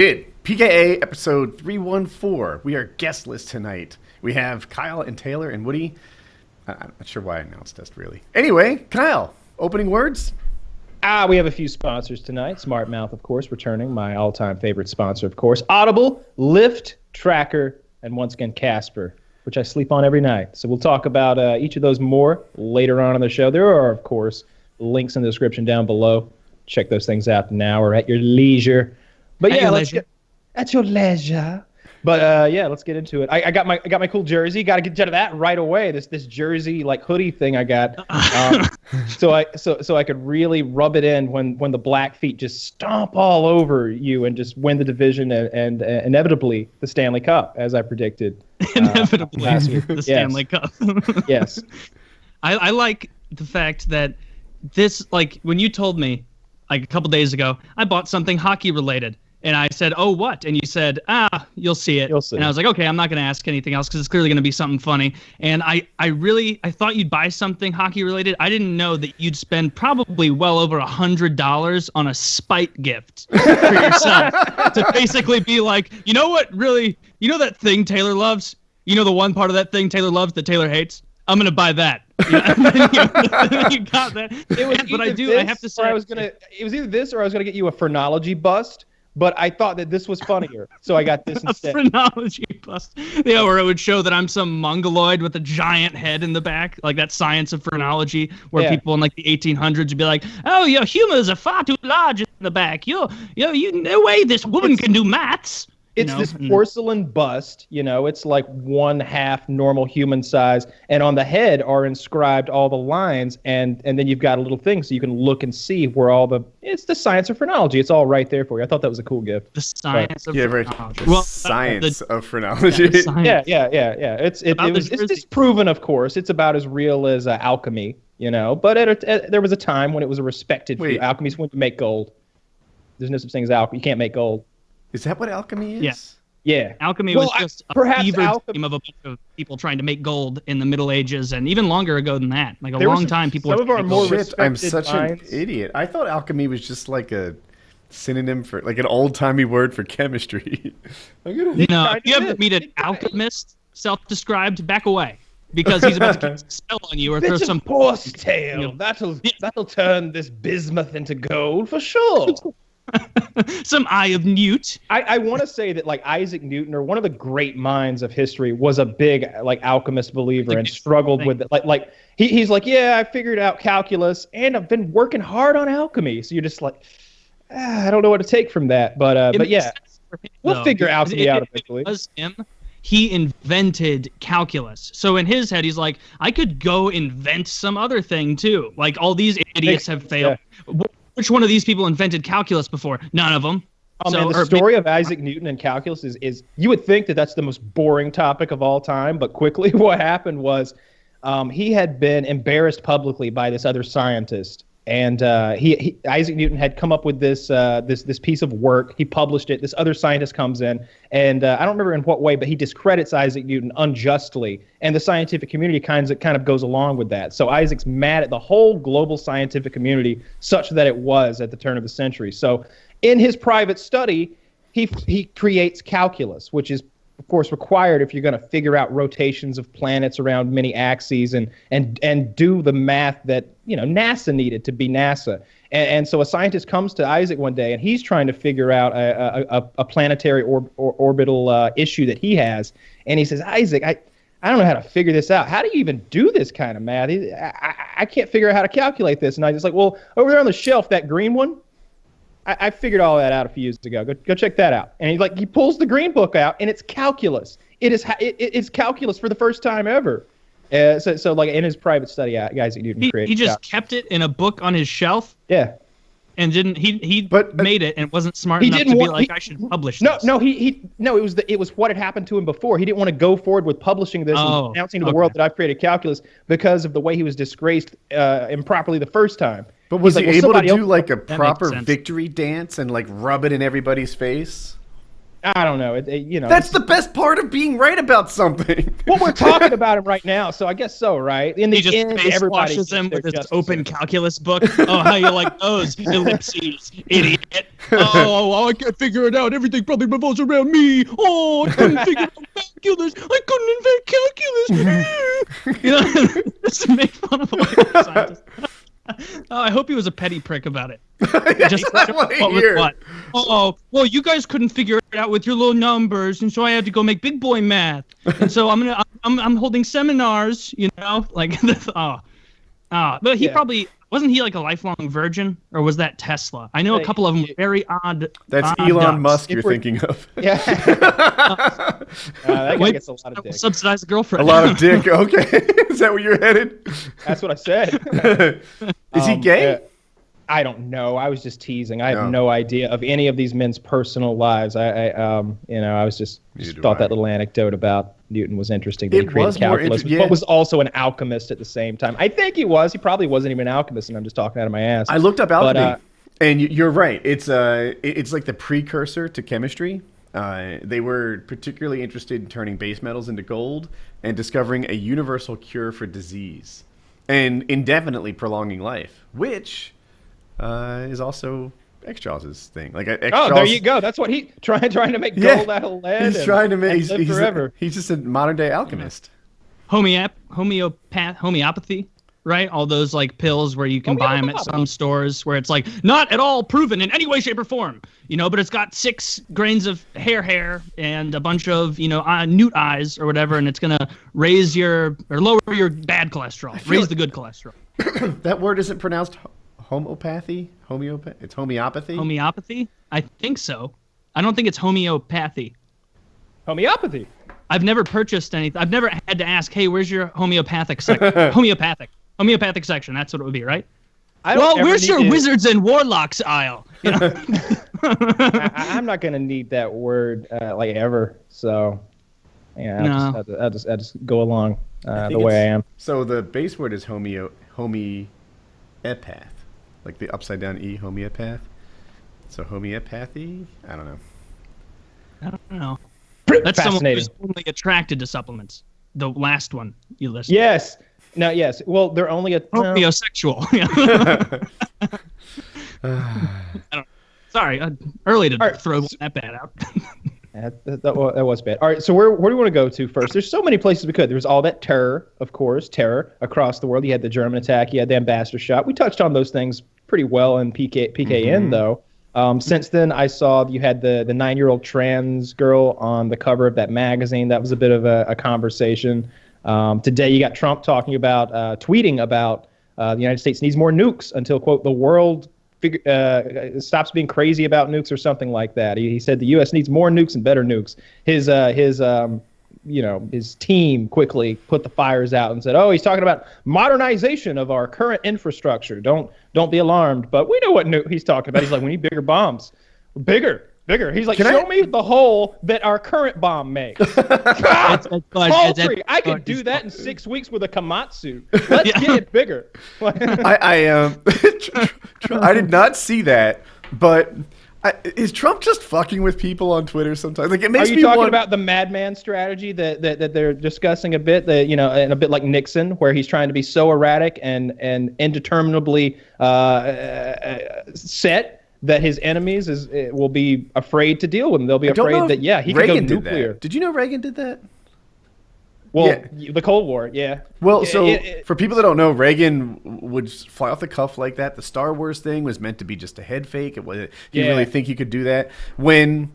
PKA episode 314. We are guestless tonight. We have Kyle and Taylor and Woody. I'm not sure why I announced this, really. Anyway, Kyle, opening words? We have a few sponsors tonight. SmartMouth, of course, returning, my all-time favorite sponsor, of course. Audible, Lyft, TrackR, and once again, Casper, which I sleep on every night. So we'll talk about each of those more later on in the show. There are, of course, links in the description down below. Check those things out now or at your leisure. But yeah, let's get at your leisure. But yeah, let's get into it. I got my cool jersey. Got to get to that right away. This jersey like hoodie thing I got, so I could really rub it in when the Blackfeet just stomp all over you and just win the division and inevitably the Stanley Cup as I predicted. Inevitably the Stanley Cup. Yes. I like the fact that this, like when you told me like a couple days ago, I bought something hockey related. And I said, oh, what? And you said, you'll see it. You'll see. And I was like, okay, I'm not going to ask anything else because it's clearly going to be something funny. And I thought you'd buy something hockey related. I didn't know that you'd spend probably well over $100 on a spite gift for yourself to basically be like, you know what, really, you know that thing Taylor loves? You know the one part of that thing Taylor loves that Taylor hates? I'm going to buy that. You got that. It was but I have to say, it was either this or I was going to get you a phrenology bust. But I thought that this was funnier, so I got this instead. A phrenology bust. Yeah, where it would show that I'm some mongoloid with a giant head in the back, like that science of phrenology, where people in like the 1800s would be like, "Oh, your humors are far too large in the back. You no way this woman can do maths." It's this porcelain bust, it's like 1/2 normal human size. And on the head are inscribed all the lines. And then you've got a little thing so you can look and see where it's the science of phrenology. It's all right there for you. I thought that was a cool gift. The science of phrenology. Well, science of phrenology. Yeah. It's just proven, of course. It's about as real as alchemy, But there was a time when it was a respected field. Alchemy's when you make gold. There's no such thing as alchemy. You can't make gold. Is that what alchemy is? Yeah. Alchemy was just a fevered dream of a bunch of people trying to make gold in the Middle Ages, and even longer ago than that. Like long time, people some were of our more Shit, I'm such minds. an idiot. I thought alchemy was just like a synonym for, like an old-timey word for chemistry. No, if you ever meet an alchemist, self-described, back away. Because he's about to cast a spell on you or throw some horse tail. That'll turn this bismuth into gold for sure. Some Eye of Newt. I want to say that like Isaac Newton, or one of the great minds of history, was a big like alchemist believer and struggled with it. Like he's like, yeah, I figured out calculus and I've been working hard on alchemy. So you're just like, I don't know what to take from that. But yeah, we'll figure alchemy out eventually. It was him. He invented calculus. So in his head, he's like, I could go invent some other thing too. Like all these idiots have failed. Yeah. Which one of these people invented calculus before? None of them. Oh, man, the story of Isaac Newton and calculus is you would think that that's the most boring topic of all time, but quickly what happened was he had been embarrassed publicly by this other scientist. And Isaac Newton had come up with this piece of work. He published it. This other scientist comes in, and I don't remember in what way, but he discredits Isaac Newton unjustly, and the scientific community kind of goes along with that. So Isaac's mad at the whole global scientific community, such that it was at the turn of the century. So in his private study, he creates calculus, which is of course required if you're going to figure out rotations of planets around many axes and do the math that NASA needed to be NASA. And so a scientist comes to Isaac one day and he's trying to figure out a planetary orbital issue that he has, and he says, Isaac, I don't know how to figure this out. How do you even do this kind of math? I can't figure out how to calculate this. And Isaac's like, well, over there on the shelf, that green one, I figured all that out a few years ago. Go check that out. And he pulls the green book out, and it's calculus. It's calculus for the first time ever. So like in his private study, Isaac Newton created. He just kept it in a book on his shelf. Yeah. And didn't he made it and wasn't smart enough to be like, I should publish this. It was what had happened to him before. He didn't want to go forward with publishing this and announcing to the world that I've created calculus because of the way he was disgraced improperly the first time. But was he able to do like a proper victory dance and like rub it in everybody's face? I don't know. That's the best part of being right about something. Well, we're talking about him right now, so I guess so, right? In the He just end, face everybody washes him with his just open calculus book. Oh, how you like those ellipses, idiot. Oh, I can't figure it out. Everything probably revolves around me. Oh, I couldn't figure out calculus. I couldn't invent calculus. You know, just to make fun of all the scientists. Oh, I hope he was a petty prick about it. Just what? Oh, well, you guys couldn't figure it out with your little numbers, and so I had to go make big boy math. And so I'm holding seminars, you know, like but he probably wasn't he like a lifelong virgin, or was that Tesla? I know a couple of them were very odd. That's odd Elon ducks. Musk you're thinking of. Yeah. That guy gets a lot of dick. Subsidize the girlfriend. A lot of dick. Okay, is that where you're headed? That's what I said. Is he gay? I don't know. I was just teasing. I have no idea of any of these men's personal lives. I was just thought that little anecdote about Newton was interesting. That he created calculus, but was also an alchemist at the same time. I think he was. He probably wasn't even an alchemist, and I'm just talking out of my ass. I looked up alchemy, and you're right. It's like the precursor to chemistry. They were particularly interested in turning base metals into gold and discovering a universal cure for disease and indefinitely prolonging life, which is also X-Jaws' thing. Like X-Jaws, there you go. That's what he trying to make gold out of lead. He's trying to make live forever. He's just a modern day alchemist. Homeopathy, right? All those like pills where you can buy them at some stores where it's like not at all proven in any way, shape, or form, you know, but it's got 6 grains of hair and a bunch of, you know, newt eyes or whatever, and it's gonna raise or lower your bad cholesterol, raise the good cholesterol. That word isn't pronounced homeopathy? It's homeopathy? Homeopathy? I think so. I don't think it's homeopathy. Homeopathy. I've never purchased anything. I've never had to ask, hey, where's your homeopathic section? Homeopathic section. That's what it would be, right? Where's your wizards and warlocks aisle? You know? I'm not going to need that word like ever. So, yeah, I'll just go along the way I am. So the base word is homeopath. Like the upside down E, homeopath. So homeopathy? I don't know. That's someone who's only attracted to supplements. The last one you listed. Yes. No, yes. Well, they're only homeosexual. Sorry, early to throw that bad out. That was bad. All right, so where do we want to go to first? There's so many places we could. There was all that terror, of course, across the world. You had the German attack. You had the ambassador shot. We touched on those things pretty well in PKN, though. Since then, I saw you had the 9-year-old trans girl on the cover of that magazine. That was a bit of a conversation. Today, you got Trump tweeting about the United States needs more nukes until, quote, the world stops being crazy about nukes or something like that. He said the U.S. needs more nukes and better nukes. His team quickly put the fires out and said, "Oh, he's talking about modernization of our current infrastructure. Don't be alarmed." But we know what he's talking about. He's like, "We need bigger bombs, bigger." He's like, "Show me the hole that our current bomb makes." Paltry. I could do that in 6 weeks with a Komatsu. Let's get it bigger. I did not see that, but is Trump just fucking with people on Twitter sometimes? Like, it makes me. Are you talking about the madman strategy that they're discussing a bit? And a bit like Nixon, where he's trying to be so erratic and indeterminably set that his enemies will be afraid to deal with him. They'll be afraid that he could go nuclear. Did you know Reagan did that? Well, the Cold War, yeah. Well, for people that don't know, Reagan would fly off the cuff like that. The Star Wars thing was meant to be just a head fake. He didn't really think he could do that. When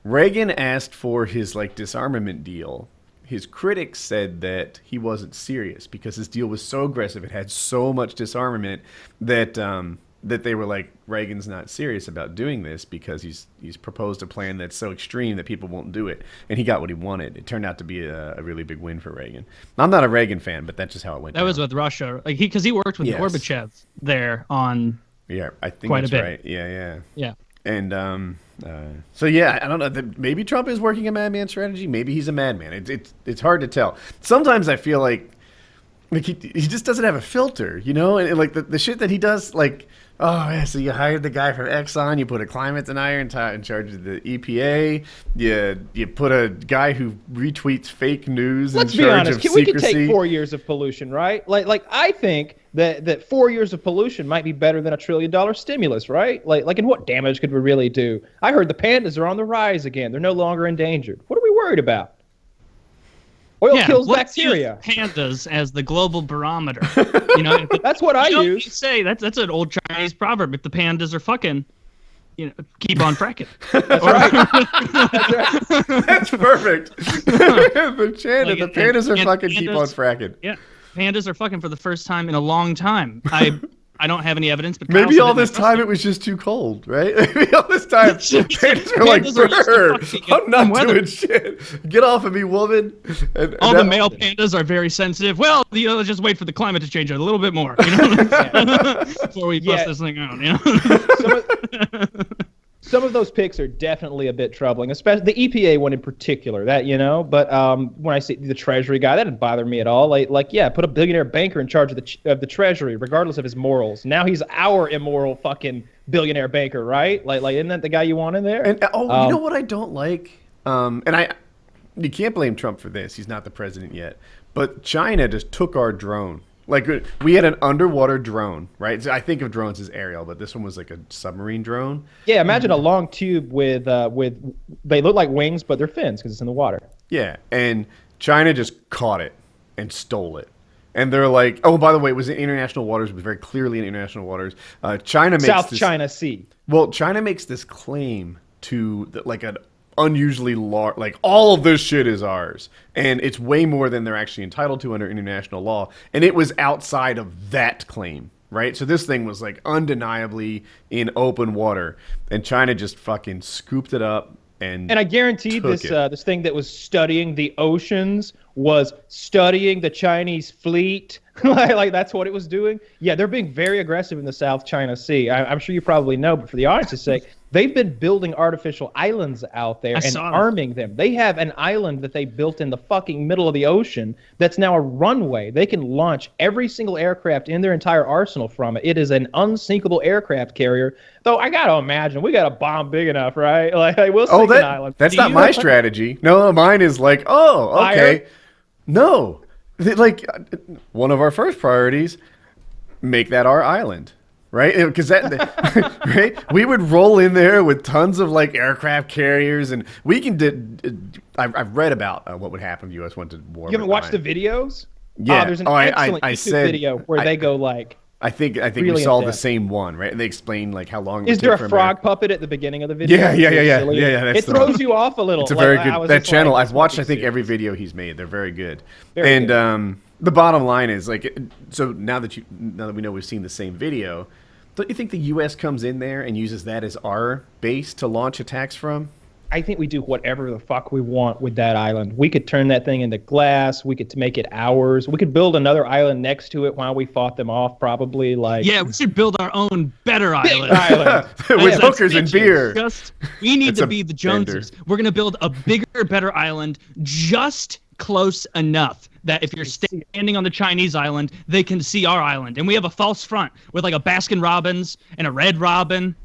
Reagan asked for his disarmament deal, his critics said that he wasn't serious because his deal was so aggressive. It had so much disarmament that they were like, Reagan's not serious about doing this because he's proposed a plan that's so extreme that people won't do it. And he got what he wanted. It turned out to be a really big win for Reagan. I'm not a Reagan fan, but that's just how it went. That was with Russia, because he worked with Gorbachev there on. Yeah, I think quite that's a bit. right. Yeah. And I don't know. Maybe Trump is working a madman strategy. Maybe he's a madman. It's hard to tell. Sometimes I feel like Like he just doesn't have a filter, you know, and like the shit that he does, like, oh yeah, so you hired the guy from Exxon, you put a climate denier in charge of the EPA, you put a guy who retweets fake news in charge of secrecy. We could take 4 years of pollution, right? Like I think that 4 years of pollution might be better than $1 trillion stimulus, right? Like, and what damage could we really do? I heard the pandas are on the rise again. They're no longer endangered. What are we worried about? Oil kills bacteria. Pandas as the global barometer. You know, that's what I use. You say that's an old Chinese proverb. If the pandas are fucking, you know, keep on fracking. That's right. That's perfect. The pandas are fucking keep on fracking. Yeah, pandas are fucking for the first time in a long time. I don't have any evidence, but maybe all this time it was just too cold, right? Maybe all this time pandas were like, I'm not doing shit. Get off of me, woman. And all the male pandas are very sensitive. Well, you know, let's just wait for the climate to change a little bit more, you know, before we bust this thing out. You know. Some of those picks are definitely a bit troubling, especially the EPA one in particular. That, you know, but when I see the Treasury guy, that didn't bother me at all. Like, yeah, put a billionaire banker in charge of the Treasury, regardless of his morals. Now he's our immoral fucking billionaire banker, right? Like, isn't that the guy you want in there? And you know what I don't like? You can't blame Trump for this. He's not the president yet. But China just took our drone. Like, we had an underwater drone, right? So I think of drones as aerial, but this one was like a submarine drone. Yeah, imagine a long tube with they look like wings, but they're fins because it's in the water. Yeah, and China just caught it and stole it. And they're like, oh, by the way, it was in international waters. It was very clearly in international waters. China makes South China Sea. Well, China makes this claim to like an unusually large, like all of this shit is ours, and it's way more than they're actually entitled to under international law, and it was outside of that claim, right? So this thing was like undeniably in open water, and China just fucking scooped it up and I guarantee this thing that was studying the oceans was studying the Chinese fleet. like that's what it was doing. Yeah, they're being very aggressive in the South China Sea. I'm sure you probably know, but for the audience's sake, they've been building artificial islands out there and arming them. They have an island that they built in the fucking middle of the ocean that's now a runway. They can launch every single aircraft in their entire arsenal from it. It is an unsinkable aircraft carrier. Though I got to imagine, we got a bomb big enough, right? Like we'll sink an island. That's not my strategy. No, mine is like, oh, okay. Fire? No. Like, one of our first priorities, make that our island. Right, because right, we would roll in there with tons of like aircraft carriers, and we can. I've read about what would happen if the U.S. went to war. You haven't watched the videos? Yeah, there's an excellent YouTube video where they go like. I think really we saw the same one, right? And they explain like how long. Is there a frog puppet at the beginning of the video? Yeah. It throws you off a little. It's a very good that channel. I've watched. I think every video he's made. They're very good. The bottom line is like, so now that we know we've seen the same video, don't you think the U.S. comes in there and uses that as our base to launch attacks from? I think we do whatever the fuck we want with that island. We could turn that thing into glass. We could make it ours. We could build another island next to it while we fought them off, probably. Like, yeah, we should build our own better island. With hookers and beer. We need to be the Joneses. We're going to build a bigger, better island just close enough that if you're standing on the Chinese island, they can see our island. And we have a false front with like a Baskin Robbins and a Red Robin.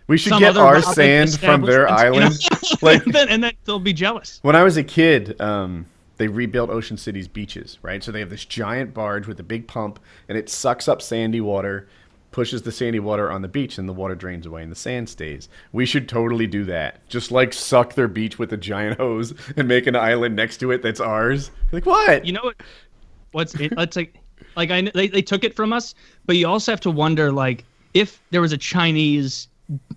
We should get our sand from their island. Like, and then they'll be jealous. When I was a kid, they rebuilt Ocean City's beaches, right? So they have this giant barge with a big pump, and it sucks up sandy water, pushes the sandy water on the beach, and the water drains away and the sand stays. We should totally do that. Just like suck their beach with a giant hose and make an island next to it that's ours. Like, what? You know what? It's like they took it from us, but you also have to wonder, like, if there was a Chinese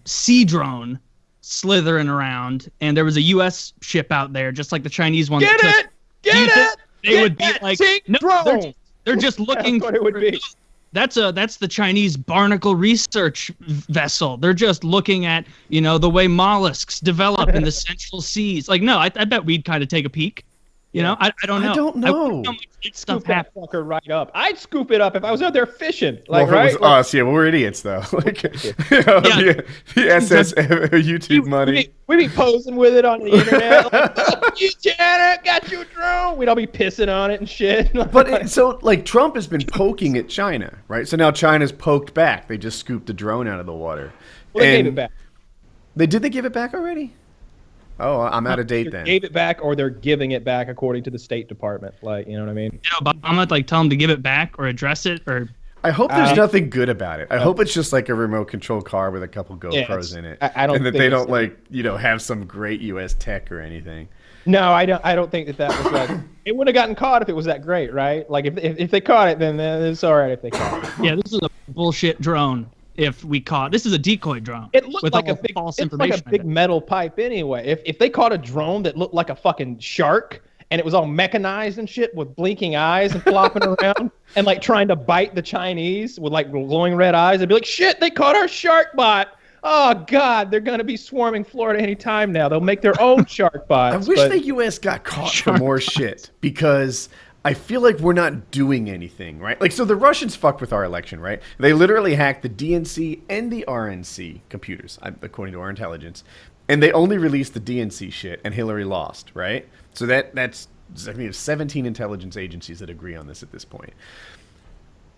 sea drone slithering around and there was a U.S. ship out there, just like the Chinese one. Get it! They would be like, no, they're just looking. That's what it would be. That's the Chinese barnacle research vessel. They're just looking at, the way mollusks develop in the central seas. Like, no, I bet we'd kind of take a peek. You know, I don't know. I don't know. Scoop that fucker right up. I'd scoop it up if I was out there fishing. Like, well, if it was us, yeah, well, we're idiots though. Like, the SS YouTube money. We'd be posing with it on the internet. Like, you Janet, got your drone. We'd all be pissing on it and shit. But so like Trump has been poking at China, right? So now China's poked back. They just scooped the drone out of the water. Well, they gave it back. They give it back already? Oh, I'm out of date then. Gave it back, or they're giving it back according to the State Department. Like, you know what I mean? Obama like tell them to give it back or address it or. I hope there's nothing good about it. I hope it's just like a remote control car with a couple GoPros in it. I don't and that think they don't like have some great U.S. tech or anything. No, I don't think that was like. It would have gotten caught if it was that great, right? Like if they caught it, then it's all right if they caught it. Yeah, this is a bullshit drone. If we caught this is a decoy drone. It looked with like false it's like a big metal pipe anyway. If they caught a drone that looked like a fucking shark and it was all mechanized and shit with blinking eyes and flopping around and like trying to bite the Chinese with like glowing red eyes, they'd be like, shit, they caught our shark bot. Oh God, they're gonna be swarming Florida any time now. They'll make their own shark bots. I wish the U.S. got caught for more shit because I feel like we're not doing anything, right? Like, so the Russians fucked with our election, right? They literally hacked the DNC and the RNC computers, according to our intelligence, and they only released the DNC shit, and Hillary lost, right? So that's 17 intelligence agencies that agree on this at this point.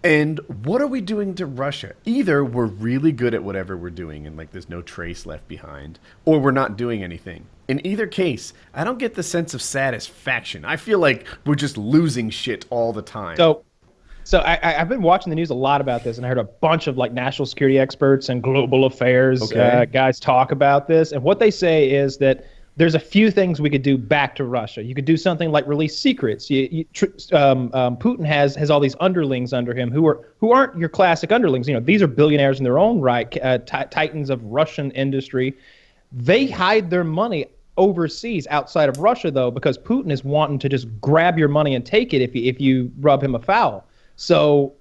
And what are we doing to Russia? Either we're really good at whatever we're doing and like there's no trace left behind, or we're not doing anything. In either case, I don't get the sense of satisfaction. I feel like we're just losing shit all the time. So I've been watching the news a lot about this, and I heard a bunch of like national security experts and global affairs guys talk about this. And what they say is that there's a few things we could do back to Russia. You could do something like release secrets. Putin has all these underlings under him who aren't your classic underlings. You know, these are billionaires in their own right, titans of Russian industry. They hide their money overseas outside of Russia, though, because Putin is wanting to just grab your money and take it if you rub him afoul. So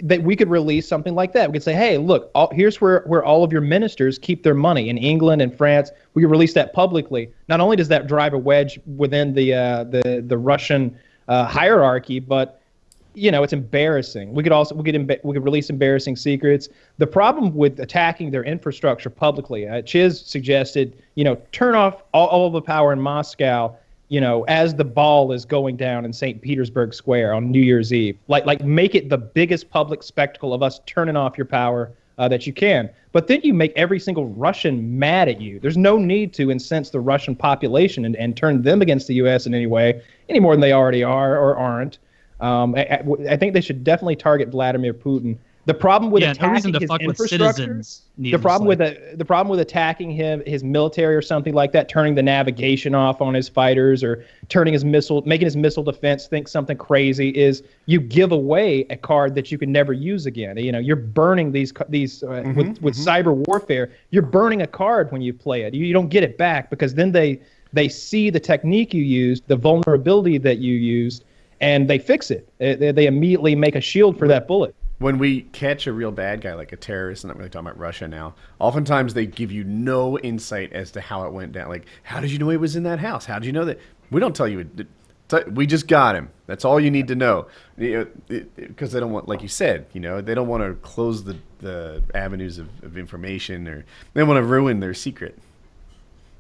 that we could release something like that. We could say, hey, look, here's where all of your ministers keep their money in England and France. We could release that publicly. Not only does that drive a wedge within the Russian hierarchy, but you know, it's embarrassing. We could release embarrassing secrets. The problem with attacking their infrastructure publicly, Chiz suggested, you know, turn off all of the power in Moscow, you know, as the ball is going down in St. Petersburg Square on New Year's Eve. Like make it the biggest public spectacle of us turning off your power that you can. But then you make every single Russian mad at you. There's no need to incense the Russian population and turn them against the U.S. in any way, any more than they already are or aren't. I think they should definitely target Vladimir Putin. The problem with attacking his infrastructure, the problem with attacking his military or something like that, turning the navigation off on his fighters or making his missile defense think something crazy, is you give away a card that you can never use again. You know, you're burning these with cyber warfare. You're burning a card when you play it. You don't get it back because then they see the technique you used, the vulnerability that you used, and they fix it. They immediately make a shield for that bullet. When we catch a real bad guy, like a terrorist, I'm not really talking about Russia now, oftentimes they give you no insight as to how it went down. Like, how did you know he was in that house? How did you know that? We don't tell you. We just got him. That's all you need to know. Because they don't want, like you said, you know, they don't want to close the avenues of information, or they don't want to ruin their secret.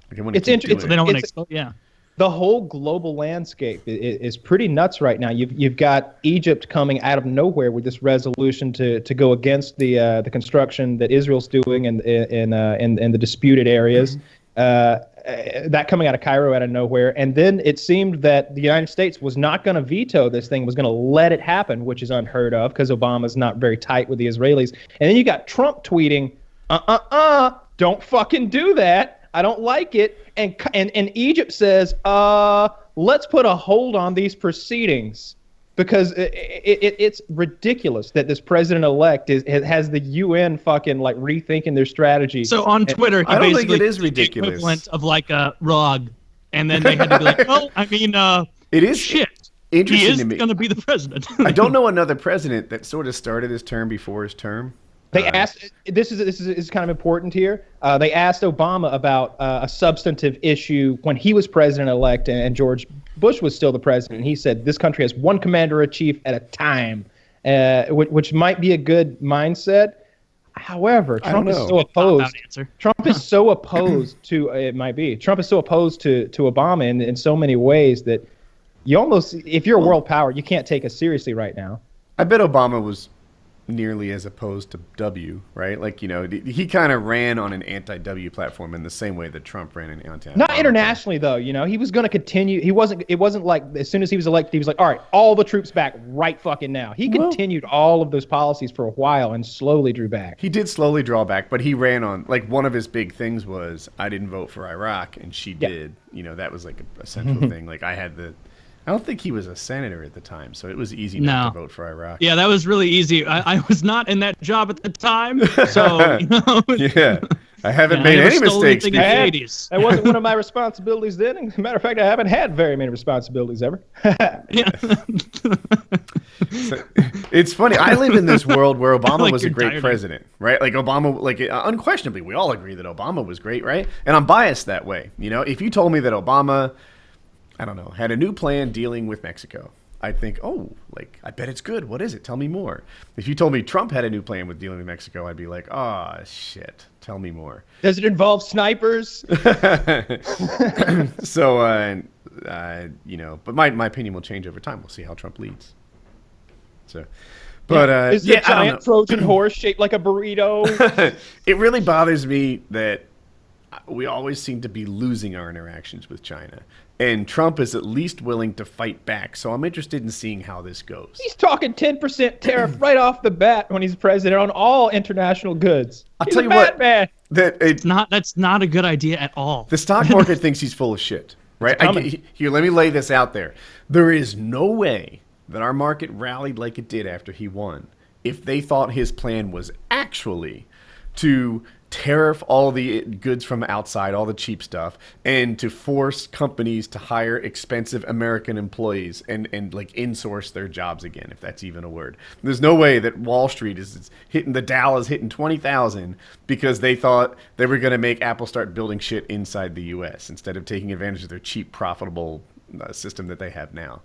Like, they want to keep doing it. They don't want to expose. Yeah. The whole global landscape is pretty nuts right now. You've got Egypt coming out of nowhere with this resolution to go against the construction that Israel's doing in the disputed areas. That coming out of Cairo out of nowhere, and then it seemed that the United States was not going to veto this thing, was going to let it happen, which is unheard of because Obama's not very tight with the Israelis. And then you got Trump tweeting, don't fucking do that. I don't like it. And Egypt says, let's put a hold on these proceedings because it's ridiculous that this president-elect has the UN fucking like rethinking their strategy. So on Twitter, I don't think it is ridiculous. The equivalent of like a rug, and then they had to be like, well, I mean, it is shit. Interesting he is to me. Going to be the president. I don't know another president that sort of started his term before his term. They asked. This is kind of important here. They asked Obama about a substantive issue when he was president-elect, and George Bush was still the president, and he said this country has one commander-in-chief at a time, which might be a good mindset. However, Trump is so opposed. Trump is so opposed to it. Might be Trump is so opposed to Obama in so many ways that you almost, if you're a world power, you can't take us seriously right now. I bet Obama was nearly as opposed to W, right? Like, you know, he kind of ran on an anti-W platform in the same way that Trump ran an anti-Obama. Not internationally, though. You know, he was going to continue. It wasn't like as soon as he was elected, he was like, all right, all the troops back right fucking now. He continued all of those policies for a while and slowly drew back. He did slowly draw back, but he ran on, like, one of his big things was, I didn't vote for Iraq, and she did. You know, that was like a central thing. Like, I don't think he was a senator at the time, so it was easy not to vote for Iraq. Yeah, that was really easy. I was not in that job at the time, so you know. Yeah, I haven't made any mistakes. That wasn't one of my responsibilities then. As a matter of fact, I haven't had very many responsibilities ever. So, it's funny. I live in this world where Obama was a great president, right? Like Obama, like unquestionably, we all agree that Obama was great, right? And I'm biased that way. You know, if you told me that Obama, I don't know, had a new plan dealing with Mexico, I'd think, oh, like, I bet it's good. What is it? Tell me more. If you told me Trump had a new plan with dealing with Mexico, I'd be like, oh, shit. Tell me more. Does it involve snipers? So, you know, but my opinion will change over time. We'll see how Trump leads. So, but is it a giant Trojan horse shaped like a burrito? It really bothers me that we always seem to be losing our interactions with China. And Trump is at least willing to fight back. So I'm interested in seeing how this goes. He's talking 10% tariff right off the bat when he's president on all international goods. I'll tell you what, man. That's not a good idea at all. The stock market thinks he's full of shit, right? Here, let me lay this out there. There is no way that our market rallied like it did after he won if they thought his plan was actually to tariff all the goods from outside, all the cheap stuff, and to force companies to hire expensive American employees and like insource their jobs again, if that's even a word. There's no way that Wall Street is hitting, the Dow is hitting 20,000 because they thought they were going to make Apple start building shit inside the U.S. instead of taking advantage of their cheap, profitable system that they have now.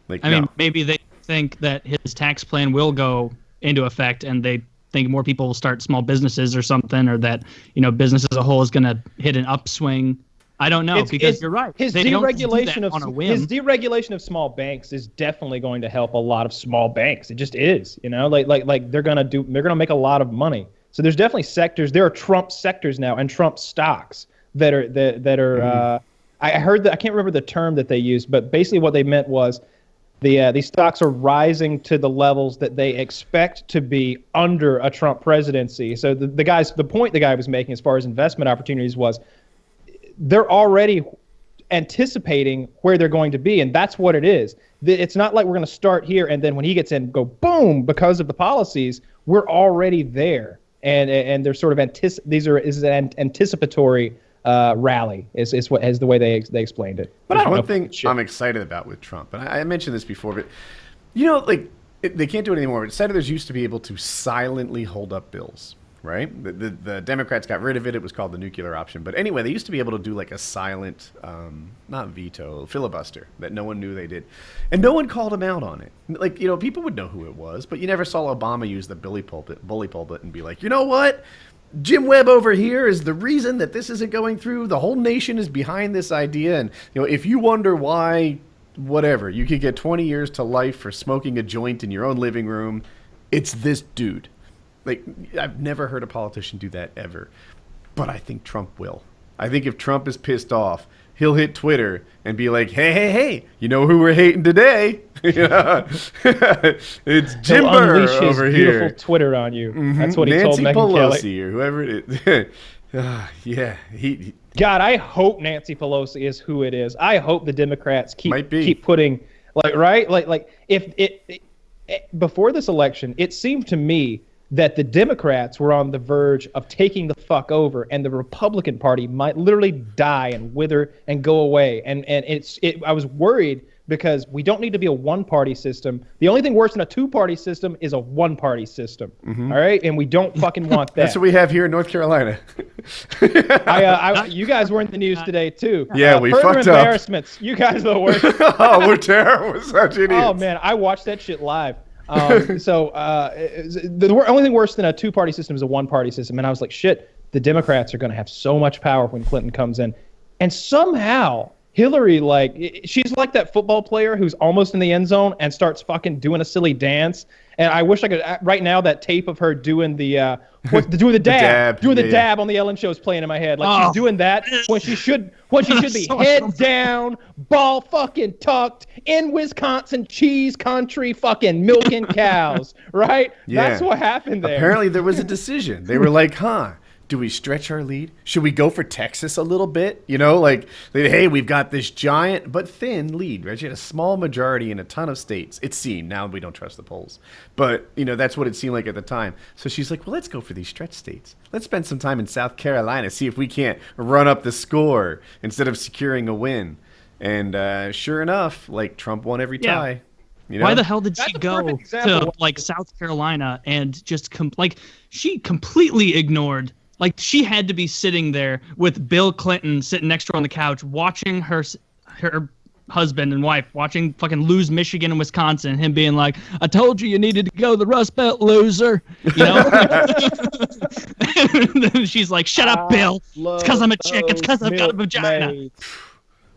Like, I mean, maybe they think that his tax plan will go into effect and they think more people will start small businesses or something, or that, you know, business as a whole is going to hit an upswing. I don't know, because you're right. His deregulation of small banks is definitely going to help a lot of small banks. It just is, you know, like they're going to make a lot of money. So there's definitely sectors. There are Trump sectors now and Trump stocks that are. I heard that, I can't remember the term that they used, but basically what they meant was these stocks are rising to the levels that they expect to be under a Trump presidency. So the point the guy was making as far as investment opportunities was they're already anticipating where they're going to be, and that's what it is. It's not like we're going to start here and then when he gets in, go boom because of the policies. We're already there, and they're sort of this is an anticipatory rally is the way they explained it. But there's one thing I'm excited about with Trump, and I mentioned this before, but you know, like they can't do it anymore. But senators used to be able to silently hold up bills, right? The Democrats got rid of it. It was called the nuclear option. But anyway, they used to be able to do like a silent, not veto, filibuster that no one knew they did, and no one called them out on it. Like, you know, people would know who it was, but you never saw Obama use the bully pulpit and be like, you know what? Jim Webb over here is the reason that this isn't going through. The whole nation is behind this idea. And, you know, if you wonder why, whatever, you could get 20 years to life for smoking a joint in your own living room, it's this dude. Like, I've never heard a politician do that ever. But I think Trump will. I think if Trump is pissed off, he'll hit Twitter and be like, hey, you know who we're hating today? It's Jim Burr over his here. Beautiful Twitter on you. Mm-hmm. That's what he Nancy told Megyn Pelosi Kelly. or whoever it is. Yeah, God, I hope Nancy Pelosi is who it is. I hope the Democrats keep putting if before this election, it seemed to me that the Democrats were on the verge of taking the fuck over, and the Republican Party might literally die and wither and go away. And I was worried because we don't need to be a one-party system. The only thing worse than a two-party system is a one-party system. All right, and we don't fucking want that. That's what we have here in North Carolina. You guys were in the news today too. Yeah, we further fucked up. Embarrassments. You guys are the worst. Oh, we're terrible. Such idiots. Oh man, I watched that shit live. The only thing worse than a two-party system is a one-party system, and I was like, shit. The Democrats are going to have so much power when Clinton comes in, and somehow Hillary, she's like that football player who's almost in the end zone and starts fucking doing a silly dance. And I wish I could right now. That tape of her doing the dab on the Ellen show is playing in my head. She's doing that when she should be so head down, ball fucking tucked in Wisconsin cheese country, fucking milking cows. Right? Yeah. That's what happened there. Apparently, there was a decision. They were like, do we stretch our lead? Should we go for Texas a little bit? Hey, we've got this giant but thin lead, right? She had a small majority in a ton of states. It seemed. Now we don't trust the polls. But, that's what it seemed like at the time. So she's like, well, let's go for these stretch states. Let's spend some time in South Carolina, see if we can't run up the score instead of securing a win. And sure enough, Trump won every tie. Why the hell did she go to South Carolina and just she completely ignored? She had to be sitting there with Bill Clinton sitting next to her on the couch, watching her husband and wife fucking lose Michigan and Wisconsin, and him being like, "I told you needed to go to the Rust Belt, loser." And then she's like, "Shut up, Bill. It's because I'm a chick. It's because I've got a vagina."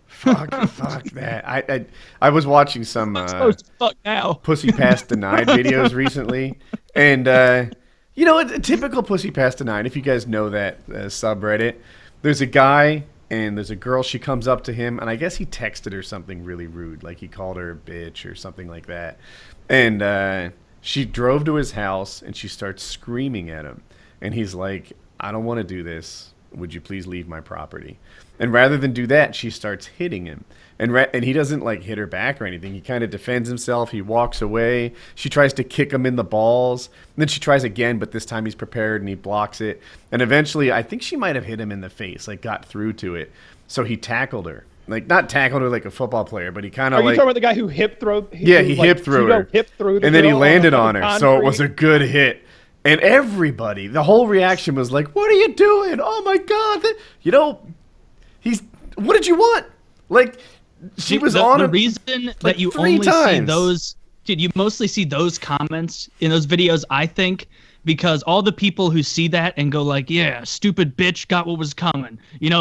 Fuck that. I was watching some Pussy Pass Denied videos recently, and a typical Pussy Pass Denied, if you guys know that subreddit, there's a guy and there's a girl. She comes up to him, and I guess he texted her something really rude, like he called her a bitch or something like that. And she drove to his house, and she starts screaming at him. And he's like, I don't want to do this. Would you please leave my property? And rather than do that, she starts hitting him. And he doesn't hit her back or anything. He kind of defends himself. He walks away. She tries to kick him in the balls. And then she tries again, but this time he's prepared and he blocks it. And eventually, I think she might have hit him in the face, got through to it. So he tackled her. Not tackled her like a football player, but he kind of Are you talking about the guy who hip threw? Yeah, he hip threw her. And then he landed on her. So it was a good hit. And everybody, the whole reaction was like, what are you doing? Oh, my God. What did you want? She was on the reason that you only see those, dude, you mostly see those comments in those videos, I think, because all the people who see that and go yeah, stupid bitch got what was coming.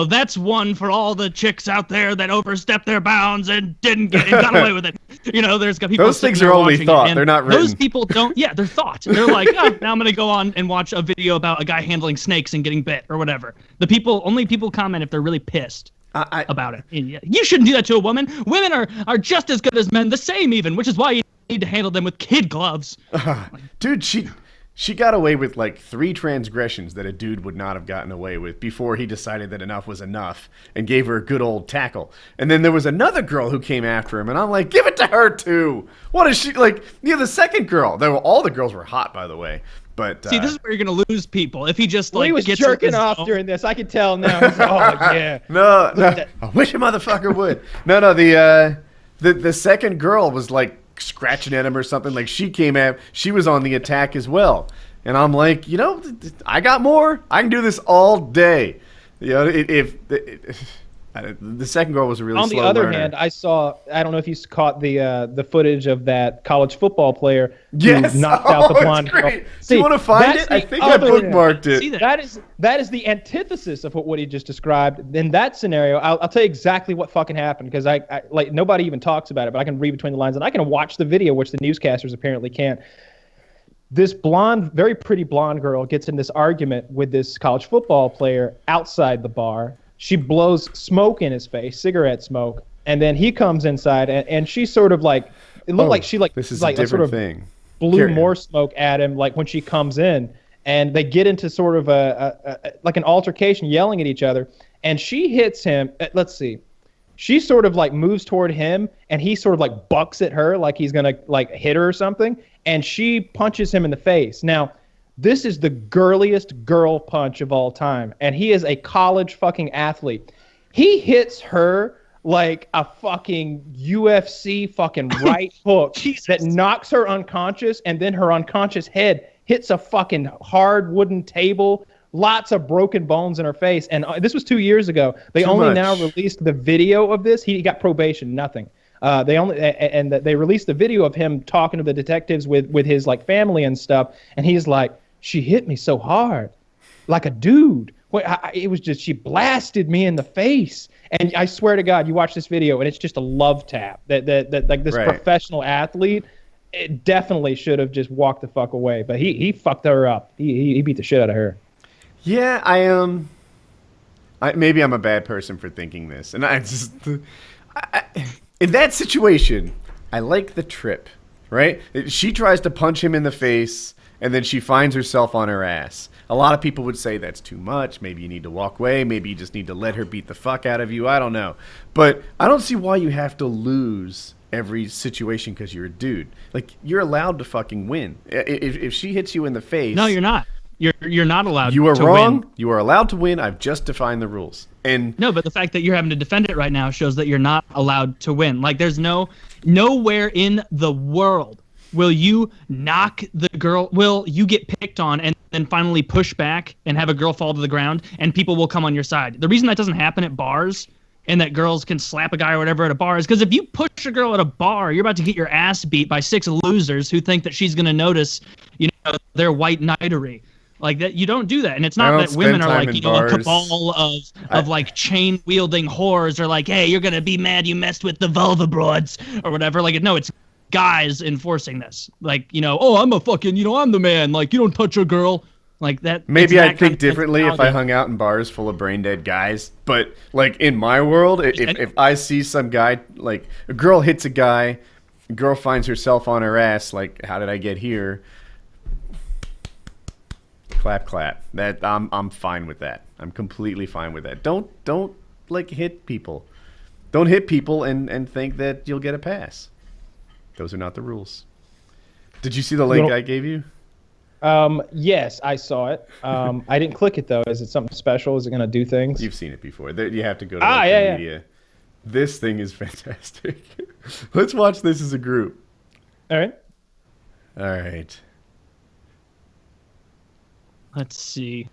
That's one for all the chicks out there that overstepped their bounds and got away with it. There's got people. Those things are only thought. They're not written. Those people don't. Yeah, they're thought. They're like, now I'm gonna go on and watch a video about a guy handling snakes and getting bit or whatever. Only people comment if they're really pissed about it. You shouldn't do that to a woman. Women are just as good as men, the same even, which is why you need to handle them with kid gloves. Dude, she got away with 3 transgressions that a dude would not have gotten away with before he decided that enough was enough and gave her a good old tackle. And then there was another girl who came after him, and I'm like, give it to her too. What is she the second girl? All the girls were hot, by the way. But see, this is where you're gonna lose people if he just he was jerking off during this. I could tell now. He's yeah. No, I wish a motherfucker would. No. The second girl was scratching at him or something. She came at. She was on the attack as well. And I'm like, I got more. I can do this all day. The second girl was a really slow learner. On the other hand, I don't know if you caught the footage of that college football player who knocked out the blonde girl. See, do you want to find it? I think I bookmarked it. That is the antithesis of what he just described. In that scenario, I'll tell you exactly what fucking happened, because I nobody even talks about it, but I can read between the lines and I can watch the video, which the newscasters apparently can't. This blonde, very pretty blonde girl gets in this argument with this college football player outside the bar. She blows smoke in his face, cigarette smoke, and then he comes inside, and she sort of it looked like she this is a different sort of thing. Blew more smoke at him when she comes in, and they get into sort of an altercation, yelling at each other, and she hits him. Let's see. She sort of moves toward him, and he sort of bucks at her like he's gonna hit her or something, and she punches him in the face. Now, this is the girliest girl punch of all time, and he is a college fucking athlete. He hits her like a fucking UFC fucking right hook that knocks her unconscious, and then her unconscious head hits a fucking hard wooden table. Lots of broken bones in her face. And this was 2 years ago. They only now released the video of this. He got probation, nothing. They released the video of him talking to the detectives with his like family and stuff. And he's like, she hit me so hard, like a dude. It was just, she blasted me in the face. And I swear to God, you watch this video and it's just a love tap that like this professional athlete, it definitely should have just walked the fuck away. But he fucked her up. He beat the shit out of her. Yeah, maybe I'm a bad person for thinking this. And in that situation, I like the trip, right? She tries to punch him in the face, and then she finds herself on her ass. A lot of people would say that's too much. Maybe you need to walk away. Maybe you just need to let her beat the fuck out of you. I don't know. But I don't see why you have to lose every situation because you're a dude. Like, you're allowed to fucking win. If she hits you in the face... No, you're not. You're not allowed to win. You are wrong. You are allowed to win. I've just defined the rules. And no, but the fact that you're having to defend it right now shows that you're not allowed to win. Like, there's nowhere in the world will you knock the girl, will you get picked on and then finally push back and have a girl fall to the ground and people will come on your side. The reason that doesn't happen at bars and that girls can slap a guy or whatever at a bar is because if you push a girl at a bar, you're about to get your ass beat by 6 losers who think that she's going to notice, their white knighterry. Like that, you don't do that, and it's not that women are like a cabal of like chain wielding whores, or like, hey, you're gonna be mad you messed with the vulva broads or whatever. Like, no, it's guys enforcing this. Like, oh, I'm a fucking, I'm the man. Like, you don't touch a girl like that. Maybe I'd think differently if I hung out in bars full of brain dead guys. But like in my world, if I see some guy, like a girl hits a guy, a girl finds herself on her ass, like, how did I get here? Clap, clap. That I'm fine with that. I'm completely fine with that. Don't like hit people. Don't hit people and think that you'll get a pass. Those are not the rules. Did you see the link I gave you? Yes, I saw it. I didn't click it though. Is it something special? Is it going to do things? You've seen it before. You have to go to media. Yeah. This thing is fantastic. Let's watch this as a group. All right. All right. Let's see.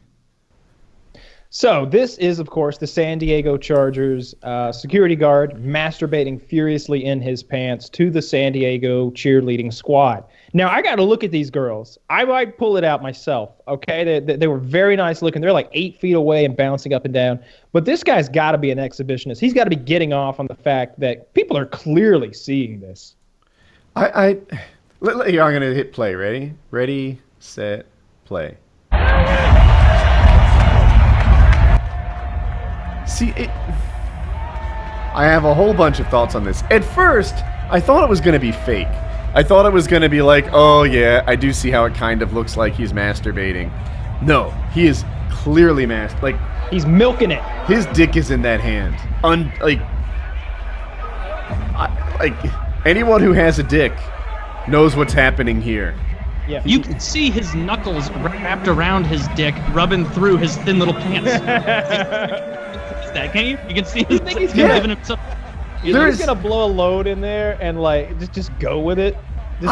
So this is, of course, the San Diego Chargers security guard masturbating furiously in his pants to the San Diego cheerleading squad. Now, I got to look at these girls. I might pull it out myself, okay? They were very nice looking. They're like 8 feet away and bouncing up and down. But this guy's got to be an exhibitionist. He's got to be getting off on the fact that people are clearly seeing this. Here, I'm going to hit play. Ready? Ready, set, play. See, I have a whole bunch of thoughts on this. At first, I thought it was going to be fake. I thought it was going to be like, oh yeah, I do see how it kind of looks like he's masturbating. No, he is clearly like he's milking it. His dick is in that hand. Anyone who has a dick knows what's happening here. Yeah. You can see his knuckles wrapped around his dick, rubbing through his thin little pants. That, can you? You can see his dick giving himself. He's gonna blow a load in there and like just go with it.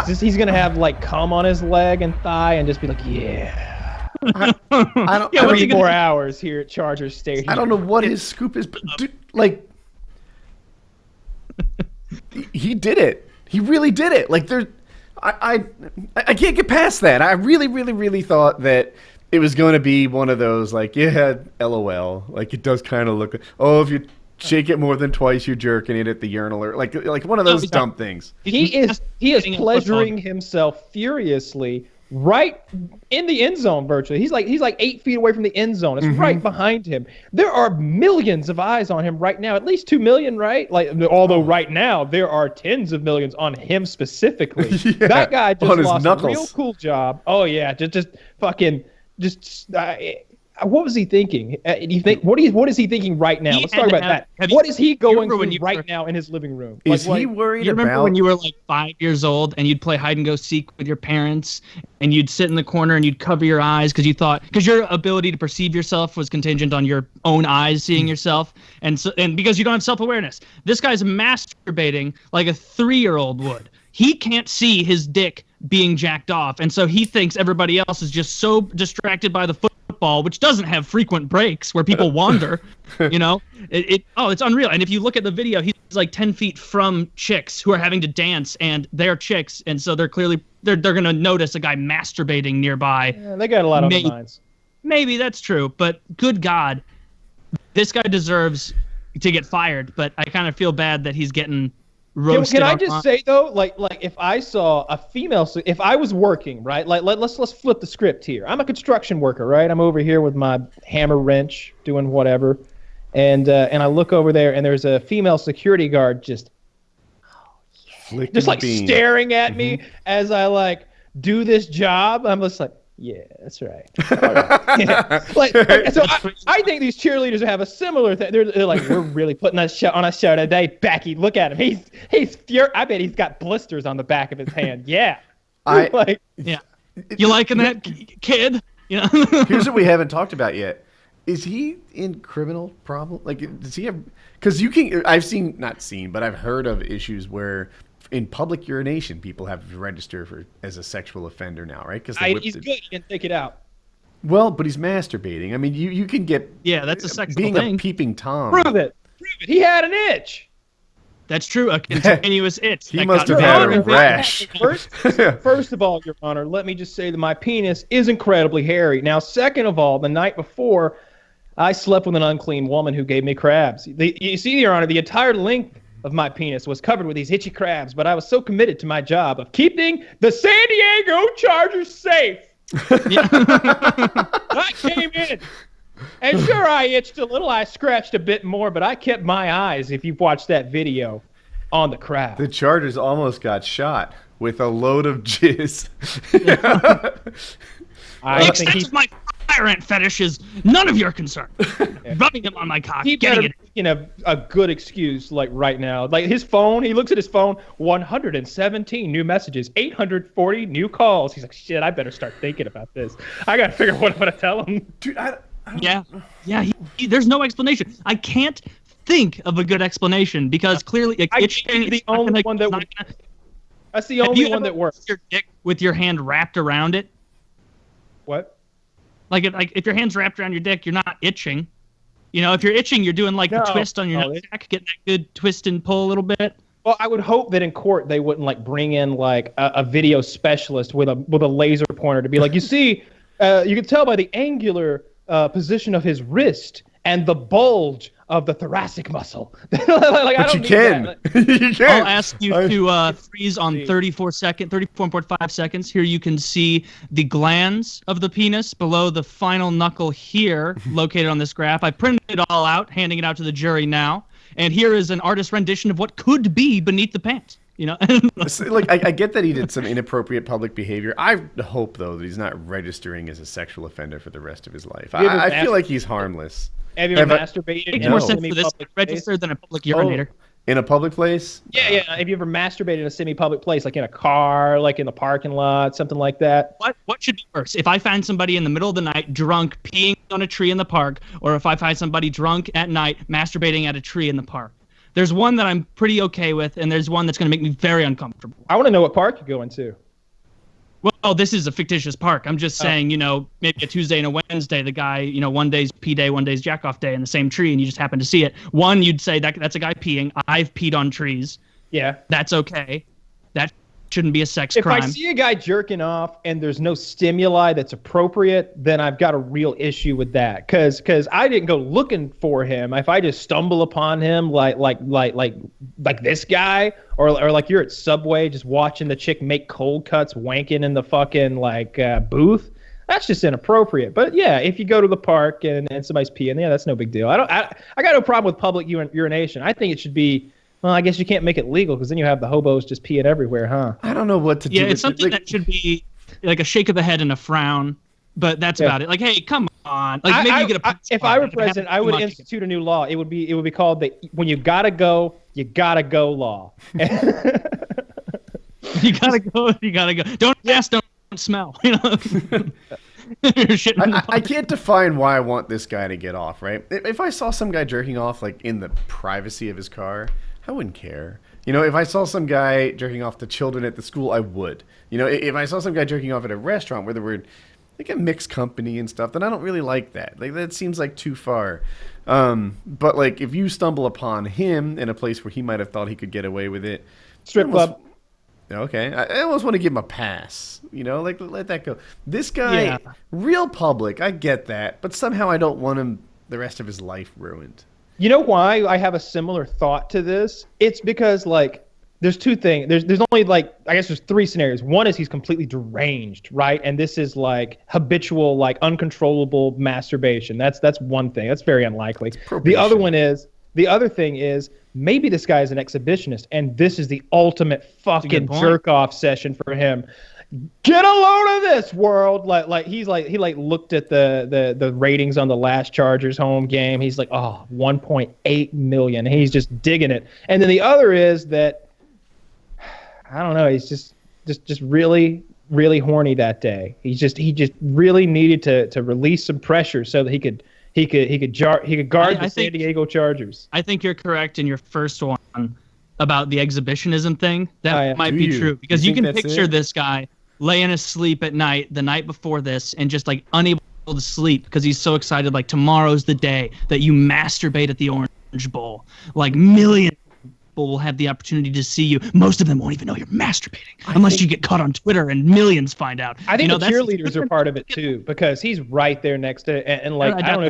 He's gonna have like cum on his leg and thigh and just be like, yeah. I don't. 24 hours here at Chargers Stadium. I don't know what his scoop is, but dude, like, he did it. He really did it. Like I can't get past that. I really, really, really thought that it was going to be one of those, like, yeah, LOL. Like, it does kind of look, oh, if you shake it more than twice, you're jerking it at the urinal. Or like one of those dumb things. He is pleasuring himself furiously right in the end zone virtually. He's like 8 feet away from the end zone. It's right behind him. There are millions of eyes on him right now. At least 2 million, right? Like, although right now there are tens of millions on him specifically. Yeah, that guy just lost a real cool job. Oh yeah, just fucking what was he thinking? Do you think what is he thinking right now? Let's talk about that. What is he going through right now in his living room? Is he worried about? You remember when you were like 5 years old and you'd play hide and go seek with your parents and you'd sit in the corner and you'd cover your eyes because your ability to perceive yourself was contingent on your own eyes seeing yourself, and because you don't have self-awareness. This guy's masturbating like a 3-year-old would. He can't see his dick being jacked off, and so he thinks everybody else is just so distracted by the football, which doesn't have frequent breaks where people wander. It's unreal. And if you look at the video, he's like 10 feet from chicks who are having to dance, and they're chicks, and so they're clearly they're gonna notice a guy masturbating nearby. Yeah, they got a lot on their minds. Maybe that's true, but good God, this guy deserves to get fired. But I kind of feel bad that he's getting roasted. Can I just say though, like if I saw a female, if I was working, right? Like let's flip the script here. I'm a construction worker, right? I'm over here with my hammer wrench doing whatever, and I look over there and there's a female security guard just like staring at me as I like do this job. I'm just like, yeah, that's right. All right. Yeah. So I think these cheerleaders have a similar thing. They're like, we're really putting on a show today. Becky, look at him. He's I bet he's got blisters on the back of his hand. Yeah. Yeah. You liking that, kid? You know. Here's what we haven't talked about yet. Is he in criminal problem? Like, does he have? Because I've heard of issues where in public urination, people have to register as a sexual offender now, right? Because he's good. He can take it out. Well, but he's masturbating. I mean, you can get that's a sexual being thing. A peeping Tom. Prove it. He had an itch. That's true. A continuous itch. He must have had a rash. First of all, Your Honor, let me just say that my penis is incredibly hairy. Now, second of all, the night before, I slept with an unclean woman who gave me crabs. You see, Your Honor, the entire length of my penis was covered with these itchy crabs, but I was so committed to my job of keeping the San Diego Chargers safe. I came in, and sure, I itched a little. I scratched a bit more, but I kept my eyes, if you've watched that video, on the crab. The Chargers almost got shot with a load of jizz. The extent of my fire ant fetish is none of your concern. Rubbing him on my cock, getting it. A good excuse, like right now. Like his phone, he looks at his phone, 117 new messages, 840 new calls. He's like, shit, I better start thinking about this. I got to figure out what I'm going to tell him. Dude, there's no explanation. I can't think of a good explanation because clearly that's the only one that works. Your dick with your hand wrapped around it? What? Like if your hand's wrapped around your dick, you're not itching. You know, if you're itching, you're doing like the twist on your nutsack, getting that good twist and pull a little bit. Well, I would hope that in court they wouldn't like bring in like a video specialist with a laser pointer to be like, you see, you can tell by the angular position of his wrist and the bulge of the thoracic muscle. But you can. You can. I'll ask you to freeze on 34.5 seconds. Here you can see the glands of the penis below the final knuckle here, located on this graph. I printed it all out, handing it out to the jury now. And here is an artist's rendition of what could be beneath the pants. You know, like I get that he did some inappropriate public behavior. I hope though that he's not registering as a sexual offender for the rest of his life. I feel like he's harmless. Have you ever masturbated? It makes more sense for this registered than a public urinator. In a public place? Yeah. Have you ever masturbated in a semi-public place, like in a car, like in the parking lot, something like that? What should be worse? If I find somebody in the middle of the night drunk peeing on a tree in the park, or if I find somebody drunk at night masturbating at a tree in the park? There's one that I'm pretty okay with, and there's one that's going to make me very uncomfortable. I want to know what park you're going to. Well, this is a fictitious park. I'm just saying, maybe a Tuesday and a Wednesday, the guy, one day's pee day, one day's jack off day in the same tree, and you just happen to see it. One, you'd say that's a guy peeing. I've peed on trees. Yeah. That's okay. That shouldn't be a sex crime. If I see a guy jerking off and there's no stimuli that's appropriate, then I've got a real issue with that. Because I didn't go looking for him. If I just stumble upon him like this guy, or like you're at Subway just watching the chick make cold cuts, wanking in the fucking booth, that's just inappropriate. But yeah, if you go to the park and somebody's peeing, that's no big deal. I got no problem with public urination. I think it should be. Well, I guess you can't make it legal because then you have the hobos just peeing everywhere, huh? I don't know what to do. Yeah, it's something that should be like a shake of the head and a frown. but that's about it. Like, hey, come on. Like, maybe you get a. If I were president, I would institute a new law. It would be called the when you gotta go law. You gotta go. Don't ask, don't smell. You know. I can't define why I want this guy to get off, right? If I saw some guy jerking off like in the privacy of his car, I wouldn't care. You know, if I saw some guy jerking off to children at the school, I would. You know, if I saw some guy jerking off at a restaurant where there were like a mixed company and stuff, then I don't really like that. Like, that seems like too far. But like, if you stumble upon him in a place where he might have thought he could get away with it, strip club. Okay, I almost want to give him a pass. You know, like, let that go. This guy, real public, I get that, but somehow I don't want him the rest of his life ruined. You know why I have a similar thought to this? It's because, like, there's two things. There's only, like, I guess there's three scenarios. One is he's completely deranged, right? And this is, like, habitual, like, uncontrollable masturbation. That's one thing. That's very unlikely. The other thing is maybe this guy is an exhibitionist, and this is the ultimate fucking jerk-off session for him. Get a load of this, world! Like he looked at the ratings on the last Chargers home game. He's like, 1.8 million. He's just digging it. And then the other is that, I don't know. He's just really, really horny that day. He just really needed to release some pressure so that he could guard the San Diego Chargers. I think you're correct in your first one about the exhibitionism thing. That might be true, because you can picture this guy laying asleep at night the night before this and just like unable to sleep because he's so excited. Like, tomorrow's the day that you masturbate at the Orange Bowl. Like, millions of people will have the opportunity to see you. Most of them won't even know you're masturbating unless you get caught on Twitter and millions find out. I think the cheerleaders are part of it too, because he's right there next to it. And like, I don't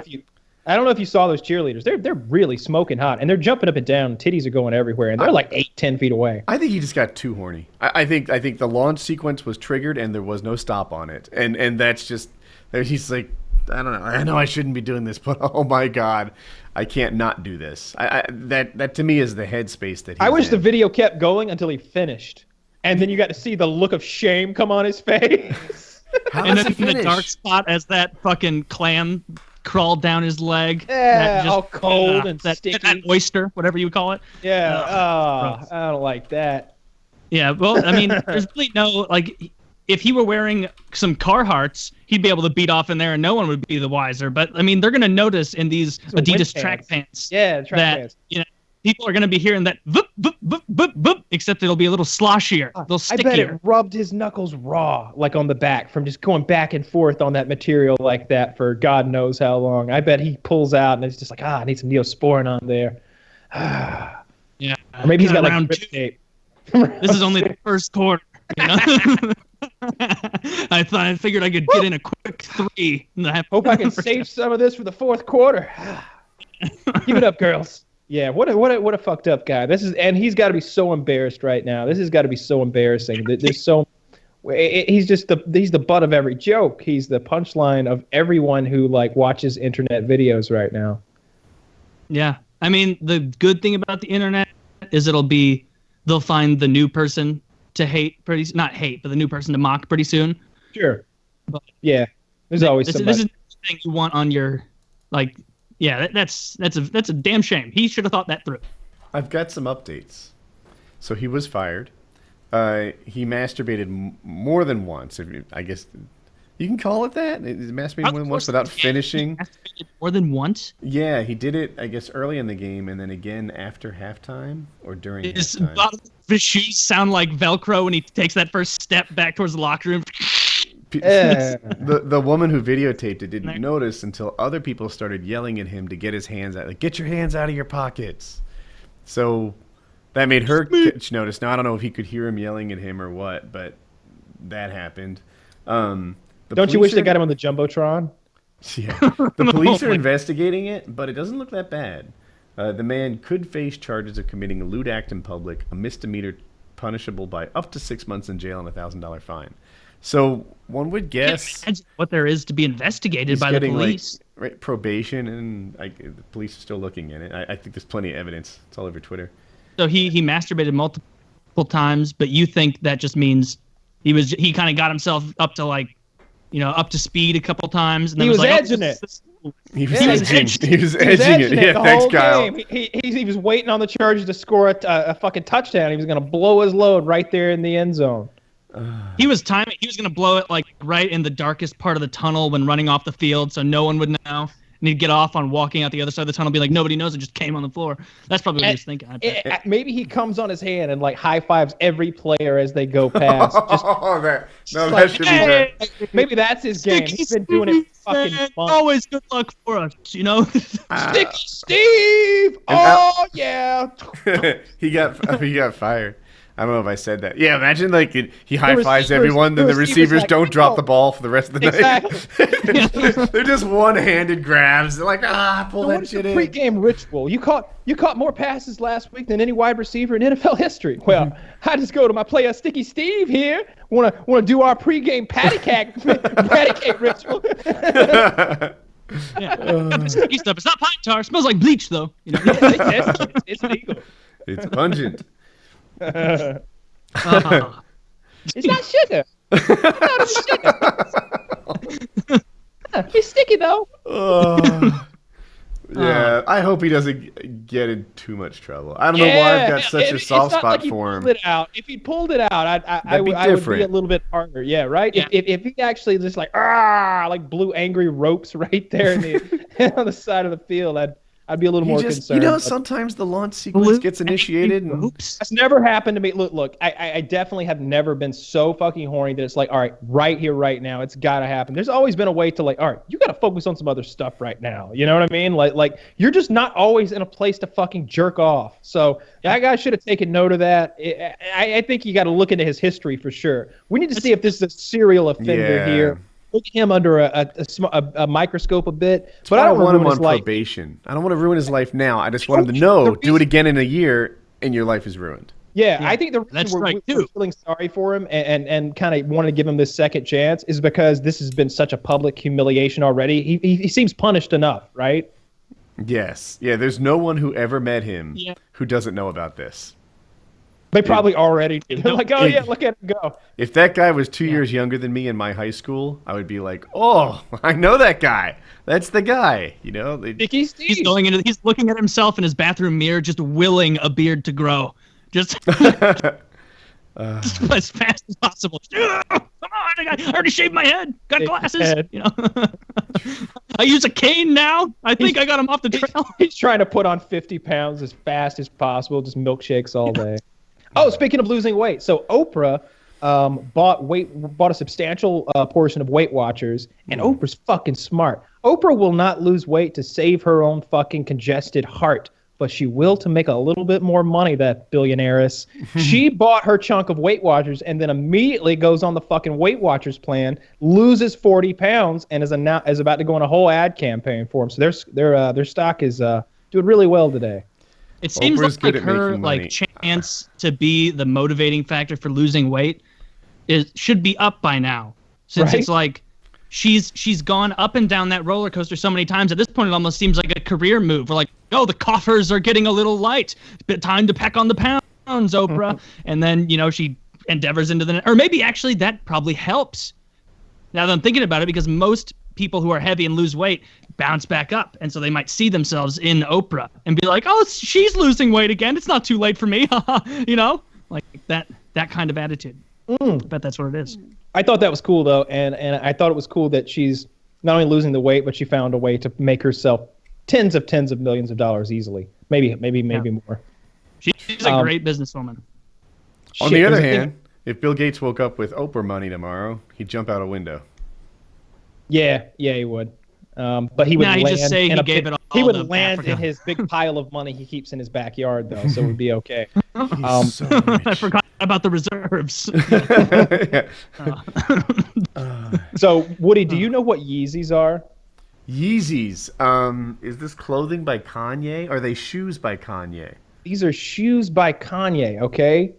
know if you saw those cheerleaders. They're really smoking hot, and they're jumping up and down. Titties are going everywhere, and they're like 8-10 feet away. I think he just got too horny. I think the launch sequence was triggered, and there was no stop on it. And that's just, he's like, I don't know. I know I shouldn't be doing this, but oh my God, I can't not do this. That to me is the headspace that he's I wish the video kept going until he finished, and then you got to see the look of shame come on his face. And then in the dark spot as that fucking clam crawled down his leg. Yeah, all cold and sticky. That oyster, whatever you would call it. Yeah, I don't like that. Yeah, well, I mean, there's really no, like, if he were wearing some Carhartts, he'd be able to beat off in there and no one would be the wiser. But, I mean, they're going to notice in these Adidas track pants pants. You know, people are going to be hearing that boop, boop, boop, boop, boop, except it'll be a little sloshier, a little stickier. I bet it rubbed his knuckles raw, like on the back, from just going back and forth on that material like that for God knows how long. I bet he pulls out and it's just like, I need some Neosporin on there. Yeah. Or maybe he's got like grip tape. This is only the first quarter. You know? I figured I could get in a quick 3. Hope I can save some of this for the fourth quarter. Give it up, girls. Yeah, what a fucked up guy. And he's got to be so embarrassed right now. This has got to be so embarrassing. He's the butt of every joke. He's the punchline of everyone who like watches internet videos right now. Yeah, I mean, the good thing about the internet is they'll find the new person to hate but the new person to mock pretty soon. Sure. But yeah, there's always somebody. This is the thing you want on your, like. Yeah, that's a damn shame. He should have thought that through. I've got some updates. So he was fired. He masturbated more than once. I guess you can call it that. Masturbated more than once without finishing. Masturbated more than once? Yeah, he did it, I guess, early in the game and then again after halftime or during halftime. His shoes sound like Velcro when he takes that first step back towards the locker room. The woman who videotaped it didn't notice until other people started yelling at him to get his hands out. Like, get your hands out of your pockets. So that made her notice. Now, I don't know if he could hear him yelling at him or what, but that happened. Don't you wish they got him on the Jumbotron? Yeah. The police are investigating it, but it doesn't look that bad. The man could face charges of committing a lewd act in public, a misdemeanor punishable by up to 6 months in jail and a $1,000 fine. So one would guess what there is to be investigated by the police. Like, probation, and the police are still looking at it. I think there's plenty of evidence. It's all over Twitter. So he masturbated multiple times, but you think that just means he kind of got himself up to like up to speed a couple times. And then He was like, edging it. He was Yeah, edging. He was He was edging it. Yeah, the thanks, whole Kyle. game. He was waiting on the Chargers to score a fucking touchdown. He was going to blow his load right there in the end zone. He was timing. He was going to blow it like right in the darkest part of the tunnel when running off the field, so no one would know. And he'd get off on walking out the other side of the tunnel, be like, nobody knows, it just came on the floor. That's probably what he was thinking. I bet. Maybe he comes on his hand and like high fives every player as they go past. That like, should be there. Maybe that's his game. He's been doing it for fucking months. Always good luck for us, Sticky Steve! Oh, yeah. He got fired. I don't know if I said that. Yeah, imagine like he high fives everyone, then the receivers like, don't drop the ball for the rest of the Exactly. night. They're just one-handed grabs. They're like, pull So that what is shit the in. pregame ritual? You caught more passes last week than any wide receiver in NFL history. Well, I just go to my player Sticky Steve here. Wanna do our pregame patty cake ritual. Yeah. Sticky stuff. It's not pine tar. It smells like bleach though. It's legal. It's pungent. Uh-huh. It's not sugar. It's sticky though. Yeah, I hope he doesn't get in too much trouble. I don't know why I've got such a soft spot for him. If he pulled it out, I would be a little bit harder. Yeah, right. Yeah. If he actually just like blew angry ropes right there on the side of the field, I'd be a little more concerned. Sometimes the launch sequence gets initiated. And That's never happened to me. Look, I definitely have never been so fucking horny that it's like, all right, right here, right now, it's got to happen. There's always been a way to like, all right, you got to focus on some other stuff right now. You know what I mean? Like you're just not always in a place to fucking jerk off. So that guy should have taken note of that. I think you got to look into his history for sure. We need to see if this is a serial offender here. Look at him under a microscope a bit. But I don't want him on life. probation. I don't want to ruin his life now. I just want him to know, do it again in a year, and your life is ruined. Yeah, I think the reason we're feeling sorry for him and kind of wanted to give him this second chance is because this has been such a public humiliation already. He seems punished enough, right? Yes. Yeah, there's no one who ever met him who doesn't know about this. They probably already do. They're like, oh, yeah, look at him go. If that guy was 2 years younger than me in my high school, I would be like, oh, I know that guy. That's the guy. Sticky Steve. He's looking at himself in his bathroom mirror, just willing a beard to grow. Just as fast as possible. Come on, I already shaved my head. Got glasses. I use a cane now. I think I got him off the trail. He's trying to put on 50 pounds as fast as possible, just milkshakes all day. Oh, speaking of losing weight, so Oprah bought a substantial portion of Weight Watchers, and Oprah's fucking smart. Oprah will not lose weight to save her own fucking congested heart, but she will to make a little bit more money, that billionaireess. She bought her chunk of Weight Watchers and then immediately goes on the fucking Weight Watchers plan, loses 40 pounds, and is about to go on a whole ad campaign for them. So their stock is doing really well today. It seems Oprah's like her chance to be the motivating factor for losing weight should be up by now, since it's like she's gone up and down that roller coaster so many times. At this point, it almost seems like a career move. We're like, oh, the coffers are getting a little light. It's time to pack on the pounds, Oprah. And then she endeavors into the or maybe actually that probably helps. Now that I'm thinking about it, because most people who are heavy and lose weight bounce back up, and so they might see themselves in Oprah and be like, oh, she's losing weight again, it's not too late for me. Like that kind of attitude. I bet that's what it is. I thought that was cool though, and I thought it was cool that she's not only losing the weight, but she found a way to make herself tens of millions of dollars easily, maybe more. She's a great businesswoman. On the other hand, if Bill Gates woke up with Oprah money tomorrow, he'd jump out a window. Yeah, he would. But he would land just say he gave it all. He would to land Africa. in his big pile of money he keeps in his backyard, though, so it would be okay. So rich. I forgot about the reserves. So, Woody, do you know what Yeezys are? Yeezys. Is this clothing by Kanye? Or are they shoes by Kanye? These are shoes by Kanye, okay?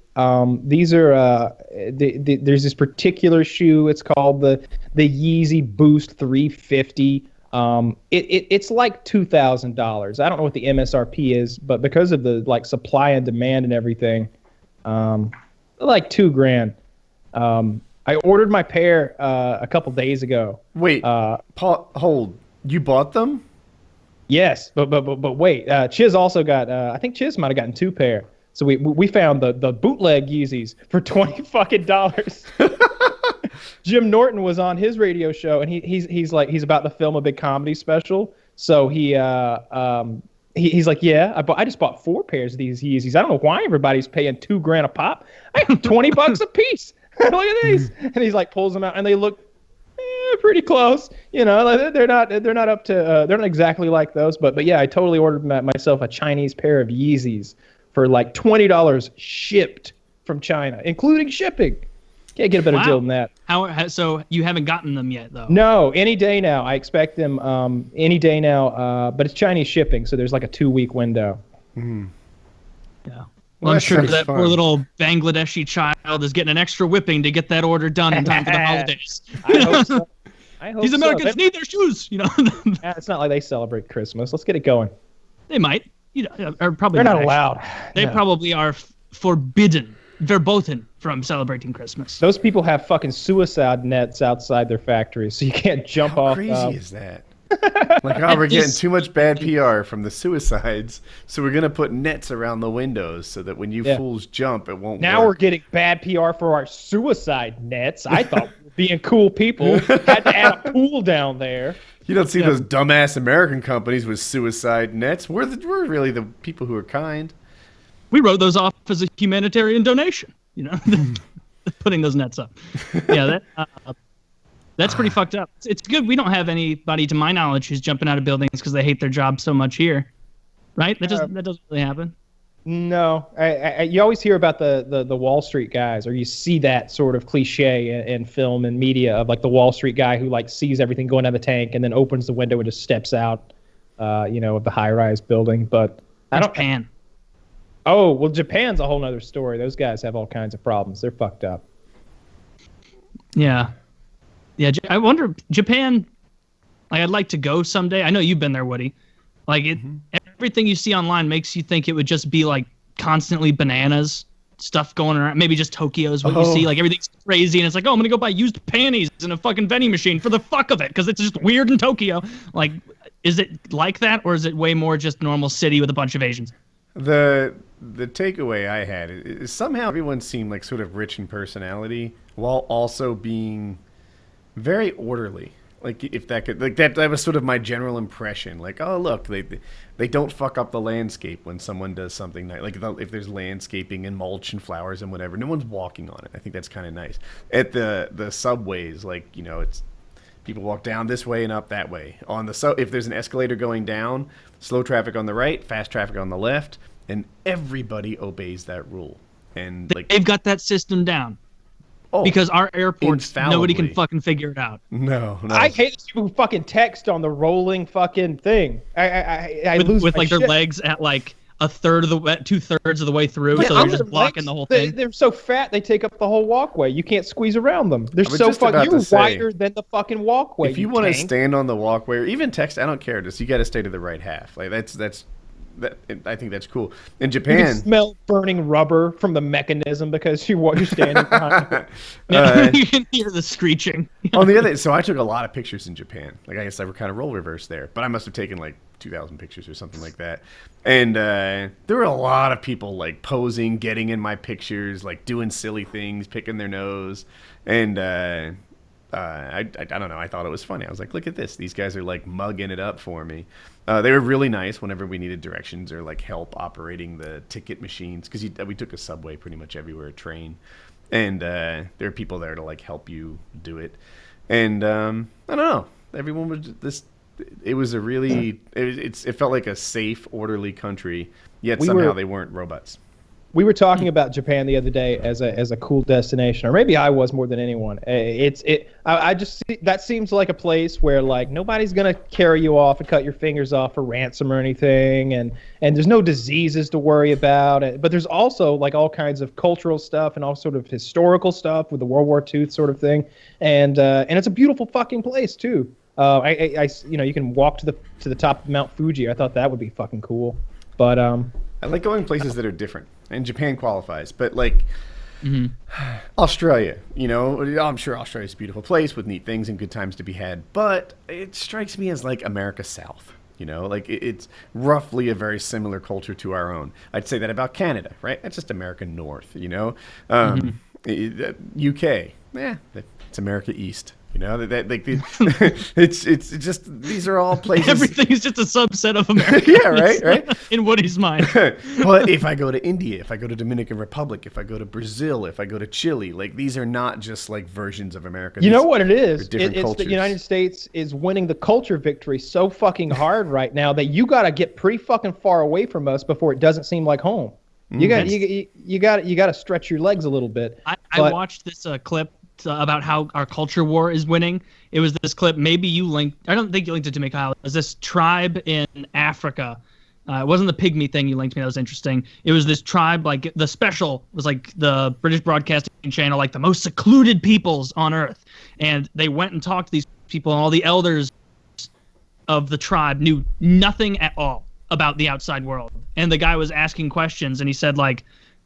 These are there's this particular shoe. It's called the Yeezy Boost 350. It's like $2,000. I don't know what the MSRP is, but because of the supply and demand and everything, like $2,000. I ordered my pair a couple days ago. Wait, Paul, hold. You bought them? Yes, but wait. Chiz also got. I think Chiz might have gotten 2 pair. So we found the bootleg Yeezys for $20. Jim Norton was on his radio show, and he's about to film a big comedy special. So he's like, yeah, I just bought 4 pairs of these Yeezys. I don't know why everybody's paying $2,000 a pop. I have $20 a piece. Look at these. And he's like pulls them out, and they look pretty close. You know, they're not up to they're not exactly like those, but yeah, I totally ordered myself a Chinese pair of Yeezys for like $20 shipped from China, including shipping. Can't get a better deal than that. So you haven't gotten them yet, though? No, any day now. I expect them any day now, but it's Chinese shipping, so there's like a 2-week window. Yeah. Well, I'm sure that poor little Bangladeshi child is getting an extra whipping to get that order done in time for the holidays. I hope so. These Americans need their shoes, you know. It's not like they celebrate Christmas. Let's get it going. They might. You know, or probably they're not allowed. They probably are forbidden, verboten from celebrating Christmas. Those people have fucking suicide nets outside their factories, so you can't jump off. How crazy is that? Like, we're getting too much bad PR from the suicides, so we're gonna put nets around the windows so that when you fools jump, it won't. Now work. We're getting bad PR for our suicide nets. I thought being cool people had to add a pool down there. You don't see those dumbass American companies with suicide nets. We're really the people who are kind. We wrote those off as a humanitarian donation, you know, putting those nets up. Yeah, that's pretty fucked up. It's good we don't have anybody, to my knowledge, who's jumping out of buildings because they hate their job so much here, right? That doesn't really happen. No, you always hear about the Wall Street guys, or you see that sort of cliche in film and media of like the Wall Street guy who like sees everything going down the tank and then opens the window and just steps out, of the high-rise building. But Japan. Oh, well, Japan's a whole nother story. Those guys have all kinds of problems. They're fucked up. Yeah. Yeah, I wonder, Japan, like, I'd like to go someday. I know you've been there, Woody. Like, everything you see online makes you think it would just be, like, constantly bananas, stuff going around. Maybe just Tokyo's what you see. Like, everything's crazy, and it's like, oh, I'm going to go buy used panties in a fucking vending machine for the fuck of it, because it's just weird in Tokyo. Like, is it like that, or is it way more just normal city with a bunch of Asians? The takeaway I had is somehow everyone seemed like sort of rich in personality while also being very orderly. Like, if that could, like, that was sort of my general impression. Like, oh, look, they don't fuck up the landscape when someone does something nice. Like, if there's landscaping and mulch and flowers and whatever, no one's walking on it. I think that's kind of nice. At the subways, like, you know, it's people walk down this way and up that way. If there's an escalator going down, slow traffic on the right, fast traffic on the left, and everybody obeys that rule. And like, they've got that system down. Because our airports, nobody can fucking figure it out. No. I hate people who fucking text on the rolling fucking thing. I lose with my like shit. Their legs at like a third of the way, 2/3 of the way through, so they're just blocking the whole thing. They're so fat they take up the whole walkway. You can't squeeze around them. They're so fucking. You're wider than the fucking walkway. If you want to stand on the walkway or even text, I don't care. Just you got to stay to the right half. Like I think that's cool. In Japan, you can smell burning rubber from the mechanism because you're standing behind it. You can hear the screeching. On the other, so I took a lot of pictures in Japan. Like, I guess I were kind of role reversed there, but I must have taken like 2,000 pictures or something like that. And there were a lot of people like posing, getting in my pictures, like doing silly things, picking their nose, and I don't know. I thought it was funny. I was like, look at this. These guys are like mugging it up for me. They were really nice whenever we needed directions or like help operating the ticket machines, because we took a subway pretty much everywhere, a train, and there are people there to like help you do it. And I don't know. Everyone was just, it was a really it felt like a safe, orderly country. Yet somehow they weren't robots. We were talking about Japan the other day as a cool destination, or maybe I was more than anyone. I just see, that seems like a place where like nobody's gonna carry you off and cut your fingers off for ransom or anything, and there's no diseases to worry about. But there's also like all kinds of cultural stuff and all sort of historical stuff with the World War II sort of thing, and it's a beautiful fucking place too. You can walk to the top of Mount Fuji. I thought that would be fucking cool, but I like going places that are different. And Japan qualifies, but like Australia, I'm sure Australia's a beautiful place with neat things and good times to be had, but it strikes me as like America South. It's roughly a very similar culture to our own. I'd say that about Canada, right? That's just America North, UK, it's America East. It's just these are all places. Everything is just a subset of America. Yeah, right. In Woody's mind. But if I go to India, if I go to Dominican Republic, if I go to Brazil, if I go to Chile, these are not just like versions of America. You know what it is? It's cultures. the United States is winning the culture victory so fucking hard right now that you got to get pretty fucking far away from us before it doesn't seem like home. You got to stretch your legs a little bit. I watched this clip about how our culture war is winning. It was this clip. Maybe you linked. I don't think you linked it to me, Kyle. It was this tribe in Africa. It wasn't the pygmy thing you linked me. That was interesting. It was this tribe. Like the special was like the British Broadcasting Channel, like the most secluded peoples on Earth. And they went and talked to these people, and all the elders of the tribe knew nothing at all about the outside world. And the guy was asking questions, and he said to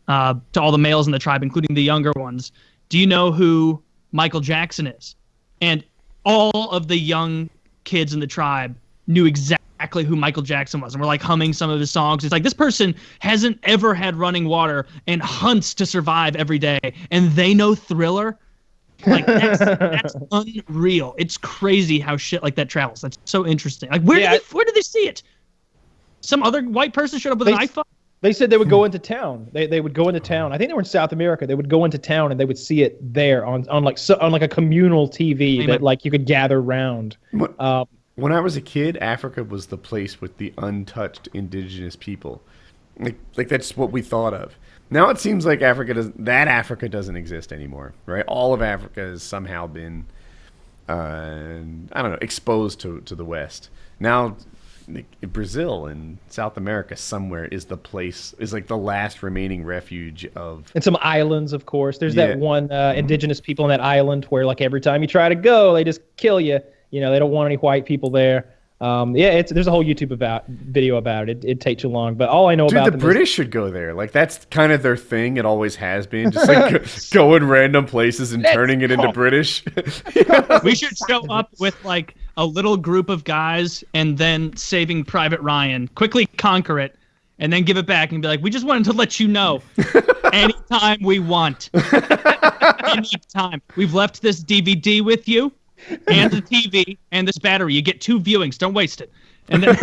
all the males in the tribe, including the younger ones, do you know who Michael Jackson is? And all of the young kids in the tribe knew exactly who Michael Jackson was. And we're like humming some of his songs. It's like, this person hasn't ever had running water and hunts to survive every day. And they know Thriller. Like, that's unreal. It's crazy how shit like that travels. That's so interesting. Like, where did they see it? Some other white person showed up with an iPhone? They said they would go into town. They would go into town. I think they were in South America. They would go into town and they would see it there on a communal TV that like you could gather round. When I was a kid, Africa was the place with the untouched indigenous people. Like that's what we thought of. Now it seems like Africa doesn't exist anymore, right? All of Africa has somehow been, exposed to the West. Now Brazil and South America somewhere is like the last remaining refuge of. And some islands, of course. There's that one indigenous people on that island where like every time you try to go, they just kill you. They don't want any white people there. There's a whole YouTube video about it. It'd take too long, but all I know about the British should go there. Like that's kind of their thing. It always has been, just like going random places and turning it into British. We should show up with like a little group of guys and then Saving Private Ryan, quickly conquer it, and then give it back and be like, we just wanted to let you know, anytime we want, anytime. We've left this DVD with you. And the TV and this battery. You get 2 viewings. Don't waste it. And then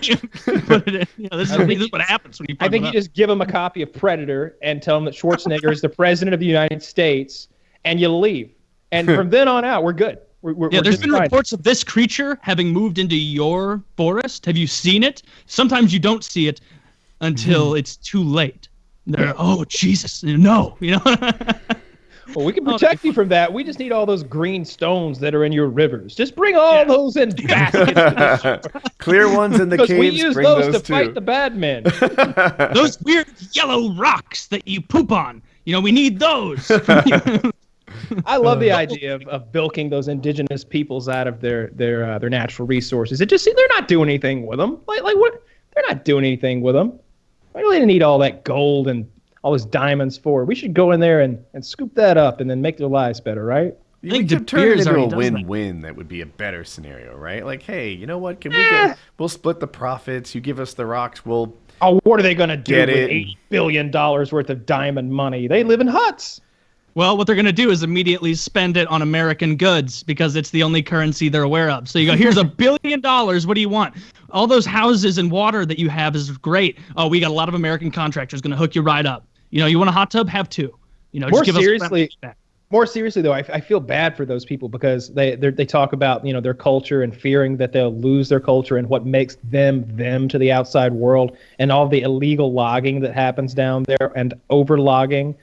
you put it in. This is what happens when you. I think you just give them a copy of Predator and tell them that Schwarzenegger is the president of the United States, and you leave. And from then on out, we're good. There's been reports of this creature having moved into your forest. Have you seen it? Sometimes you don't see it until it's too late. Oh Jesus, no, Well, we can protect you from that. We just need all those green stones that are in your rivers. Just bring all those in baskets. Clear ones in the caves. Because we use those to fight the bad men. Those weird yellow rocks that you poop on. We need those. I love the idea of bilking those indigenous peoples out of their natural resources. It just they're not doing anything with them. Like what? They're not doing anything with them. Why do they need all that gold and all those diamonds for? We should go in there and scoop that up and then make their lives better, right? I think to turn it into a win-win, that would be a better scenario, right? Like, hey, you know what? We'll split the profits. You give us the rocks. What are they going to do with $80 billion worth of diamond money? They live in huts. Well, what they're going to do is immediately spend it on American goods because it's the only currency they're aware of. So you go, here's $1 billion. What do you want? All those houses and water that you have is great. Oh, we got a lot of American contractors going to hook you right up. You want a hot tub? Have 2. More seriously, though, I feel bad for those people because they talk about their culture and fearing that they'll lose their culture and what makes them to the outside world and all the illegal logging that happens down there and overlogging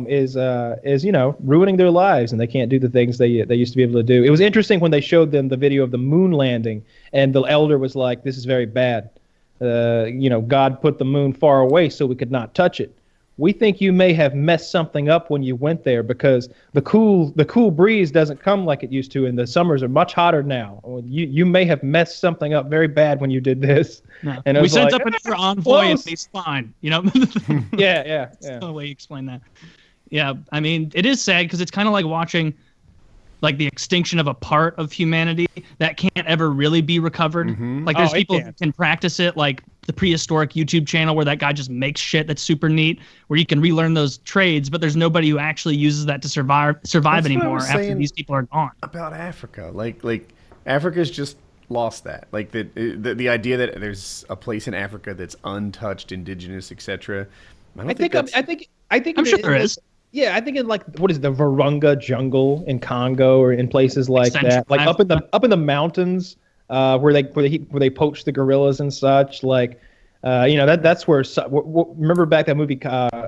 is ruining their lives, and they can't do the things they used to be able to do. It was interesting when they showed them the video of the moon landing, and the elder was like, "This is very bad. God put the moon far away so we could not touch it." we think you may have messed something up when you went there because the cool breeze doesn't come like it used to, and the summers are much hotter now. You may have messed something up very bad when you did this. No. And we sent up another envoy and he's fine. You know? Yeah. That's the way you explain that. Yeah, I mean, it is sad because it's kind of like watching like the extinction of a part of humanity that can't ever really be recovered. Mm-hmm. Like there's people who can practice it, like the prehistoric YouTube channel where that guy just makes shit that's super neat, where you can relearn those trades, but there's nobody who actually uses that to survive anymore after these people are gone. About Africa, like Africa's just lost that. Like the idea that there's a place in Africa that's untouched, indigenous, etc. I think I'm sure there is. Yeah, I think in like what is the Virunga jungle in Congo or in places like that, like up in the mountains where they poach the gorillas and such. Like, that's where. Remember back that movie?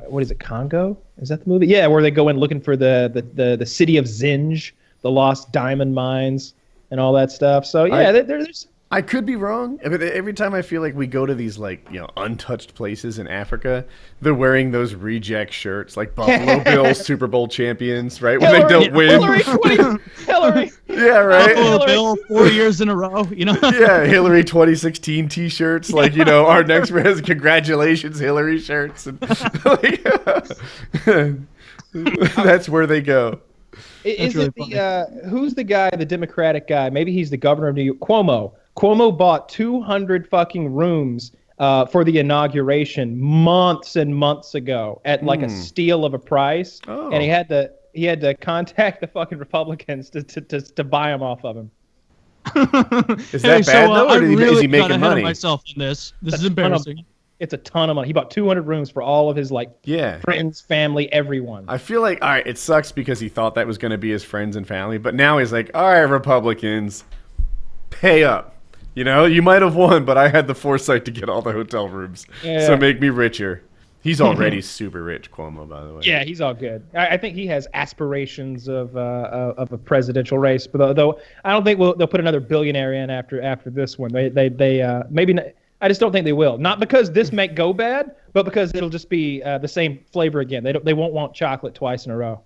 What is it? Congo? Is that the movie? Yeah, where they go in looking for the city of Zinj, the lost diamond mines, and all that stuff. So yeah, there's. I could be wrong, but every time I feel like we go to these untouched places in Africa, they're wearing those reject shirts, like Buffalo Bills Super Bowl champions, right? When they don't win. Hillary. Yeah, right. Buffalo Bill 4 years in a row, you know. Yeah, Hillary 2016 T-shirts, like our next president, congratulations Hillary shirts, and that's where they go. Is really who's the guy, the Democratic guy? Maybe he's the governor of New York. Cuomo. Cuomo bought 200 fucking rooms for the inauguration months and months ago at like a steal of a price, and he had to contact the fucking Republicans to buy them off of him. Is that bad though, or is he making money? Myself in this is embarrassing. It's a ton of money. He bought 200 rooms for all of his friends, family, everyone. I feel like, all right, it sucks because he thought that was going to be his friends and family, but now he's like, all right, Republicans, pay up. You might have won, but I had the foresight to get all the hotel rooms, so make me richer. He's already super rich, Cuomo, by the way. Yeah, he's all good. I think he has aspirations of a presidential race, but though I don't think they'll put another billionaire in after this one. They maybe not. I just don't think they will. Not because this may go bad, but because it'll just be the same flavor again. They won't want chocolate twice in a row.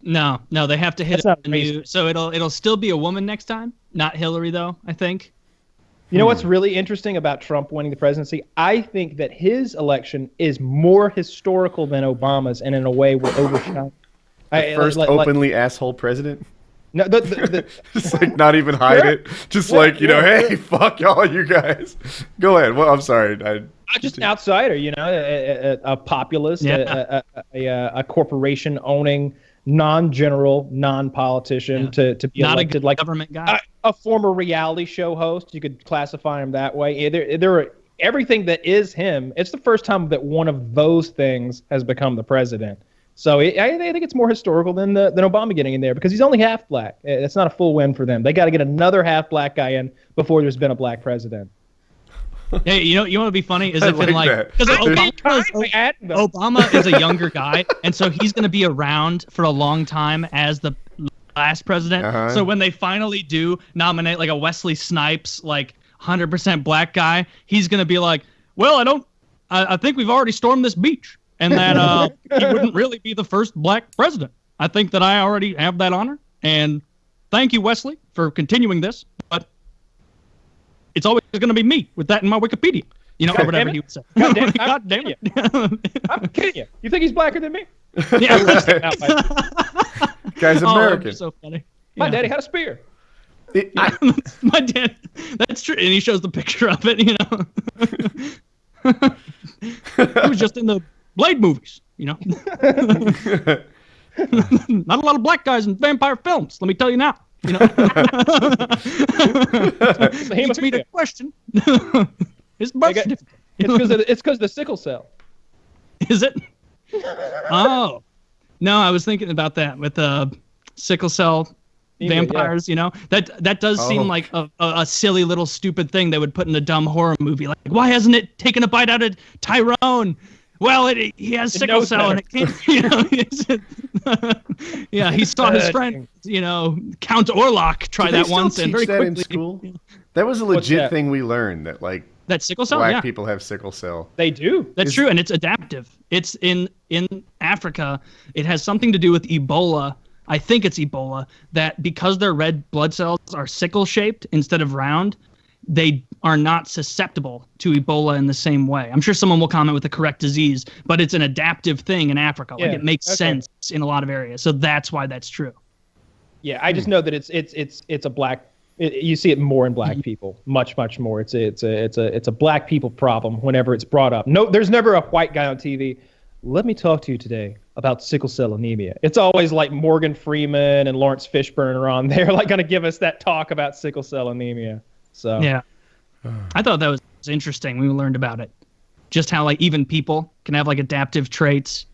No, they have to hit a new. So it'll still be a woman next time. Not Hillary though, I think. You know what's really interesting about Trump winning the presidency? I think that his election is more historical than Obama's, and in a way will overshine. First openly asshole president. No, just like not even hide it. Just hey, fuck y'all, you guys. Go ahead. Well, I'm sorry. I'm just an outsider, a populist, a corporation owning, non-general, non-politician to be not elected a like government guy. A former reality show host. You could classify him that way. There are everything that is him. It's the first time that one of those things has become the president. So I think it's more historical than Obama getting in there because he's only half black. It's not a full win for them. They got to get another half black guy in before there's been a black president. Hey, you want to be funny? Is if because Obama is a younger guy, and so he's going to be around for a long time as the last president. Uh-huh. So when they finally do nominate like a Wesley Snipes, like 100% black guy, he's going to be like, well, I think we've already stormed this beach. And that he wouldn't really be the first black president. I think that I already have that honor. And thank you, Wesley, for continuing this. But it's always going to be me with that in my Wikipedia. Or whatever he would say. God damn it. I'm kidding you. You think he's blacker than me? Yeah. Guy's American. Oh, so funny. My daddy had a spear. My dad. That's true. And he shows the picture of it, He was just in the Blade movies, Not a lot of black guys in vampire films, let me tell you now. Leads me to question. His birth certificate. It's because the sickle cell. Is it? Oh. No, I was thinking about that with sickle cell vampires, That does seem like a silly little stupid thing they would put in a dumb horror movie. Like, why hasn't it taken a bite out of Tyrone? Well, he has sickle cell, and it can't. Yeah, he saw his friend, Count Orlok try that once, and very quickly. In school? That was a legit thing we learned. That That sickle cell? black Yeah. people have sickle cell. They do. That's true, and it's adaptive. It's in Africa. It has something to do with Ebola. I think it's Ebola, that because their red blood cells are sickle-shaped instead of round, they are not susceptible to Ebola in the same way. I'm sure someone will comment with the correct disease, but it's an adaptive thing in Africa. Like, it makes sense in a lot of areas. So that's why that's true. Yeah, I just know that it's a black. You see it more in black people, much more. It's a black people problem whenever it's brought up. No, there's never a white guy on TV. Let me talk to you today about sickle cell anemia. It's always like Morgan Freeman and Lawrence Fishburne are on there, like going to give us that talk about sickle cell anemia. So yeah, I thought that was interesting when we learned about it. Just how like even people can have like adaptive traits,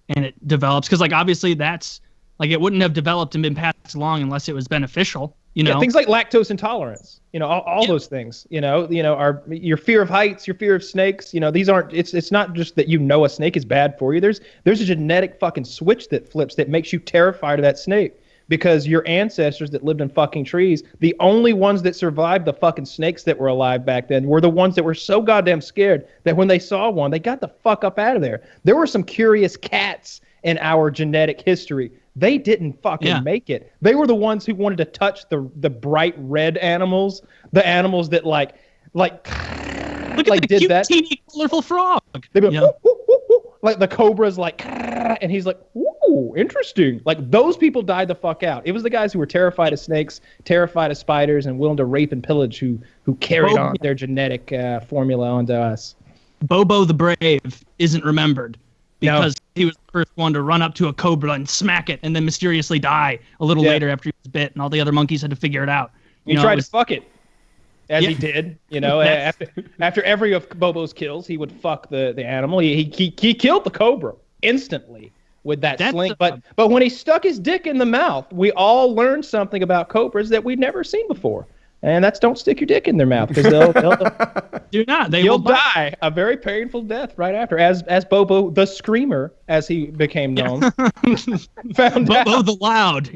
and it develops because like obviously that's like it wouldn't have developed and been passed along unless it was beneficial. You know, things like lactose intolerance, all those things, are your fear of heights, your fear of snakes, these aren't, it's not just that a snake is bad for you. There's a genetic fucking switch that flips that makes you terrified of that snake because your ancestors that lived in fucking trees, the only ones that survived the fucking snakes that were alive back then were the ones that were so goddamn scared that when they saw one, they got the fuck up out of there. There were some curious cats in our genetic history. They didn't fucking make it. They were the ones who wanted to touch the bright red animals, the animals that like look at like the did cute, that. teeny, colorful frog. They'd be like, woo, woo, woo, woo. Like the cobra's like, and he's like, ooh, interesting. Like those people died the fuck out. It was the guys who were terrified of snakes, terrified of spiders, and willing to rape and pillage who carried on their genetic formula onto us. Bobo the Brave isn't remembered. Because he was the first one to run up to a cobra and smack it and then mysteriously die a little later after he was bit, and all the other monkeys had to figure it out. He tried to fuck it, as he did. After every of Bobo's kills, he would fuck the animal. He killed the cobra instantly with that sling. But when he stuck his dick in the mouth, we all learned something about cobras that we'd never seen before. And that's don't stick your dick in their mouth because they'll do not. You'll die a very painful death right after. As Bobo the Screamer, as he became known, found Bobo out. the Loud,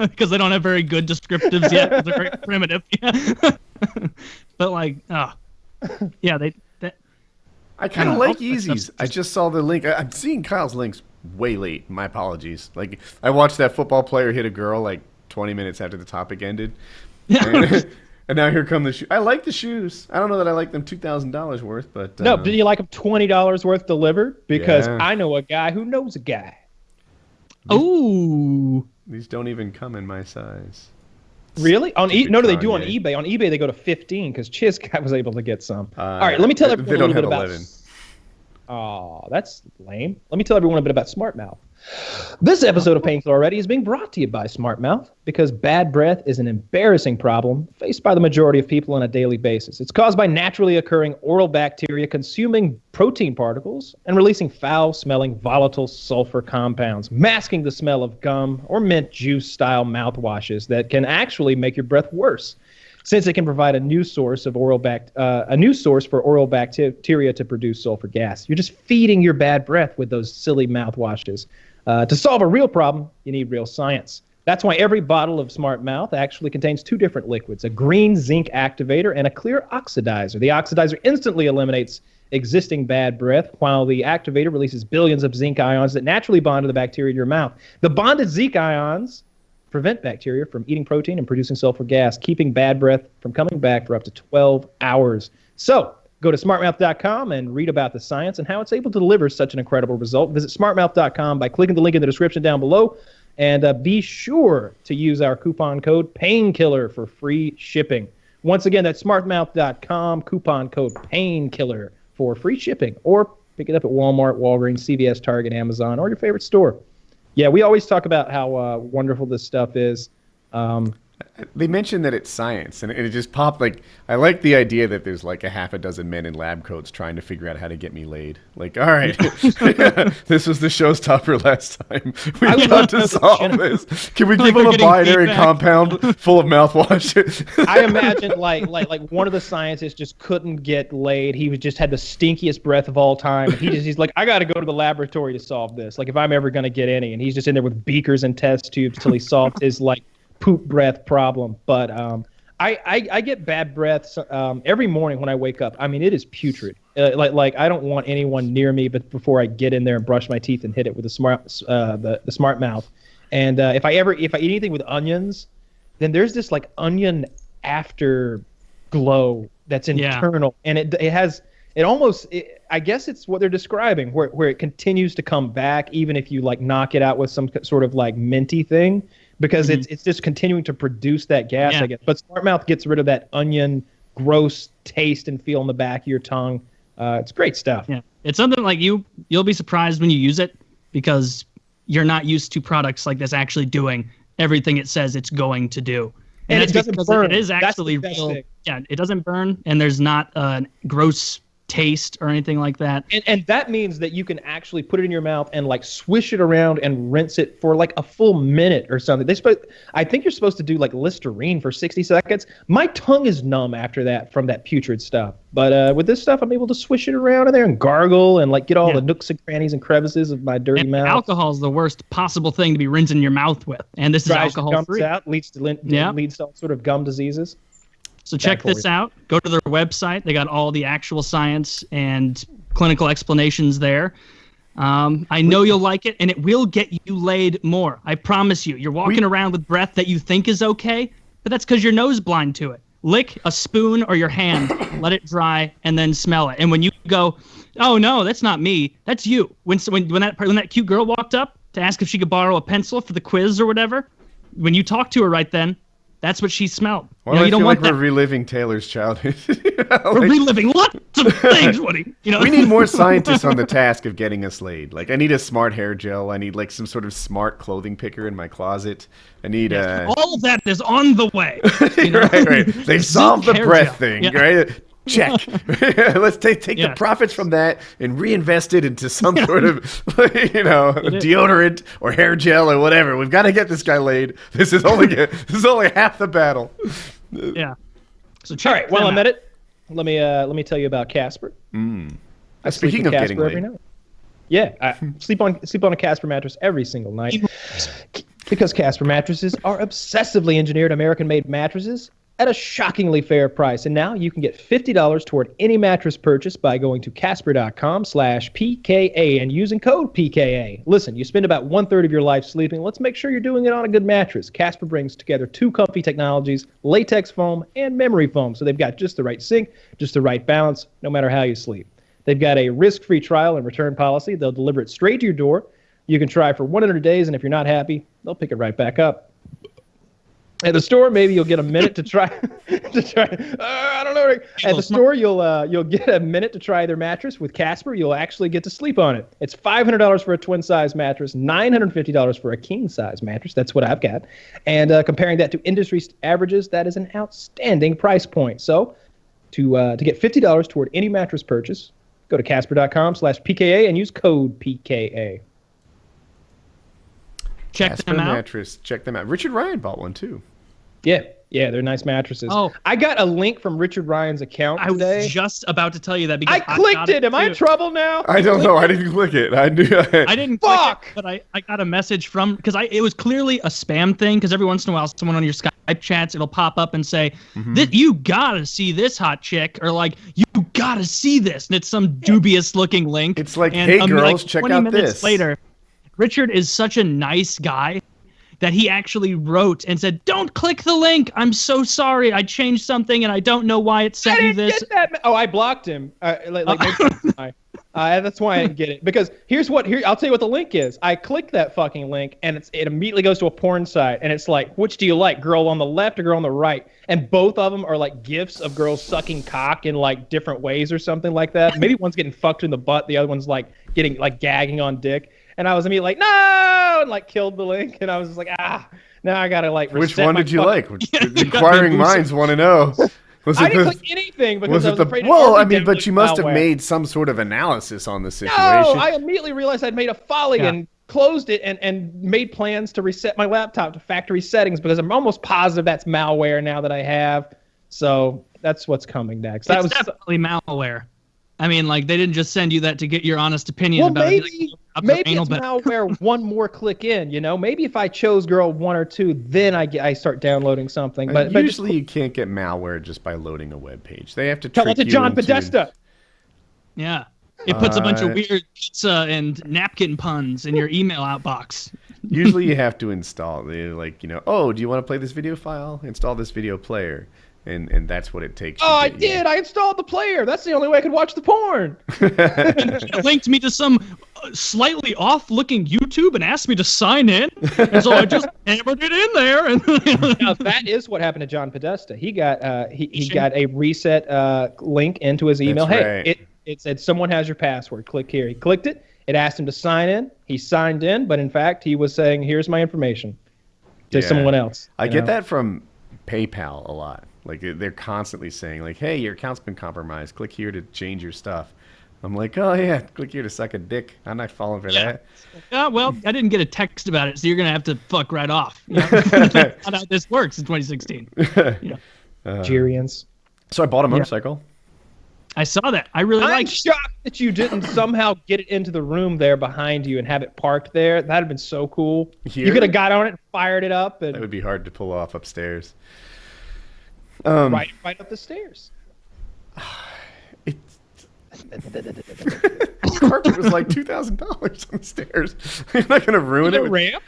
because they don't have very good descriptives yet. They're very primitive. But like, I kind of like Yeezys. I just saw the link. I'm seeing Kyle's links way late. My apologies. Like I watched that football player hit a girl like 20 minutes after the topic ended. And now here come the shoes. I like the shoes. I don't know that I like them $2,000 worth, but no. Do you like them $20 worth delivered? Because I know a guy who knows a guy. Oh, these don't even come in my size. Really? No, they do on eBay. On eBay they go to 15 because Chiz was able to get some. All right, let me tell everyone a little bit about. Oh, that's lame. Let me tell everyone a bit about SmartMouth. This episode of Painful Already is being brought to you by SmartMouth because bad breath is an embarrassing problem faced by the majority of people on a daily basis. It's caused by naturally occurring oral bacteria consuming protein particles and releasing foul-smelling volatile sulfur compounds, masking the smell of gum or mint juice-style mouthwashes that can actually make your breath worse, since it can provide a new source for oral bacteria to produce sulfur gas. You're just feeding your bad breath with those silly mouthwashes. To solve a real problem, you need real science. That's why every bottle of SmartMouth actually contains two different liquids, a green zinc activator and a clear oxidizer. The oxidizer instantly eliminates existing bad breath, while the activator releases billions of zinc ions that naturally bond to the bacteria in your mouth. The bonded zinc ions prevent bacteria from eating protein and producing sulfur gas, keeping bad breath from coming back for up to 12 hours. So, go to smartmouth.com and read about the science and how it's able to deliver such an incredible result. Visit smartmouth.com by clicking the link in the description down below, and be sure to use our coupon code PAINKILLER for free shipping. Once again, that's smartmouth.com, coupon code PAINKILLER for free shipping, or pick it up at Walmart, Walgreens, CVS, Target, Amazon, or your favorite store. Yeah, we always talk about how wonderful this stuff is. They mentioned that it's science, and it just popped. Like, I like the idea that there's like a half a dozen men in lab coats trying to figure out how to get me laid. Like, all right, this was the showstopper last time. We got to solve this. Can we give them a binary compound full of mouthwash? I imagine like one of the scientists just couldn't get laid. He just had the stinkiest breath of all time. He's like, I got to go to the laboratory to solve this. Like, if I'm ever going to get any, and he's just in there with beakers and test tubes till he solved his like poop breath problem. But I get bad breath every morning when I wake up. I mean, it is putrid. Like I don't want anyone near me, but before I get in there and brush my teeth and hit it with the SmartMouth. And if I eat anything with onions, then there's this like onion afterglow that's internal, and I guess it's what they're describing, where it continues to come back even if you like knock it out with some sort of like minty thing. Because it's just continuing to produce that gas, I guess. But SmartMouth gets rid of that onion, gross taste and feel in the back of your tongue. It's great stuff. Yeah, it's something like you'll be surprised when you use it because you're not used to products like this actually doing everything it says it's going to do. And it doesn't burn. It is actually real. Yeah, it doesn't burn, and there's not a gross taste or anything like that. And that means that you can actually put it in your mouth and like swish it around and rinse it for like a full minute or something. I think you're supposed to do like Listerine for 60 seconds. My tongue is numb after that from that putrid stuff. But with this stuff, I'm able to swish it around in there and gargle and like get all the nooks and crannies and crevices of my dirty mouth. Alcohol is the worst possible thing to be rinsing your mouth with, and this is alcohol free. Leads to all sort of gum diseases. So check this out. Go to their website. They got all the actual science and clinical explanations there. I know you'll like it, and it will get you laid more. I promise you. You're walking around with breath that you think is okay, but that's because your nose blind to it. Lick a spoon or your hand, let it dry, and then smell it. And when you go, oh no, that's not me, that's you. When that cute girl walked up to ask if she could borrow a pencil for the quiz or whatever, when you talk to her right then, that's what she smelled. Well, I feel like we're reliving Taylor's childhood. We're reliving lots of things, Woody. We need more scientists on the task of getting us laid. Like, I need a smart hair gel. I need like some sort of smart clothing picker in my closet. I need all of that is on the way. Right. They solved the breath thing, right? Check. Let's take the profits from that and reinvest it into some sort of, deodorant or hair gel or whatever. We've got to get this guy laid. This is only half the battle. Yeah. So all right. While I'm at it, let me tell you about Casper. I Speaking of Casper getting laid, every night. Yeah, I sleep on a Casper mattress every single night because Casper mattresses are obsessively engineered American-made mattresses at a shockingly fair price. And now you can get $50 toward any mattress purchase by going to Casper.com/PKA and using code PKA. Listen, you spend about 1/3 of your life sleeping. Let's make sure you're doing it on a good mattress. Casper brings together two comfy technologies, latex foam and memory foam. So they've got just the right sync, just the right balance, no matter how you sleep. They've got a risk-free trial and return policy. They'll deliver it straight to your door. You can try for 100 days, and if you're not happy, they'll pick it right back up. At the store, maybe you'll get a minute to try. I don't know. At the store, you'll get a minute to try their mattress. With Casper, you'll actually get to sleep on it. It's $500 for a twin-size mattress, $950 for a king-size mattress. That's what I've got. And comparing that to industry averages, that is an outstanding price point. So to get $50 toward any mattress purchase, go to Casper.com/PKA and use code PKA. Check them out. Mattress. Check them out. Richard Ryan bought one too. Yeah, they're nice mattresses. Oh, I got a link from Richard Ryan's account today. I was just about to tell you that because I clicked it. Am I in trouble now? I don't know. I didn't click it. I didn't click it, but I got a message from because it was clearly a spam thing because every once in a while someone on your Skype chats it'll pop up and say you gotta see this hot chick or like you gotta see this and it's some dubious looking link. It's like hey girls, check out 20 minutes this. Later, Richard is such a nice guy that he actually wrote and said, "Don't click the link. I'm so sorry. I changed something and I don't know why it sent you this." Get that. I blocked him. That's why I didn't get it. Because I'll tell you what the link is. I click that fucking link and it immediately goes to a porn site and it's like, which do you like, girl on the left or girl on the right? And both of them are like gifs of girls sucking cock in like different ways or something like that. Maybe one's getting fucked in the butt, the other one's like getting like gagging on dick. And I was immediately like, no, and like killed the link. And I was just like, now I gotta like. Which one did you like? Inquiring minds want to know. I didn't click anything because I was afraid. But you must have made some sort of analysis on the situation. No, I immediately realized I'd made a folly and closed it and made plans to reset my laptop to factory settings because I'm almost positive that's malware now that I have. So that's what's coming next. It's definitely malware. I mean, like, they didn't just send you that to get your honest opinion Well, about maybe it's malware one more click in. Maybe if I chose girl 1 or 2, then I start downloading something. But usually you can't get malware just by loading a web page. They have to trick tell it to you John into... Podesta. Yeah. It puts a bunch of weird pizza and napkin puns in your email outbox. Usually you have to install. They're like, oh, do you want to play this video file? Install this video player. And that's what it takes. Oh, I did. I installed the player. That's the only way I could watch the porn. It linked me to some slightly off-looking YouTube and asked me to sign in. And so I just hammered it in there. And now, that is what happened to John Podesta. He got he got a reset link into his email. That's hey, right. It said, someone has your password. Click here. He clicked it. It asked him to sign in. He signed in, but in fact, he was saying, here's my information to someone else. I get that from PayPal a lot. Like, they're constantly saying, like, hey, your account's been compromised. Click here to change your stuff. I'm like, oh, yeah, click here to suck a dick. I'm not falling for that. Yeah, well, I didn't get a text about it, so you're going to have to fuck right off. That's not how this works in 2016. Nigerians. So I bought a motorcycle. I saw that. I really I'm like. shocked that you didn't somehow get it into the room there behind you and have it parked there. That'd have been so cool. Here? You could have got on it and fired it up. And That would be hard to pull off upstairs. right up the stairs. The carpet was like $2,000 on the stairs. You're not going to ruin it. Ramp?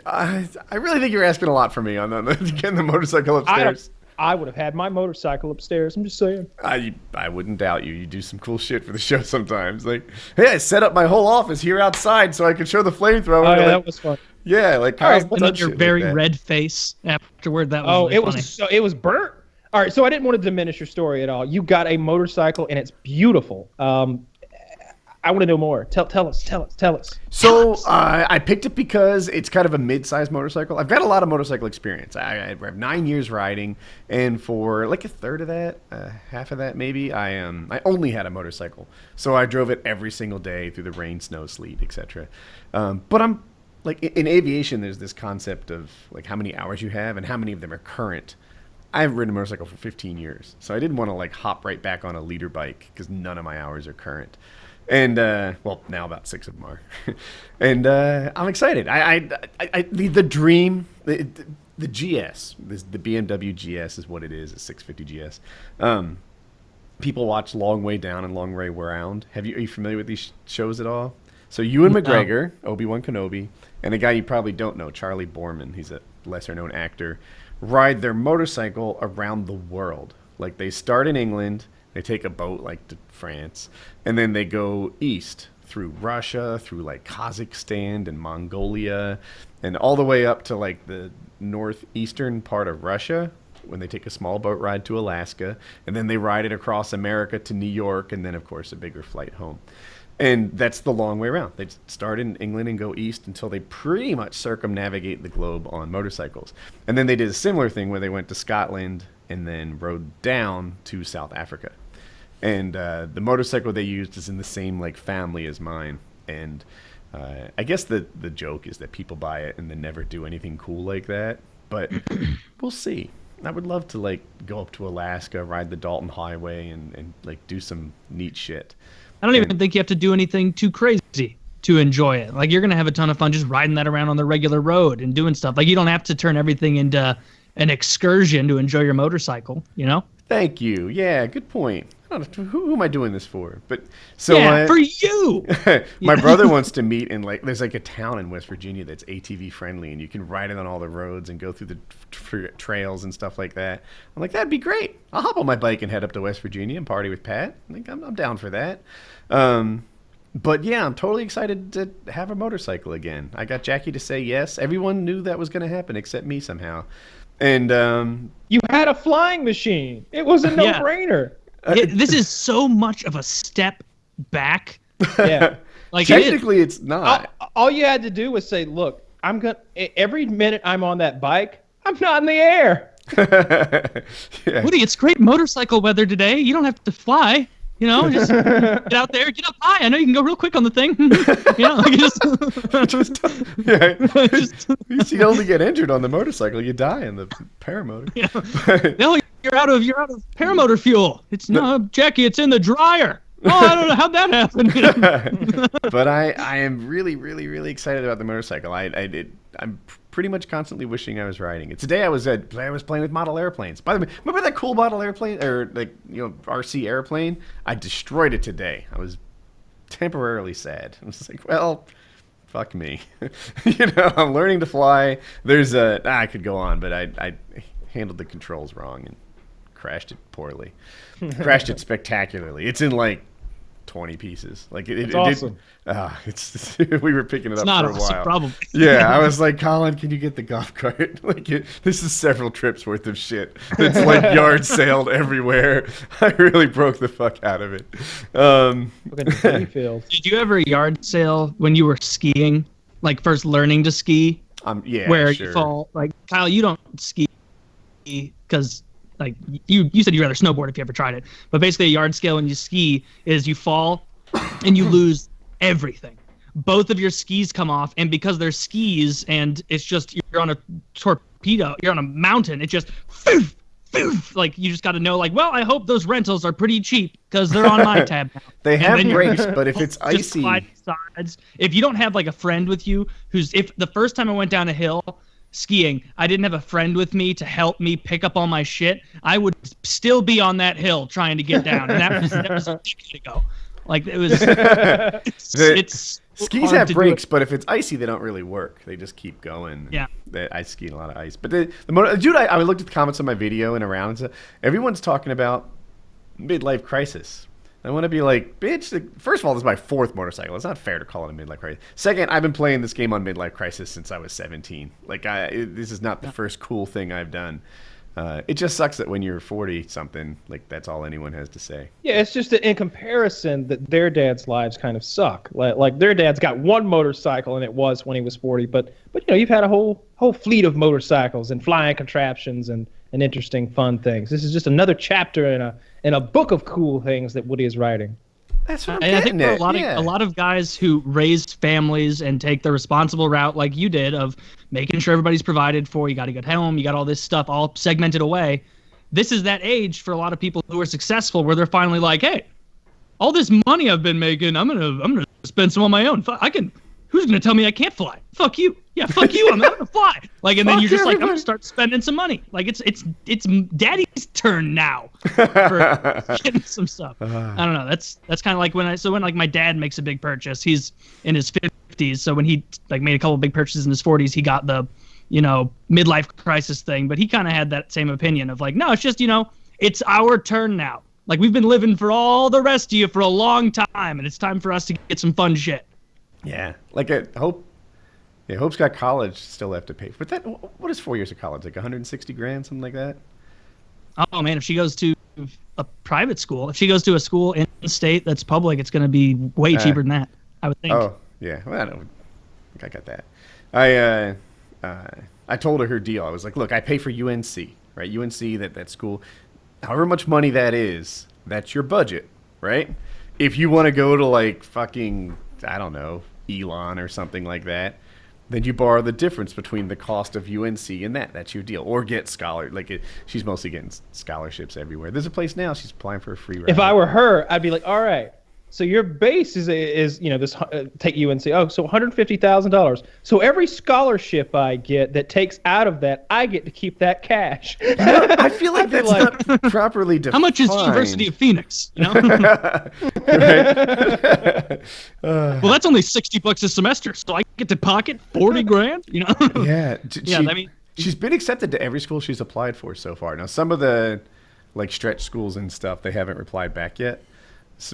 I really think you're asking a lot from me on getting the motorcycle upstairs. I would have had my motorcycle upstairs. I'm just saying. I wouldn't doubt you. You do some cool shit for the show sometimes. Like, hey, I set up my whole office here outside so I could show the flamethrower. Oh, yeah, like, that was fun. Yeah, like All right, And then your very red face afterward. That was really funny. It was burnt. All right, so I didn't want to diminish your story at all. You got a motorcycle and it's beautiful. I want to know more. Tell us. So I picked it because it's kind of a mid-sized motorcycle. I've got a lot of motorcycle experience. I have 9 years riding, and for like a third of that, half of that maybe, I only had a motorcycle. So I drove it every single day through the rain, snow, sleet, etc. But I'm like in aviation, there's this concept of like how many hours you have and how many of them are current. I've ridden a motorcycle for 15 years, so I didn't want to like hop right back on a leader bike because none of my hours are current. And well, now about 6 of them are. And I'm excited. The dream, the GS, the BMW GS is what it is, a 650 GS. People watch Long Way Down and Long Way Round. Are you familiar with these shows at all? So Ewan McGregor, Obi-Wan Kenobi, and a guy you probably don't know, Charlie Borman, he's a lesser-known actor, ride their motorcycle around the world. Like, they start in England, they take a boat like to France, and then they go east through Russia, through like Kazakhstan and Mongolia, and all the way up to like the northeastern part of Russia, when they take a small boat ride to Alaska, and then they ride it across America to New York, and then of course a bigger flight home. And that's the long way around. They start in England and go east until they pretty much circumnavigate the globe on motorcycles. And then they did a similar thing where they went to Scotland and then rode down to South Africa. And the motorcycle they used is in the same like family as mine. And I guess the joke is that people buy it and then never do anything cool like that. But we'll see. I would love to like go up to Alaska, ride the Dalton Highway, and like do some neat shit. I don't even think you have to do anything too crazy to enjoy it. Like, you're going to have a ton of fun just riding that around on the regular road and doing stuff. Like, you don't have to turn everything into an excursion to enjoy your motorcycle, you know? Thank you. Yeah, good point. I don't know, who am I doing this for? But so for you. My brother wants to meet in like there's like a town in West Virginia that's ATV friendly, and you can ride it on all the roads and go through the trails and stuff like that. I'm like, that'd be great. I'll hop on my bike and head up to West Virginia and party with Pat. I think I'm down for that. But yeah, I'm totally excited to have a motorcycle again. I got Jackie to say yes. Everyone knew that was going to happen except me somehow. And you had a flying machine. It was a no-brainer. This is so much of a step back. Yeah. Like, technically, it's not. All you had to do was say, look, every minute I'm on that bike, I'm not in the air. Yeah. Woody, it's great motorcycle weather today. You don't have to fly. You know, just get out there, get up high. I know you can go real quick on the thing. You know, you only get injured on the motorcycle. You die in the paramotor. Yeah. No, you're out of paramotor fuel. It's no, Jackie. It's in the dryer. Oh, I don't know how'd that happen. But I am really, really, really excited about the motorcycle. I'm pretty much constantly wishing I was riding it. Today I was playing with model airplanes. By the way, remember that cool model airplane or RC airplane? I destroyed it today. I was temporarily sad. I was like, well, fuck me. I'm learning to fly. I could go on, but I handled the controls wrong and crashed it poorly. Crashed it spectacularly. It's in like 20 pieces. Like it's awesome. We were picking it up not for a awesome, while. probably. Yeah, I was like, Colin, can you get the golf cart? This is several trips worth of shit. It's like yard sailed everywhere. I really broke the fuck out of it. Did you ever yard sail when you were skiing, like first learning to ski? Yeah, where sure. you fall. Like Kyle, you don't ski because like you said you'd rather snowboard if you ever tried it. But basically, a yard scale when you ski is you fall and you lose everything. Both of your skis come off, and because they're skis and it's just you're on a torpedo, you're on a mountain, it just like you just got to know like, well, I hope those rentals are pretty cheap because they're on my tab now. They have brakes, but if it's icy, sides. If you don't have like a friend with you if the first time I went down a hill skiing, I didn't have a friend with me to help me pick up all my shit, I would still be on that hill trying to get down. And that was a decade ago. Like it was. It's skis have brakes, but if it's icy, they don't really work. They just keep going. Yeah. I ski in a lot of ice, but I looked at the comments on my video and around and stuff. Everyone's talking about midlife crisis. I want to be like, bitch. First of all, this is my fourth motorcycle. It's not fair to call it a midlife crisis. Second, I've been playing this game on midlife crisis since I was 17. Like, this is not the first cool thing I've done. It just sucks that when you're 40-something, like that's all anyone has to say. Yeah, it's just that in comparison that their dad's lives kind of suck. Like their dad's got one motorcycle, and it was when he was 40. But you've had a whole fleet of motorcycles and flying contraptions and interesting, fun things. This is just another chapter in a book of cool things that Woody is writing. That's what I'm and I think for a lot of guys who raise families and take the responsible route like you did of making sure everybody's provided for, you got a good home, you got all this stuff all segmented away. This is that age for a lot of people who are successful where they're finally like, hey, all this money I've been making, I'm gonna spend some on my own. Who's gonna tell me I can't fly? Fuck you. Yeah, fuck you. I'm gonna fly. Like, and then you're just like, I'm gonna start spending some money. Like, it's daddy's turn now for getting some stuff. I don't know. That's kind of like when like my dad makes a big purchase. He's in his 50s, so when he like made a couple of big purchases in his 40s, he got the midlife crisis thing. But he kind of had that same opinion of like, no, it's just it's our turn now. Like we've been living for all the rest of you for a long time, and it's time for us to get some fun shit. Yeah, like Hope's got college still have to pay for. But what is 4 years of college? Like 160 grand, something like that? Oh man, if she goes to a private school, if she goes to a school in the state that's public, it's going to be way cheaper than that, I would think. Oh yeah, well, I don't think I got that. I told her deal. I was like, look, I pay for UNC, right? UNC, that school, however much money that is, that's your budget, right? If you want to go to like fucking, I don't know, Elon or something like that, then you borrow the difference between the cost of UNC and that's your deal. Or get she's mostly getting scholarships everywhere. There's a place now she's applying for a free ride. If I were her, I'd be like, all right, so your base is this take UNC. Oh, so $150,000. So every scholarship I get that takes out of that, I get to keep that cash. I feel like that's not properly defined. How much is University of Phoenix? Right? Well, that's only $60 a semester, so I get to pocket 40 grand. Yeah. She's been accepted to every school she's applied for so far. Now, some of the like stretch schools and stuff, they haven't replied back yet.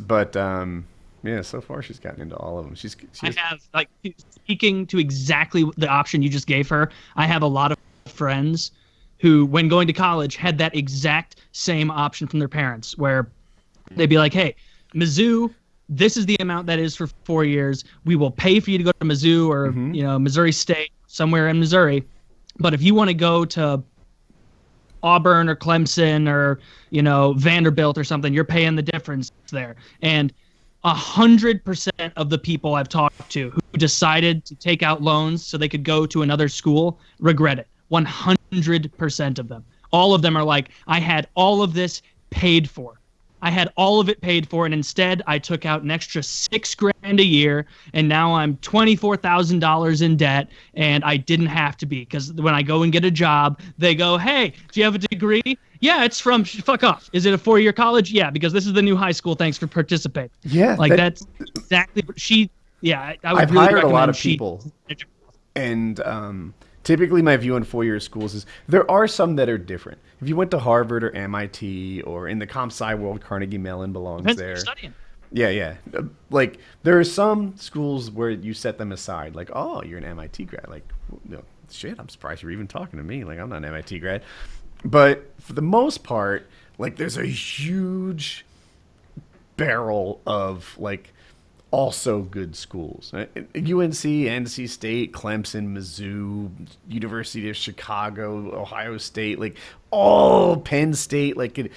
But so far she's gotten into all of them. I have, like, speaking to exactly the option you just gave her, I have a lot of friends who, when going to college, had that exact same option from their parents, where they'd be like, hey, Mizzou, this is the amount that is for 4 years. We will pay for you to go to Mizzou or Missouri State, somewhere in Missouri. But if you want to go to Auburn or Clemson or Vanderbilt or something, you're paying the difference there. And 100% of the people I've talked to who decided to take out loans so they could go to another school regret it. 100% of them. All of them are like, I had all of this paid for. I had all of it paid for, and instead I took out an extra $6,000 a year, and now I'm $24,000 in debt, and I didn't have to be, because when I go and get a job, they go, hey, do you have a degree? Yeah, it's from fuck off. Is it a 4-year college? Yeah, because this is the new high school. Thanks for participating. Yeah, like that's exactly what she. Yeah, I would I've really hired a lot of recommend people, and typically my view on 4-year schools is there are some that are different. If you went to Harvard or MIT or in the comp sci world, Carnegie Mellon belongs Depends there. what you're studying. Yeah. Like there are some schools where you set them aside. Like, oh, you're an MIT grad. Like, no, shit, I'm surprised you're even talking to me. Like, I'm not an MIT grad. But for the most part, like, there's a huge barrel of like also good schools. UNC, NC State, Clemson, Mizzou, University of Chicago, Ohio State, like all Penn State, like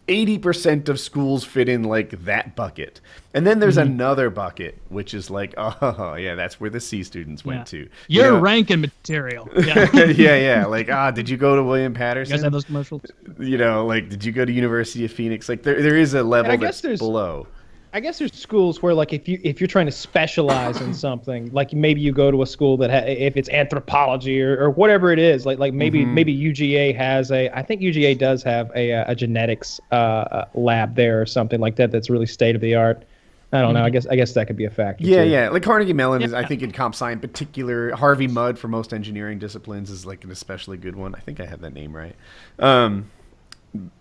80% of schools fit in like that bucket. And then there's another bucket, which is like, oh yeah, that's where the C students went to. You're ranking material. Yeah. yeah. Like, did you go to William Patterson? You guys have those commercials? Like, did you go to University of Phoenix? Like, there is a level that's below. I guess there's schools where, like, if you're trying to specialize in something, like maybe you go to a school that if it's anthropology or whatever it is, like maybe UGA has I think UGA does have a genetics lab there or something like that that's really state of the art. I don't know. I guess that could be a factor. Yeah. Like Carnegie Mellon is, I think, in comp sci in particular. Harvey Mudd for most engineering disciplines is like an especially good one. I think I have that name right.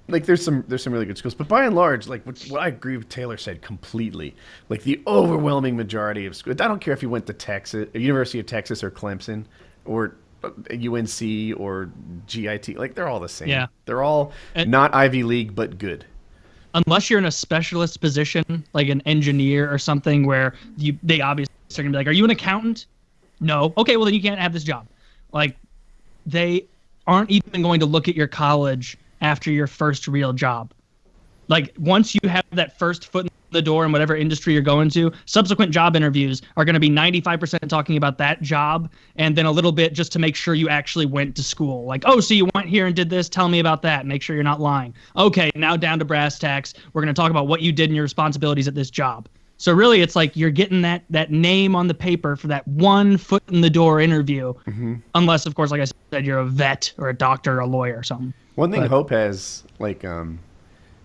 Like there's some really good schools, but by and large, like what I agree with Taylor said completely. Like the overwhelming majority of schools, I don't care if you went to Texas, University of Texas, or Clemson, or UNC or GIT. Like they're all the same. Yeah, they're all not Ivy League, but good. Unless you're in a specialist position, like an engineer or something, where they obviously are gonna be like, "Are you an accountant?" No. Okay, well then you can't have this job. Like they aren't even going to look at your college after your first real job. Like once you have that first foot in the door in whatever industry you're going to, subsequent job interviews are going to be 95% talking about that job, and then a little bit just to make sure you actually went to school. Like, oh, so you went here and did this, tell me about that, make sure you're not lying. Okay, now down to brass tacks, we're going to talk about what you did and your responsibilities at this job. So really it's like you're getting that name on the paper for that one foot in the door interview, unless of course, like I said, you're a vet or a doctor or a lawyer or something. One thing Hope has, like,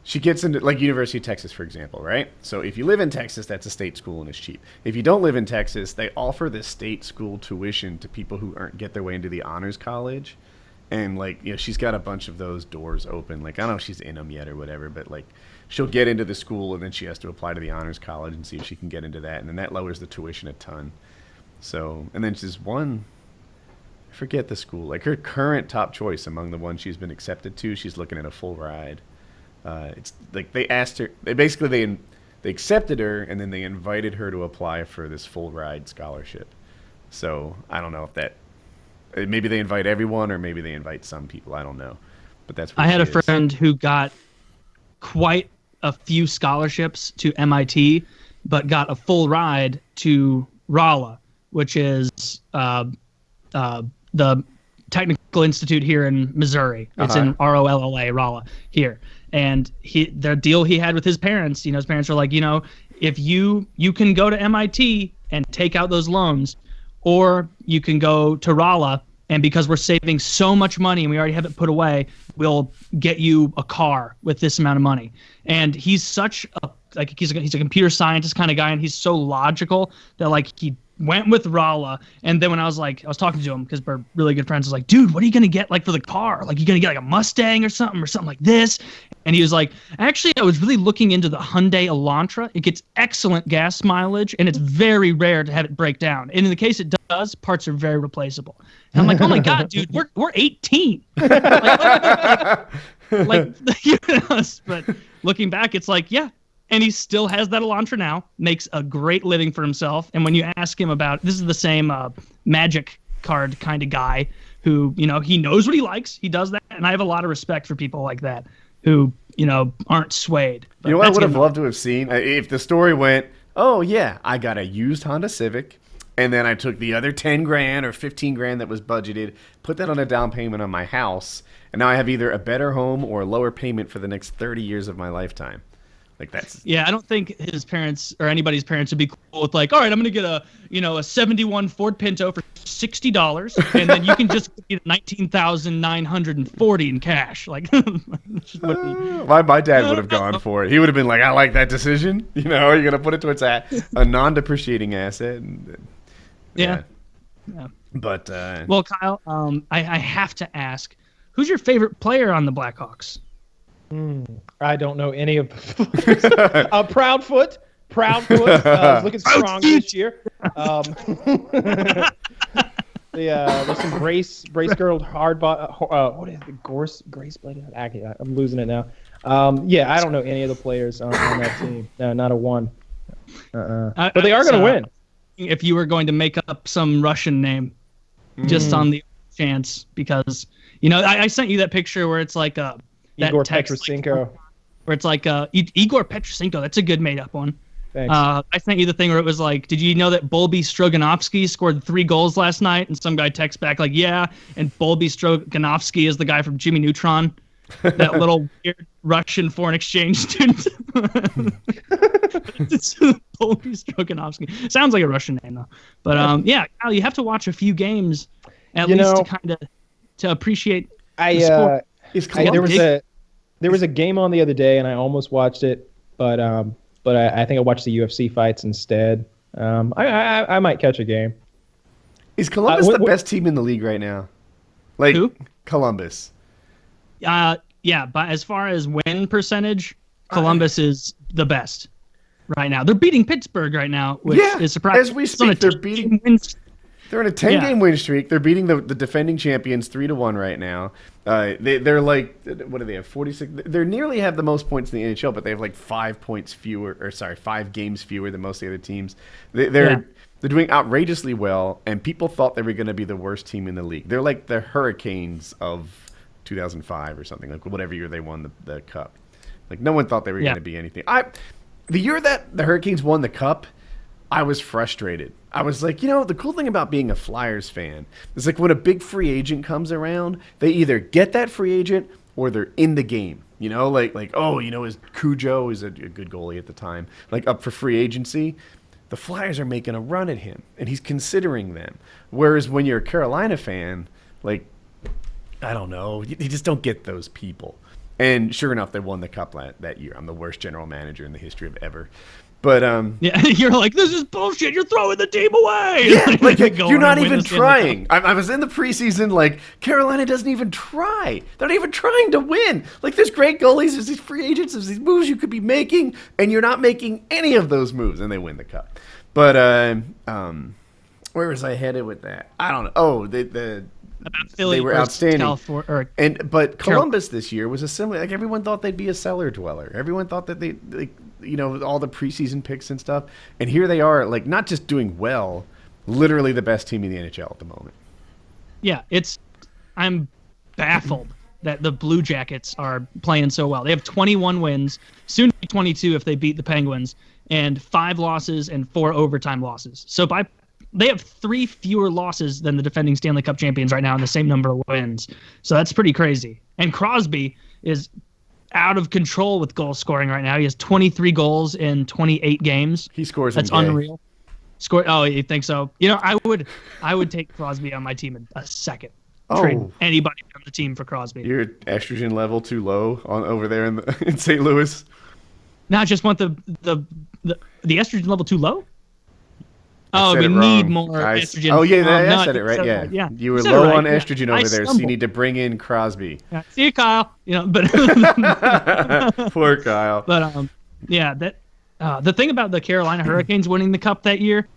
she gets into, like, University of Texas, for example, right? So if you live in Texas, that's a state school and it's cheap. If you don't live in Texas, they offer the state school tuition to people who get their way into the honors college. And, like, she's got a bunch of those doors open. Like, I don't know if she's in them yet or whatever, but, like, she'll get into the school and then she has to apply to the honors college and see if she can get into that. And then that lowers the tuition a ton. So, and then she's one... I forget the school. Like her current top choice among the ones she's been accepted to, she's looking at a full ride. It's like they asked her. They accepted her, and then they invited her to apply for this full ride scholarship. So I don't know if that. Maybe they invite everyone, or maybe they invite some people. I don't know. But that's. What I had a friend who got quite a few scholarships to MIT, but got a full ride to Rolla, which is the Technical Institute here in Missouri. It's in ROLLA, Rolla, here. And the deal he had with his parents, his parents were like, if you can go to MIT and take out those loans, or you can go to Rolla, and because we're saving so much money and we already have it put away, we'll get you a car with this amount of money. And he's such he's a computer scientist kind of guy, and he's so logical that like he went with Rolla. And then when I was talking to him because we're really good friends, I was like, dude, what are you going to get like for the car? Like you going to get like a Mustang or something like this? And he was like, actually, I was really looking into the Hyundai Elantra. It gets excellent gas mileage and it's very rare to have it break down. And in the case it does, parts are very replaceable. And I'm like, oh my God, dude, we're 18. But looking back, it's like, yeah. And he still has that Elantra now, makes a great living for himself. And when you ask him about, this is the same magic card kind of guy who, he knows what he likes. He does that. And I have a lot of respect for people like that who, aren't swayed. But what I would have loved to have seen? If the story went, oh, yeah, I got a used Honda Civic, and then I took the other 10 grand or 15 grand that was budgeted, put that on a down payment on my house, and now I have either a better home or a lower payment for the next 30 years of my lifetime. Like that's Yeah, I don't think his parents or anybody's parents would be cool with like, all right, I'm gonna get a 71 Ford Pinto for $60, and then you can just get 19,940 in cash. Like, my dad would have gone for it. He would have been like, I like that decision. You're gonna put it towards a non-depreciating asset. And, yeah. But well, Kyle, I have to ask, who's your favorite player on the Blackhawks? I don't know any of the Proudfoot. Was looking strong this year. There's some Grace Girdled Hardbot. What is it? Grace Blade? I'm losing it now. I don't know any of the players on that team. No, not a one. But they are going to win. If you were going to make up some Russian name, just on the chance, because I sent you that picture where it's like Igor Petrosenko. Where it's like Igor Petrosenko. That's a good made-up one. Thanks. I sent you the thing where it was like, did you know that Bolby Stroganovsky scored 3 goals last night? And some guy texts back like, yeah. And Bolby Stroganovsky is the guy from Jimmy Neutron, that little weird Russian foreign exchange student. It's Bolby Stroganovsky. Sounds like a Russian name though. But Kyle, you have to watch a few games at least to kind of to appreciate the sport. There was a game on the other day, and I almost watched it, but I think I watched the UFC fights instead. I might catch a game. Is Columbus the best team in the league right now? Like who? Columbus. But as far as win percentage, Columbus is the best right now. They're beating Pittsburgh right now, which is surprising. As we speak, they're beating. They're in a 10-game win streak. They're beating the defending champions 3-1 right now. They're like, what do they have? 46. They nearly have the most points in the NHL, but they have like 5 games fewer than most of the other teams. They're doing outrageously well, and people thought they were going to be the worst team in the league. They're like the Hurricanes of 2005 or something, like whatever year they won the cup. Like no one thought they were going to be anything. The year that the Hurricanes won the cup, I was frustrated. I was like, the cool thing about being a Flyers fan is like when a big free agent comes around, they either get that free agent or they're in the game. Is Cujo is a good goalie at the time, like up for free agency. The Flyers are making a run at him, and he's considering them. Whereas when you're a Carolina fan, like, I don't know, you just don't get those people. And sure enough, they won the cup that year. I'm the worst general manager in the history of ever. But you're like, this is bullshit. You're throwing the team away. Yeah, like you're not even trying. I was in the preseason. Like Carolina doesn't even try. They're not even trying to win. Like there's great goalies, there's these free agents, there's these moves you could be making, and you're not making any of those moves, and they win the cup. But where was I headed with that? I don't know. Oh, they were outstanding. But Columbus this year was a similar. Like everyone thought they'd be a cellar dweller. Everyone thought that they all the preseason picks and stuff. And here they are, like not just doing well, literally the best team in the NHL at the moment. Yeah, I'm baffled that the Blue Jackets are playing so well. They have 21 wins, soon to be 22 if they beat the Penguins, and 5 losses and 4 overtime losses. So they have 3 fewer losses than the defending Stanley Cup champions right now and the same number of wins. So that's pretty crazy. And Crosby is out of control with goal scoring right now. He has 23 goals in 28 games. He scores. That's unreal. Oh, you think so? I would take Crosby on my team in a second. Trade anybody on the team for Crosby. Your estrogen level too low over there in St. Louis? No, I just want the estrogen level too low. Oh, we need more estrogen. Oh, yeah, I said it right. Yeah. You were low on estrogen over there, so you need to bring in Crosby. Yeah. See you, Kyle. But poor Kyle. But the thing about the Carolina Hurricanes winning the cup that year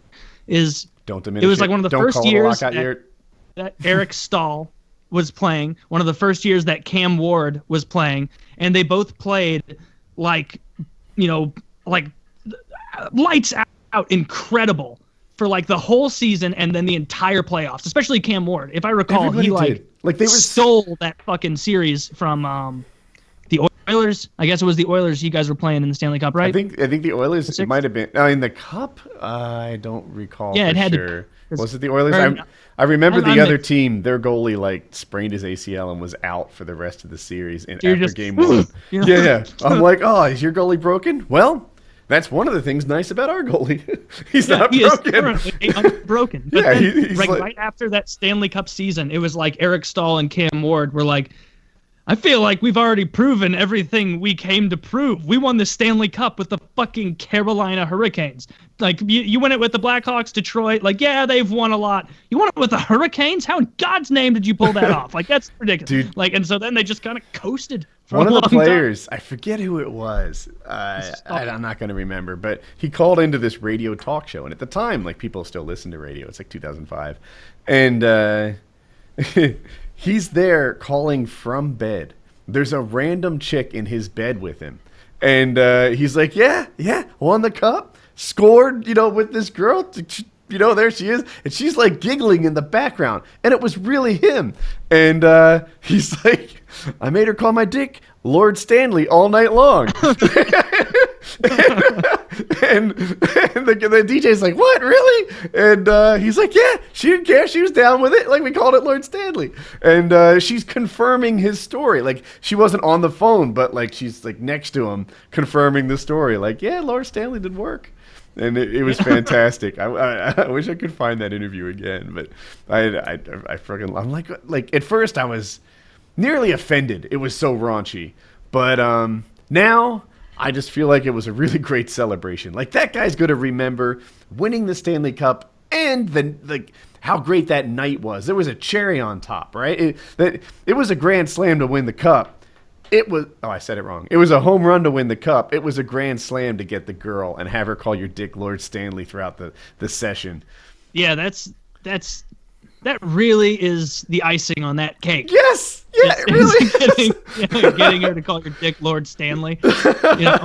is it was like one of the first years that Eric Stahl was playing, one of the first years that Cam Ward was playing, and they both played like lights out, incredible. For like the whole season and then the entire playoffs, especially Cam Ward. If I recall, everybody he stole that fucking series from the Oilers. I guess it was the Oilers you guys were playing in the Stanley Cup, right? I think the Oilers might have been in the Cup. I don't recall. Yeah, it had sure. Was it the Oilers? I remember the other team, their goalie like sprained his ACL and was out for the rest of the series after game one. Yeah. I'm like, oh, is your goalie broken? Well, that's one of the things nice about our goalie. He's not broken. Is currently unbroken. But Yeah, then, he's right after that Stanley Cup season, it was like Eric Stahl and Cam Ward were like, I feel like we've already proven everything we came to prove. We won the Stanley Cup with the fucking Carolina Hurricanes. Like, you win it with the Blackhawks, Detroit. Like, yeah, they've won a lot. You won it with the Hurricanes? How in God's name did you pull that off? Like, that's ridiculous. Dude. Like, and so then they just kind of coasted for One a of long the players, time. I forget who it was. I'm not going to remember, but he called into this radio talk show. And at the time, like, people still listen to radio. It's like 2005. And he's there calling from bed. There's a random chick in his bed with him. And he's like, yeah, won the cup, scored, with this girl. There she is. And she's like giggling in the background. And it was really him. And he's like, I made her call my dick Lord Stanley all night long. and the DJ's like, what, really? And he's like, yeah, she didn't care. She was down with it. Like, we called it Lord Stanley. And she's confirming his story. Like, she wasn't on the phone, but like she's like next to him confirming the story. Like, yeah, Lord Stanley did work. And it was fantastic. I wish I could find that interview again, but I freaking, I'm like at first I was nearly offended. It was so raunchy, but now I just feel like it was a really great celebration. Like, that guy's going to remember winning the Stanley Cup and then like how great that night was. There was a cherry on top, right? It was a grand slam to win the cup. It was, I said it wrong. It was a home run to win the cup. It was a grand slam to get the girl and have her call your dick Lord Stanley throughout the session. Yeah, that really is the icing on that cake. Yes! Yeah, it really is. Getting her to call your dick Lord Stanley. Yeah,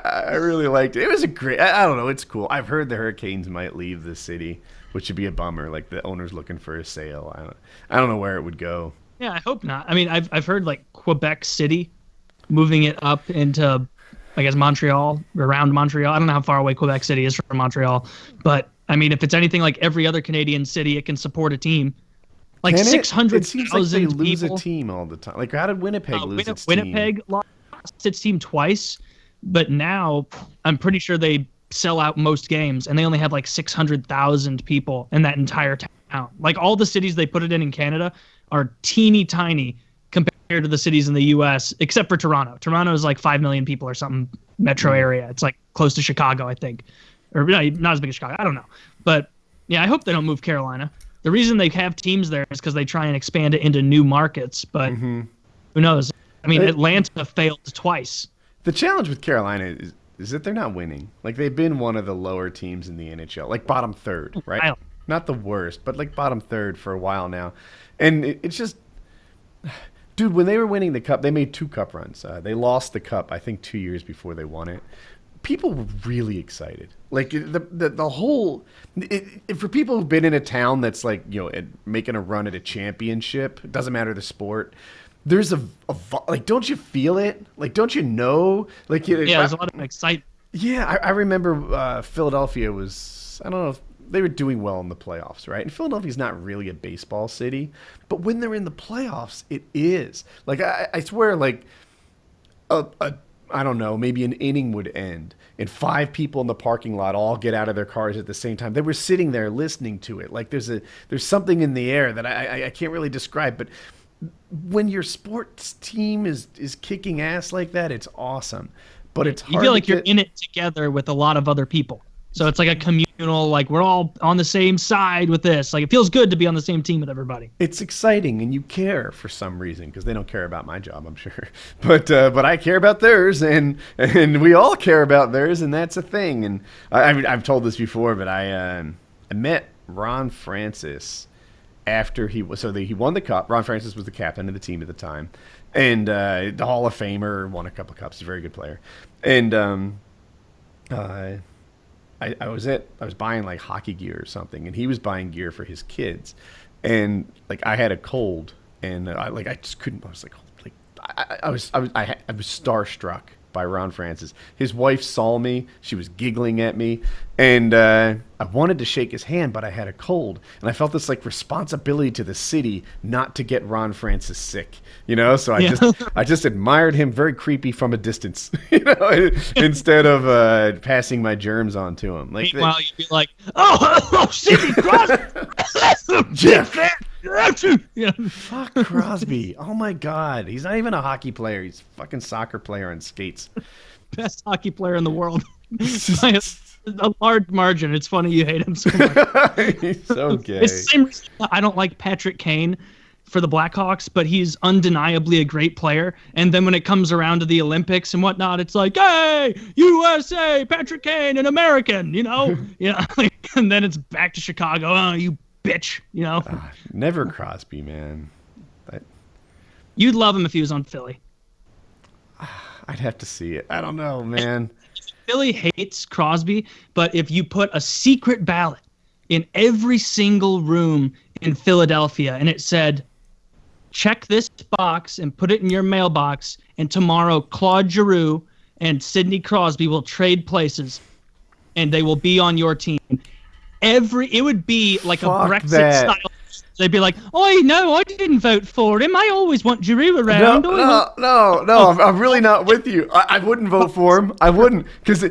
I really liked it. It was a great, I don't know, it's cool. I've heard the Hurricanes might leave the city, which would be a bummer. Like, the owner's looking for a sale. I don't know where it would go. Yeah, I hope not. I mean, I've heard like Quebec City moving it up into, I guess, Montreal, around Montreal. I don't know how far away Quebec City is from Montreal, but I mean, if it's anything like every other Canadian city, it can support a team. Like 600,000 It seems like they lose people. a team all the time. Like, how did Winnipeg lose its Winnipeg team? lost its team twice, but now I'm pretty sure they sell out most games, and they only have like 600,000 people in that entire town. Like, all the cities they put it in Canada are teeny tiny compared to the cities in the U.S., except for Toronto. Toronto is like 5 million people or something, metro area. It's like close to Chicago, I think. Or no, not as big as Chicago. I don't know. But yeah, I hope they don't move Carolina. The reason they have teams there is because they try and expand it into new markets. But who knows? I mean, Atlanta failed twice. The challenge with Carolina is that they're not winning. Like, they've been one of the lower teams in the NHL. Like, bottom third, right? Not the worst, but like bottom third for a while now. And it's just, dude, when they were winning the cup, they made 2 cup runs. They lost the cup, I think, 2 years before they won it. People were really excited. Like, the whole, for people who've been in a town that's like, making a run at a championship, it doesn't matter the sport, there's like, don't you feel it? Like, don't you know? Like, there's a lot of excitement. Yeah, I remember Philadelphia was, I don't know if they were doing well in the playoffs, right? And Philadelphia's not really a baseball city, but when they're in the playoffs, it is. Like, I swear, like, I don't know, maybe an inning would end, and 5 people in the parking lot all get out of their cars at the same time. They were sitting there listening to it. Like, there's something in the air that I can't really describe, but when your sports team is kicking ass like that, it's awesome. But it's hard. You feel like you're in it together with a lot of other people. So it's like a communal, like, we're all on the same side with this. Like, it feels good to be on the same team with everybody. It's exciting, and you care for some reason, because they don't care about my job, I'm sure. But I care about theirs, and we all care about theirs, and that's a thing. And I mean, I've told this before, but I met Ron Francis after he won the cup. Ron Francis was the captain of the team at the time, and the Hall of Famer, won a couple of cups. He's a very good player, and I was buying like hockey gear or something, and he was buying gear for his kids, and like, I had a cold, and I just couldn't. I was like I was starstruck by Ron Francis. His wife saw me. She was giggling at me. And I wanted to shake his hand, but I had a cold. And I felt this like responsibility to the city not to get Ron Francis sick. You know, so I just admired him, very creepy from a distance, you know, instead of passing my germs on to him. Like, meanwhile, you'd be like, oh, Sidney Crosby! Jeff! Yeah. Fuck Crosby. Oh my God. He's not even a hockey player. He's a fucking soccer player on skates. Best hockey player in the world. By a large margin. It's funny you hate him so much. He's so gay. It's the same reason I don't like Patrick Kane for the Blackhawks, but he's undeniably a great player. And then when it comes around to the Olympics and whatnot, it's like, hey, USA, Patrick Kane, an American, you know? Yeah. And then it's back to Chicago. Oh, you bitch, you know? Never Crosby, man. You'd love him if he was on Philly. I'd have to see it. I don't know, man. Philly hates Crosby, but if you put a secret ballot in every single room in Philadelphia and it said, check this box and put it in your mailbox, and tomorrow Claude Giroux and Sidney Crosby will trade places and they will be on your team. It would be like Fuck a Brexit that. style. They'd be like, "Oh no, I didn't vote for him. I always want Giroux around." No. I'm really not with you. I wouldn't vote for him. I wouldn't, because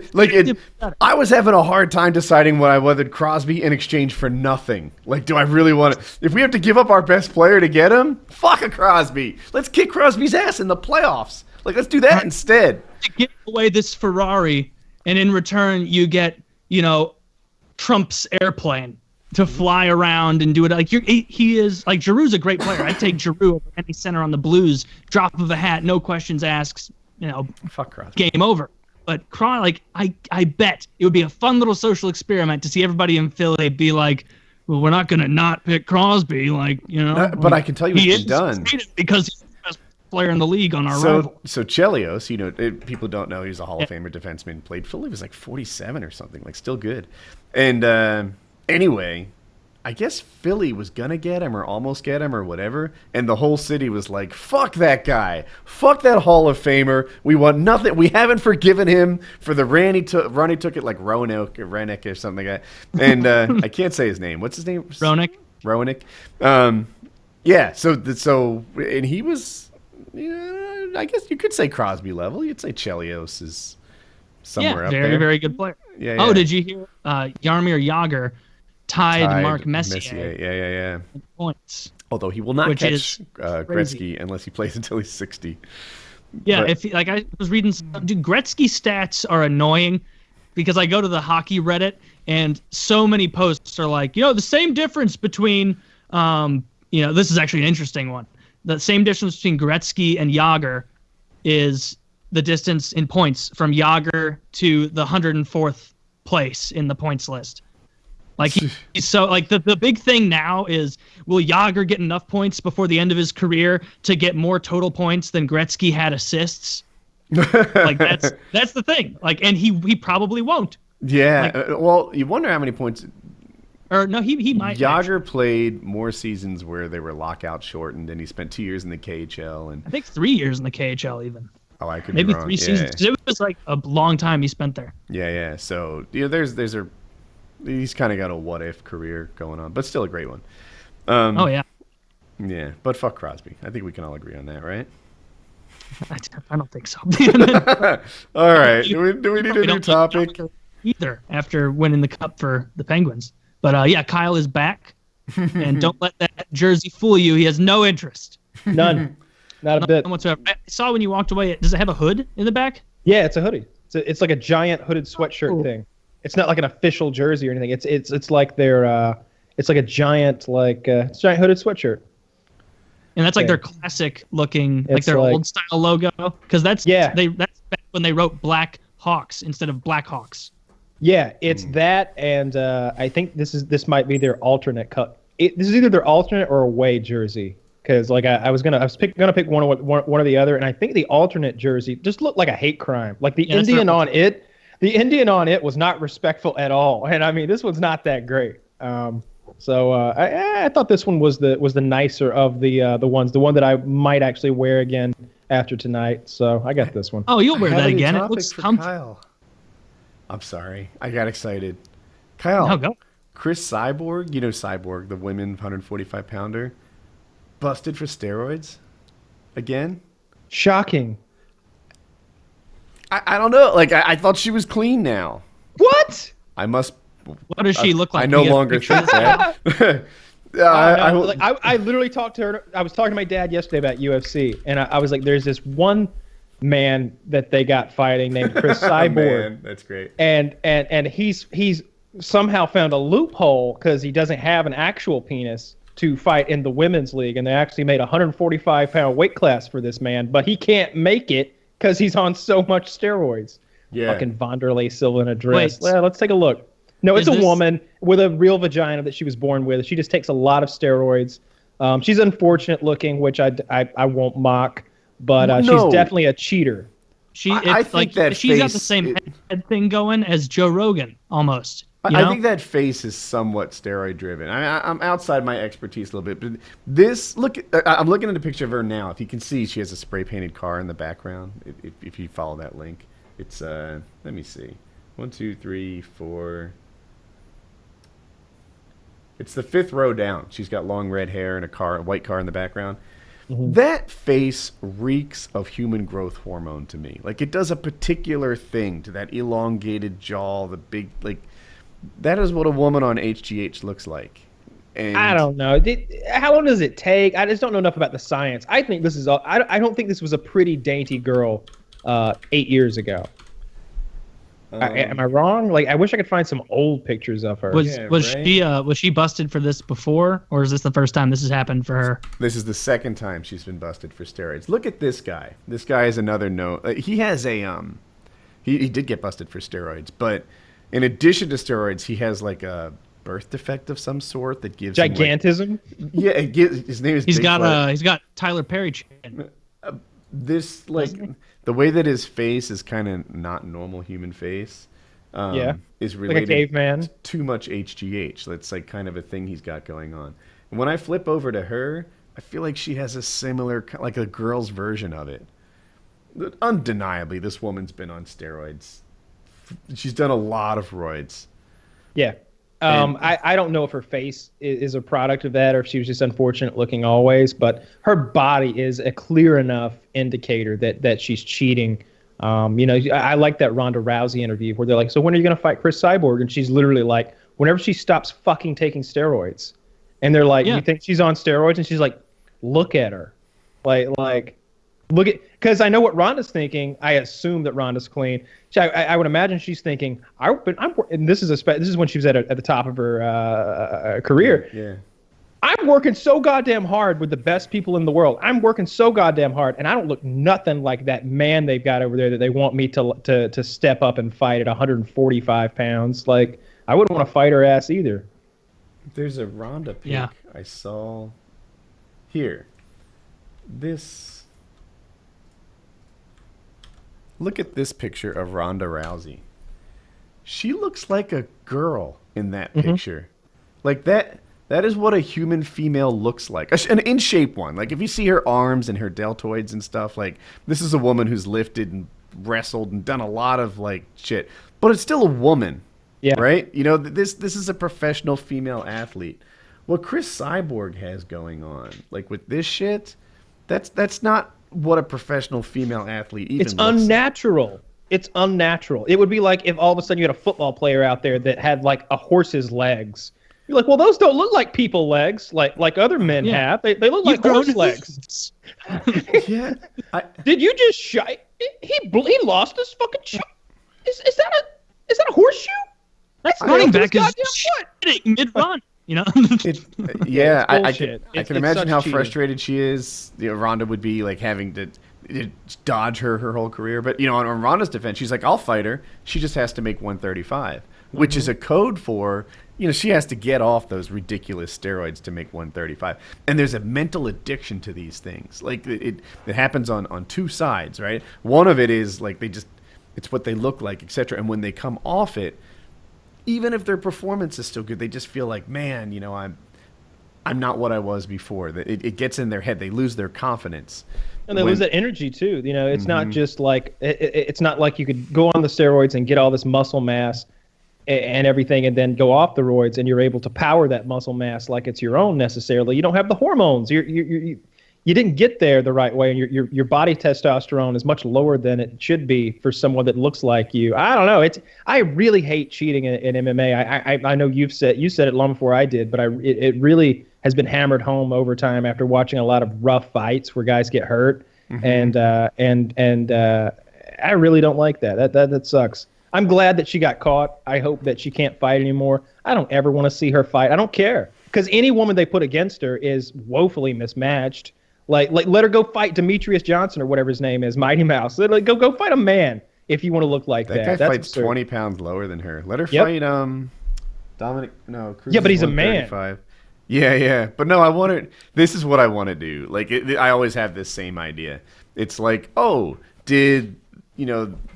I was having a hard time deciding what I wanted Crosby in exchange for nothing. Like, do I really want to? If we have to give up our best player to get him, fuck a Crosby. Let's kick Crosby's ass in the playoffs. Like, let's do that instead. Give away this Ferrari, and in return, you get, you know, Trump's airplane to fly around and do it. Like, he is like, Giroux's a great player. I'd take Giroux over any center on the Blues, drop of a hat, no questions asked, you know, fuck Crosby. Game over. But I bet it would be a fun little social experiment to see everybody in Philly be like, well, we're not going to not pick Crosby, like, you know. But I can tell you what's been done. Because he's the best player in the league on our rival. So Chelios, you know, people don't know he's a Hall of Famer defenseman. Played Philly, was like 47 or something, like still good. And anyway, I guess Philly was going to get him or almost get him or whatever. And the whole city was like, fuck that guy. Fuck that Hall of Famer. We want nothing. We haven't forgiven him for the run he took it like Roenick or something like that. And I can't say his name. What's his name? Roenick. Yeah. So and he was, I guess you could say Crosby level. You'd say Chelios is somewhere up there. Very, very good player. Yeah. Oh, did you hear Jaromir Jagr tied Mark Messier? Yeah. In points. Although he will not catch Gretzky unless he plays until he's 60. Yeah, I was reading, dude, Gretzky stats are annoying because I go to the hockey Reddit and so many posts are like, you know, the same difference between, this is actually an interesting one. The same difference between Gretzky and Jagr is the distance in points from Jagr to the 104th place in the points list. Like, he's so, like, the big thing now is, will Jagr get enough points before the end of his career to get more total points than Gretzky had assists? Like, that's the thing. Like, and he probably won't. Yeah. Well, you wonder how many points. Or no, he might. Jagr played more seasons where they were lockout shortened, and he spent 2 years in the KHL, and I think 3 years in the KHL even. Oh, I could maybe be wrong. 3 seasons. 'Cause it was like a long time he spent there. Yeah. So he's kind of got a what if career going on, but still a great one. Oh yeah. Yeah, but fuck Crosby. I think we can all agree on that, right? I don't think so. All right. Do we need a new topic? Either after winning the cup for the Penguins. But yeah, Kyle is back. And don't let that jersey fool you. He has no interest. None. Not a bit. Whatsoever. I saw when you walked away, does it have a hood in the back? Yeah, it's a hoodie. It's like a giant hooded sweatshirt thing. It's not like an official jersey or anything. It's like their it's like a giant giant hooded sweatshirt. And that's like their classic looking, like their old style logo, because that's back when they wrote BlackHawks instead of BlackHawks. Yeah, it's that, and I think this might be their alternate cut. This is either their alternate or away jersey, because like I was gonna pick one or the other, and I think the alternate jersey just looked like a hate crime. Like the Indian on it. The Indian on it was not respectful at all, and I mean this one's not that great. So I thought this one was the nicer of the ones, the one that I might actually wear again after tonight, so I got this one. Oh, you'll wear I have that a new again. It topic looks for comfy. Kyle. I'm sorry. I got excited. Kyle, No, go. Cris Cyborg, you know Cyborg, the women 145-pounder, busted for steroids again? Shocking. I don't know. Like, I thought she was clean now. What? I must. What does she look like? I no Can we get a longer picture think of this? that. I literally talked to her. I was talking to my dad yesterday about UFC, and I was like, "There's this one man that they got fighting named Cris Cyborg, Man, that's great. and he's somehow found a loophole because he doesn't have an actual penis to fight in the women's league, and they actually made a 145-pound weight class for this man, but he can't make it because he's on so much steroids." Yeah. Fucking Wanderlei Silva in a dress. Wait. Well, let's take a look. No, it's Is a this- woman with a real vagina that she was born with. She just takes a lot of steroids. She's unfortunate looking, which I won't mock, but No. she's definitely a cheater. I think that she's got the face- same head thing going as Joe Rogan almost. You I know? think that face is somewhat steroid driven. I'm outside my expertise a little bit, but this look. I'm looking at a picture of her now. If you can see, she has a spray painted car in the background. If you follow that link, it's let me see, 1, 2, 3, 4. It's the 5th row down. She's got long red hair and a white car in the background. Mm-hmm. That face reeks of human growth hormone to me. Like, it does a particular thing to that elongated jaw, the big, like, that is what a woman on HGH looks like. And I don't know. How long does it take? I just don't know enough about the science. I think this is all. I don't think this was a pretty dainty girl 8 years ago. Am I wrong? Like, I wish I could find some old pictures of her. Was Yeah, was she busted for this before, or is this the first time this has happened for her? This is the second time she's been busted for steroids. Look at this guy. This guy is another he has a he did get busted for steroids, but in addition to steroids, he has like a birth defect of some sort that gives him, Gigantism. yeah, it gives, his name is He's Bigfoot. got Tyler Perry chin. This, like, the way that his face is kind of not normal human face, Yeah. is Like a related caveman. to too much HGH. That's like kind of a thing he's got going on. And when I flip over to her, I feel like she has a similar, like a girl's version of it. Undeniably, this woman's been on steroids. She's done a lot of roids. Yeah. I don't know if her face is a product of that or if she was just unfortunate looking always, but her body is a clear enough indicator that she's cheating. I like that Ronda Rousey interview where they're like, "So when are you going to fight Cris Cyborg?" And she's literally like, whenever she stops fucking taking steroids. And they're like, Yeah. "You think she's on steroids?" And she's like, "Look at her." Like look at, because I know what Ronda's thinking. I assume that Ronda's clean. I would imagine she's thinking, and this is when she was at the top of her career. Yeah. I'm working so goddamn hard with the best people in the world. I'm working so goddamn hard, and I don't look nothing like that man they've got over there that they want me to step up and fight at 145 pounds. Like, I wouldn't want to fight her ass either. There's a Ronda pic Yeah. I saw here. Look at this picture of Ronda Rousey. She looks like a girl in that picture. Like that is what a human female looks like. An in shape one. Like if you see her arms and her deltoids and stuff, like this is a woman who's lifted and wrestled and done a lot of like shit. But it's still a woman. Yeah. Right? You know, this is a professional female athlete. What Cris Cyborg has going on, like with this shit, that's not what a professional female athlete even It's looks unnatural. It's unnatural. It would be like if all of a sudden you had a football player out there that had like a horse's legs. You're like, well, those don't look like people legs, like other men Yeah. have. They look like grown horse legs. like. Yeah. Did you just he lost his fucking shot? Is that a horseshoe? That's Running back is goddamn foot. shitting mid-run. You know? Yeah, I bullshit. can It's imagine such how cheating. frustrated she is. You know, Ronda would be like having to dodge her whole career. But, you know, on Ronda's defense, she's like, I'll fight her. She just has to make 135, which is a code for, you know, she has to get off those ridiculous steroids to make 135. And there's a mental addiction to these things. Like, it happens on two sides, right? One of it is, like, it's what they look like, etc. And when they come off it, even if their performance is still good, they just feel like, man, you know, I'm not what I was before. It gets in their head. They lose their confidence. And they lose that energy too. You know, it's not just like it's not like you could go on the steroids and get all this muscle mass and everything, and then go off the roids, and you're able to power that muscle mass like it's your own necessarily. You don't have the hormones. You didn't get there the right way, and your body testosterone is much lower than it should be for someone that looks like you. I don't know. I really hate cheating in MMA. I know you said it long before I did, but it really has been hammered home over time after watching a lot of rough fights where guys get hurt, and I really don't like that. That sucks. I'm glad that she got caught. I hope that she can't fight anymore. I don't ever want to see her fight. I don't care, because any woman they put against her is woefully mismatched. Like let her go fight Demetrius Johnson or whatever his name is, Mighty Mouse. Go fight a man if you want to look like that. That guy That's fights absurd. 20 pounds lower than her. Let her fight Dominic. No, Cruz. Yeah, but he's a man. Yeah. But no, I want to. This is what I want to do. Like I always have this same idea. It's like, oh, did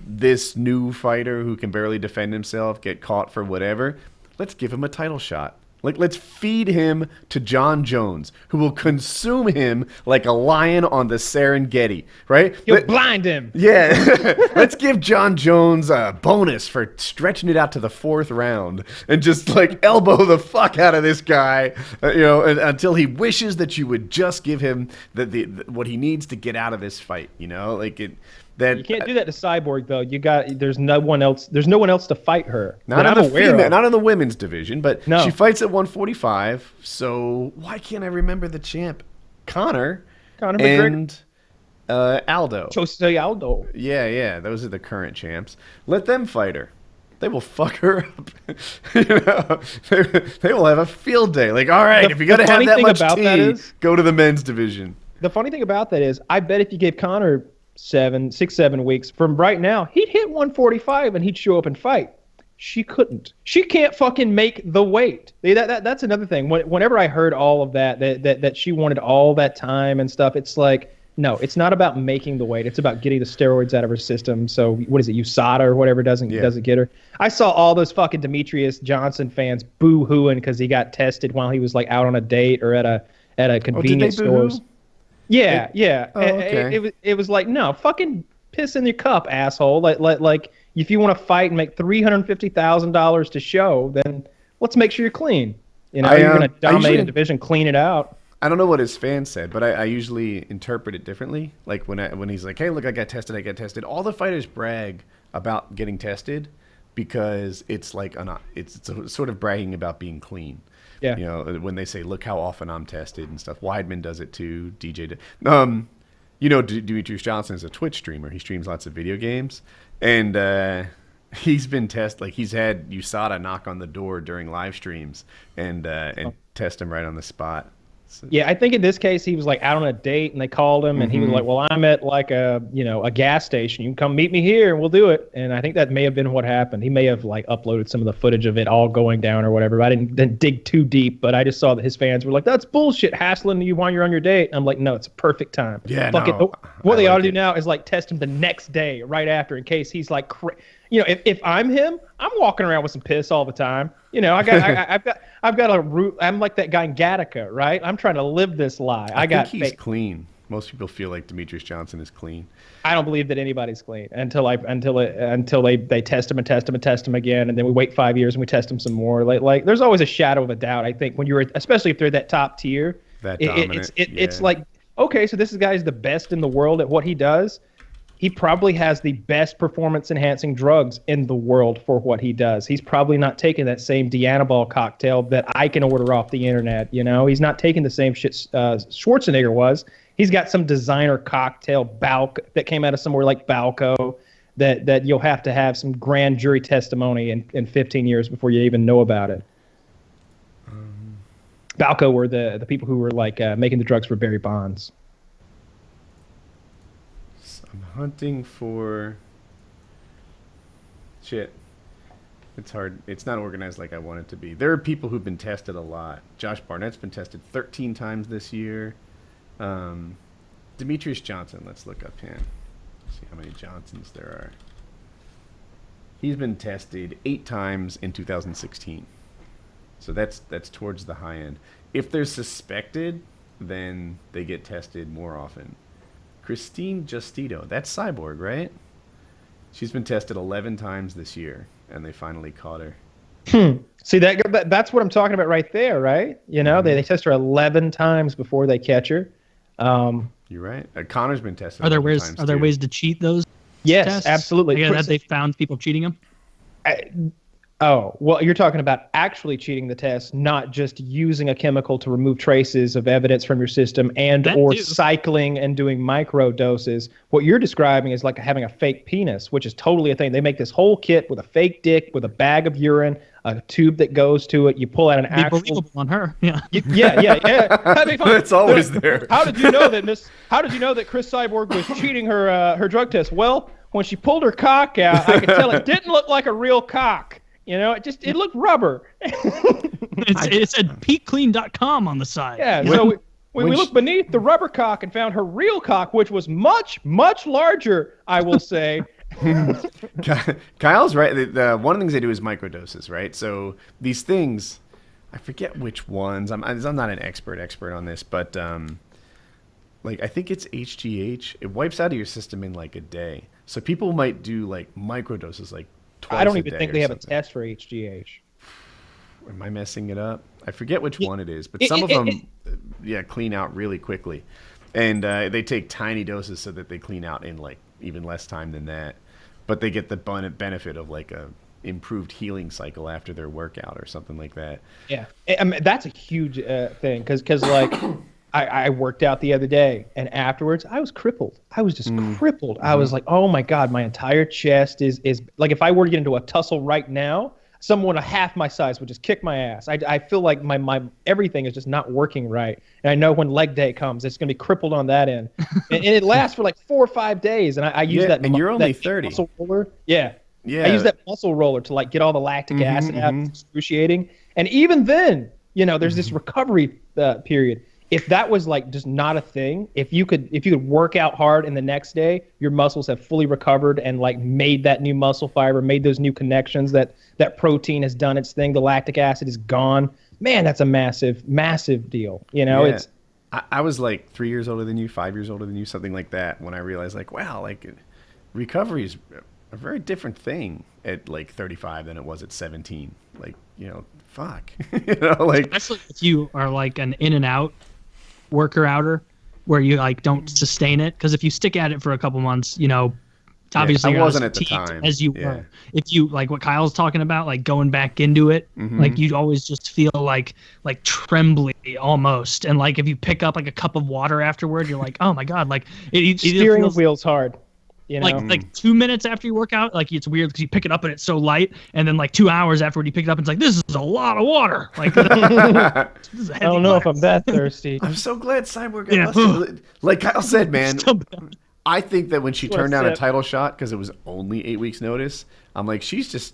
this new fighter who can barely defend himself get caught for whatever? Let's give him a title shot. Like, let's feed him to John Jones, who will consume him like a lion on the Serengeti, right? You'll blind him. Yeah. Let's give John Jones a bonus for stretching it out to the 4th round and just, like, elbow the fuck out of this guy, until he wishes that you would just give him the what he needs to get out of this fight, Like, you can't do that to Cyborg though. There's no one else to fight her. Not in the women's division, but no. She fights at 145. So why can't I remember the champ? Conor McGregor. And Aldo. Jose Aldo. Yeah, those are the current champs. Let them fight her. They will fuck her up. They will have a field day. Like, all right, if you're gonna have that much tea, go to the men's division. The funny thing about that is, I bet if you gave Conor 7 weeks from right now, he'd hit 145 and he'd show up and fight. She couldn't. She can't fucking make the weight. That's another thing. Whenever I heard all of that she wanted all that time and stuff, it's like, no, it's not about making the weight. It's about getting the steroids out of her system. So what is it, USADA or whatever doesn't get her? I saw all those fucking Demetrius Johnson fans boo-hooing because he got tested while he was like out on a date or at a convenience store. Yeah. Oh, okay. It was like, no, fucking piss in your cup, asshole. Like if you want to fight and make $350,000 to show, then let's make sure you're clean. You're going to dominate a division, clean it out. I don't know what his fans said, but I usually interpret it differently. Like when he's like, hey, look, I got tested. All the fighters brag about getting tested because it's like it's a sort of bragging about being clean. Yeah. When they say, look how often I'm tested and stuff. Weidman does it too. DJ Demetrius Johnson is a Twitch streamer. He streams lots of video games. And he's been tested. Like, he's had USADA knock on the door during live streams and test him right on the spot. So. Yeah, I think in this case he was like out on a date and they called him and he was like, well, I'm at like a gas station. You can come meet me here and we'll do it. And I think that may have been what happened. He may have like uploaded some of the footage of it all going down or whatever. But I didn't dig too deep, but I just saw that his fans were like, that's bullshit, hassling you while you're on your date. And I'm like, no, it's a perfect time. Yeah, What they ought to do now is like test him the next day right after in case he's like if I'm him, I'm walking around with some piss all the time. I've got a root. I'm like that guy in Gattaca, right? I'm trying to live this lie. I think he's clean. Most people feel like Demetrius Johnson is clean. I don't believe that anybody's clean until they test him again, and then we wait 5 years and we test him some more. Like there's always a shadow of a doubt. I think when especially if they're that top tier, it's like, okay, so this guy is the best in the world at what he does. He probably has the best performance-enhancing drugs in the world for what he does. He's probably not taking that same Dianabol cocktail that I can order off the internet. He's not taking the same shit Schwarzenegger was. He's got some designer cocktail that came out of somewhere like Balco that you'll have to have some grand jury testimony in 15 years before you even know about it. Balco were the people who were like making the drugs for Barry Bonds. I'm hunting for shit. It's hard. It's not organized like I want it to be. There are people who've been tested a lot. Josh Barnett's been tested 13 times this year. Demetrius Johnson, let's look up him. See how many Johnsons there are. He's been tested 8 times in 2016. So that's towards the high end. If they're suspected, then they get tested more often. Christine Justito. That's Cyborg, right? She's been tested 11 times this year, and they finally caught her. See, that's what I'm talking about right there, right? You know, they test her 11 times before they catch her. You're right. Connor's been tested. Are there ways to cheat those? Yes, tests? absolutely. Yeah, that they found people cheating them. Oh, well, you're talking about actually cheating the test, not just using a chemical to remove traces of evidence from your system or cycling and doing micro doses. What you're describing is like having a fake penis, which is totally a thing. They make this whole kit with a fake dick, with a bag of urine, a tube that goes to it. You pull out an actual... believable on her. Yeah. Yeah. It's always there. How did you know that Cris Cyborg was cheating her drug test? Well, when she pulled her cock out, I could tell it didn't look like a real cock. You know, it looked rubber. It said peakclean.com on the side. Yeah, so we looked beneath the rubber cock and found her real cock, which was much, much larger, I will say. Kyle's right. One of the things they do is microdoses, right? So these things, I forget which ones. I'm not an expert on this, but like I think it's HGH. It wipes out of your system in like a day. So people might do like microdoses, like twice I don't a even day think or they have a something. test for HGH. Am I messing it up? I forget which one it is, but some of them, clean out really quickly, and they take tiny doses so that they clean out in like even less time than that. But they get the benefit of like a improved healing cycle after their workout or something like that. Yeah, I mean, that's a huge thing because like I worked out the other day and afterwards I was crippled. I was just crippled. I was like, oh my God, my entire chest is like if I were to get into a tussle right now, someone half my size would just kick my ass. I feel like my everything is just not working right. And I know when leg day comes, it's going to be crippled on that end. and it lasts for like 4 or 5 days. And I use that. And you're only that 30. Muscle roller. Yeah. Yeah. I use that muscle roller to like get all the lactic acid out. It's excruciating. And even then, you know, there's this recovery period. If that was like just not a thing, if you could work out hard and the next day your muscles have fully recovered and like made that new muscle fiber, made those new connections, that protein has done its thing, the lactic acid is gone. Man, that's a massive, massive deal. You know, it's. I was like 3 years older than you, 5 years older than you, something like that, when I realized like, wow, like recovery is a very different thing at like 35 than it was at 17. Like, you know, fuck. You know, like especially if you are like an in and out worker outer where you like don't sustain it, because if you stick at it for a couple months, you know, obviously I wasn't at the time as you were. If you like what Kyle's talking about, like going back into it, like you always just feel like trembly almost, and like if you pick up like a cup of water afterward, you're like, oh my God, like it steering feels wheel's hard. You know? Like 2 minutes after you work out, like it's weird because you pick it up and it's so light, and then like 2 hours afterward you pick it up and it's like, this is a lot of water. Like I don't know if I'm that thirsty. I'm so glad Cyborg got busted. Like Kyle said, man, I think that when she turned down a title shot because it was only 8 weeks notice, I'm like, she's just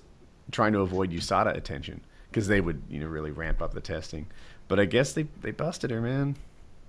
trying to avoid USADA attention because they would, you know, really ramp up the testing. But I guess they busted her, man.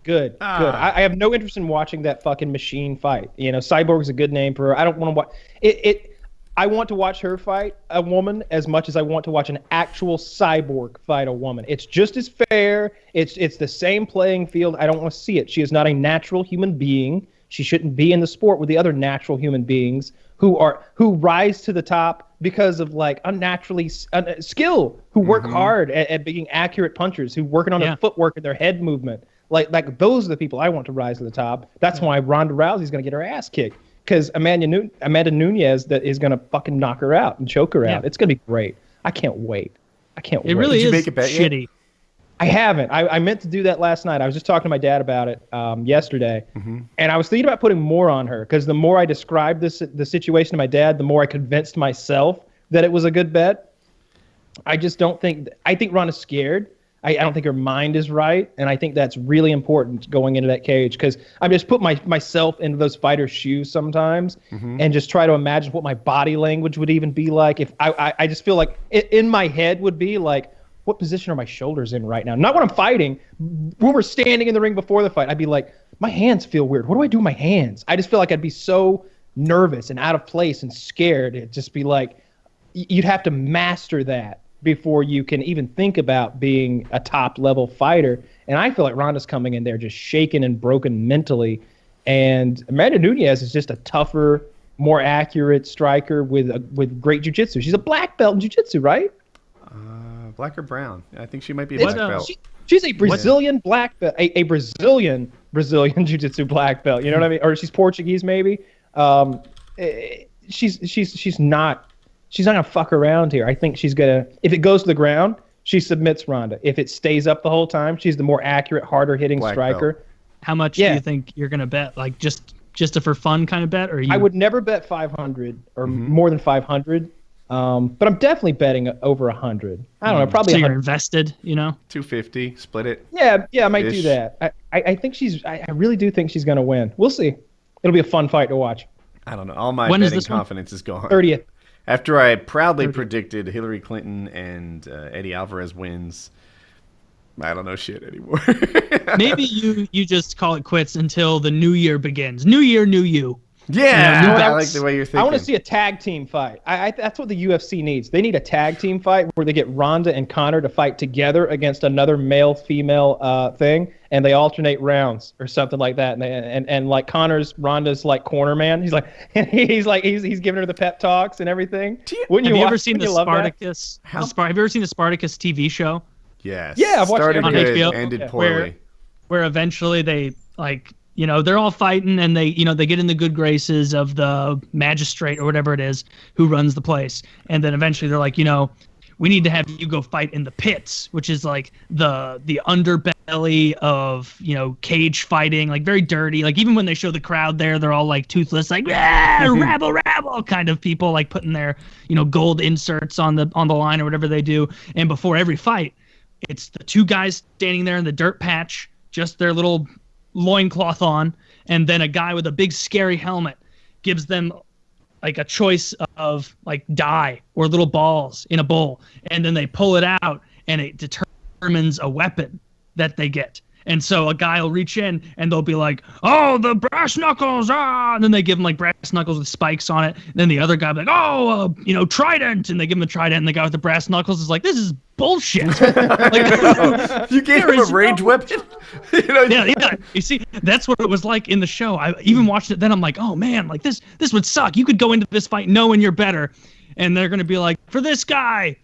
Good. I have no interest in watching that fucking machine fight. You know, Cyborg's a good name for her. I don't want to watch it. I want to watch her fight a woman as much as I want to watch an actual cyborg fight a woman. It's just as fair. It's the same playing field. I don't want to see it. She is not a natural human being. She shouldn't be in the sport with the other natural human beings who rise to the top because of like unnaturally skill, who work hard at being accurate punchers, who working on their footwork and their head movement. Like those are the people I want to rise to the top. That's why Ronda Rousey's going to get her ass kicked, because Amanda Nunes that is going to fucking knock her out and choke her out. It's going to be great. I can't wait. It really is make a bet shitty. Yet? I haven't. I meant to do that last night. I was just talking to my dad about it yesterday, and I was thinking about putting more on her, because the more I described the situation to my dad, the more I convinced myself that it was a good bet. I just don't think. I think Ronda's scared. I don't think her mind is right, and I think that's really important going into that cage, because I just put myself into those fighters' shoes sometimes and just try to imagine what my body language would even be like. If I just feel like in my head would be like, what position are my shoulders in right now? Not when I'm fighting. When we're standing in the ring before the fight, I'd be like, my hands feel weird. What do I do with my hands? I just feel like I'd be so nervous and out of place and scared. It'd just be like, you'd have to master that before you can even think about being a top level fighter. And I feel like Ronda's coming in there just shaken and broken mentally. And Amanda Nunes is just a tougher, more accurate striker with great jiu-jitsu. She's a black belt in jiu-jitsu, right? Black or brown? I think she might be a black belt. She's a Brazilian black belt, a Brazilian jiu-jitsu black belt. You know what I mean? Or she's Portuguese, maybe. She's not gonna fuck around here. I think she's gonna. If it goes to the ground, she submits Ronda. If it stays up the whole time, she's the more accurate, harder hitting striker. Belt. How much do you think you're gonna bet? Like just a for fun kind of bet, or I would never bet 500 or more than 500. But I'm definitely betting over 100. I don't know, probably. So you're invested, 250, split it. Yeah, I might do that. I think I really do think she's gonna win. We'll see. It'll be a fun fight to watch. I don't know. All my betting confidence is gone. 30th. After I proudly predicted Hillary Clinton and Eddie Alvarez wins, I don't know shit anymore. Maybe you just call it quits until the new year begins. New year, new you. Yeah, I like the way you're thinking. I want to see a tag team fight. That's what the UFC needs. They need a tag team fight where they get Ronda and Conor to fight together against another male-female thing, and they alternate rounds or something like that. And like Ronda's like corner man. He's he's giving her the pep talks and everything. Have you ever seen the Spartacus? Have you ever seen the Spartacus TV show? Yes. Yeah, I've watched it on HBO. Ended poorly. Where eventually they they're all fighting and they get in the good graces of the magistrate or whatever it is who runs the place. And then eventually they're like, we need to have you go fight in the pits, which is like the underbelly of, cage fighting, like very dirty. Like even when they show the crowd there, they're all like toothless, like, rabble kind of people, like putting their, gold inserts on the line or whatever they do. And before every fight, it's the two guys standing there in the dirt patch, just their little loincloth on, and then a guy with a big scary helmet gives them like a choice of like dye or little balls in a bowl, and then they pull it out and it determines a weapon that they get. And so a guy will reach in and they'll be like, oh, the brass knuckles, and then they give him like brass knuckles with spikes on it. And then the other guy will be like, oh, trident, and they give him the trident, and the guy with the brass knuckles is like, this is bullshit. You gave him a range weapon? Yeah. You see, that's what it was like in the show. I even watched it then. I'm like, oh man, like this would suck. You could go into this fight knowing you're better, and they're gonna be like, for this guy,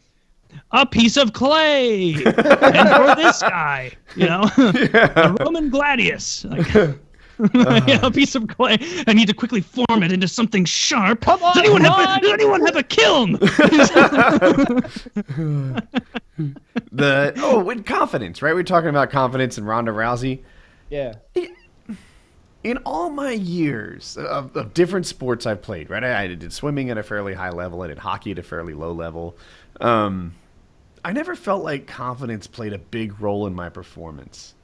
a piece of clay, and for this guy, a Roman gladius, a piece of clay. I need to quickly form it into something sharp. Come on, does anyone have a kiln? With confidence, right? We're talking about confidence in Ronda Rousey. Yeah. In all my years of different sports I've played, right? I did swimming at a fairly high level. I did hockey at a fairly low level. I never felt like confidence played a big role in my performance.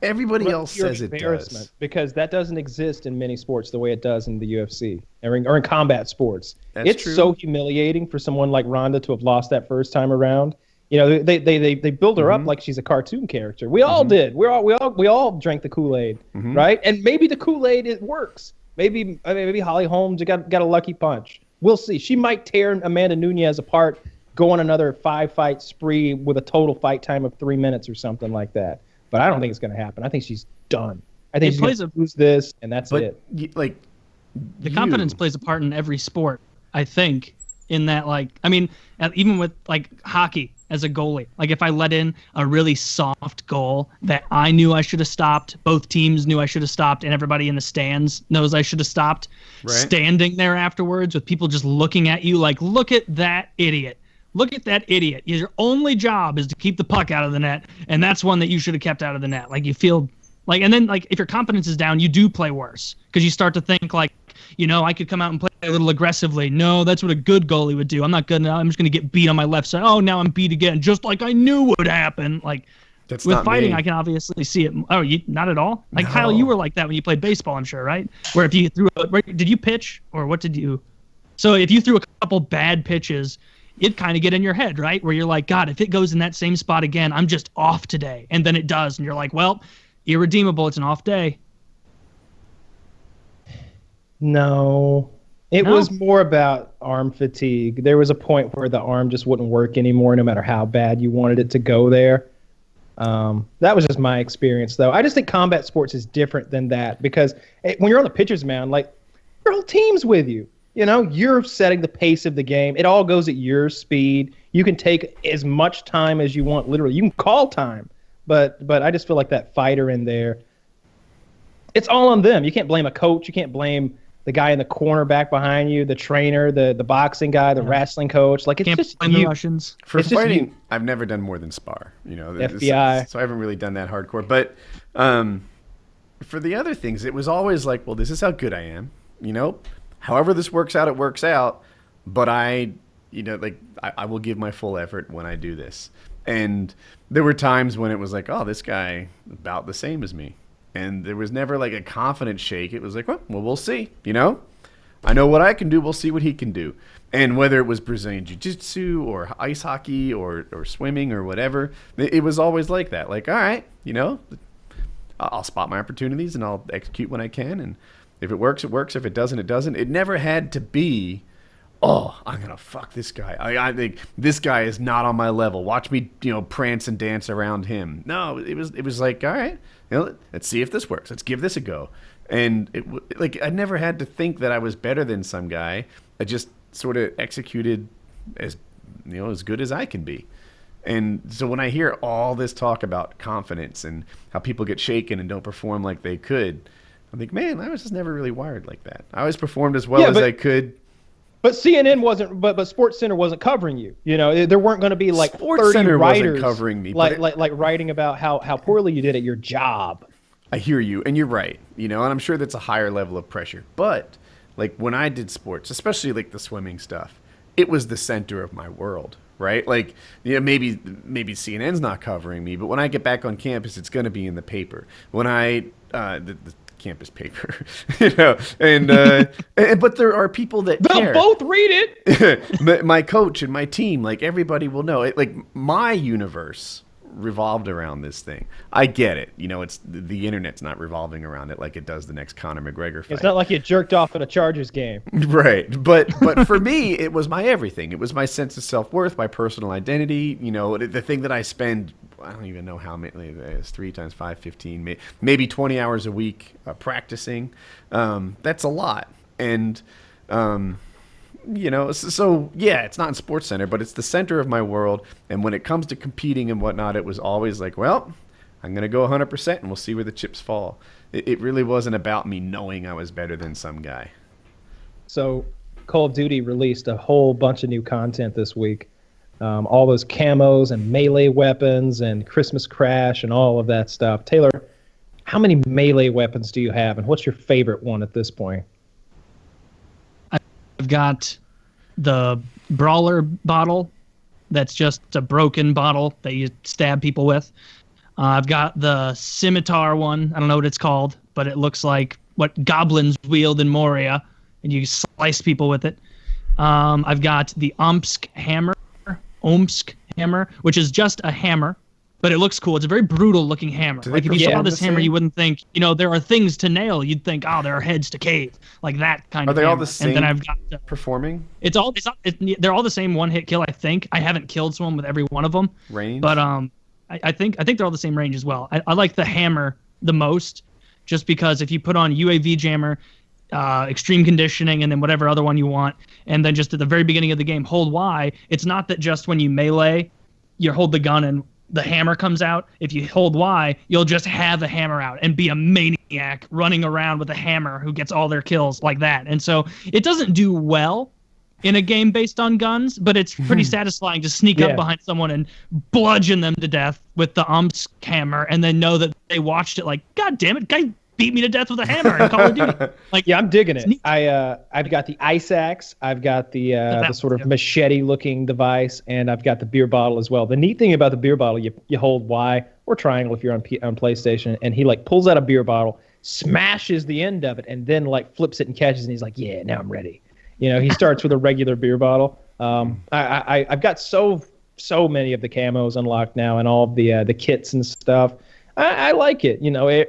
Everybody else says it does. Because that doesn't exist in many sports the way it does in the UFC or in combat sports. It's true. So humiliating for someone like Ronda to have lost that first time around. They build her up like she's a cartoon character. We all did. We all drank the Kool-Aid, right? And maybe the Kool-Aid it works. Maybe Holly Holmes got a lucky punch. We'll see. She might tear Amanda Nunes apart, go on another 5-fight spree with a total fight time of 3 minutes or something like that. But I don't think it's going to happen. I think she's done. I think she's going to lose this, and that's it. The confidence plays a part in every sport, I think, in that, even with, hockey as a goalie. Like, if I let in a really soft goal that I knew I should have stopped, both teams knew I should have stopped, and everybody in the stands knows I should have stopped, standing there afterwards with people just looking at you like, look at that idiot. Look at that idiot. Your only job is to keep the puck out of the net, and that's one that you should have kept out of the net. Like, you feel like, and then, if your confidence is down, you do play worse because you start to think, I could come out and play a little aggressively. No, that's what a good goalie would do. I'm not good enough. I'm just going to get beat on my left side. Oh, now I'm beat again, just like I knew would happen. That's with not fighting, me. I can obviously see it. Oh, not at all? No. Kyle, you were like that when you played baseball, I'm sure, right? Where if you threw did you pitch, or what did you? So if you threw a couple bad pitches, it'd kind of get in your head, right? Where you're like, God, if it goes in that same spot again, I'm just off today. And then it does. And you're like, well, irredeemable. It's an off day. No. It was more about arm fatigue. There was a point where the arm just wouldn't work anymore, no matter how bad you wanted it to go there. That was just my experience, though. I just think combat sports is different than that because when you're on the pitcher's mound, like, your whole team's with you. You know, you're setting the pace of the game. It all goes at your speed. You can take as much time as you want, literally. You can call time. But I just feel like that fighter in there, it's all on them. You can't blame a coach. You can't blame the guy in the corner back behind you, the trainer, the boxing guy, the wrestling coach. Like, it's Can't just blame the Russians. For fighting, I've never done more than spar. You know, FBI. So I haven't really done that hardcore. But for the other things, it was always like, well, this is how good I am. You know, however this works out, it works out. But I will give my full effort when I do this. And there were times when it was like, oh, this guy about the same as me. And there was never like a confidence shake. It was like, well, we'll see. You know, I know what I can do. We'll see what he can do. And whether it was Brazilian Jiu-Jitsu or ice hockey or swimming or whatever, it was always like that. Like, all right, you know, I'll spot my opportunities and I'll execute when I can. And if it works, it works. If it doesn't, it doesn't. It never had to be, oh, I'm going to fuck this guy. I think this guy is not on my level. Watch me, you know, prance and dance around him. No, it was like, all right, you know, let's see if this works. Let's give this a go. And I never had to think that I was better than some guy. I just sort of executed as, you know, as good as I can be. And so when I hear all this talk about confidence and how people get shaken and don't perform like they could, I think, man, I was just never really wired like that. I always performed as well as I could. But CNN wasn't, but Sports Center wasn't covering you. You know, there weren't going to be like Sports 30 Center writers wasn't covering me, like writing about how poorly you did at your job. I hear you, and you're right. You know, and I'm sure that's a higher level of pressure. But like when I did sports, especially like the swimming stuff, it was the center of my world, right? Like, you know, maybe CNN's not covering me, but when I get back on campus, it's going to be in the paper. When I the campus paper, you know, and but there are people that They'll care. both read it. My coach and my team, like everybody will know it. Like my universe revolved around this thing. I get it. You know, it's the internet's not revolving around it like it does the next Conor McGregor fight. It's not like you jerked off at a Chargers game. Right. But for me, it was my everything. It was my sense of self-worth, my personal identity, you know, the thing that I spend, I don't even know how many, it's 3 times 5, 15, maybe 20 hours a week practicing. That's a lot. And, you know, so yeah, it's not in Sports Center, but it's the center of my world. And when it comes to competing and whatnot, it was always like, well, I'm going to go 100% and we'll see where the chips fall. It really wasn't about me knowing I was better than some guy. So Call of Duty released a whole bunch of new content this week. All those camos and melee weapons and Christmas Crash and all of that stuff. Taylor, how many melee weapons do you have, and what's your favorite one at this point? I've got the brawler bottle. That's just a broken bottle that you stab people with. I've got the scimitar one. I don't know what it's called, but it looks like what goblins wield in Moria, and you slice people with it. I've got the Omsk hammer, which is just a hammer, but it looks cool. It's a very brutal looking hammer. Like if you saw this hammer, you wouldn't think, you know, there are things to nail. You'd think, oh, there are heads to cave, like that kind of. Are they hammer. all the same? And then I've got performing. They're all the same one hit kill. I think I haven't killed someone with every one of them. Range. But I think they're all the same range as well. I like the hammer the most, just because if you put on UAV jammer, extreme conditioning, and then whatever other one you want, and then just at the very beginning of the game, hold Y. It's not that just when you melee, you hold the gun and the hammer comes out. If you hold Y, you'll just have the hammer out and be a maniac running around with a hammer who gets all their kills like that. And so it doesn't do well in a game based on guns, but it's pretty satisfying to sneak up behind someone and bludgeon them to death with the Omsk hammer, and then know that they watched it like, God damn it, guy beat me to death with a hammer in Call of Duty. Like, yeah, I'm digging it. I've got the ice axe, I've got the sort of machete-looking device, and I've got the beer bottle as well. The neat thing about the beer bottle, you hold Y or triangle if you're on PlayStation, and he like pulls out a beer bottle, smashes the end of it, and then like flips it and catches, and he's like, yeah, now I'm ready. You know, he starts with a regular beer bottle. I've got so many of the camos unlocked now, and all of the kits and stuff. I like it. You know,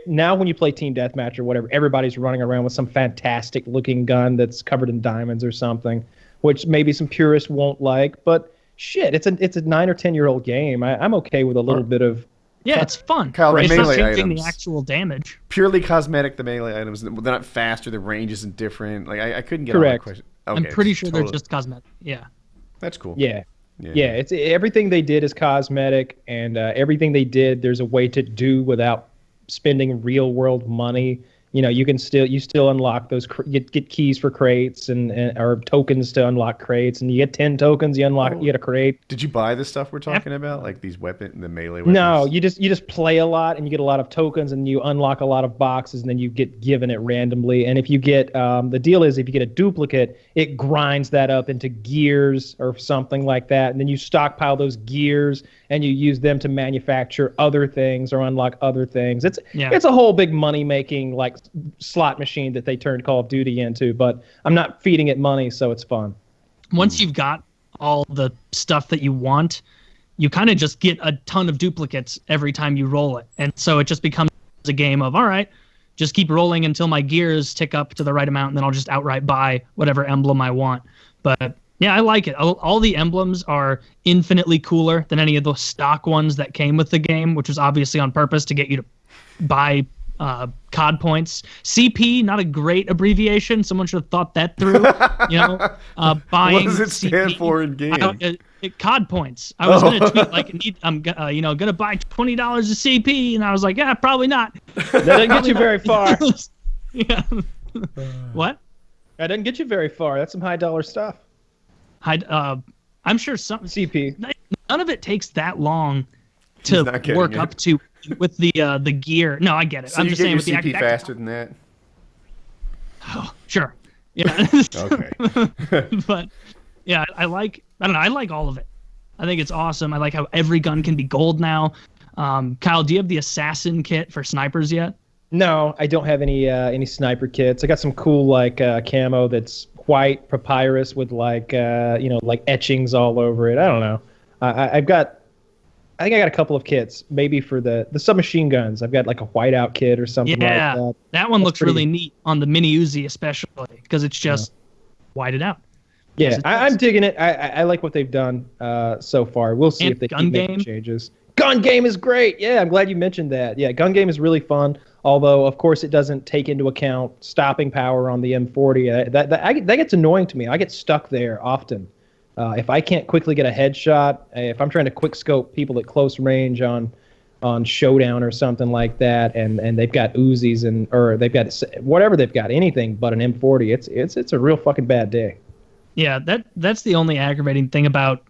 now when you play Team Deathmatch or whatever, everybody's running around with some fantastic looking gun that's covered in diamonds or something, which maybe some purists won't like. But shit, it's a 9 or 10-year-old game. I'm okay with a little bit of. Yeah, it's fun. Kyle, the it's not melee changing items. the actual damage. Purely cosmetic, the melee items. They're not faster. The range isn't different. Like I couldn't get Correct. all the questions. Okay, I'm pretty sure totally. they're just cosmetic. Yeah. That's cool. Yeah. It's everything they did is cosmetic, and everything they did, there's a way to do without spending real world money. You know, you still unlock those, get keys for crates and or tokens to unlock crates, and you get 10 tokens, you get a crate. Did you buy the stuff we're talking about, like these the melee weapons? No, you just play a lot, and you get a lot of tokens, and you unlock a lot of boxes, and then you get given it randomly. And if you get the deal is if you get a duplicate, it grinds that up into gears or something like that, and then you stockpile those gears, and you use them to manufacture other things or unlock other things. It's a whole big money making like slot machine that they turned Call of Duty into. But I'm not feeding it money, so it's fun. Once you've got all the stuff that you want, you kind of just get a ton of duplicates every time you roll it. And so it just becomes a game of, all right, just keep rolling until my gears tick up to the right amount, and then I'll just outright buy whatever emblem I want. But yeah, I like it. All the emblems are infinitely cooler than any of the stock ones that came with the game, which was obviously on purpose to get you to buy COD points. CP, not a great abbreviation. Someone should have thought that through. Buying. What does it stand for in game? COD points. I was gonna tweet like, I'm gonna buy $20 of CP, and I was like, yeah, probably not. That doesn't get you very far. Yeah. What? That doesn't get you very far. That's some high dollar stuff. I'm sure some CP. None of it takes that long to work up to with the gear. No, I get it. So I'm you just get saying your with the CP faster than that? Oh, sure. Yeah. Okay. But yeah, I like all of it. I think it's awesome. I like how every gun can be gold now. Kyle, do you have the assassin kit for snipers yet? No, I don't have any sniper kits. I got some cool like camo that's white papyrus with like like etchings all over it. I don't know. I think I got a couple of kits, maybe for the submachine guns. I've got like a whiteout kit or something like that. That one looks really neat on the mini Uzi, especially because it's just whited out. Yeah, I'm digging it. I like what they've done so far. We'll see if they keep making changes. Gun game is great. Yeah, I'm glad you mentioned that. Yeah, gun game is really fun. Although, of course, it doesn't take into account stopping power on the M40. That gets annoying to me. I get stuck there often. If I can't quickly get a headshot, if I'm trying to quick scope people at close range on Showdown or something like that, and they've got Uzis or they've got whatever they've got, anything but an M40, it's a real fucking bad day. Yeah, that's the only aggravating thing about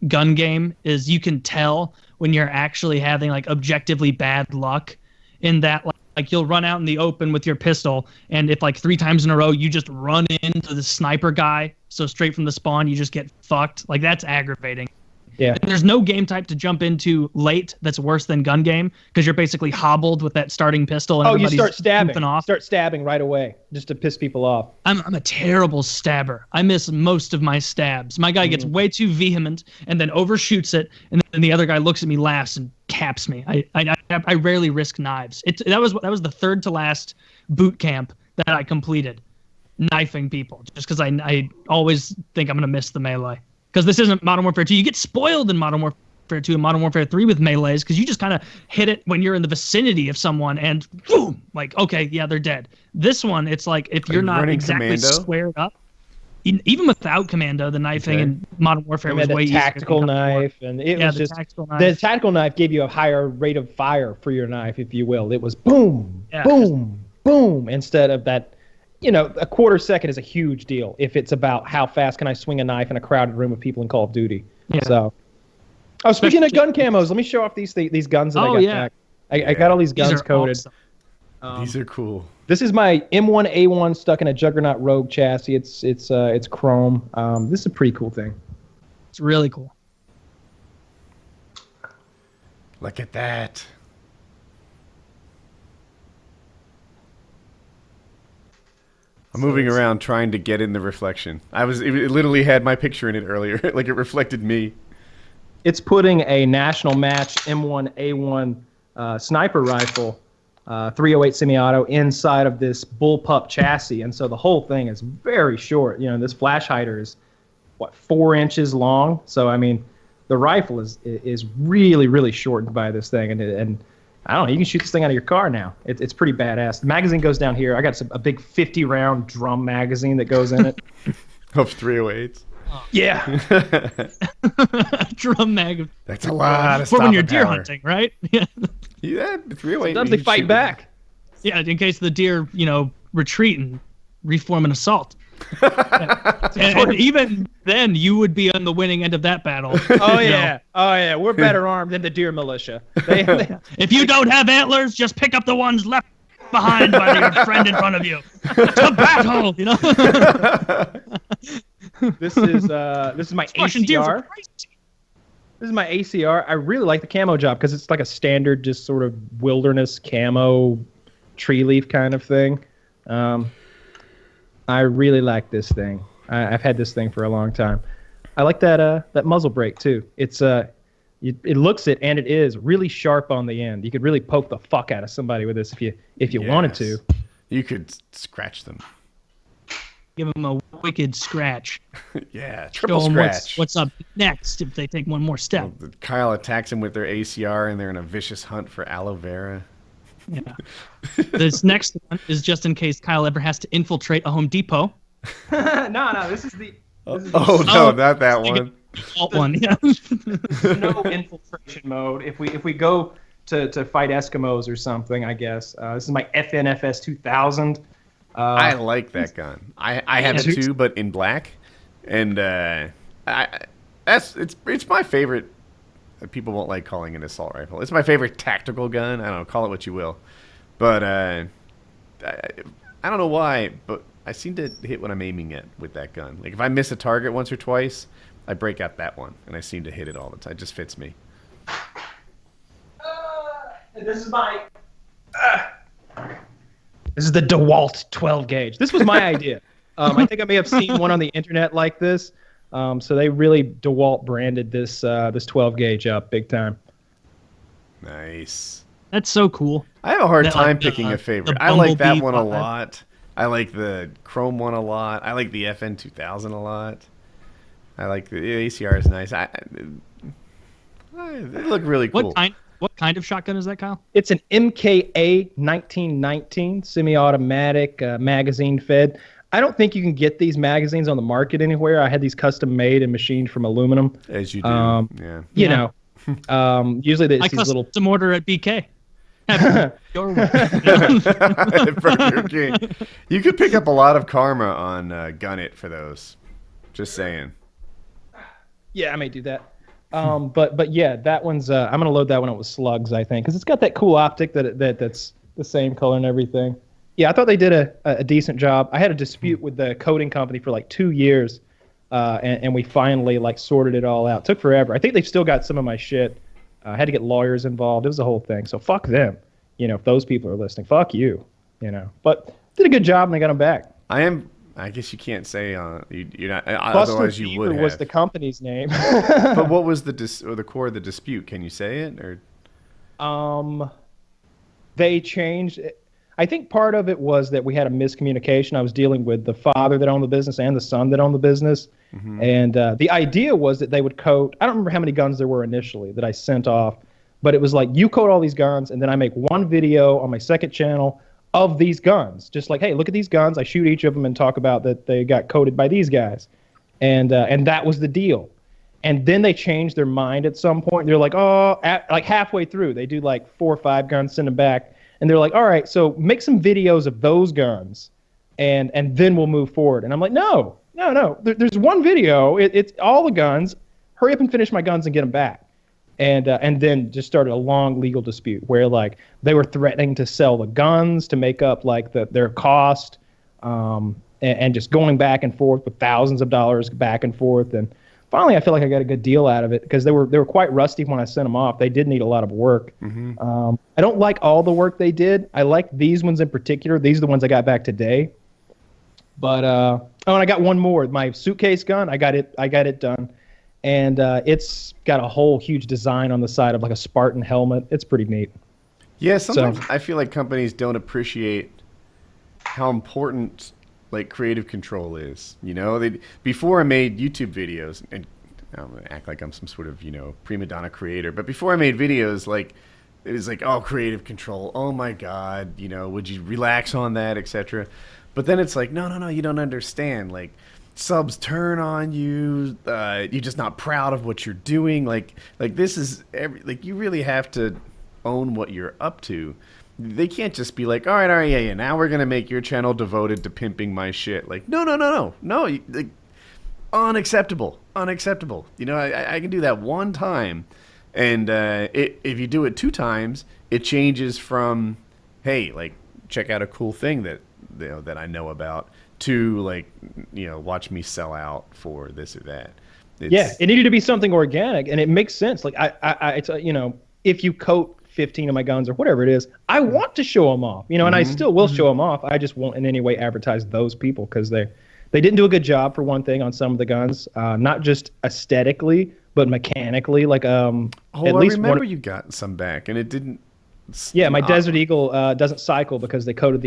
gun game is you can tell when you're actually having like objectively bad luck in that like you'll run out in the open with your pistol, and if like 3 times in a row you just run into the sniper guy, so straight from the spawn you just get fucked. Like that's aggravating. Yeah. And there's no game type to jump into late that's worse than gun game because you're basically hobbled with that starting pistol. And you start stabbing. Off. Start stabbing right away just to piss people off. I'm a terrible stabber. I miss most of my stabs. My guy gets way too vehement and then overshoots it, and then the other guy looks at me, laughs, and caps me. I rarely risk knives. That was the third to last boot camp that I completed, knifing people, just because I always think I'm gonna miss the melee. Because this isn't Modern Warfare 2. You get spoiled in Modern Warfare 2 and Modern Warfare 3 with melees because you just kind of hit it when you're in the vicinity of someone and boom, like, okay, yeah, they're dead. This one, it's like if you're not exactly commando? Squared up, even without commando, the knifing in Modern Warfare was way easier. Tactical knife, and it was just the tactical knife gave you a higher rate of fire for your knife, if you will. It was boom, boom, boom, instead of that. A quarter second is a huge deal if it's about how fast can I swing a knife in a crowded room of people in Call of Duty. Yeah. So, speaking of gun camos, let me show off these guns that I got back. I got all these guns coded. Awesome. These are cool. This is my M1A1 stuck in a Juggernaut Rogue chassis. It's chrome. This is a pretty cool thing. It's really cool. Look at that. I'm moving around trying to get in the reflection. It literally had my picture in it earlier, like it reflected me. It's putting a national match M1A1 sniper rifle, 308 semi-auto, inside of this bullpup chassis, and so the whole thing is very short. This flash hider is 4 inches long. So I mean, the rifle is really, really shortened by this thing, and I don't know, you can shoot this thing out of your car now. It's pretty badass. The magazine goes down here. I got a big 50-round drum magazine that goes in it. Of 308s. Yeah. Drum mag. That's a lot of for when you're stopping deer power. hunting, right? Yeah. Yeah, 308. Sometimes they fight back. Yeah, in case the deer, retreat and reform an assault. and even then, you would be on the winning end of that battle. Oh yeah, we're better armed than the deer militia. If you don't have antlers, just pick up the ones left behind by your friend in front of you. To battle, This is my Russian deer ACR. are crazy. This is my ACR. I really like the camo job because it's like a standard, just sort of wilderness camo, tree leaf kind of thing. I really like this thing. I've had this thing for a long time. I like that muzzle brake too. It looks it, and it is really sharp on the end. You could really poke the fuck out of somebody with this if you wanted to. You could scratch them. Give them a wicked scratch. Yeah, Show triple 'em scratch. what's up next if they take one more step. Kyle attacks him with their ACR, and they're in a vicious hunt for aloe vera. Yeah. This next one is just in case Kyle ever has to infiltrate a Home Depot. No, this is the No, not that one. Alt one, yeah. no infiltration mode. If we go to fight Eskimos or something, I guess. This is my FNFS 2000. I like that gun. I have it too, but in black, and it's my favorite. People won't like calling it an assault rifle. It's my favorite tactical gun. I don't know, call it what you will, but I don't know why, but I seem to hit what I'm aiming at with that gun. Like if I miss a target once or twice, I break out that one, and I seem to hit it all the time. It just fits me. This is my. This is the DeWalt 12 gauge. This was my idea. I think I may have seen one on the internet like this. So they really DeWalt branded this 12 gauge up big time. Nice. That's so cool. I have a hard That, time like, picking a favorite. the I like that Bumblebee one a vibe. lot. I like the Chrome one a lot. I like the FN 2000 a lot. I like the ACR is nice. They look really cool. What kind of shotgun is that, Kyle? It's an MKA 1919 semi-automatic magazine fed. I don't think you can get these magazines on the market anywhere. I had these custom made and machined from aluminum. As you do. Yeah. You know, usually I it's these little. custom order at BK. Your Burger King. You could pick up a lot of karma on Gunit for those. Just saying. Yeah, I may do that. But yeah, that one's. I'm gonna load that one up with slugs, I think, because it's got that cool optic that's the same color and everything. Yeah, I thought they did a decent job. I had a dispute with the coding company for like 2 years, and we finally like sorted it all out. Took forever. I think they've still got some of my shit. I had to get lawyers involved. It was a whole thing. So fuck them. If those people are listening, fuck you. But did a good job and they got them back. I guess you can't say you're not. Buster Otherwise, you would Beaver was have. the company's name. But what was the core of the dispute? Can you say it or? They changed. I think part of it was that we had a miscommunication. I was dealing with the father that owned the business and the son that owned the business. Mm-hmm. And the idea was that they would code. I don't remember how many guns there were initially that I sent off, but it was like, you code all these guns, and then I make one video on my second channel of these guns. Just like, hey, look at these guns. I shoot each of them and talk about that they got coded by these guys. And that was the deal. And then they changed their mind at some point. They're like, like halfway through, they do like 4 or 5 guns, send them back. And they're like, all right, so make some videos of those guns, and then we'll move forward. And I'm like, no. There's one video. It's all the guns. Hurry up and finish my guns and get them back. And then just started a long legal dispute where like they were threatening to sell the guns to make up like their cost, and just going back and forth with thousands of dollars back and forth. And finally, I feel like I got a good deal out of it because they were quite rusty when I sent them off. They did need a lot of work. Mm-hmm. I don't like all the work they did. I like these ones in particular. These are the ones I got back today. But and I got one more. My suitcase gun. I got it done, and it's got a whole huge design on the side of like a Spartan helmet. It's pretty neat. Yeah, sometimes I feel like companies don't appreciate how important like creative control is. You know, before I made YouTube videos, and I'm gonna act like I'm some sort of, you know, prima donna creator, but before I made videos, like it was like, oh, creative control. Oh my God, you know, would you relax on that, etc. But then it's like, no, you don't understand. Like subs turn on you. You're just not proud of what you're doing. Like this is like you really have to own what you're up to. They can't just be like, all right, yeah. Now we're gonna make your channel devoted to pimping my shit. Like, no. Like, unacceptable. You know, I can do that one time, and if you do it 2 times, it changes from, hey, like, check out a cool thing that that I know about, to like, you know, watch me sell out for this or that. It needed to be something organic, and it makes sense. Like it's you know, if you coat 15 of my guns or whatever it is, I want to show them off, you know, and I still will show them off. I just won't in any way advertise those people, because they didn't do a good job, for one thing, on some of the guns, not just aesthetically but mechanically. Like at least I remember you got some back, and it didn't. Yeah, my Desert Eagle doesn't cycle because they coated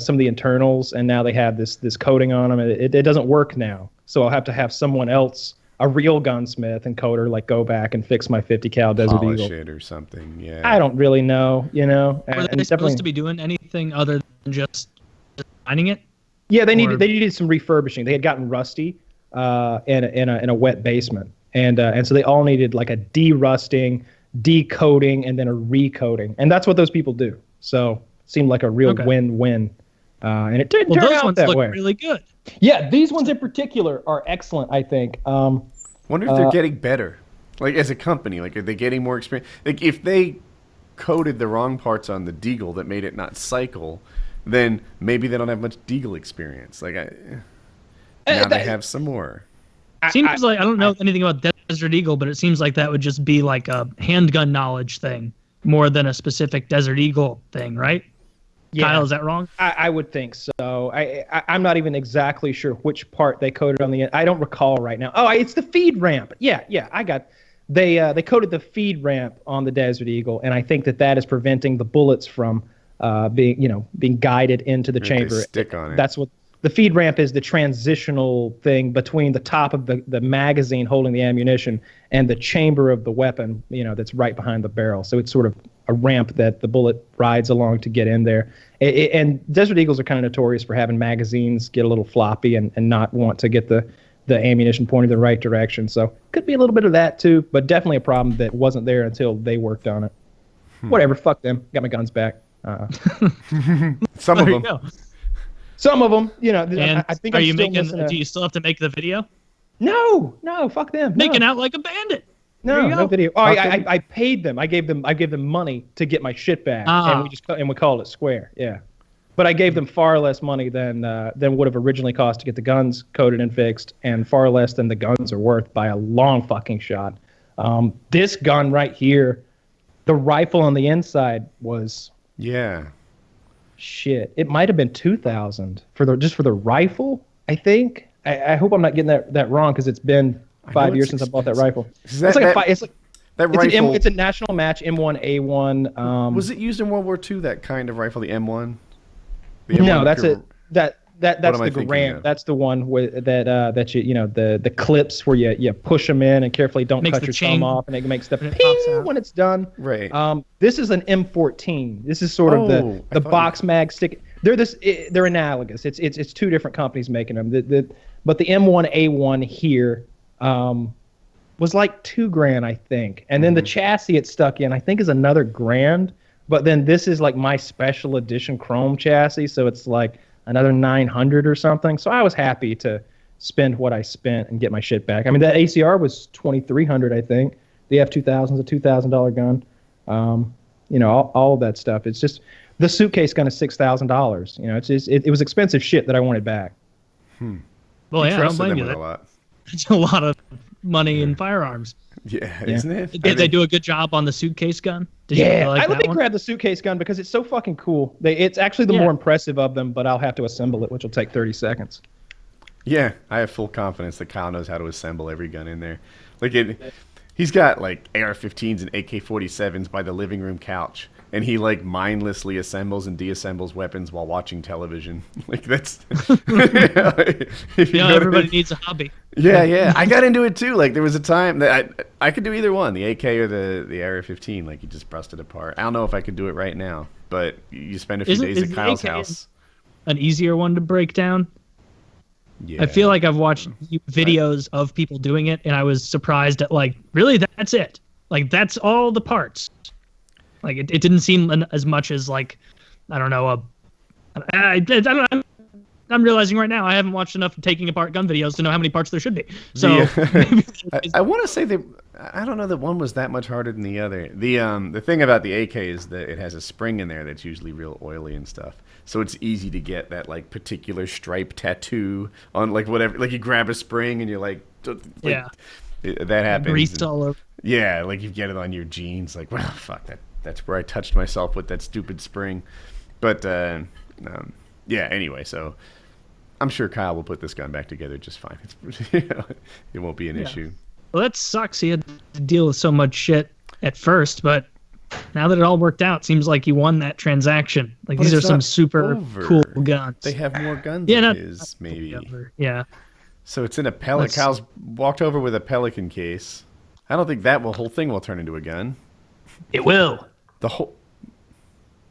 some of the internals, and now they have this coating on them. It doesn't work now, so I'll have to have someone else, a real gunsmith and coder, like go back and fix my 50 cal Desert Polish Eagle. it or something. Yeah, I don't really know, you know. Were they supposed to be doing anything other than just designing it? Yeah, they needed some refurbishing. They had gotten rusty in a wet basement, and so they all needed like a de-rusting, decoding, and then a recoating, and that's what those people do. So it seemed like a real win-win, and it did turn out that way. Those ones look really good. Yeah, these ones in particular are excellent, I think. Wonder if they're getting better, like as a company. Like, are they getting more experience? Like, if they coated the wrong parts on the Deagle that made it not cycle, then maybe they don't have much Deagle experience. Like, now they have some more. Seems like I don't know anything about Desert Eagle, but it seems like that would just be like a handgun knowledge thing more than a specific Desert Eagle thing, right? Yeah. Kyle, is that wrong? I would think so. I'm not even exactly sure which part they coated on the end. I don't recall right now. Oh, it's the feed ramp. Yeah, I got. They coated the feed ramp on the Desert Eagle, and I think that is preventing the bullets from being guided into the chamber. They stick on it. That's what the feed ramp is, the transitional thing between the top of the magazine holding the ammunition and the chamber of the weapon, you know, that's right behind the barrel. So it's sort of a ramp that the bullet rides along to get in there. And Desert Eagles are kind of notorious for having magazines get a little floppy and not want to get the ammunition pointed in the right direction. So could be a little bit of that too, but definitely a problem that wasn't there until they worked on it. Whatever, fuck them. Got my guns back. Some of them. Some of them, you know. And I think do you still have to make the video? No, fuck them. Making out like a bandit. No video. Oh, I paid them. I gave them money to get my shit back, and we called it square. Yeah, but I gave them far less money than would have originally cost to get the guns coated and fixed, and far less than the guns are worth by a long fucking shot. This gun right here, the rifle on the inside was shit. It might have been 2,000 for the rifle. I think. I hope I'm not getting that wrong, because it's been 5 years since I bought that rifle. It's a national match M1A1. Was it used in World War II? That kind of rifle, the M1. No, that's it. That's the Garand. That's the one that you know the clips where you push them in and carefully don't cut your thumb off, and it makes the ping when it's done. Right. This is an M14. This is sort of the box mag stick. They're analogous. It's two different companies making them. But the M1A1 here was like $2,000, I think, and then the chassis it stuck in, I think, is another $1,000. But then this is like my special edition chrome chassis, so it's like another $900 or something. So I was happy to spend what I spent and get my shit back. I mean, that ACR was $2,300, I think. The F2000 is a $2,000 gun. You know, all of that stuff. It's just the suitcase gun is $6,000. You know, it was expensive shit that I wanted back. Well, yeah, I don't blame you. It's a lot of money in firearms. Yeah, isn't it? Did they do a good job on the suitcase gun? Let me grab the suitcase gun because it's so fucking cool. It's actually the more impressive of them, but I'll have to assemble it, which will take 30 seconds. Yeah, I have full confidence that Kyle knows how to assemble every gun in there. He's got like AR-15s and AK-47s by the living room couch, and he like mindlessly assembles and deassembles weapons while watching television. Like that's everybody needs a hobby. Yeah. I got into it too. Like there was a time that I could do either one, the AK or the AR-15. Like you just brushed it apart. I don't know if I could do it right now, but you spend a few days at Kyle's house. An easier one to break down. Yeah. I feel like I've watched videos of people doing it, and I was surprised at like, really, that's it. Like that's all the parts. Like it didn't seem as much as like, I don't know. I'm realizing right now I haven't watched enough taking apart gun videos to know how many parts there should be. So I want to say that I don't know that one was that much harder than the other. The thing about the AK is that it has a spring in there that's usually real oily and stuff. So it's easy to get that like particular stripe tattoo on like whatever. Like you grab a spring and you're like that happens. Greased all over. Yeah, like you get it on your jeans. Like, well, fuck that. That's where I touched myself with that stupid spring. But yeah. Anyway, so I'm sure Kyle will put this gun back together just fine. It won't be an issue. Well, that sucks. He had to deal with so much shit at first, but now that it all worked out, seems like he won that transaction. Like these are some super cool guns. They have more guns than his, maybe. Yeah. So it's in a pellet. Kyle's walked over with a Pelican case. I don't think that whole thing will turn into a gun. It will. The whole.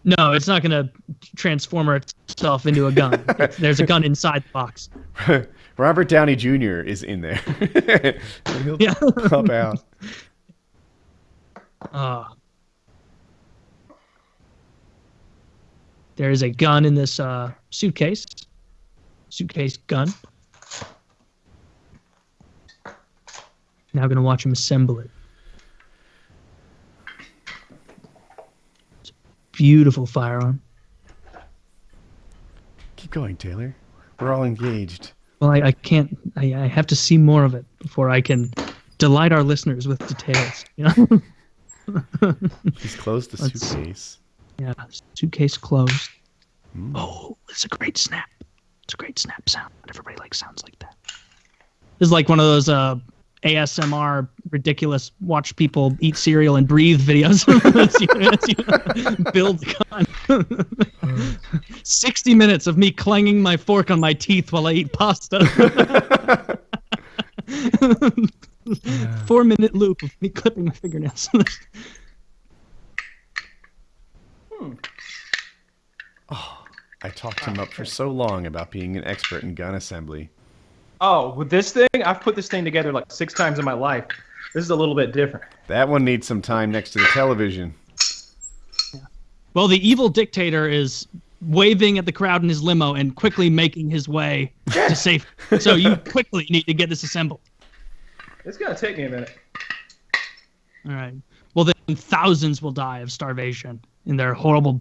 No, it's not going to transform itself into a gun. There's a gun inside the box. Robert Downey Jr. is in there. He'll pop out. There is a gun in this suitcase. Suitcase gun. Now I'm going to watch him assemble it. It's a beautiful firearm. Keep going, Taylor. We're all engaged. Well, I can't. I have to see more of it before I can delight our listeners with details. You know? He's closed the suitcase. Yeah, suitcase closed. Oh, it's a great snap. It's a great snap sound. Everybody likes sounds like that. This is like one of those ASMR ridiculous watch people eat cereal and breathe videos. That's you build the gun. 60 minutes of me clanging my fork on my teeth while I eat pasta. 4-minute loop of me clipping my fingernails. Oh, I talked him up for so long about being an expert in gun assembly. Oh, with this thing, I've put this thing together like 6 times in my life. This is a little bit different. That one needs some time next to the television. Well, the evil dictator is waving at the crowd in his limo and quickly making his way to safety. So you quickly need to get this assembled. It's going to take me a minute. All right. Well, then thousands will die of starvation in their horrible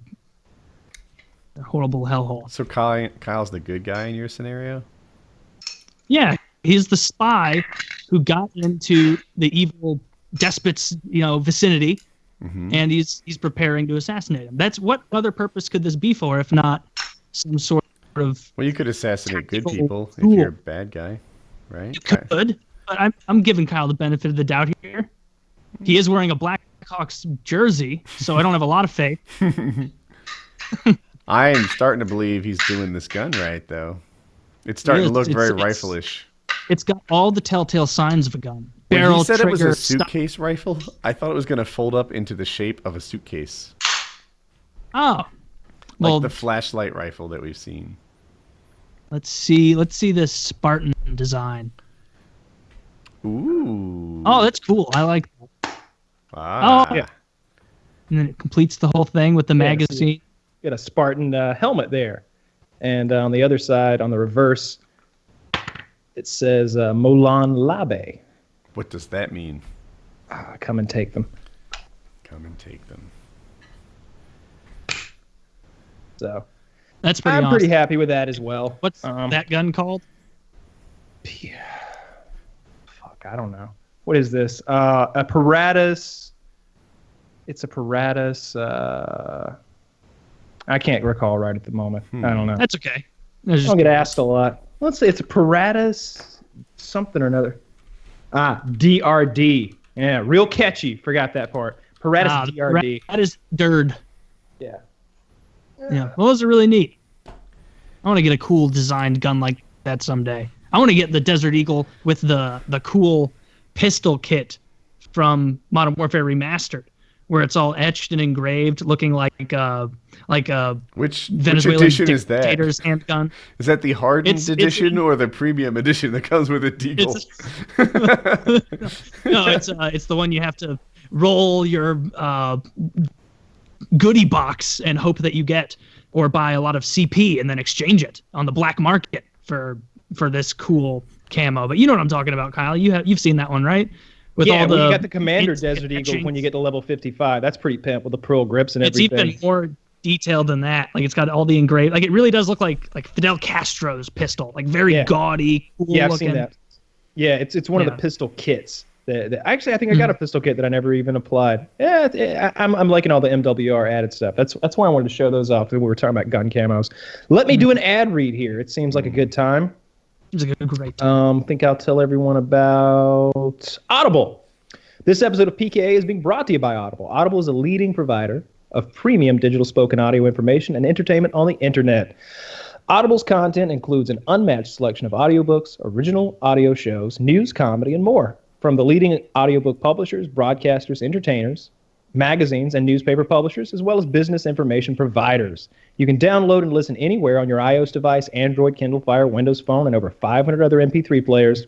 hellhole. So Kyle's the good guy in your scenario? Yeah, he's the spy who got into the evil despot's, vicinity, and he's preparing to assassinate him. That's what other purpose could this be for if not some sort of? Well, you could assassinate good people if you're a bad guy, right? You could, but I'm giving Kyle the benefit of the doubt here. He is wearing a BlackHawks jersey, so I don't have a lot of faith. I am starting to believe he's doing this gun right, though. It's starting to look very rifle-ish. It's got all the telltale signs of a gun. When he said it was a suitcase rifle, I thought it was going to fold up into the shape of a suitcase. Oh. Like the flashlight rifle that we've seen. Let's see this Spartan design. Ooh. Oh, that's cool. I like that. Ah. Oh, yeah. And then it completes the whole thing with the magazine. So got a Spartan helmet there. And on the other side, on the reverse, it says Molan Labe. What does that mean? Come and take them. Come and take them. So that's pretty. I'm pretty happy with that as well. What's that gun called? Fuck, I don't know. What is this? A Paratus. It's a Paratus. I can't recall right at the moment. I don't know. That's okay. I don't get asked a lot. Let's say it's a Paratus something or another. DRD. Yeah, real catchy. Forgot that part. Paratus DRD. That is DIRD. Yeah. Yeah, well, those are really neat. I want to get a cool designed gun like that someday. I want to get the Desert Eagle with the cool pistol kit from Modern Warfare Remastered, where it's all etched and engraved, looking like Which Venezuelan edition is that? dictator's handgun. Is that the hardened edition or the premium edition that comes with a deagle? No, it's the one you have to roll your goodie box and hope that you get, or buy a lot of CP and then exchange it on the black market for this cool camo. But you know what I'm talking about, Kyle. You've seen that one, right? With yeah, all the you got the Commander Desert Eagle when you get to level 55. That's pretty pimp with the pearl grips and everything. It's even more detailed than that. Like, it's got all the engraved. Like, it really does look like Fidel Castro's pistol. Like, very gaudy, cool I've looking. seen that. Yeah, it's one of the pistol kits. Actually, I think I got a pistol kit that I never even applied. Yeah, I'm liking all the MWR added stuff. That's why I wanted to show those off when we were talking about gun camos. Let me do an ad read here. It seems like a good time. It's a great time. Think I'll tell everyone about Audible. This episode of PKA is being brought to you by Audible. Audible is a leading provider of premium digital spoken audio information and entertainment on the internet. Audible's content includes an unmatched selection of audiobooks, original audio shows, news, comedy, and more. From the leading audiobook publishers, broadcasters, entertainers, magazines, and newspaper publishers, as well as business information providers. You can download and listen anywhere on your iOS device, Android, Kindle Fire, Windows Phone, and over 500 other MP3 players.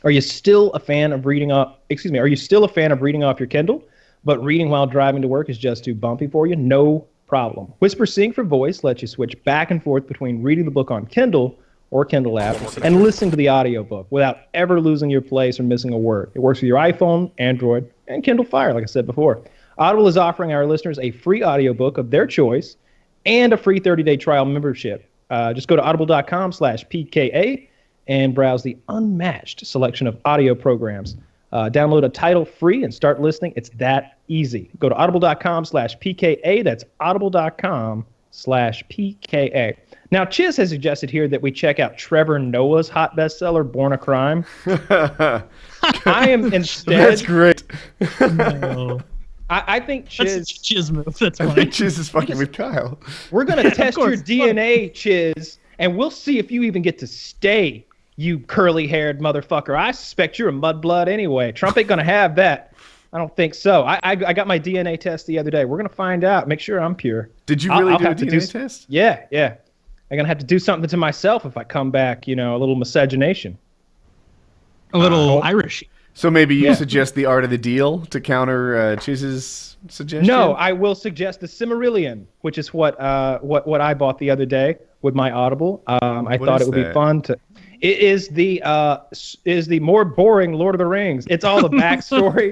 Are you still a fan of reading off your Kindle, but reading while driving to work is just too bumpy for you? No problem. Whisper Sync for Voice lets you switch back and forth between reading the book on Kindle or Kindle app and listening to the audiobook without ever losing your place or missing a word. It works with your iPhone, Android, and Kindle Fire, like I said before. Audible is offering our listeners a free audiobook of their choice and a free 30-day trial membership. Just go to audible.com/PKA and browse the unmatched selection of audio programs. Download a title free and start listening. It's that easy. Go to audible.com/PKA. That's audible.com/PKA. Now, Chiz has suggested here that we check out Trevor Noah's hot bestseller, Born a Crime. I am instead... That's great. No. I think Chiz... That's a Chiz move. That's I funny. think Chiz is fucking with Kyle. We're going to test your course. DNA, Chiz, and we'll see if you even get to stay, you curly-haired motherfucker. I suspect you're a mudblood anyway. Trump ain't going to have that. I don't think so. I got my DNA test the other day. We're going to find out. Make sure I'm pure. Did you really do a have to DNA test? Yeah. I'm going to have to do something to myself if I come back, a little miscegenation. A little Irish. So maybe you suggest the art of the deal to counter Chiz's suggestion? No, I will suggest the Silmarillion, which is what I bought the other day with my Audible. I thought it would be fun to... It is the more boring Lord of the Rings. It's all the backstory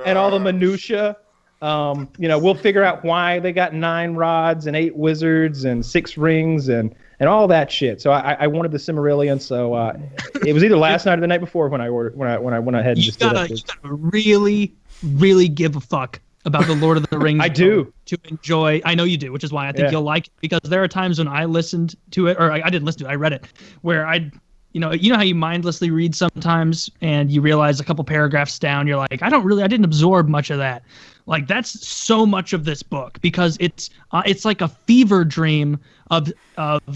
and all the minutia. We'll figure out why they got 9 rods and 8 wizards and 6 rings and all that shit. So I wanted the Silmarillion. So it was either last night or the night before when I went ahead and just did it. You gotta really, really give a fuck about the Lord of the Rings. I do. To enjoy. I know you do, which is why I think you'll like it, because there are times when I listened to it, or I didn't listen to it, I read it, where you know how you mindlessly read sometimes and you realize a couple paragraphs down, you're like, I didn't absorb much of that. Like, that's so much of this book, because it's like a fever dream of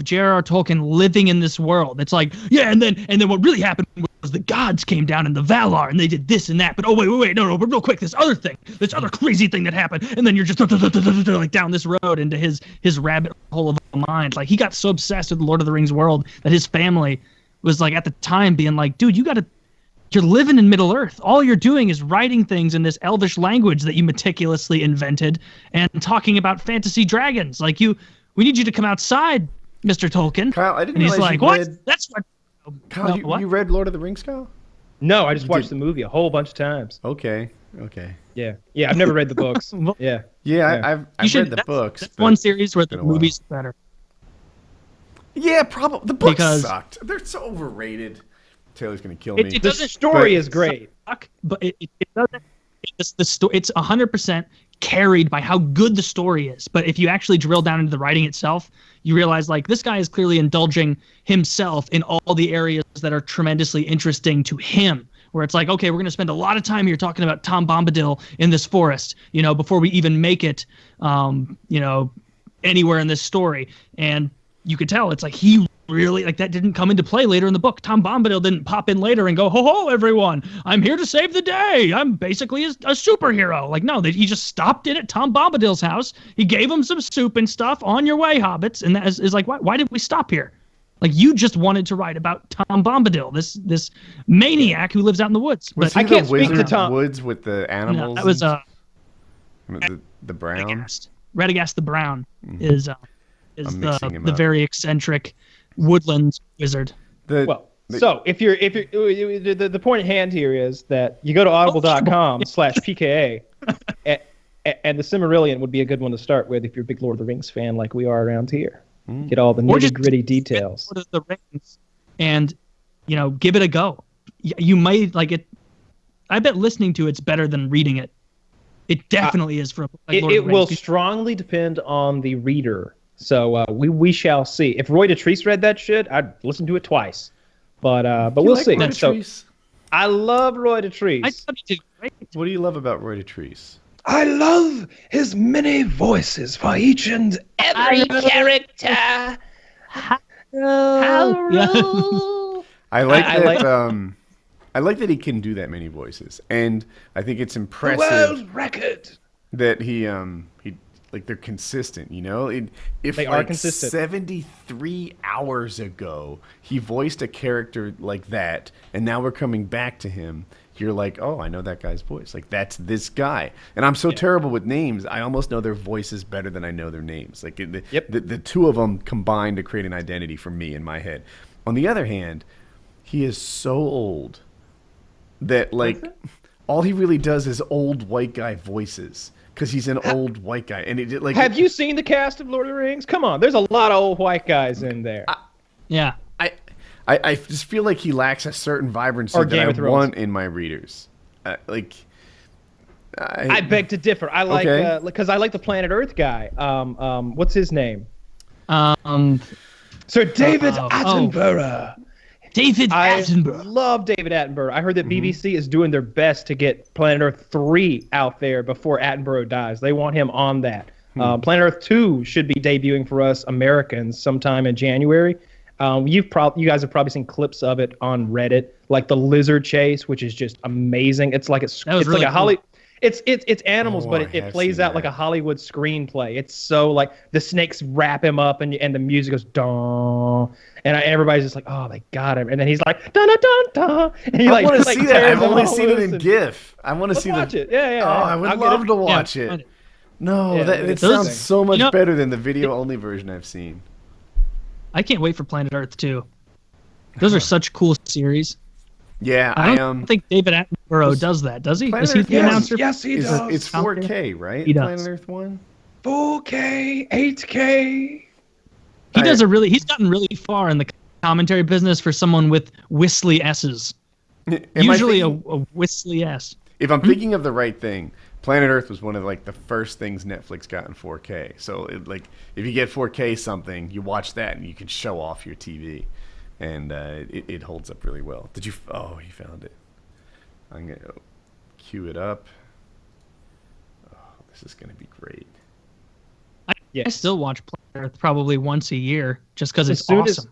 J.R.R. Tolkien living in this world. It's like, and then what really happened was the gods came down in the Valar and they did this and that. But wait, no, but real quick, this other crazy thing that happened, and then you're just like down this road into his rabbit hole of a mind. Like, he got so obsessed with the Lord of the Rings world that his family was like, at the time, being like, dude, you're living in Middle Earth. All you're doing is writing things in this elvish language that you meticulously invented and talking about fantasy dragons. Like, we need you to come outside, Mr. Tolkien. Kyle, I didn't and he's realize like, you what? read... That's what... Kyle, what? you read Lord of the Rings, Kyle? No, I just watched the movie a whole bunch of times. Okay. Yeah, I've never read the books. Yeah. I've read the books. That's one series where the movies are better. Yeah, probably. The books sucked. They're so overrated. Taylor's gonna kill me. The story is great, but it doesn't. It's 100% carried by how good the story is. But if you actually drill down into the writing itself, you realize, like, this guy is clearly indulging himself in all the areas that are tremendously interesting to him, where it's like, okay, we're going to spend a lot of time here talking about Tom Bombadil in this forest, before we even make it, anywhere in this story. And you could tell it's like he really, like, that didn't come into play later in the book. Tom Bombadil didn't pop in later and go, ho, everyone, I'm here to save the day. I'm basically a superhero. Like, no, he just stopped in at Tom Bombadil's house. He gave him some soup and stuff. On your way, hobbits. And that is like, why did we stop here? Like, you just wanted to write about Tom Bombadil, this maniac who lives out in the woods. But I can't speak to Tom. Woods with the animals. No, that was the brown. Radagast the Brown is the very eccentric woodland wizard. So if you're the point at hand here is that you go to audible.com/PKA and the Silmarillion would be a good one to start with if you're a big Lord of the Rings fan like we are around here. Get all the nitty-gritty details. Lord of the Rings and give it a go. You might like it. I bet listening to it's better than reading it. It definitely is for a book like Lord of the Rings. It will strongly depend on the reader. So we shall see. If Roy Dotrice read that shit, I'd listen to it twice. But we'll see. So I love Roy Dotrice. I thought he did great. What do you love about Roy Dotrice? I love his many voices for each and every character. I like that. I like that he can do that many voices, and I think it's impressive. World record. That he like they're consistent, If they are consistent. 73 hours ago he voiced a character like that, and now we're coming back to him, you're like, oh, I know that guy's voice. Like, that's this guy. And I'm so terrible with names, I almost know their voices better than I know their names. Like, the two of them combine to create an identity for me in my head. On the other hand, he is so old that, like, all he really does is old white guy voices. Because he's an old white guy, and have you seen the cast of Lord of the Rings? Come on, there's a lot of old white guys in there. I just feel like he lacks a certain vibrancy that I want in my readers. I beg to differ. I like because I like the Planet Earth guy. What's his name? Sir David Attenborough. David Attenborough. I love David Attenborough. I heard that BBC is doing their best to get Planet Earth 3 out there before Attenborough dies. They want him on that. Planet Earth 2 should be debuting for us Americans sometime in January. You guys have probably seen clips of it on Reddit, like the lizard chase, which is just amazing. It's like it's really like a Hollywood. It's animals, but it plays out like a Hollywood screenplay. It's so like the snakes wrap him up and the music goes dun, and everybody's just like, oh, they got him, and then he's like dun dun dun dun. And he I want to see that. I've only seen it in GIF. I want to see watch it. Yeah. Oh, I would love to watch it. No, it sounds so much better than the video-only version I've seen. I can't wait for Planet Earth 2. Those are such cool series. Yeah, I don't think David Attenborough does that, does he? Is he the announcer? Yes, he does. It's 4K, right? He does. Planet Earth 1? 4K, 8K. He's gotten really far in the commentary business for someone with whistly S's. Usually a whistly S. If I'm thinking of the right thing, Planet Earth was one of the first things Netflix got in 4K. So if you get 4K something, you watch that and you can show off your TV. And it holds up really well. Did you? Oh, he found it. I'm gonna cue it up. Oh, this is gonna be great. I still watch Planet Earth probably once a year just because it's awesome.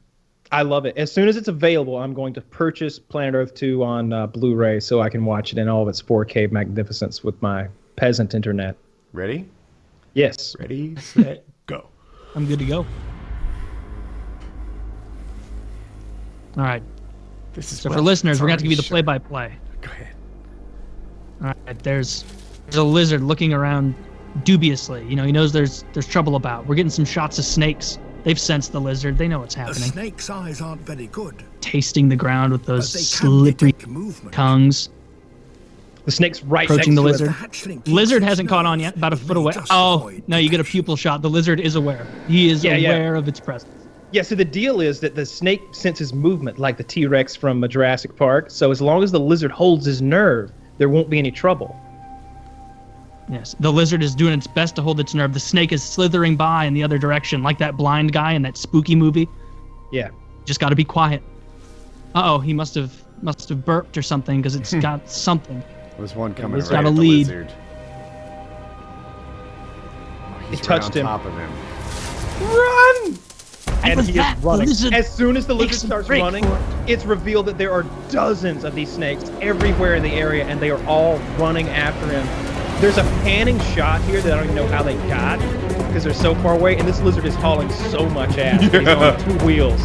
I love it. As soon as it's available, I'm going to purchase Planet Earth 2 on Blu-ray so I can watch it in all of its 4K magnificence with my peasant internet. Ready? Yes. Ready, set, go. I'm good to go. All right. So for listeners, we're going to give you the play-by-play. Go ahead. All right. There's a lizard looking around dubiously. He knows there's trouble about. We're getting some shots of snakes. They've sensed the lizard. They know what's happening. The snake's eyes aren't very good. Tasting the ground with those slippery tongues. The snake's right approaching next the lizard. Lizard hasn't caught on yet. About a foot away. Oh, no, you get a pupil shot. The lizard is aware. He is aware of its presence. Yeah, so the deal is that the snake senses movement like the T-Rex from Jurassic Park. So as long as the lizard holds his nerve, there won't be any trouble. Yes, the lizard is doing its best to hold its nerve. The snake is slithering by in the other direction, like that blind guy in that spooky movie. Yeah. Just got to be quiet. Uh-oh, he must have must have burped or something because it's got something. There's one coming It's right got at a the lead. lizard. Oh, he's It right touched on him. top of him. Run! And was he is that running. lizard As soon as the lizard makes a starts break running, for it. it's revealed that there are dozens of these snakes everywhere in the area, and they are all running after him. There's a panning shot here that I don't even know how they got because they're so far away, and this lizard is hauling so much ass. He's on 2 wheels.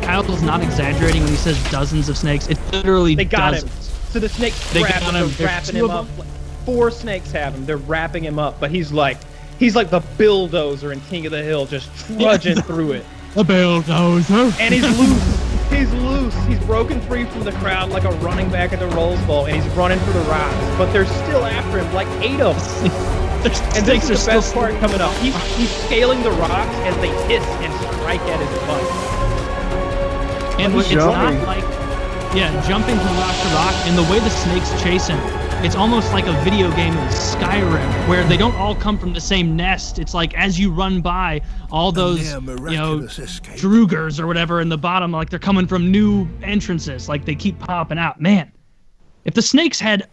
Kyle's not exaggerating when he says dozens of snakes. It's literally They got dozens. him. So the snakes They grab got him, him. they're There's wrapping two him of up. 4 snakes have him. They're wrapping him up, but he's like the bulldozer in King of the Hill, just trudging through it. The bulldozer. And he's loose. He's loose. He's broken free from the crowd like a running back at the Rose Bowl, and he's running for the rocks. But they're still after him, like 8 of them. And this is the best part coming up. He's scaling the rocks as they hiss and strike at his butt. And He's it's not jumping. like, jumping from rock to rock, and the way the snakes chase him, it's almost like a video game in Skyrim, where they don't all come from the same nest. It's like as you run by, all those, near miraculous escape. Drugers or whatever in the bottom, like they're coming from new entrances, like they keep popping out. Man, if the snakes had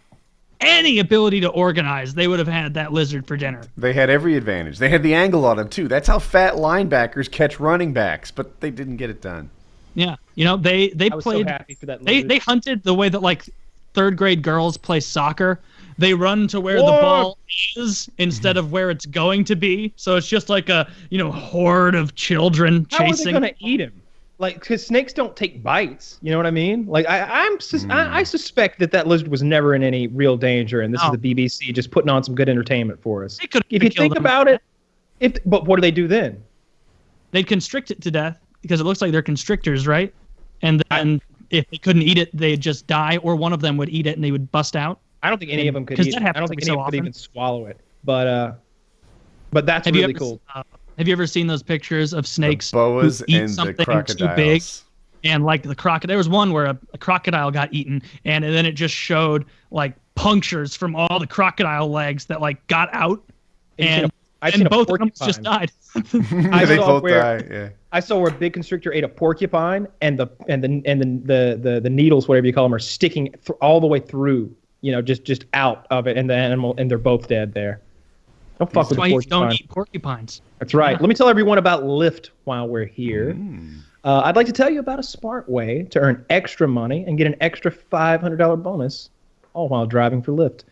any ability to organize, they would have had that lizard for dinner. They had every advantage. They had the angle on him, too. That's how fat linebackers catch running backs, but they didn't get it done. Yeah, they I was played. so happy for that They lizard. hunted the way that like 3rd grade girls play soccer. They run to where the ball is instead of where it's going to be. So it's just like a horde of children How chasing. are they going to eat him? Like, because snakes don't take bites. You know what I mean? Like, I suspect that lizard was never in any real danger, and this is the BBC just putting on some good entertainment for us. They could've If you killed think him. about it, but what do they do then? They'd constrict it to death because it looks like they're constrictors, right? And then if they couldn't eat it, they'd just die, or one of them would eat it and they would bust out. I don't think any of them could 'Cause eat that it. I happens don't think every any so of them could often. even swallow it. But that's Have you really ever, cool. Have you ever seen those pictures of snakes The boas who eat and the something too crocodiles. big? And like the crocodile, there was one where a crocodile got eaten, and then it just showed like punctures from all the crocodile legs that like got out, I've seen a both of them porcupine. just died. I They saw both where- die, yeah. I saw where a big constrictor ate a porcupine, and the needles, whatever you call them, are sticking all the way through. Just out of it, and the animal, and they're both dead there. Don't fuck That's with why the you don't porcupine. eat porcupines. That's right. Yeah. Let me tell everyone about Lyft while we're here. I'd like to tell you about a smart way to earn extra money and get an extra $500 bonus, all while driving for Lyft.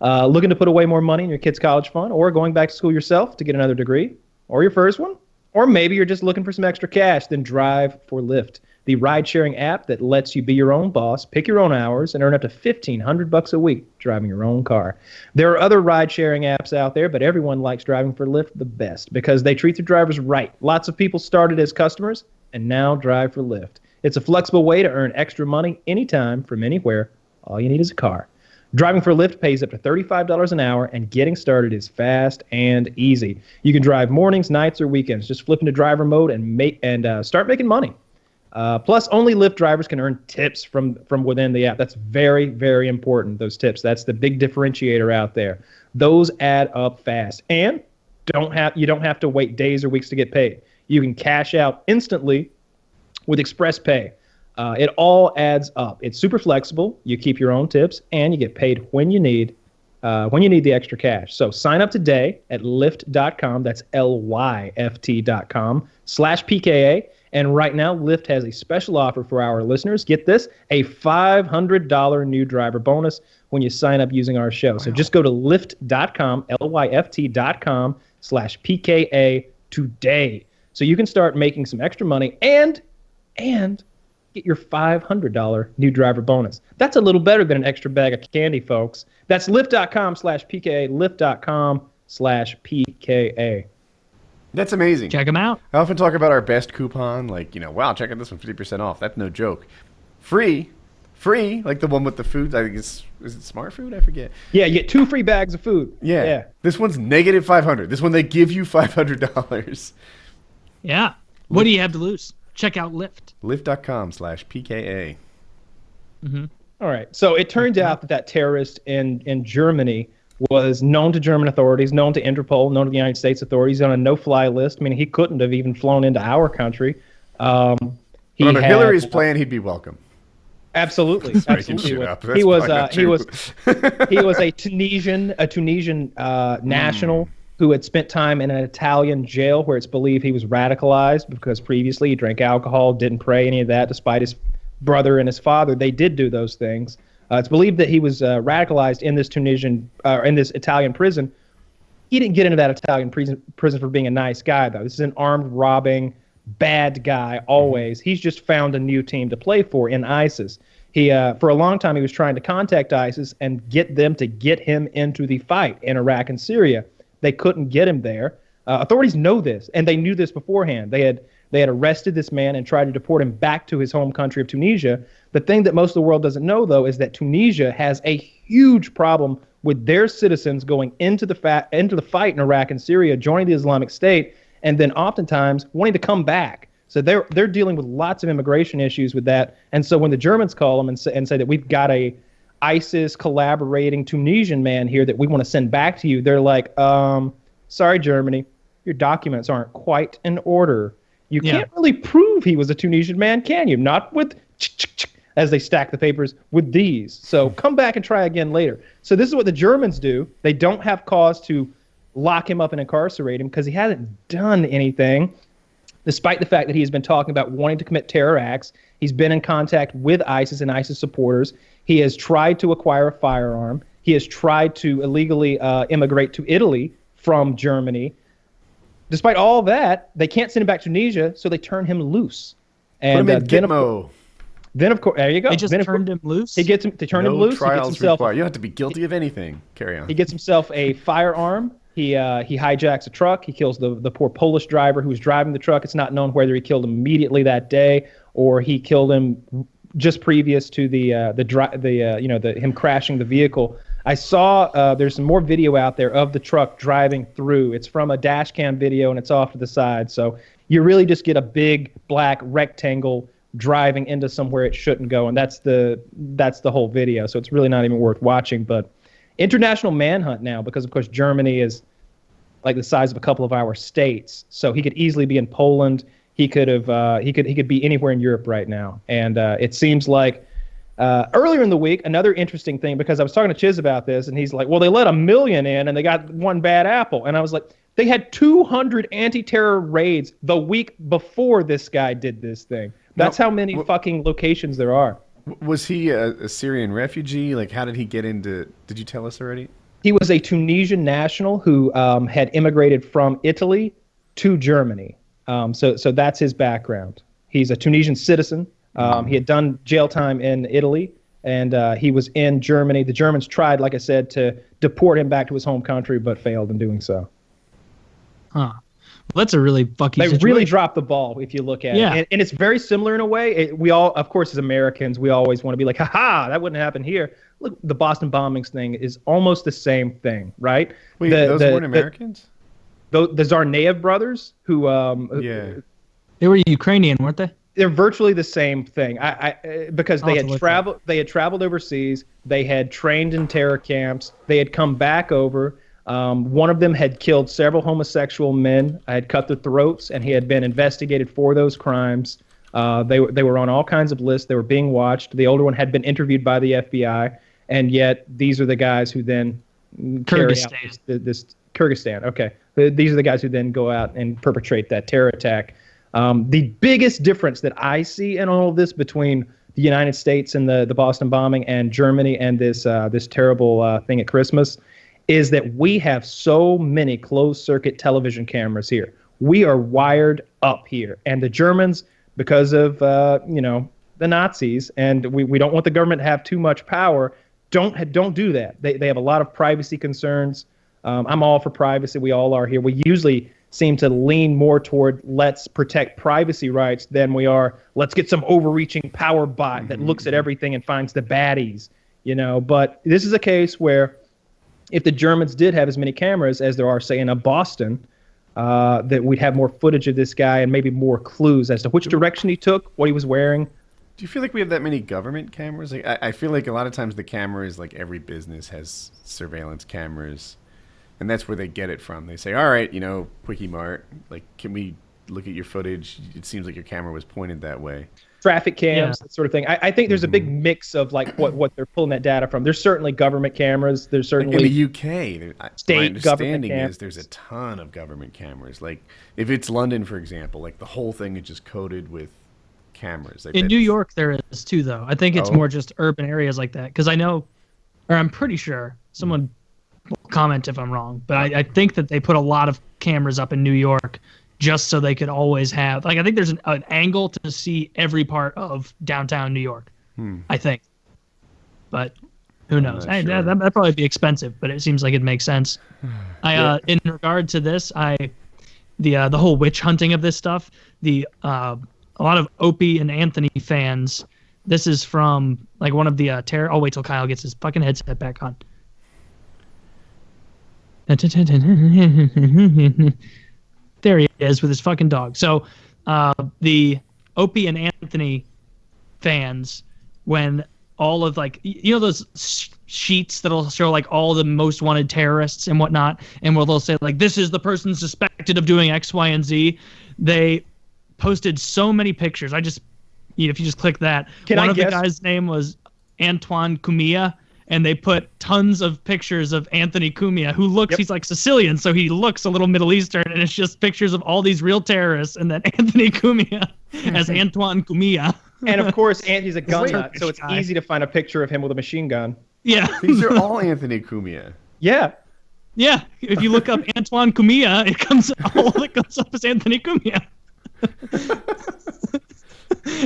Looking to put away more money in your kid's college fund, or going back to school yourself to get another degree, or your first one, or maybe you're just looking for some extra cash, then drive for Lyft, the ride-sharing app that lets you be your own boss, pick your own hours, and earn up to $1,500 a week driving your own car. There are other ride-sharing apps out there, but everyone likes driving for Lyft the best because they treat their drivers right. Lots of people started as customers and now drive for Lyft. It's a flexible way to earn extra money anytime from anywhere. All you need is a car. Driving for Lyft pays up to $35 an hour, and getting started is fast and easy. You can drive mornings, nights, or weekends. Just flip into driver mode and start making money. Plus, only Lyft drivers can earn tips from within the app. That's very, very important, those tips. That's the big differentiator out there. Those add up fast. And you don't have to wait days or weeks to get paid. You can cash out instantly with Express Pay. It all adds up. It's super flexible. You keep your own tips, and you get paid when you need the extra cash. So sign up today at Lyft.com. That's Lyft.com/PKA. And right now, Lyft has a special offer for our listeners. Get this, a $500 new driver bonus when you sign up using our show. So just go to Lyft.com, Lyft.com/PKA today. So you can start making some extra money and get your $500 new driver bonus. That's a little better than an extra bag of candy, folks. That's Lyft.com/PKA, Lyft.com/PKA. That's amazing. Check them out. I often talk about our best coupon, like, wow, check out this one, 50% off. That's no joke. Free, like the one with the food. I think is it Smart Food? I forget. Yeah, you get 2 free bags of food. Yeah. This one's negative 500. This one, they give you $500. Yeah. What do you have to lose? Check out Lyft. Lyft.com/PKA. All right. So it turns out that terrorist in Germany was known to German authorities, known to Interpol, known to the United States authorities, on a no-fly list. I mean, he couldn't have even flown into our country. But under Hillary's plan, he'd be welcome. Absolutely, Making absolutely. shit up. That's He was probably not he true. was a Tunisian national who had spent time in an Italian jail where it's believed he was radicalized because previously he drank alcohol, didn't pray, any of that, despite his brother and his father. They did do those things. It's believed that he was radicalized in this in this Italian prison. He didn't get into that Italian prison for being a nice guy, though. This is an armed robbing, bad guy always. He's just found a new team to play for in ISIS. He, for a long time, he was trying to contact ISIS and get them to get him into the fight in Iraq and Syria. They couldn't get him there. Authorities know this, and they knew this beforehand. They had arrested this man and tried to deport him back to his home country of Tunisia. The thing that most of the world doesn't know, though, is that Tunisia has a huge problem with their citizens going into the fight in Iraq and Syria, joining the Islamic State, and then oftentimes wanting to come back. So they're dealing with lots of immigration issues with that. And so when the Germans call them and say that we've got a ISIS collaborating Tunisian man here that we want to send back to you, they're like, sorry, Germany, your documents aren't quite in order. You can't really prove he was a Tunisian man, can you? Not with as they stack the papers with these. So come back and try again later. So this is what the Germans do. They don't have cause to lock him up and incarcerate him because he hasn't done anything, despite the fact that he has been talking about wanting to commit terror acts. He's been in contact with ISIS and ISIS supporters. He has tried to acquire a firearm. He has tried to illegally immigrate to Italy from Germany. Despite all that, they can't send him back to Tunisia, so they turn him loose. And Put him in Gitmo. Then of course, there you go. They just turned him loose. He gets him to turn him loose. No trials he gets himself, required. You don't have to be guilty of anything. Carry on. He gets himself a firearm. He hijacks a truck. He kills the poor Polish driver who was driving the truck. It's not known whether he killed him immediately that day or he killed him just previous to him crashing the vehicle. I saw there's some more video out there of the truck driving through. It's from a dash cam video and it's off to the side. So you really just get a big black rectangle driving into somewhere it shouldn't go, and that's the whole video. So it's really not even worth watching. But international manhunt now, because of course Germany is like the size of a couple of our states, so he could easily be in Poland. He could be anywhere in Europe right now. And it seems like earlier in the week, another interesting thing, because I was talking to Chiz about this, and he's like, well, they let 1 million in and they got one bad apple. And I was like, they had 200 anti-terror raids the week before this guy did this thing. That's how many fucking locations there are. Was he a Syrian refugee? Like, how did he get into... Did you tell us already? He was a Tunisian national who had immigrated from Italy to Germany. So that's his background. He's a Tunisian citizen. He had done jail time in Italy, and he was in Germany. The Germans tried, like I said, to deport him back to his home country, but failed in doing so. Huh. Well, that's a really fucking They situation. really dropped the ball if you look at it. And it's very similar in a way. We all, of course, as Americans, we always want to be like, ha-ha, that wouldn't happen here. Look, the Boston bombings thing is almost the same thing, right? Wait, those weren't Americans? The Tsarnaev brothers, who they were Ukrainian, weren't they? They're virtually the same thing. Because they had traveled. They had traveled overseas. They had trained in terror camps. They had come back over. One of them had killed several homosexual men, had cut their throats, and he had been investigated for those crimes. They were on all kinds of lists. They were being watched. The older one had been interviewed by the FBI, and yet these are the guys who then carry out this Kyrgyzstan. Okay, these are the guys who then go out and perpetrate that terror attack. The biggest difference that I see in all of this between the United States and the Boston bombing and Germany and this terrible thing at Christmas is that we have so many closed-circuit television cameras here. We are wired up here. And the Germans, because of, the Nazis, and we don't want the government to have too much power, don't do that. They have a lot of privacy concerns. I'm all for privacy. We all are here. We usually seem to lean more toward let's protect privacy rights than we are let's get some overreaching power bot that looks at everything and finds the baddies, But this is a case where if the Germans did have as many cameras as there are, say, in a Boston, that we'd have more footage of this guy and maybe more clues as to which direction he took, what he was wearing. Do you feel like we have that many government cameras? Like, I feel like a lot of times the cameras, like every business has surveillance cameras, and that's where they get it from. They say, all right, Quickie Mart, like, can we look at your footage? It seems like your camera was pointed that way. traffic cams, that sort of thing. I think there's a big mix of like what they're pulling that data from. There's certainly government cameras. There's certainly in the UK. State my understanding government is there's a ton of government cameras. Like if it's London, for example, like the whole thing is just coated with cameras. Like in New York, there is too, though. I think it's Oh. more just urban areas like that. Because I know, or I'm pretty sure, someone will comment if I'm wrong, but I think that they put a lot of cameras up in New York just so they could always have, like, I think there's an angle to see every part of downtown New York. I think. But who knows? not sure. That'd probably be expensive, but it seems like it makes sense. In regard to this, the whole witch hunting of this stuff, a lot of Opie and Anthony fans. This is from like one of the terror. I'll wait till Kyle gets his fucking headset back on. There he is with his fucking dog. So the Opie and Anthony fans, when all of like, you know, those sheets that'll show like all the most wanted terrorists and whatnot, and where they'll say like, this is the person suspected of doing X, Y, and Z. They posted so many pictures. If you just click that, one of the guys' name was Antwan Kumiya, and they put tons of pictures of Anthony Kumiya, who looks, he's like Sicilian, so he looks a little Middle Eastern, and it's just pictures of all these real terrorists, and then Anthony Kumiya as Antwan Kumiya. And of course, he's a gun nut, so it's easy to find a picture of him with a machine gun. Yeah. These are all Anthony Kumiya. Yeah. Yeah. If you look up Antwan Kumiya, all of it comes up as Anthony Kumiya.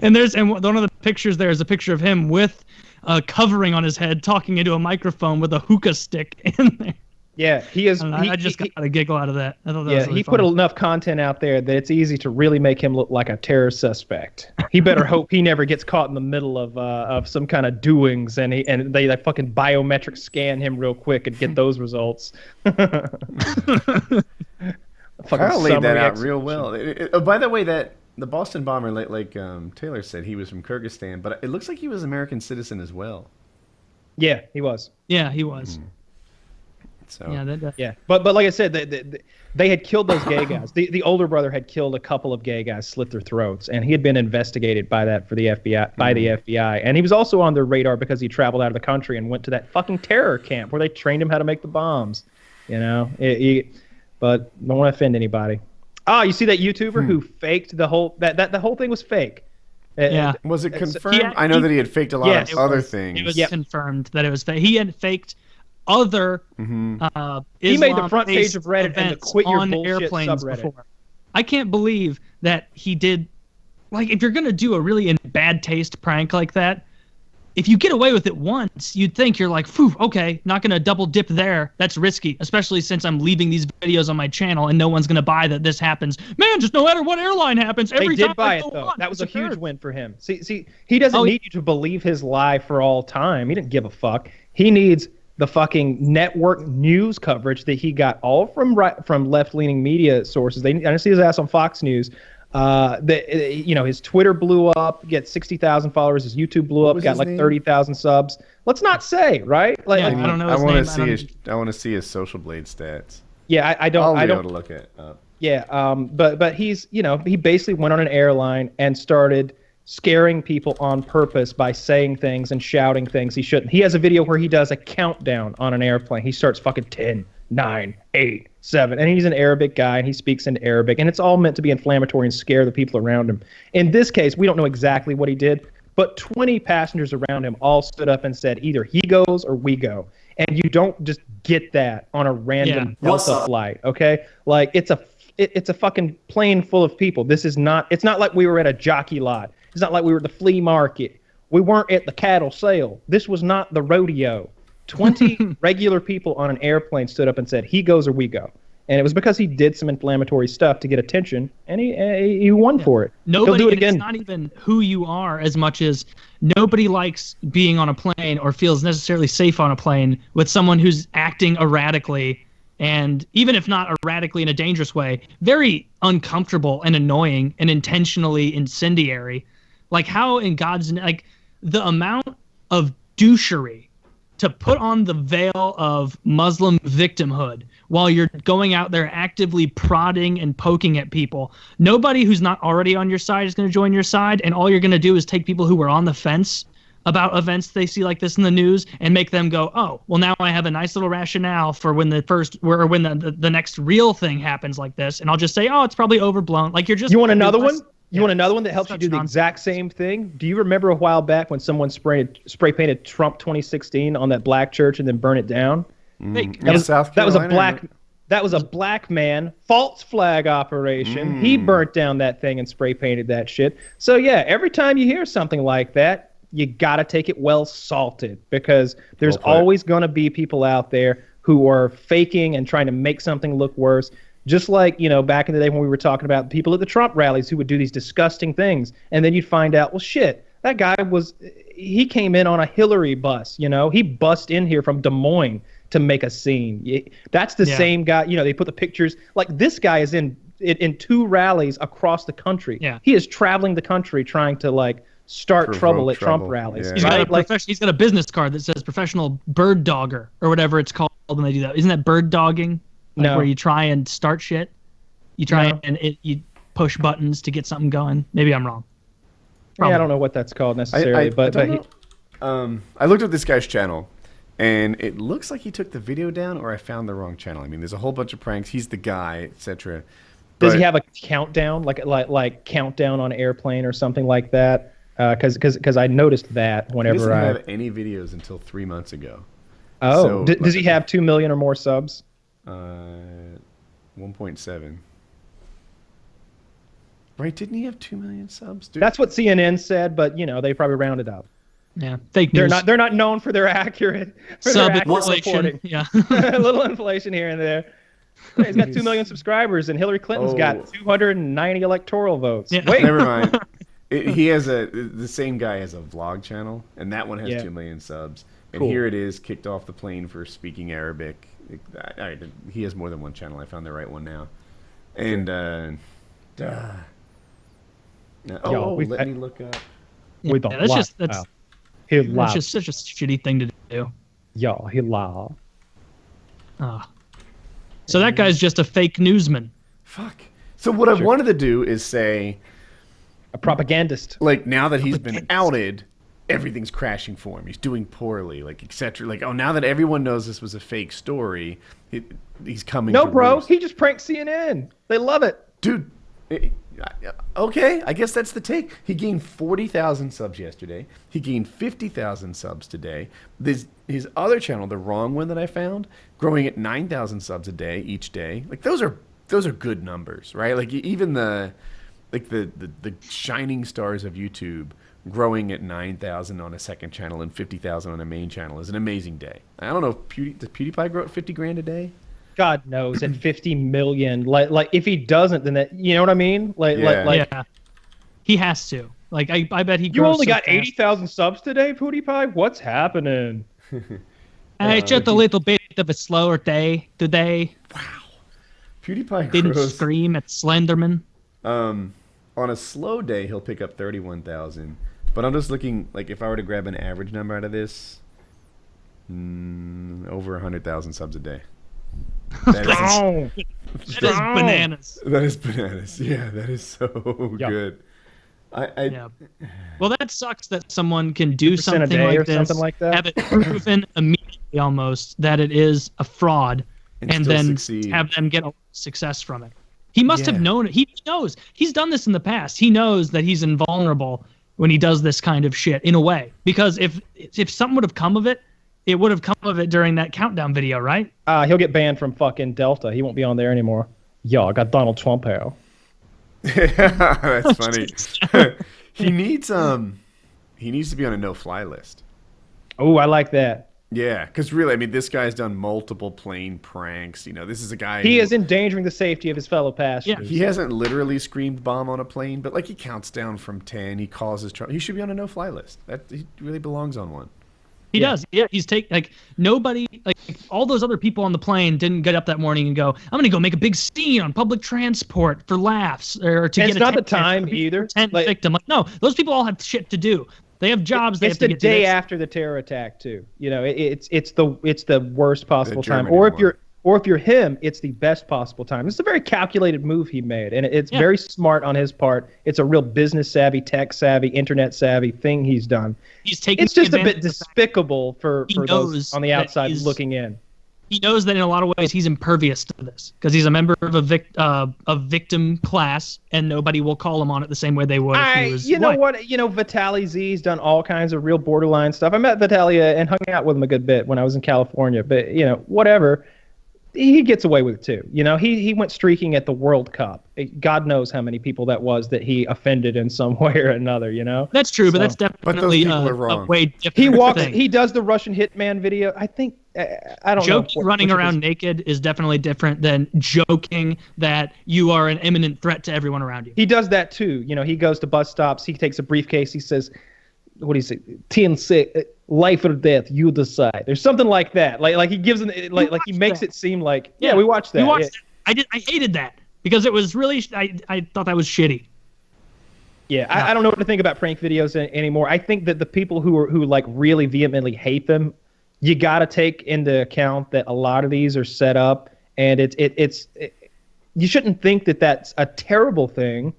And one of the pictures there is a picture of him with a covering on his head, talking into a microphone with a hookah stick in there. Yeah, he is. I just got a giggle out of that. I thought that was really he funny. put enough content out there that it's easy to really make him look like a terror suspect. He better hope he never gets caught in the middle of some kind of doings, and they like fucking biometric scan him real quick and get those results. Kyle laid that out real well. By the way, the Boston bomber, like Taylor said, he was from Kyrgyzstan, but it looks like he was an American citizen as well. Yeah, he was. Yeah, he was. So Yeah, but like I said, they had killed those gay guys. The older brother had killed a couple of gay guys, slit their throats, and he had been investigated by the FBI, and he was also on their radar because he traveled out of the country and went to that fucking terror camp where they trained him how to make the bombs. You know, but don't want to offend anybody. Oh, you see that YouTuber who faked the whole the whole thing was fake. Yeah. Was it confirmed? I know that he had faked a lot of other things. It was confirmed that it was fake. He had faked other he made the front page of Reddit and the quit your bullshit subreddit. Before. I can't believe that he did. Like, if you're gonna do a really in bad taste prank like that, if you get away with it once, you'd think you're like, phew, okay, not gonna double dip there. That's risky, especially since I'm leaving these videos on my channel and no one's gonna buy that this happens. Man, just no matter what airline happens, every time they did buy it though. That was a huge win for him. See, he doesn't need you to believe his lie for all time. He didn't give a fuck. He needs the fucking network news coverage that he got all from left-leaning media sources. I didn't see his ass on Fox News. His Twitter blew up, gets 60,000 followers. His YouTube blew up, got like 30,000 subs. Let's not say, right? Like, I don't know. I want to see his Social Blade stats. Yeah, I don't. I'll be able to look it up. Yeah, but he's he basically went on an airline and started scaring people on purpose by saying things and shouting things he shouldn't. He has a video where he does a countdown on an airplane. He starts fucking 10, 9, 8, 7. And he's an Arabic guy, and he speaks in Arabic. And it's all meant to be inflammatory and scare the people around him. In this case, we don't know exactly what he did, but 20 passengers around him all stood up and said, either he goes or we go. And you don't just get that on a random Delta flight, okay? Like, it's a fucking plane full of people. It's not like we were at a jockey lot. It's not like we were at the flea market. We weren't at the cattle sale. This was not the rodeo. 20 regular people on an airplane stood up and said, he goes or we go. And it was because he did some inflammatory stuff to get attention, and he won for it. Nobody, He'll do it again. It's not even who you are as much as nobody likes being on a plane or feels necessarily safe on a plane with someone who's acting erratically, and even if not erratically in a dangerous way, very uncomfortable and annoying and intentionally incendiary. Like, how in God's name, like, the amount of douchery to put on the veil of Muslim victimhood while you're going out there actively prodding and poking at people. Nobody who's not already on your side is going to join your side, and all you're going to do is take people who are on the fence about events they see like this in the news and make them go, oh, well, now I have a nice little rationale for when the next real thing happens like this, and I'll just say, oh, it's probably overblown. Like, you want another one? You want another one that helps you do the exact same thing? Do you remember a while back when someone spray painted Trump 2016 on that black church and then burned it down? That was a black man, false flag operation. He burnt down that thing and spray painted that shit. So yeah, every time you hear something like that, you gotta take it well salted, because there's always gonna be people out there who are faking and trying to make something look worse. Just like, back in the day when we were talking about people at the Trump rallies who would do these disgusting things. And then you'd find out, well, shit, that guy he came in on a Hillary bus, He bust in here from Des Moines to make a scene. That's the same guy, they put the pictures. Like, this guy is in 2 rallies across the country. Yeah. He is traveling the country trying to, start trouble at Trump rallies. Yeah. He's got a business card that says professional bird dogger or whatever it's called when they do that. Isn't that bird dogging? No. Where you try and start shit? You try and you push buttons to get something going? Maybe I'm wrong. Probably. Yeah, I don't know what that's called necessarily. I looked at this guy's channel, and it looks like he took the video down, or I found the wrong channel. I mean, there's a whole bunch of pranks. He's the guy, etc. Does he have a countdown, like countdown on airplane or something like that? Because I noticed that whenever he doesn't have any videos until 3 months ago. Oh, so, does he have 2 million or more subs? 1.7. Right? Didn't he have 2 million subs? Dude. That's what CNN said, but they probably rounded up. Yeah, fake news. They're not known for their accurate inflation. Yeah, a little inflation here and there. He's got 2 million subscribers, and Hillary Clinton's got 290 electoral votes. Yeah. Wait, never mind. He has the same guy has a vlog channel, and that one has 2 million subs. And here it is, kicked off the plane for speaking Arabic. He has more than one channel. I found the right one now. And let me look up. Yeah, that's just such a shitty thing to do. Yeah, he law. So that guy's just a fake newsman. Fuck. So what I wanted to do is say, a propagandist. Like, now that he's been outed, everything's crashing for him. He's doing poorly, etc. Like, oh, now that everyone knows this was a fake story, he's coming. No, bro, he just pranked CNN. They love it, dude. Okay, I guess that's the take. He gained 40,000 subs yesterday. He gained 50,000 subs today. His other channel, the wrong one that I found, growing at 9,000 subs a day each day. Like, those are good numbers, right? Like, even the shining stars of YouTube growing at 9,000 on a second channel and 50,000 on a main channel is an amazing day. I don't know, does PewDiePie grow at 50 grand a day? God knows, at 50 million. Like if he doesn't, then that, you know what I mean? Yeah. He has to. Like, I bet he grows. You only got 80,000 subs today, PewDiePie? What's happening? It's just a little bit of a slower day today. Wow. PewDiePie didn't scream at Slenderman. On a slow day, he'll pick up 31,000. But I'm just looking, like, if I were to grab an average number out of this, over 100,000 subs a day. That is bananas. That is bananas. Yeah, that is so good. Yeah. Well, that sucks that someone can do something like this, something like that, have it proven immediately almost that it is a fraud, and then have them get a success from it. He must have known it. He knows. He's done this in the past. He knows that he's invulnerable when he does this kind of shit, in a way. Because if something would have come of it, it would have come of it during that countdown video, right? He'll get banned from fucking Delta. He won't be on there anymore. Yo, I got Donald Trump here. That's funny. He needs to be on a no-fly list. Oh, I like that. Yeah, because really, I mean, this guy's done multiple plane pranks. This is a guy. He is endangering the safety of his fellow passengers. Yeah, he hasn't literally screamed bomb on a plane, but like he counts down from 10. He causes trouble. He should be on a no-fly list. He really belongs on one. He does. Yeah, he's nobody, like all those other people on the plane didn't get up that morning and go, I'm going to go make a big scene on public transport for laughs or to get it's not the time either. Victim. Like, no, those people all have shit to do. They have jobs. They It's have to the get to day this. after the terror attack too. You know, it's the worst possible time. Germany Or if you're him, it's the best possible time. It's a very calculated move he made, and it's very smart on his part. It's a real business savvy, tech savvy, internet savvy thing he's done. He's taking. It's just a advantage bit of the fact despicable for those knows on the that outside he's- looking in. He knows that in a lot of ways he's impervious to this because he's a member of a victim class, and nobody will call him on it the same way they would if he was You know white. what? You know, Vitaly Z's done all kinds of real borderline stuff. I met Vitaly and hung out with him a good bit when I was in California, but you know, whatever. He gets away with it too. You know, he went streaking at the World Cup. God knows how many people that was that he offended in some way or another. You know, That's true, but So- that's those definitely people are a wrong. way different he walks. thing. He does the Russian hitman video. I think I don't know. Joking running which of around his- naked is definitely different than joking that you are an imminent threat to everyone around you. He does that too. You know, he goes to bus stops. He takes a briefcase. He says, "What do you say? TNC, life or death, you decide." There's something like that. Like he gives an like he makes that. it seem like we watched that. We watched Yeah. that. I hated that because it was really I thought that was shitty. Yeah, I don't know what to think about prank videos anymore. I think that the people who like really vehemently hate them, you got to take into account that a lot of these are set up, and it's you shouldn't think that that's a terrible thing.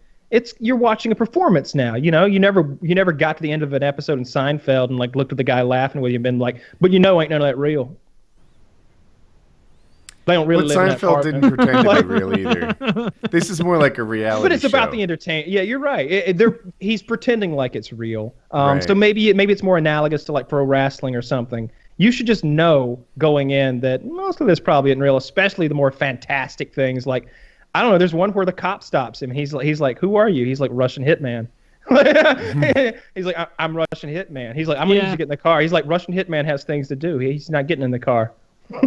You're watching a performance now. You know, you never got to the end of an episode in Seinfeld and like looked at the guy laughing with you and been like, but you know, ain't none of that real. They don't really But live in that Seinfeld part. didn't pretend to be real either. This is more like a reality But it's about show. the entertainment. Yeah, you're right. He's pretending like it's real. Right. So maybe it's more analogous to like pro wrestling or something. You should just know going in that most of this probably isn't real, especially the more fantastic things. Like, I don't know. There's one where the cop stops him. He's like, "Who are you?" He's like, "Russian hitman." He's like, I'm Russian hitman. He's like, "I'm gonna need you to get in the car." He's like, "Russian hitman has things to do. He's not getting in the car." And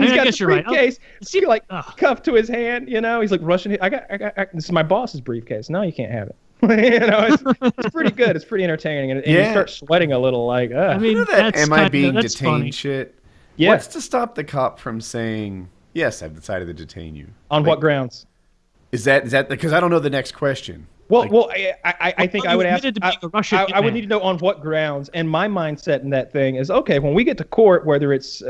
he's I got guess the you're right. briefcase, See, like ugh. cuffed to his hand. You know, he's like Russian. I got. This is my boss's briefcase. No, you can't have it. You know, it's pretty good. It's pretty entertaining, and you Yeah. start sweating a little. Like, I mean, You know that that's am I being that's detained funny. shit? Yeah. What's to stop the cop from saying, "Yes, I've decided to detain you"? on Like, what grounds? Is that because I don't know the next question? Well, I think I would ask. admitted to being a Russian I would hitman. need to know on what grounds. And my mindset in that thing is, okay, when we get to court, whether it's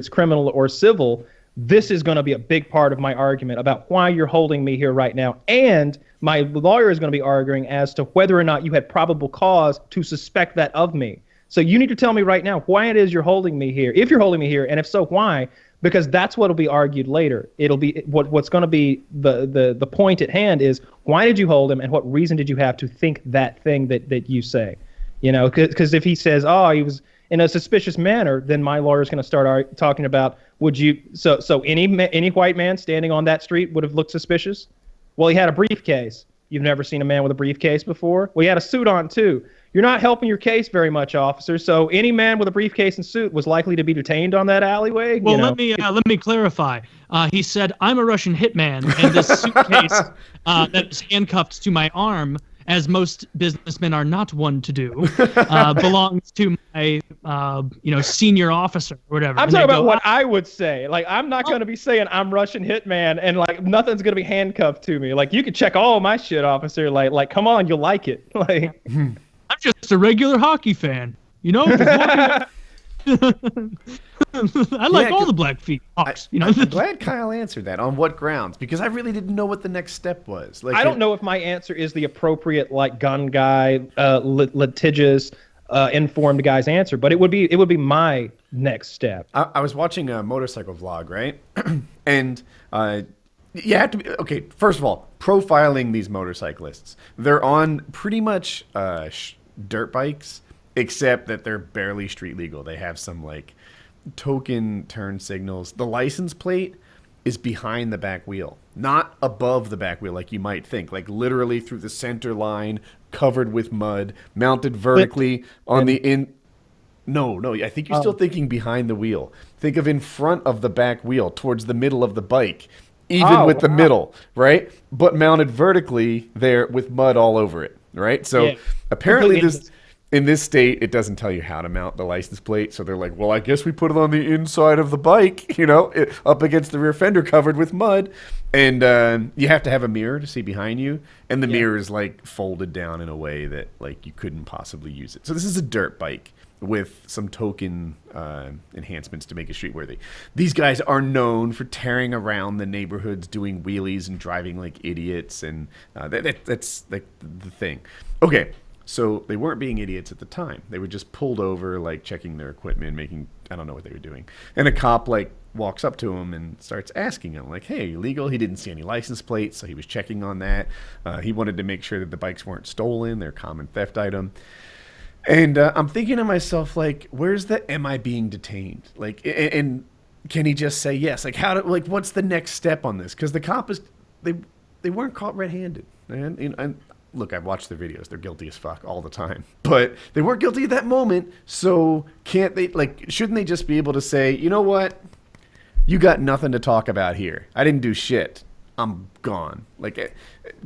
criminal or civil, this is going to be a big part of my argument about why you're holding me here right now. And my lawyer is going to be arguing as to whether or not you had probable cause to suspect that of me. So you need to tell me right now why it is you're holding me here, if you're holding me here, and if so, why? Because that's what will be argued later. It'll be what's going to be the point at hand is why did you hold him and what reason did you have to think that thing that you say? You know, because if he says, oh, he was in a suspicious manner, then my lawyer's going to start talking about so any white man standing on that street would have looked suspicious? Well, he had a briefcase. You've never seen a man with a briefcase before? Well, he had a suit on too. You're not helping your case very much, officer. So any man with a briefcase and suit was likely to be detained on that alleyway. Well, you know? let me clarify. He said, "I'm a Russian hitman, and this suitcase that's handcuffed to my arm, as most businessmen are not one to do, belongs to my senior officer or whatever." I'm And talking they about go, what I would say. Like, I'm not going to be saying I'm Russian hitman and like nothing's going to be handcuffed to me. Like, you can check all my shit, officer. Like, come on, you'll like it. Like, I'm just a regular hockey fan, you know. I like all the BlackHawks, you know. I'm glad Kyle answered that. On what grounds? Because I really didn't know what the next step was. Like, I don't know if my answer is the appropriate like gun guy, litigious, informed guy's answer, but it would be my next step. I was watching a motorcycle vlog, right? And you have to be okay. First of all, profiling these motorcyclists. They're on pretty much dirt bikes, except that they're barely street legal. They have some like token turn signals. The license plate is behind the back wheel, not above the back wheel like you might think. Like literally through the center line, covered with mud, mounted vertically on the in. No, I think you're still thinking behind the wheel. Think of in front of the back wheel, towards the middle of the bike, even with the middle, right? But mounted vertically there with mud all over it, right? So Yeah. apparently Completely in this state, it doesn't tell you how to mount the license plate. So they're like, well, I guess we put it on the inside of the bike, up against the rear fender covered with mud. And you have to have a mirror to see behind you. And the mirror is like folded down in a way that like you couldn't possibly use it. So this is a dirt bike with some token enhancements to make it streetworthy. These guys are known for tearing around the neighborhoods, doing wheelies and driving like idiots. And that's like the thing. Okay. So they weren't being idiots at the time. They were just pulled over, like checking their equipment, I don't know what they were doing. And a cop like walks up to him and starts asking him like, hey, are you legal? He didn't see any license plates, so he was checking on that. He wanted to make sure that the bikes weren't stolen. They're a common theft item. And I'm thinking to myself, like, where's the am I being detained? Like, and can he just say yes? Like, what's the next step on this? Because the cop they weren't caught red-handed. And look, I've watched their videos. They're guilty as fuck all the time. But they weren't guilty at that moment, so can't they, shouldn't they just be able to say, you know what? You got nothing to talk about here. I didn't do shit. I'm gone. Like,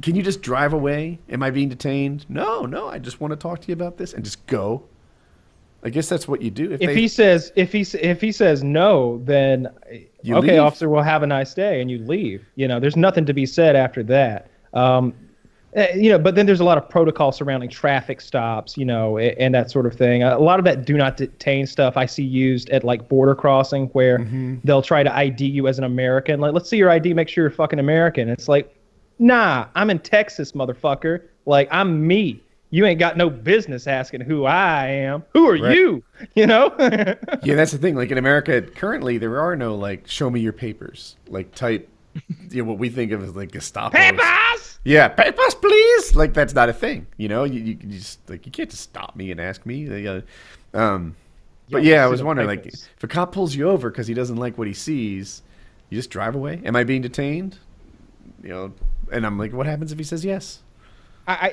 can you just drive away? Am I being detained? No, I just want to talk to you about this and just go. I guess that's what you do. If he says no, then you okay, leave. officer, we'll have a nice day, and you leave. There's nothing to be said after that. But then there's a lot of protocol surrounding traffic stops, and that sort of thing. A lot of that do not detain stuff I see used at like border crossing where they'll try to ID you as an American. Like, let's see your ID, make sure you're fucking American. It's like, nah, I'm in Texas, motherfucker. Like, I'm me. You ain't got no business asking who I am. Who are you? Yeah, that's the thing. Like in America, currently, there are no like, show me your papers, like type. What we think of as like Gestapo. Papers! Yeah, papers, please. Like that's not a thing. You just like you can't just stop me and ask me. But yeah, I was wondering like if a cop pulls you over because he doesn't like what he sees, you just drive away. Am I being detained? And I'm like, what happens if he says yes?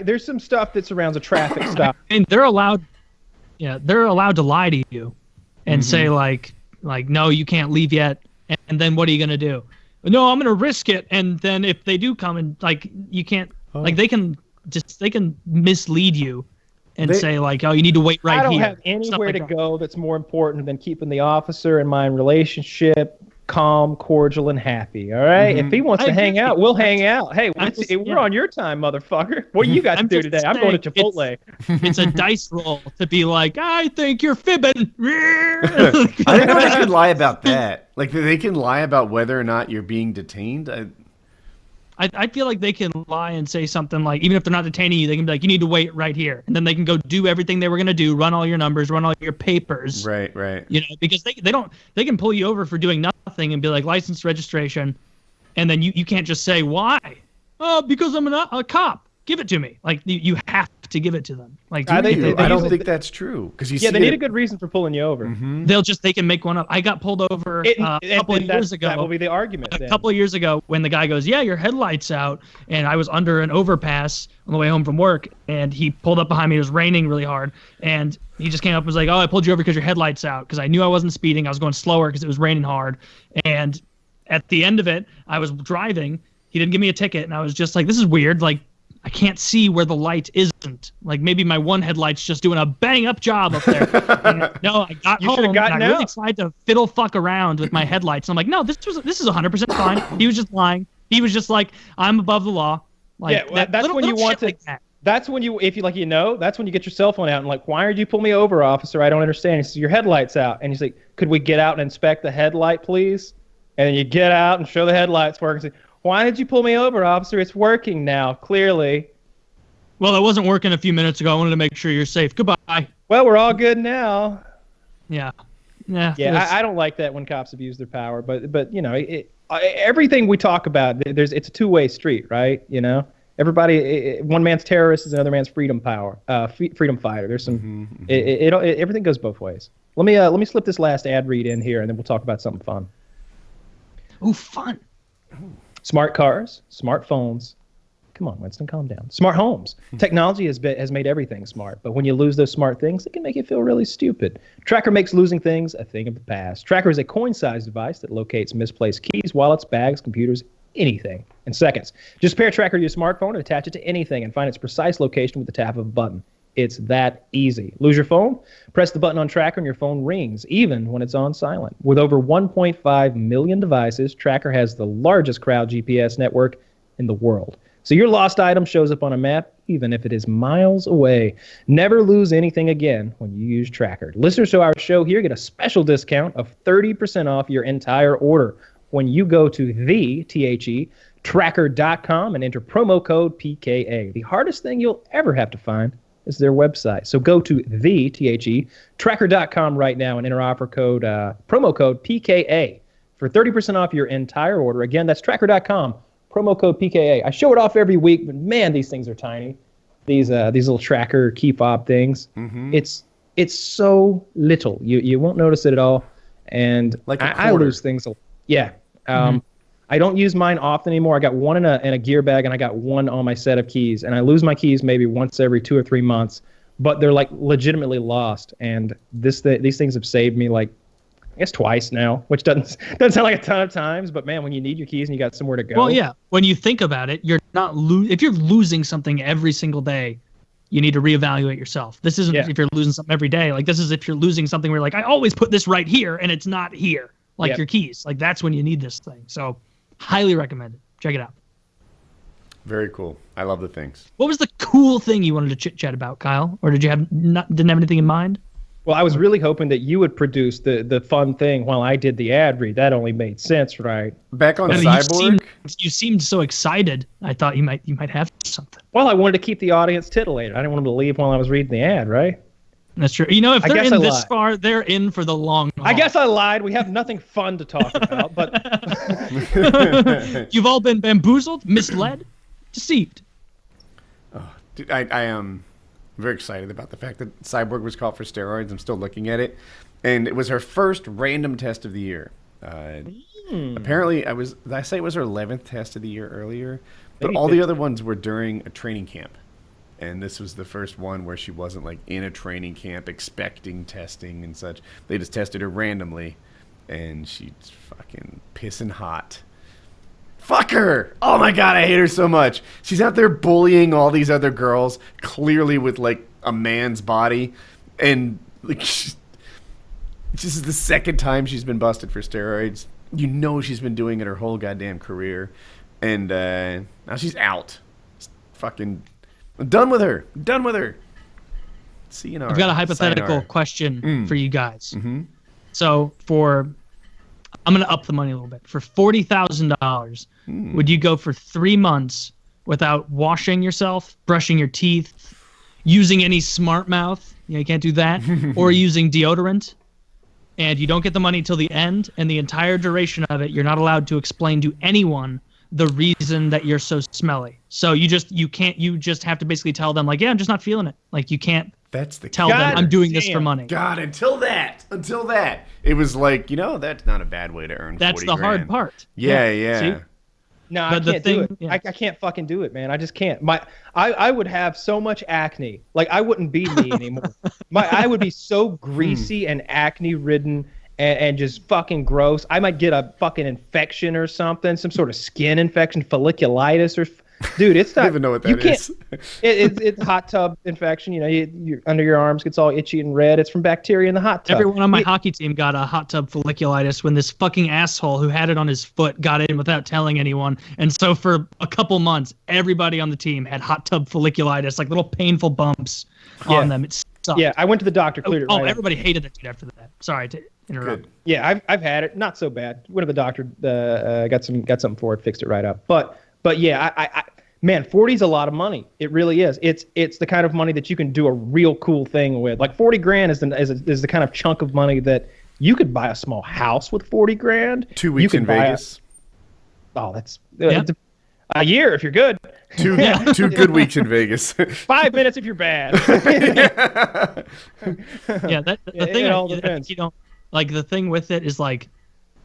There's some stuff that surrounds a traffic stop. And they're allowed to lie to you and say like no, you can't leave yet. And then what are you gonna do? No, I'm gonna risk it. And then if they do come and like you can't like they can mislead you and say like, oh, you need to wait right here. I don't have anywhere to go that's more important than keeping the officer and my relationship calm, cordial, and happy. All right. If he wants to hang out, we'll hang out. Hey, we're on your time, motherfucker. What do you got to do today? I'm going to Chipotle. It's a dice roll to be like, I think you're fibbing. I didn't know they could lie about that. Like they can lie about whether or not you're being detained. I feel like they can lie and say something like, even if they're not detaining you, they can be like, you need to wait right here. And then they can go do everything they were going to do, run all your numbers, run all your papers. Right. Because they can pull you over for doing nothing and be like, license, registration. And then you can't just say, why? Oh, because I'm a cop. Give it to me. Like, you have to give it to them. Like, I don't think that's true. Because they need a good reason for pulling you over. They can make one up. I got pulled over a couple of years ago. That will be the argument. A couple of years ago when the guy goes, yeah, your headlight's out. And I was under an overpass on the way home from work. And he pulled up behind me. It was raining really hard. And he just came up and was like, oh, I pulled you over because your headlight's out. Because I knew I wasn't speeding. I was going slower because it was raining hard. And at the end of it, I was driving. He didn't give me a ticket. And I was just like, this is weird. Like, I can't see where the light isn't. Like maybe my one headlight's just doing a bang up job up there. No, I got home and I really tried to fiddle fuck around with my headlights. I'm like, no, this is 100% fine. He was just lying. He was just like, I'm above the law. Like, that's when you want to. Like that. That's when you, if you that's when you get your cell phone out and like, why did you pull me over, officer? I don't understand. He says, your headlight's out. And he's like, could we get out and inspect the headlight, please? And then you get out and show the headlights work and say, why did you pull me over, officer? It's working now, clearly. Well, it wasn't working a few minutes ago. I wanted to make sure you're safe. Goodbye. Well, we're all good now. Yeah. I don't like that when cops abuse their power, but everything we talk about, it's a two-way street, right? Everybody, one man's terrorist is another man's freedom fighter. There's some, everything goes both ways. Let me slip this last ad read in here, and then we'll talk about something fun. Oh, fun. Smart cars, smartphones. Come on, Winston, calm down. Smart homes. Technology has made everything smart, but when you lose those smart things, it can make you feel really stupid. TrackR makes losing things a thing of the past. TrackR is a coin-sized device that locates misplaced keys, wallets, bags, computers, anything in seconds. Just pair TrackR to your smartphone and attach it to anything and find its precise location with the tap of a button. It's that easy. Lose your phone? Press the button on TrackR and your phone rings, even when it's on silent. With over 1.5 million devices, TrackR has the largest crowd GPS network in the world. So your lost item shows up on a map, even if it is miles away. Never lose anything again when you use TrackR. Listeners to our show here get a special discount of 30% off your entire order when you go to TrackR.com and enter promo code PKA. The hardest thing you'll ever have to find is their website. So go to TrackR.com right now and enter promo code PKA for 30% off your entire order. Again, that's TrackR.com. Promo code PKA. I show it off every week, but man, these things are tiny. These little TrackR key fob things. Mm-hmm. It's so little. You won't notice it at all. And like I lose things. Yeah. I don't use mine often anymore. I got one in a gear bag, and I got one on my set of keys. And I lose my keys maybe once every 2 or 3 months, but they're like legitimately lost. And these things have saved me like, I guess twice now, which doesn't sound like a ton of times, but man, when you need your keys and you got somewhere to go. Well, yeah. When you think about it, you're not if you're losing something every single day, you need to reevaluate yourself. This isn't if you're losing something every day. Like this is if you're losing something where like I always put this right here and it's not here, like your keys. Like that's when you need this thing. So, highly recommend it. Check it out. Very cool. I love the things. What was the cool thing you wanted to chit chat about, Kyle? Or didn't have anything in mind? Well, I was really hoping that you would produce the fun thing while I did the ad read. That only made sense, right? Back on Cyborg? You seemed so excited. I thought you might have something. Well, I wanted to keep the audience titillated. I didn't want them to leave while I was reading the ad, right? That's true. You know, if they're in this far, they're in for the long haul. I guess I lied. We have nothing fun to talk about, but you've all been bamboozled, misled, deceived. Oh, dude, I am very excited about the fact that Cyborg was caught for steroids. I'm still looking at it, and it was her first random test of the year. Apparently, did I say it was her 11th test of the year earlier? But all the other ones were during a training camp. And this was the first one where she wasn't like in a training camp expecting testing and such. They just tested her randomly, and she's fucking pissing hot. Fuck her! Oh my god, I hate her so much. She's out there bullying all these other girls, clearly with like a man's body, and like this is the second time she's been busted for steroids. You know she's been doing it her whole goddamn career, and now she's out. Just I'm done with her. I've got a hypothetical question for you guys. Mm-hmm. So I'm going to up the money a little bit. For $40,000, would you go for 3 months without washing yourself, brushing your teeth, using any SmartMouth? You can't do that. Or using deodorant? And you don't get the money till the end, and the entire duration of it, you're not allowed to explain to anyone the reason that you're so smelly. So you just have to basically tell them like, yeah, I'm just not feeling it. Like you can't tell them I'm doing this for money. God, until that, it was like, that's not a bad way to earn. That's the hard part. Yeah. See? No, I can't do it. Yeah. I can't fucking do it, man. I just can't. I would have so much acne. Like I wouldn't be me anymore. I would be so greasy and acne ridden. And just fucking gross. I might get a fucking infection or something, some sort of skin infection, folliculitis, or dude, it's not. I don't even know what that is. It's hot tub infection. You're under your arms gets all itchy and red. It's from bacteria in the hot tub. Everyone on my hockey team got a hot tub folliculitis when this fucking asshole who had it on his foot got in without telling anyone. And so for a couple months, everybody on the team had hot tub folliculitis, like little painful bumps on them. It sucked. Yeah, I went to the doctor, cleared it. Everybody hated that dude after that. Sorry to interrupt. Good. Yeah, I've had it. Not so bad. Went to the doctor. Got something for it. Fixed it right up. But yeah, I man, 40 is a lot of money. It really is. It's the kind of money that you can do a real cool thing with. Like 40 grand is the kind of chunk of money that you could buy a small house with 40 grand. 2 weeks in Vegas. That's a year if you're good. 2 good weeks in Vegas. 5 minutes if you're bad. Yeah, the thing it all depends. Like the thing with it is like,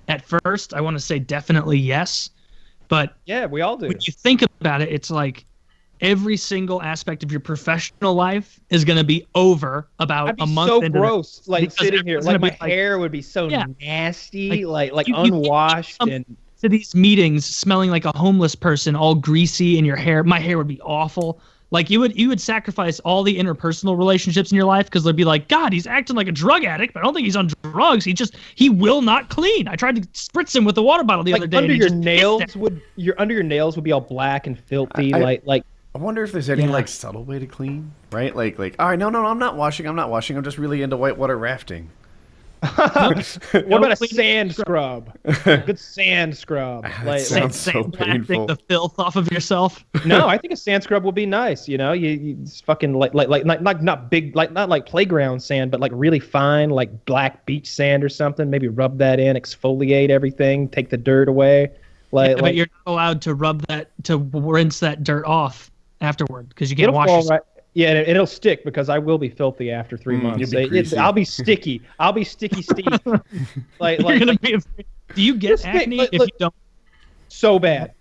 at first I want to say definitely yes, but yeah, we all do. When you think about it, it's like every single aspect of your professional life is going to be over about a month. So gross, like sitting here, like my hair would be so nasty, like unwashed and. To these meetings smelling like a homeless person, all greasy, and my hair would be awful. Like you would sacrifice all the interpersonal relationships in your life because they'd be like, God, he's acting like a drug addict, but I don't think he's on drugs. He will not clean. I tried to spritz him with a water bottle the other day. Under your nails would be all black and filthy. I wonder if there's any like subtle way to clean, right? Like, all right, no, I'm not washing. I'm just really into whitewater rafting. What about a sand scrub? Good sand scrub. Sounds so painful. The filth off of yourself. No, I think a sand scrub would be nice. You know, you fucking like not big, like not like playground sand, but like really fine, like black beach sand or something. Maybe rub that in, exfoliate everything, take the dirt away. But you're not allowed to rinse that dirt off afterward because you can't wash yourself. Right. Yeah, and it'll stick because I will be filthy after 3 months. I'll be sticky. I'll be sticky Steve. You're gonna be afraid. Do you get acne if you don't? So bad.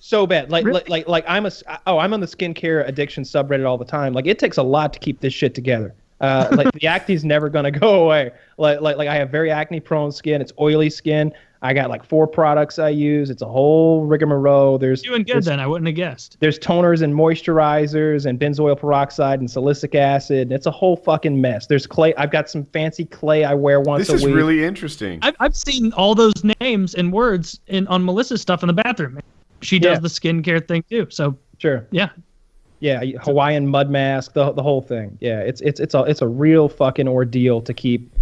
Like Really? I'm on the skincare addiction subreddit all the time. Like it takes a lot to keep this shit together. Like the acne's never gonna go away. Like I have very acne prone skin. It's oily skin. I got like 4 products I use. It's a whole rigmarole. You're doing good then. I wouldn't have guessed. There's toners and moisturizers and benzoyl peroxide and salicylic acid. It's a whole fucking mess. There's clay. I've got some fancy clay I wear once a week. This is really interesting. I've seen all those names and words on Melissa's stuff in the bathroom. She does the skincare thing too. So sure. Yeah. Yeah, Hawaiian mud mask, the whole thing. Yeah, it's a real fucking ordeal to keep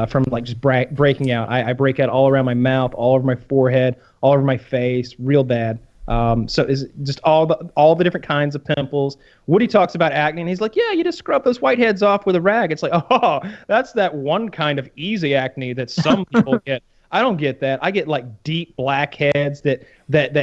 from like just breaking out. I break out all around my mouth, all over my forehead, all over my face, real bad. So is just all the different kinds of pimples. Woody talks about acne, and he's like, yeah, you just scrub those whiteheads off with a rag. It's like, oh, that's that one kind of easy acne that some people get. I don't get that. I get like deep blackheads that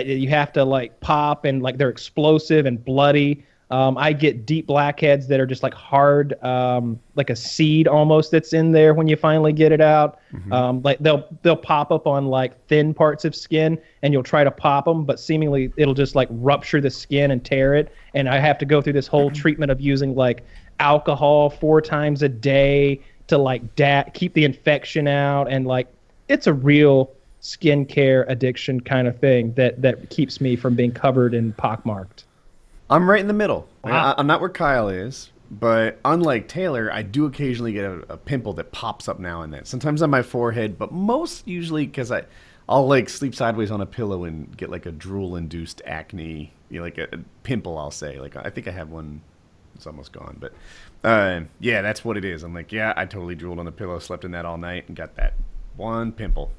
you have to like pop, and like they're explosive and bloody. I get deep blackheads that are just like hard, like a seed almost that's in there when you finally get it out. Mm-hmm. Like they'll pop up on like thin parts of skin, and you'll try to pop them, but seemingly it'll just like rupture the skin and tear it. And I have to go through this whole treatment of using like alcohol 4 times a day to like keep the infection out. And like it's a real skincare addiction kind of thing that keeps me from being covered and pockmarked. I'm right in the middle. Wow. I'm not where Kyle is, but unlike Taylor, I do occasionally get a pimple that pops up now and then. Sometimes on my forehead, but most usually because I'll like sleep sideways on a pillow and get like a drool-induced acne, like a pimple, I'll say. Like I think I have one. It's almost gone, but yeah, that's what it is. I'm like, yeah, I totally drooled on the pillow, slept in that all night, and got that one pimple.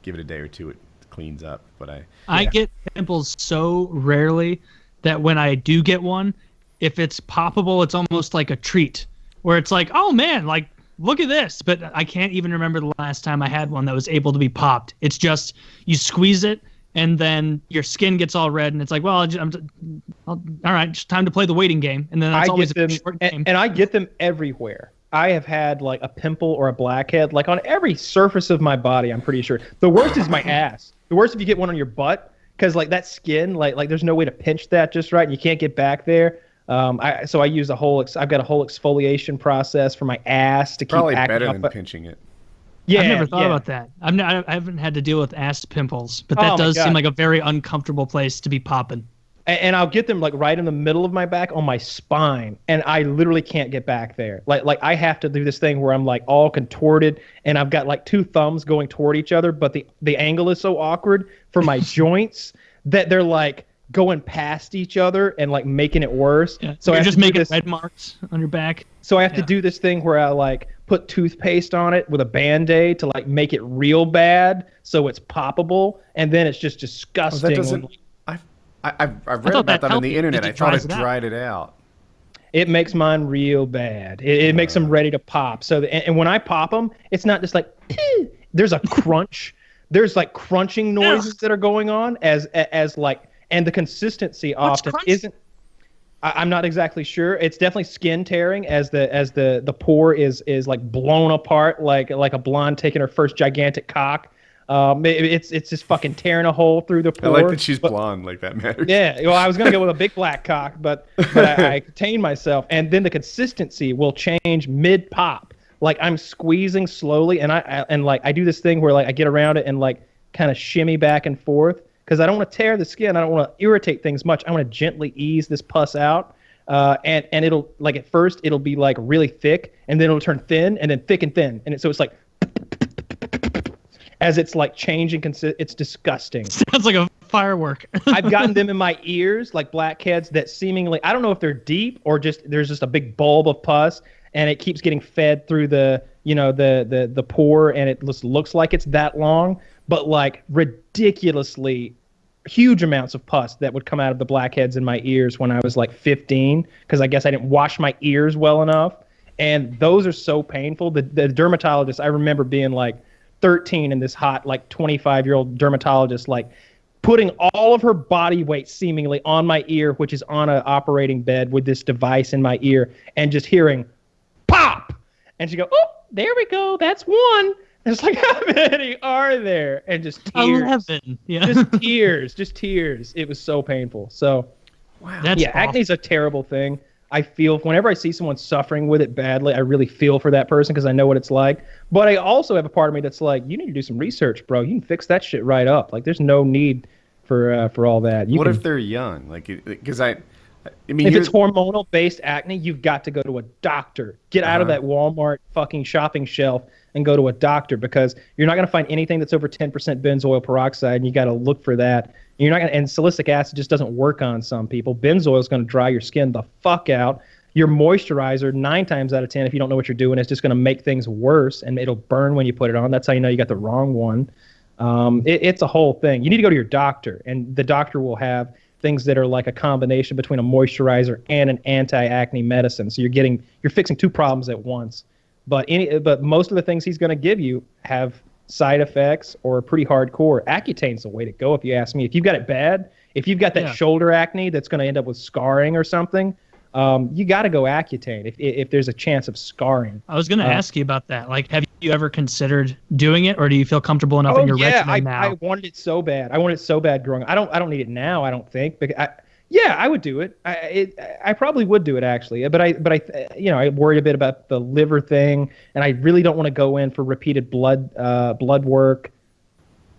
Give it a day or two, it cleans up. But I get pimples so rarely that when I do get one, if it's poppable, it's almost like a treat, where it's like, oh man, like look at this. But I can't even remember the last time I had one that was able to be popped. It's just you squeeze it, and then your skin gets all red, and it's like, well, all right, just time to play the waiting game. And then that's always a short game. And I get them everywhere. I have had like a pimple or a blackhead, like on every surface of my body, I'm pretty sure. The worst is my ass. The worst if you get one on your butt. Because like that skin, like there's no way to pinch that just right, and you can't get back there. So I use I've got a whole exfoliation process for my ass to keep probably acting better up. than pinching it. Yeah, I've never thought about that. I haven't had to deal with ass pimples, but that does seem like a very uncomfortable place to be popping. And I'll get them like right in the middle of my back on my spine, and I literally can't get back there. Like I have to do this thing where I'm like all contorted, and I've got like 2 thumbs going toward each other, but the angle is so awkward for my joints that they're like going past each other and like making it worse. Yeah. So you're just making red marks on your back. So I have to do this thing where I like put toothpaste on it with a Band-Aid to like make it real bad so it's poppable, and then it's just disgusting. That doesn't. I've read about that on the internet. I thought it dried it out. It makes mine real bad. It makes them ready to pop. So and when I pop them, it's not just like there's a crunch. There's like crunching noises that are going on as like, and the consistency often isn't. I'm not exactly sure. It's definitely skin tearing as the pore is like blown apart like a blonde taking her first gigantic cock. It's just fucking tearing a hole through the pore. I like that she's blonde, like that matters. Yeah, well, I was gonna go with a big black cock, but I contained myself. And then the consistency will change mid pop. Like I'm squeezing slowly, and I do this thing where like I get around it and like kind of shimmy back and forth because I don't want to tear the skin. I don't want to irritate things much. I want to gently ease this pus out. And it'll like at first it'll be like really thick, and then it'll turn thin, and then thick and thin, and so it's like as it's like changing. It's disgusting. Sounds like a firework. I've gotten them in my ears, like blackheads that seemingly, I don't know if they're deep or just there's just a big bulb of pus, and it keeps getting fed through the pore, and it just looks like it's that long, but like ridiculously huge amounts of pus that would come out of the blackheads in my ears when I was like 15, because I guess I didn't wash my ears well enough, and those are so painful. The dermatologist, I remember being like 13, and this hot like 25-year-old dermatologist like putting all of her body weight seemingly on my ear, which is on an operating bed with this device in my ear, and just hearing pop, and she go, oh, there we go, that's one. And it's like, how many are there? And just tears. 11. Yeah. Just tears. It was so painful. So wow, that's awful. Acne's a terrible thing. I feel whenever I see someone suffering with it badly, I really feel for that person because I know what it's like. But I also have a part of me that's like, you need to do some research, bro. You can fix that shit right up. Like, there's no need for all that. What if they're young? Like, because I mean, if it's hormonal based acne, you've got to go to a doctor. Get out of that Walmart fucking shopping shelf and go to a doctor, because you're not going to find anything that's over 10% benzoyl peroxide, and you got to look for that. You're not going to, and salicylic acid just doesn't work on some people. Benzoyl is going to dry your skin the fuck out. Your moisturizer, 9 times out of 10, if you don't know what you're doing, is just going to make things worse, and it'll burn when you put it on. That's how you know you got the wrong one. It's a whole thing. You need to go to your doctor, and the doctor will have things that are like a combination between a moisturizer and an anti-acne medicine. So you're fixing 2 problems at once. But most of the things he's going to give you have side effects or are pretty hardcore. Accutane's the way to go, if you ask me. If you've got it bad, if you've got that shoulder acne that's going to end up with scarring or something, you got to go Accutane if there's a chance of scarring. I was going to ask you about that. Like, have you ever considered doing it, or do you feel comfortable enough in your regimen now? I wanted it so bad. I wanted it so bad growing up. I don't need it now, I don't think. I would do it. I probably would do it, actually. But I worried a bit about the liver thing, and I really don't want to go in for repeated blood work.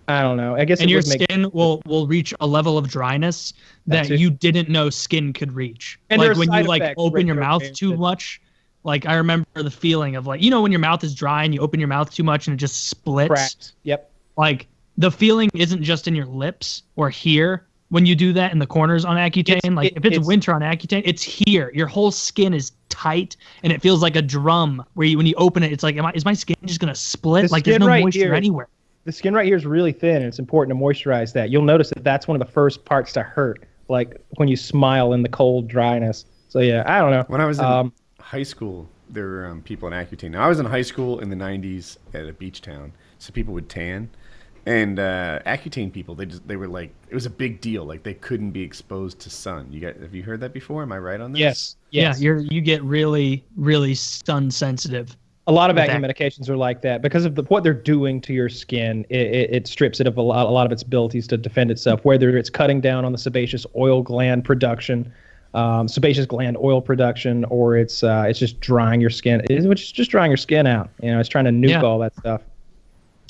I don't know. I guess and your skin will reach a level of dryness that you didn't know skin could reach. And like when you like open your mouth too much. Like, I remember the feeling of like, when your mouth is dry and you open your mouth too much and it just splits. Cracks. Yep. Like, the feeling isn't just in your lips or here when you do that in the corners on Accutane. If it's winter on Accutane, it's here. Your whole skin is tight, and it feels like a drum where when you open it, it's like, is my skin just going to split? Like, there's no moisture anywhere. The skin right here is really thin, and it's important to moisturize that. You'll notice that that's one of the first parts to hurt, like when you smile in the cold dryness. So, yeah, I don't know. When I was in high school, there were people in Accutane. Now, I was in high school in the 90s at a beach town, so people would tan. And Accutane people, they were like, it was a big deal. Like, they couldn't be exposed to sun. Have you heard that before? Am I right on this? Yes. Yeah, you get really, really sun sensitive. A lot of acne medications are like that because of what they're doing to your skin. It strips it of a lot of its abilities to defend itself, whether it's cutting down on the sebaceous oil gland production, sebaceous gland oil production, or it's just drying your skin. It's just drying your skin out. It's trying to nuke all that stuff.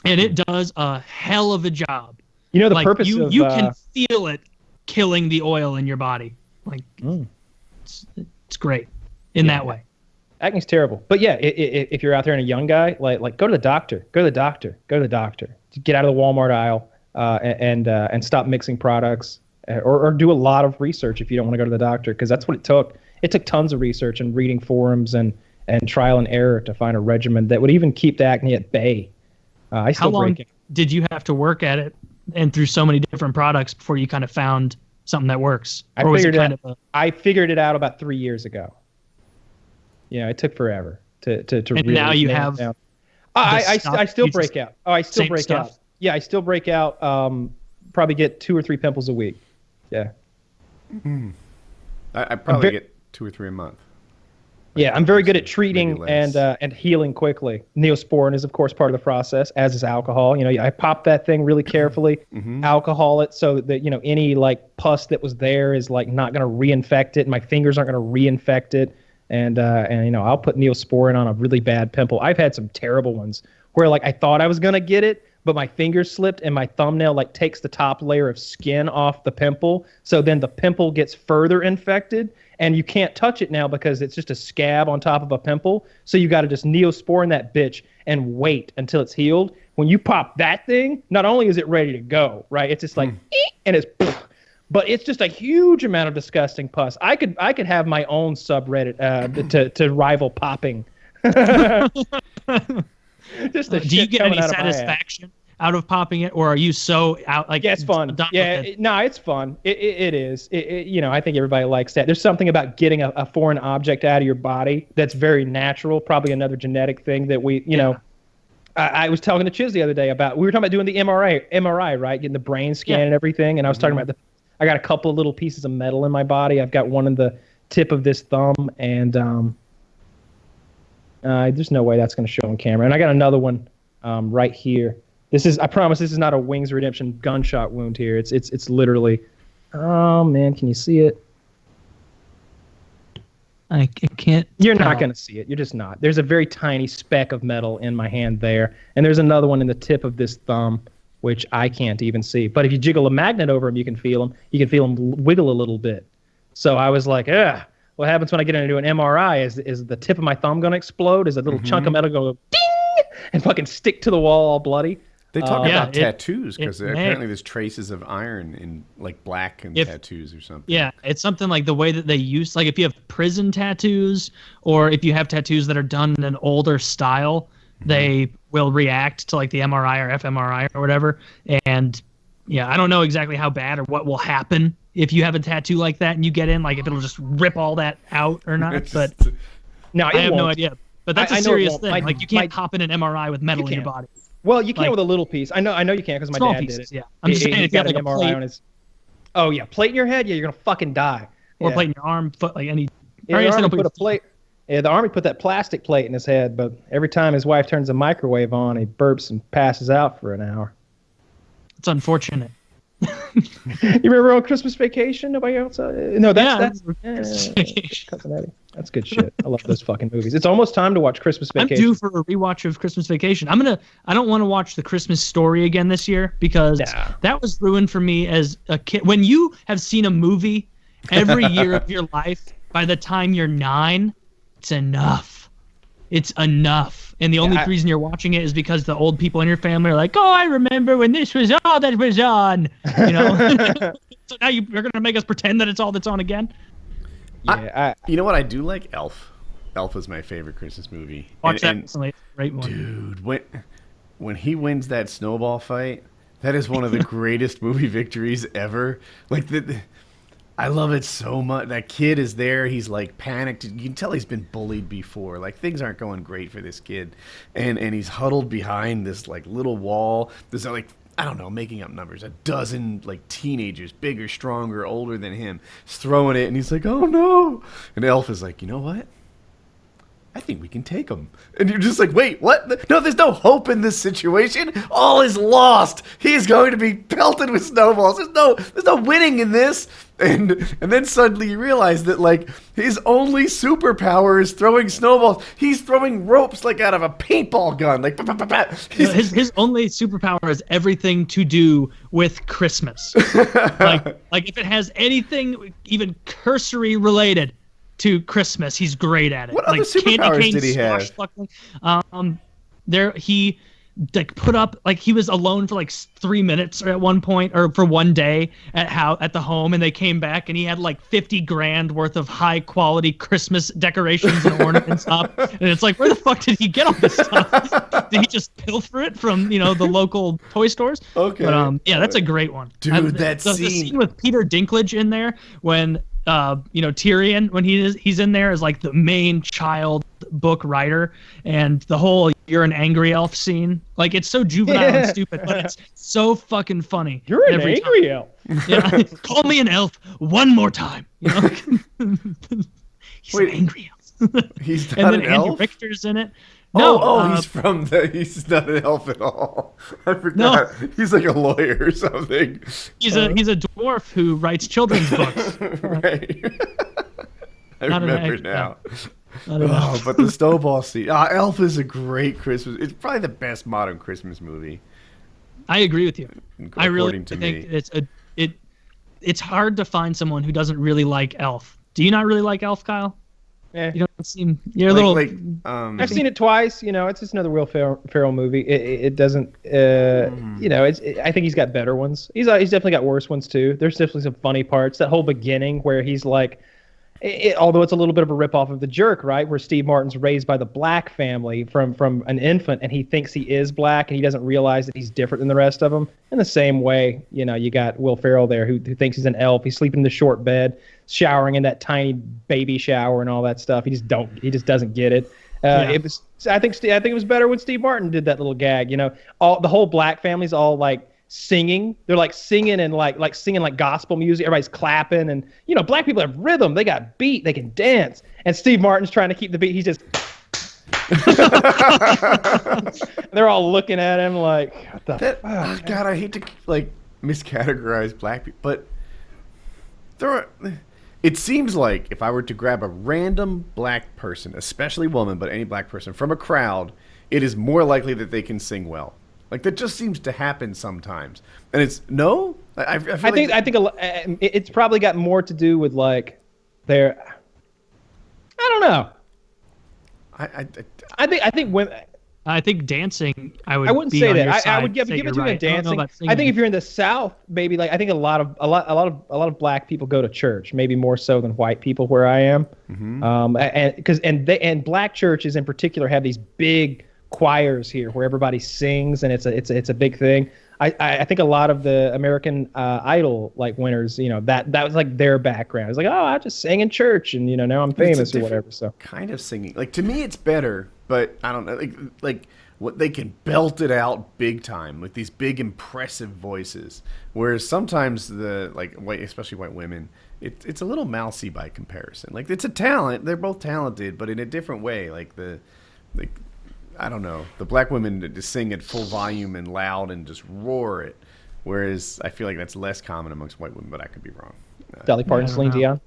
And it does a hell of a job. The purpose of... You can feel it killing the oil in your body. Like, it's great in that way. Acne's terrible. But yeah, if you're out there and a young guy, like go to the doctor. Go to the doctor. Get out of the Walmart aisle and stop mixing products. Or do a lot of research if you don't want to go to the doctor, because that's what it took. It took tons of research and reading forums and trial and error to find a regimen that would even keep the acne at bay. How long did you have to work at it and through so many different products before you kind of found something that works? I figured it out about 3 years ago. It took forever to and really. And now you have. I still break out. Oh, I still break stuff. out. Yeah, I still break out. Probably get 2 or 3 pimples a week. Yeah. I probably get 2 or 3 a month. Yeah, I'm very good at treating and healing quickly. Neosporin is, of course, part of the process, as is alcohol. I pop that thing really carefully, alcohol it so that any like pus that was there is like not going to reinfect it. My fingers aren't going to reinfect it, and I'll put Neosporin on a really bad pimple. I've had some terrible ones where like I thought I was going to get it, but my finger slipped and my thumbnail like takes the top layer of skin off the pimple. So then the pimple gets further infected and you can't touch it now because it's just a scab on top of a pimple. So you got to just Neosporin that bitch and wait until it's healed. When you pop that thing, not only is it ready to go, right? It's just like, and it's, but it's just a huge amount of disgusting pus. I could have my own subreddit to rival popping. Just do you get any satisfaction out of popping it, or are you so out like? Yeah, it's fun. Yeah, no, it's fun. It is. You know, I think everybody likes that. There's something about getting a foreign object out of your body that's very natural. Probably another genetic thing that we, you know. I was talking to Chiz the other day about, we were talking about doing the MRI, right? Getting the brain scan and everything. And I was talking about I got a couple of little pieces of metal in my body. I've got one in the tip of this thumb, and there's no way that's going to show on camera. And I got another one right here. I promise this is not a Wings Redemption gunshot wound here. It's literally, oh man, can you see it? I can't. You're not going to see it. You're just not. There's a very tiny speck of metal in my hand there. And there's another one in the tip of this thumb, which I can't even see. But if you jiggle a magnet over them, you can feel them. You can feel them wiggle a little bit. So I was like, what happens when I get into an MRI? Is the tip of my thumb going to explode? Is a little chunk of metal going to go ding and fucking stick to the wall all bloody? They talk about tattoos because apparently there's traces of iron in like black and tattoos or something. Yeah, it's something like the way that they use, like if you have prison tattoos or if you have tattoos that are done in an older style, they will react to like the MRI or fMRI or whatever. And yeah, I don't know exactly how bad or what will happen if you have a tattoo like that and you get in, like if it'll just rip all that out or not. But no, I have no idea. But that's a serious thing. Like you can't pop in an MRI with metal in your body. Well, you can with a little piece. I know you can because my dad did it. Yeah, I'm just saying if you have like a plate on his. Oh yeah, plate in your head. Yeah, you're gonna fucking die. Or plate in your arm, foot, like any. Yeah, the Army put a plate. Yeah, the Army put that plastic plate in his head, but every time his wife turns the microwave on, he burps and passes out for an hour. It's unfortunate. You remember on Christmas Vacation? Nobody else? No, that's Christmas Vacation. Cousin Eddie. That's good shit. I love those fucking movies. It's almost time to watch Christmas Vacation. I'm due for a rewatch of Christmas Vacation. I don't want to watch The Christmas Story again this year because that was ruined for me as a kid. When you have seen a movie every year of your life, by the time you're 9, it's enough. It's enough. And the only reason you're watching it is because the old people in your family are like, oh, I remember when this was all that was on. You know? So now you're going to make us pretend that it's all that's on again? Yeah, you know what I do like? Elf. Elf is my favorite Christmas movie. Watch that recently. It's a great one. Dude, when he wins that snowball fight, that is one of the greatest movie victories ever. Like I love it so much. That kid is there. He's like panicked. You can tell he's been bullied before. Like things aren't going great for this kid, and he's huddled behind this like little wall. There's like, I don't know, making up numbers, a dozen like teenagers, bigger, stronger, older than him, just throwing it, and he's like, oh no. And Elf is like, you know what? I think we can take him. And you're just like, wait, what? No, there's no hope in this situation. All is lost. He's going to be pelted with snowballs. There's no winning in this. And then suddenly you realize that like his only superpower is throwing snowballs. He's throwing ropes like out of a paintball gun. Like his only superpower is everything to do with Christmas. like if it has anything even cursory related to Christmas, he's great at it. What other superpowers did he have? He like put up, like he was alone for like 3 minutes at one point, or for one day at the home, and they came back and he had like 50 grand worth of high quality Christmas decorations and ornaments up. And it's like, where the fuck did he get all this stuff? Did he just pilfer it from the local toy stores? Okay. But yeah, that's a great one. Dude, the scene with Peter Dinklage in there when Tyrion, when he's in there as like the main child book writer, and the whole "you're an angry elf" scene, like it's so juvenile and stupid, but it's so fucking funny. You're an angry elf. Yeah, call me an elf one more time. He's an angry elf. He's not and then an Andy elf? Richter's in it. He's not an elf at all. I forgot. No. He's like a lawyer or something. He's a dwarf who writes children's books. Right. I remember now. But the snowball scene. Elf is a great Christmas. It's probably the best modern Christmas movie. I agree with you. I really to think me. it's hard to find someone who doesn't really like Elf. Do you not really like Elf, Kyle? Yeah. You don't seem you're a little. I've seen it twice. It's just another Will Ferrell movie. It doesn't. I think he's got better ones. He's definitely got worse ones too. There's definitely some funny parts. That whole beginning where he's like, although it's a little bit of a ripoff of The Jerk, right? Where Steve Martin's raised by the black family from an infant, and he thinks he is black, and he doesn't realize that he's different than the rest of them. In the same way, you got Will Ferrell there who thinks he's an elf. He's sleeping in the short bed, showering in that tiny baby shower and all that stuff. He just doesn't get it. It was. I think it was better when Steve Martin did that little gag. The whole black family's all like singing. They're like singing and like singing like gospel music. Everybody's clapping, and black people have rhythm. They got beat. They can dance. And Steve Martin's trying to keep the beat. He's just. They're all looking at him like, what the fuck? God, I hate to miscategorize black people, but it seems like if I were to grab a random black person, especially woman, but any black person from a crowd, it is more likely that they can sing well. Like that just seems to happen sometimes, and it's no. I think it's probably got more to do with like their. I don't know. I think women. I think dancing. I wouldn't be say on that. your I side, would give it to you in dancing. I think if you're in the South, maybe like I think a lot of black people go to church, maybe more so than white people where I am. Mm-hmm. And black churches in particular have these big choirs here where everybody sings, and it's a big thing. I think a lot of the American Idol like winners, that was like their background. It's like, oh, I just sang in church, and now I'm famous or whatever. So kind of singing, like to me, it's better, but I don't know, like what they can belt it out big time with these big impressive voices. Whereas sometimes especially white women, it's a little mousy by comparison. Like it's a talent; they're both talented, but in a different way. I don't know. The black women that just sing at full volume and loud and just roar it, whereas I feel like that's less common amongst white women, but I could be wrong. Dolly Parton, Celine Dion.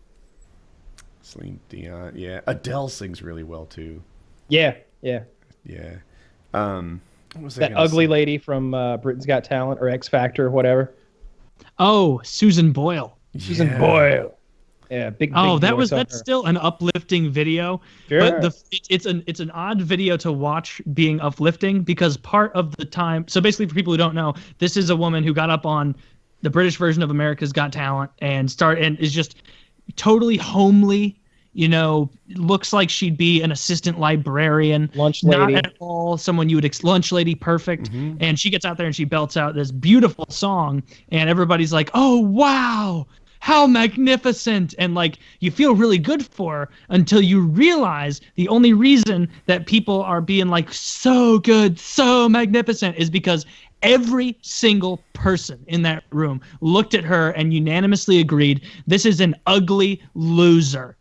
Celine Dion, yeah. Adele sings really well too. Yeah. What was that ugly lady from Britain's Got Talent or X Factor or whatever? Oh, Susan Boyle. Susan Boyle. Yeah, big. That's still an uplifting video. Sure. But it's an odd video to watch being uplifting because part of the time. So basically, for people who don't know, this is a woman who got up on the British version of America's Got Talent and is just totally homely. Looks like she'd be an assistant librarian, lunch lady, not at all someone you would lunch lady, perfect. Mm-hmm. And she gets out there and she belts out this beautiful song, and everybody's like, "Oh wow, how magnificent!" And like you feel really good for her until you realize the only reason that people are being like so good, so magnificent is because every single person in that room looked at her and unanimously agreed, this is an ugly loser.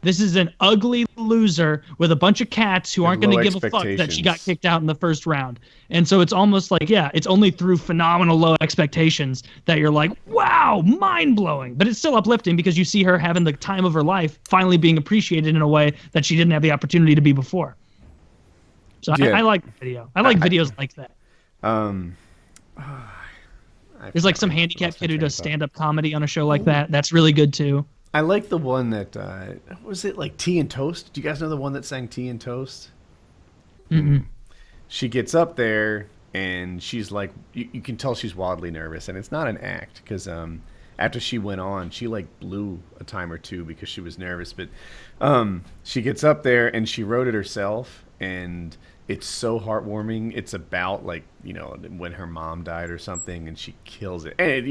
This is an ugly loser with a bunch of cats who aren't going to give a fuck that she got kicked out in the first round. And so it's almost like, it's only through phenomenal low expectations that you're like, wow, mind-blowing. But it's still uplifting because you see her having the time of her life, finally being appreciated in a way that she didn't have the opportunity to be before. So I like the video. I like videos like that. There's like some handicapped kid who does stand-up comedy on a show like that. That's really good too. I like the one that was it like Tea and Toast? Do you guys know the one that sang Tea and Toast? Mm-mm. She gets up there and she's like, you can tell she's wildly nervous, and it's not an act because after she went on, she like blew a time or two because she was nervous. But she gets up there and she wrote it herself, and it's so heartwarming. It's about when her mom died or something, and she kills it. And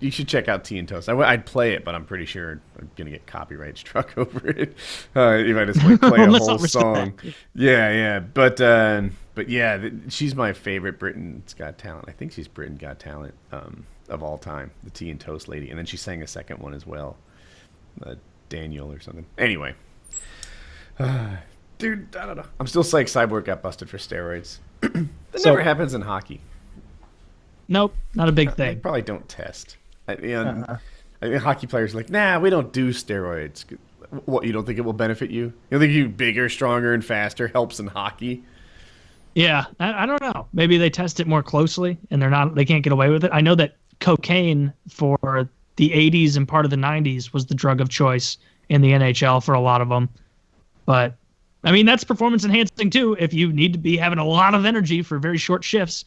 you should check out Tea and Toast. I'd play it, but I'm pretty sure I'm gonna get copyright struck over it if I just play a whole song. Yeah. But yeah, she's my favorite Britain's Got Talent. I think she's Britain Got Talent of all time, the Tea and Toast lady. And then she sang a second one as well, Daniel or something. Anyway, dude, I don't know. I'm still psyched Cyborg got busted for steroids. That never happens in hockey. Nope, not a big They thing. probably don't test. I think hockey players are like, nah, we don't do steroids. What, you don't think it will benefit you? You don't think you bigger, stronger, and faster helps in hockey? Yeah, I don't know. Maybe they test it more closely and they can't get away with it. I know that cocaine for the 80s and part of the 90s was the drug of choice in the NHL for a lot of them. But I mean, that's performance enhancing too. If you need to be having a lot of energy for very short shifts,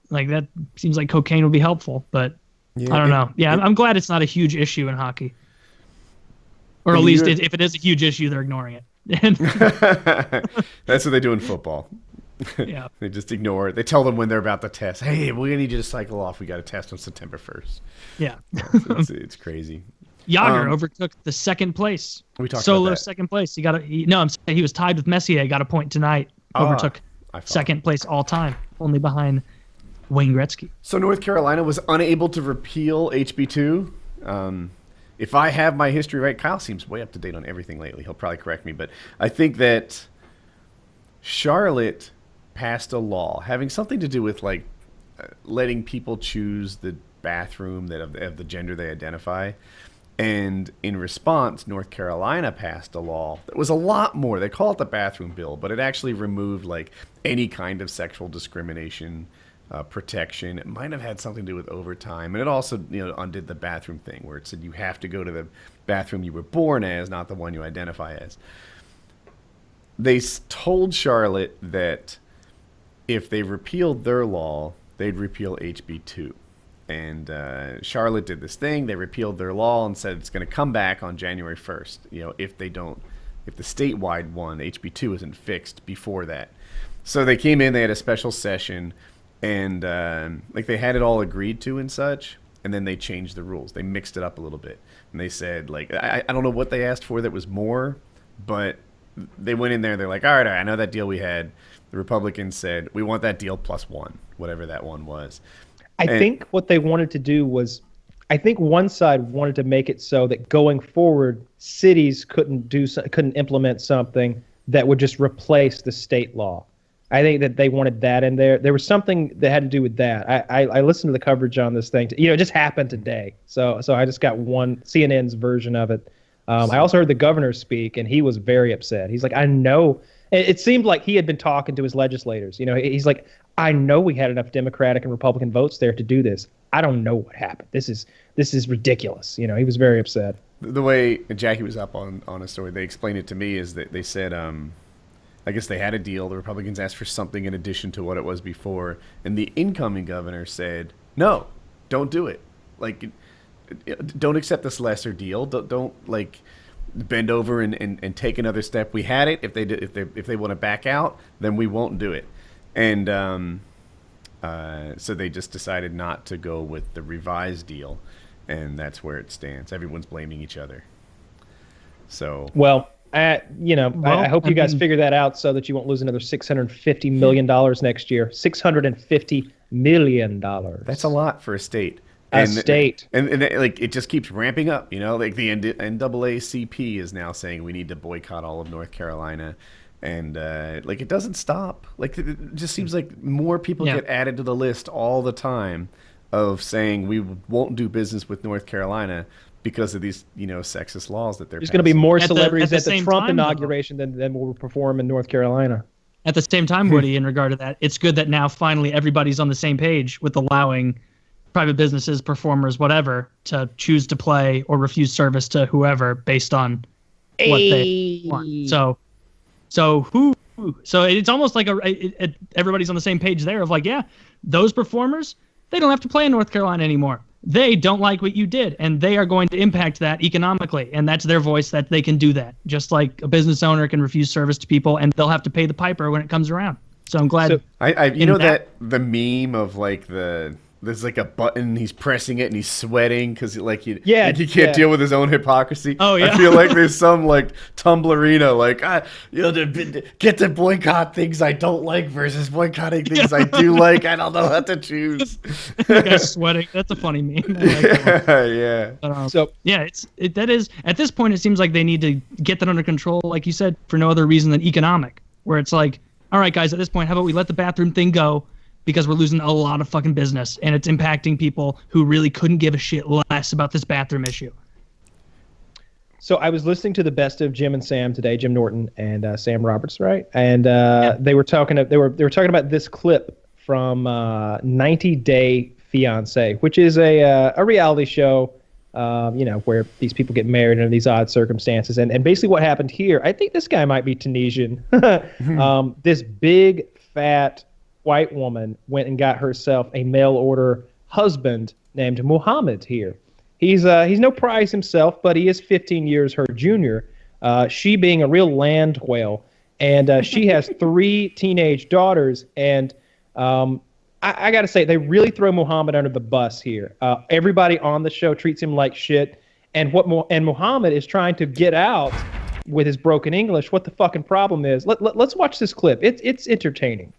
like that seems like cocaine would be helpwhat but I don't know. Yeah, I'm glad it's not a huge issue in hockey. Or at least if it is a huge issue, they're ignoring it. That's what they do in football. Yeah. They just ignore it. They tell them when they're about to test, hey, we're going to need you to cycle off. We got to test on September 1st. Yeah. It's crazy. Yager overtook the second place. We talked solo about that. second place. I'm saying he was tied with Messier. Got a point tonight. Overtook second place all time, only behind Wayne Gretzky. So North Carolina was unable to repeal HB2. If I have my history right, Kyle seems way up to date on everything lately. He'll probably correct me, but I think that Charlotte passed a law having something to do with like letting people choose the bathroom of the gender they identify. And in response, North Carolina passed a law that was a lot more. They call it the bathroom bill, but it actually removed like any kind of sexual discrimination protection. It might have had something to do with overtime, and it also undid the bathroom thing where it said you have to go to the bathroom you were born as, not the one you identify as. They told Charlotte that if they repealed their law, they'd repeal HB2. And Charlotte did this thing. They repealed their law and said it's going to come back on January 1st. If the statewide one, HB2, isn't fixed before that. So they came in, they had a special session, and they had it all agreed to and such. And then they changed the rules. They mixed it up a little bit. And they said, I don't know what they asked for that was more, but they went in there. They're like, all right, I know that deal we had. The Republicans said, we want that deal plus one, whatever that one was. I think what they wanted to do was, I think one side wanted to make it so that going forward, cities couldn't implement something that would just replace the state law. I think that they wanted that in there. There was something that had to do with that. I listened to the coverage on this thing. It just happened today. So I just got CNN's version of it. I also heard the governor speak, and he was very upset. He's like, I know. It seemed like he had been talking to his legislators. He's like, I know we had enough Democratic and Republican votes there to do this. I don't know what happened. This is ridiculous. He was very upset. The way Jackie was up on a story, they explained it to me is that they said, I guess they had a deal. The Republicans asked for something in addition to what it was before, and the incoming governor said, no, don't do it. Don't accept this lesser deal. Don't bend over and take another step. We had it. If they want to back out, then we won't do it. And so they just decided not to go with the revised deal, and that's where it stands. Everyone's blaming each other. So I hope you guys figure that out so that you won't lose another $650 million next year. $650 million. That's a lot for a state. And it just keeps ramping up. The NAACP is now saying we need to boycott all of North Carolina. And it doesn't stop. It just seems like more people get added to the list all the time of saying we won't do business with North Carolina because of these, sexist laws that they're There's going to be more celebrities at the Trump time, inauguration than will perform in North Carolina. At the same time, Woody, in regard to that, it's good that now finally everybody's on the same page with allowing private businesses, performers, whatever, to choose to play or refuse service to whoever based on what they want. So it's almost like everybody's on the same page there of those performers, they don't have to play in North Carolina anymore. They don't like what you did, and they are going to impact that economically, and that's their voice that they can do that. Just like a business owner can refuse service to people, and they'll have to pay the piper when it comes around. So I'm glad. So that the meme of there's a button, he's pressing it and he's sweating because he can't deal with his own hypocrisy. Oh yeah. I feel like there's some Tumblrina get to boycott things I don't like versus boycotting things I do like. I don't know how to choose. The guy's sweating. That's a funny meme. Yeah. That is at this point it seems like they need to get that under control, like you said, for no other reason than economic. Where it's like, all right, guys, at this point, how about we let the bathroom thing go? Because we're losing a lot of fucking business, and it's impacting people who really couldn't give a shit less about this bathroom issue. So I was listening to the best of Jim and Sam today, Jim Norton and Sam Roberts, right? And they were talking about this clip from 90 Day Fiance, which is a reality show, where these people get married under these odd circumstances. And basically what happened here, I think this guy might be Tunisian. This big, fat white woman went and got herself a mail order husband named Muhammad here. He's no prize himself, but he is 15 years her junior. She being a real land whale, and she has 3 teenage daughters. And I got to say, they really throw Muhammad under the bus here. Everybody on the show treats him like shit, and Muhammad is trying to get out with his broken English what the fucking problem is. Let's watch this clip. It's entertaining.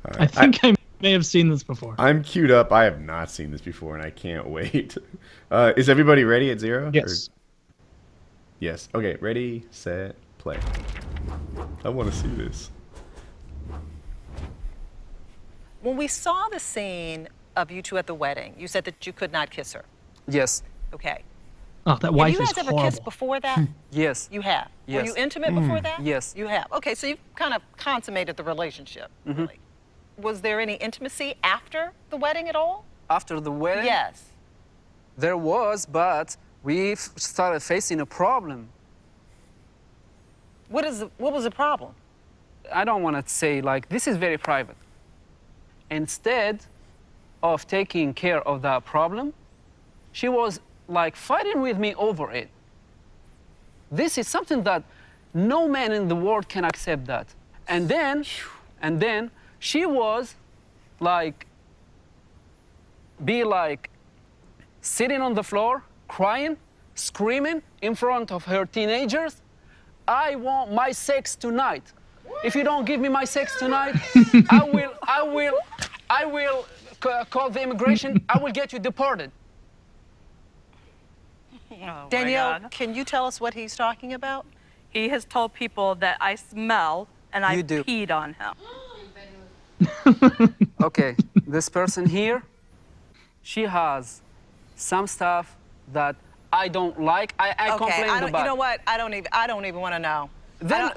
Right. I think I may have seen this before. I'm queued up. I have not seen this before, and I can't wait. Is everybody ready at 0? Yes. Yes. Okay, ready, set, play. I want to see this. When we saw the scene of you two at the wedding, you said that you could not kiss her. Yes. Okay. Oh, that wife Have you is guys ever horrible. kissed before that? Yes. You have. Yes. Were you intimate before that? Yes. You have. Okay, so you've kind of consummated the relationship. Really. Was there any intimacy after the wedding at all? After the wedding? Yes. There was, but we started facing a problem. What was the problem? I don't want to say, like, this is very private. Instead of taking care of that problem, she was, like, fighting with me over it. This is something that no man in the world can accept that. And then she was, like, sitting on the floor, crying, screaming in front of her teenagers. I want my sex tonight. If you don't give me my sex tonight, I will call the immigration. I will get you deported. Oh, Danielle, can you tell us what he's talking about? He has told people that I smell and I You do. peed on him. Okay, this person here, she has some stuff that I don't like. I complained about. You know what? I don't even want to know. Then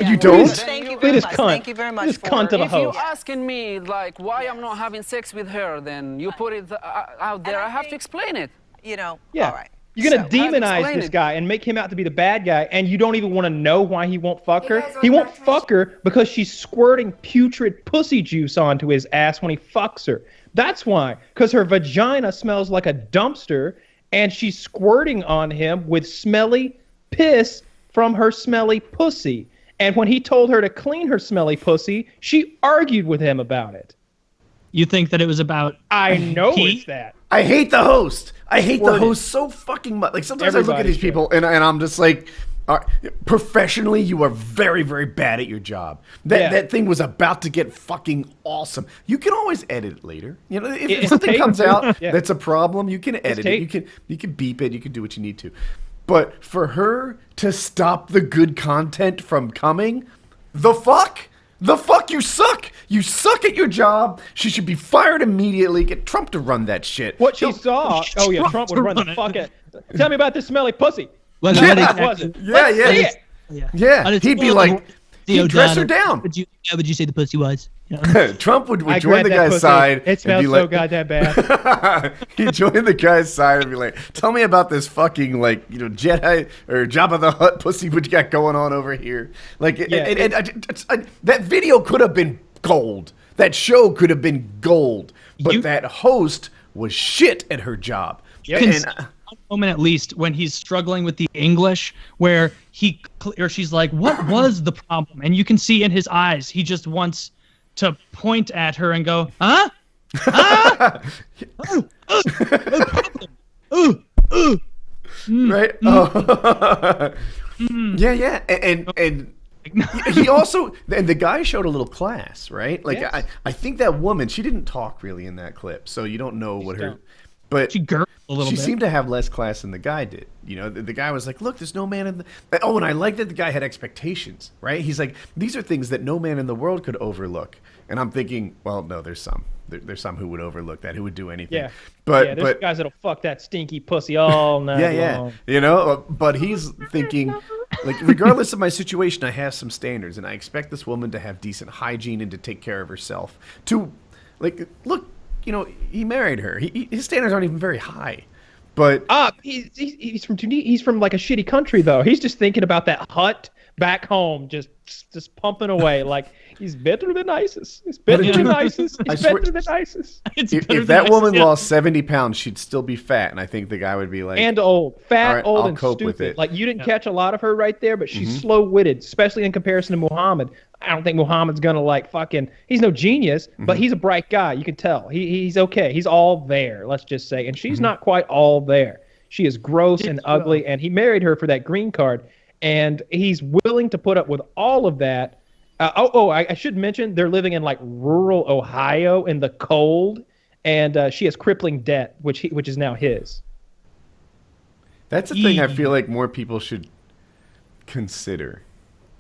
You don't? Thank you Look very at this much. cunt. Thank you very much This for cunt of a if you host. asking me, like, why I'm not having sex with her, then you put it out there. And I I have to think- explain it. Yeah. Yeah. All right. You're going to So, demonize explain this it. guy and make him out to be the bad guy, and you don't even want to know why he won't fuck her. He won't fuck her because she's squirting putrid pussy juice onto his ass when he fucks her. That's why. Because her vagina smells like a dumpster, and she's squirting on him with smelly piss from her smelly pussy. And when he told her to clean her smelly pussy, she argued with him about it. You think that it was about I know Pete? it's that. I hate the host. I hate the Squirted. host so fucking much. Like, sometimes I look at Everybody these people and I'm just like, professionally, you are very, very bad at your job. That thing was about to get fucking awesome. You can always edit it later. You know, if It's something tape. comes out Yeah. that's a problem, you can edit it. tape. You can beep it. You can do what you need to. But for her to stop the good content from coming, the fuck? The fuck? You suck. You suck at your job. She should be fired immediately. Get Trump to run that shit. What she He'll- saw, oh yeah, Trump would run the fuck it. Tell me about this smelly pussy. What Yeah. Was it? Yeah, Let's yeah. see it. Yeah, But it's he'd be more like, he'd dress her Deodata. down. Would you say the pussy was? Yeah. Trump would I join grabbed the that guy's pussy. side. It and smells be so like, goddamn bad. He'd join the guy's side and be like, tell me about this fucking, like, you know, Jedi or Jabba the Hutt pussy what you got going on over here. Like, that video could have been gold. That show could have been gold. But that host was shit at her job. Yep. And, One moment at least when he's struggling with the English, where she's like, "What was the problem?" And you can see in his eyes he just wants to point at her and go, "Huh? Huh? right? Yeah. And he also, and the guy showed a little class, right? Like, Yes. I think that woman, she didn't talk really in that clip, so you don't know what her. But She gurgled a little she bit. seemed to have less class than the guy did. You know, the guy was like, look, there's no man in the... Oh, and I like that the guy had expectations, right? He's like, these are things that no man in the world could overlook. And I'm thinking, well, no, there's some. There's some who would overlook that, who would do anything. Yeah. But there's guys that'll fuck that stinky pussy all night long. You know, but he's thinking, like, regardless of my situation, I have some standards, and I expect this woman to have decent hygiene and to take care of herself. To, like, look, you know, he married her. His standards aren't even very high. But he's from like a shitty country though. He's just thinking about that hut back home, just pumping away like he's better than ISIS. He's better than ISIS. He's better than ISIS. If that woman lost 70 pounds, she'd still be fat, and I think the guy would be like, and old, fat, right, old, I'll and cope stupid. with it. Like you didn't catch a lot of her right there, but she's slow-witted, especially in comparison to Muhammad. I don't think Muhammad's gonna like fucking. He's no genius, but he's a bright guy. You can tell. He's okay. He's all there. Let's just say, and she's not quite all there. She is gross and ugly, and he married her for that green card, and he's willing to put up with all of that. I should mention they're living in like rural Ohio in the cold, and she has crippling debt, which is now his. that's a thing I feel like more people should consider.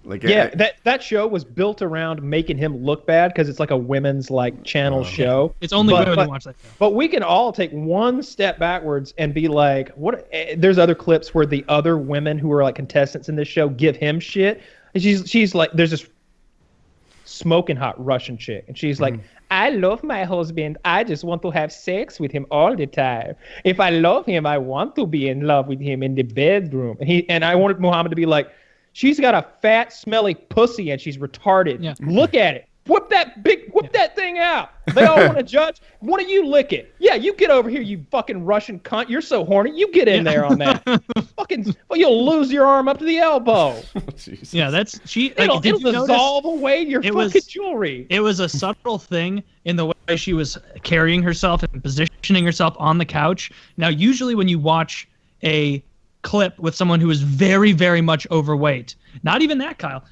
Like, that show was built around making him look bad because it's like a women's like channel show. It's only women who watch that show. But we can all take one step backwards and be like, what? There's other clips where the other women who are like contestants in this show give him shit. And she's like, there's this smoking hot Russian chick, and she's like, I love my husband. I just want to have sex with him all the time. If I love him, I want to be in love with him in the bedroom. And I wanted Muhammad to be like, she's got a fat, smelly pussy, and she's retarded. Yeah. Look at it. Whip that thing out. They all want to judge. One of you lick it. Yeah, you get over here, you fucking Russian cunt. You're so horny. You get in there on that. Fucking, well, you'll lose your arm up to the elbow. Yeah, that's she. It'll dissolve away your fucking jewelry. It was a subtle thing in the way she was carrying herself and positioning herself on the couch. Now, usually when you watch a clip with someone who is very, very much overweight, not even that, Kyle,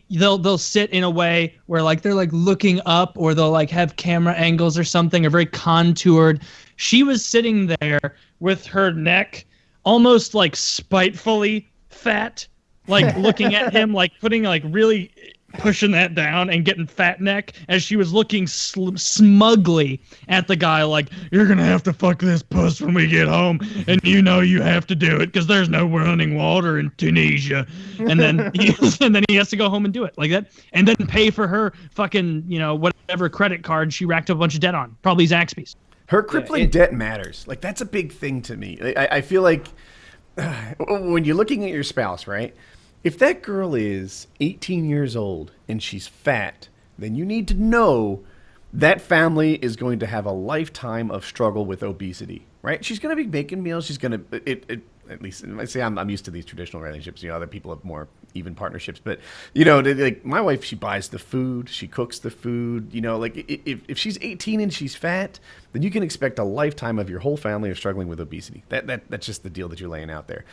they'll sit in a way where like they're like looking up, or they'll like have camera angles or something, or very contoured. She was sitting there with her neck almost like spitefully fat, like looking at him, like putting like really pushing that down and getting fat neck as she was looking smugly at the guy like, you're gonna have to fuck this puss when we get home, and you know you have to do it because there's no running water in Tunisia. And then he has to go home and do it like that, and then pay for her fucking, you know, whatever credit card she racked up a bunch of debt on, probably Zaxby's. Her crippling debt matters. Like, that's a big thing to me. I feel like when you're looking at your spouse, right? If that girl is 18 years old and she's fat, then you need to know that family is going to have a lifetime of struggle with obesity, right? She's going to be making meals. She's going to, at least, I say I'm used to these traditional relationships. You know, other people have more even partnerships. But, you know, like my wife, she buys the food. She cooks the food. You know, like if she's 18 and she's fat, then you can expect a lifetime of your whole family of struggling with obesity. That's just the deal that you're laying out there.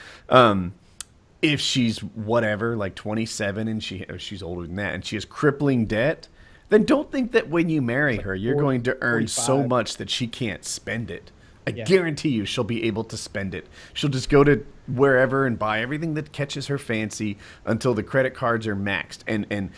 If she's whatever, like 27 and she's older than that, and she has crippling debt, then don't think that when you marry her, you're going to earn 45. So much that she can't spend it. I guarantee you she'll be able to spend it. She'll just go to wherever and buy everything that catches her fancy until the credit cards are maxed. And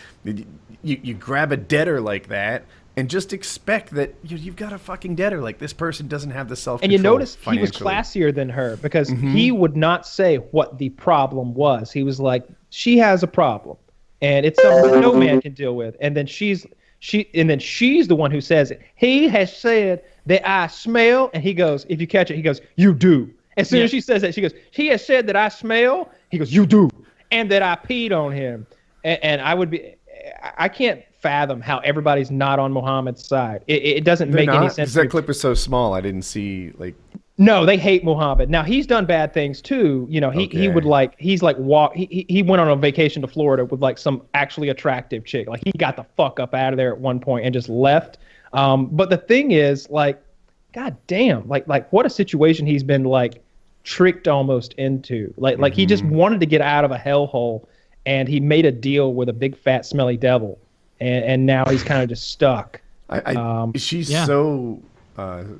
you grab a debtor like that and just expect that you've got a fucking debtor. Like, this person doesn't have the self-control. And you notice he was classier than her because he would not say what the problem was. He was like, she has a problem, and it's something that no man can deal with. And then she's the one who says it. He has said that I smell, and he goes, if you catch it, he goes, you do. As soon as she says that, she goes, he has said that I smell. He goes, you do, and that I peed on him. And I can't fathom how everybody's not on Muhammad's side. It doesn't make any sense. That clip is so small. I didn't see like. No, they hate Muhammad. Now he's done bad things too. You know, he would like he went on a vacation to Florida with like some actually attractive chick. Like he got the fuck up out of there at one point and just left. But the thing is, like, god damn, like what a situation he's been like tricked almost into. Like he just wanted to get out of a hellhole, and he made a deal with a big fat smelly devil. And now he's kind of just stuck. She's so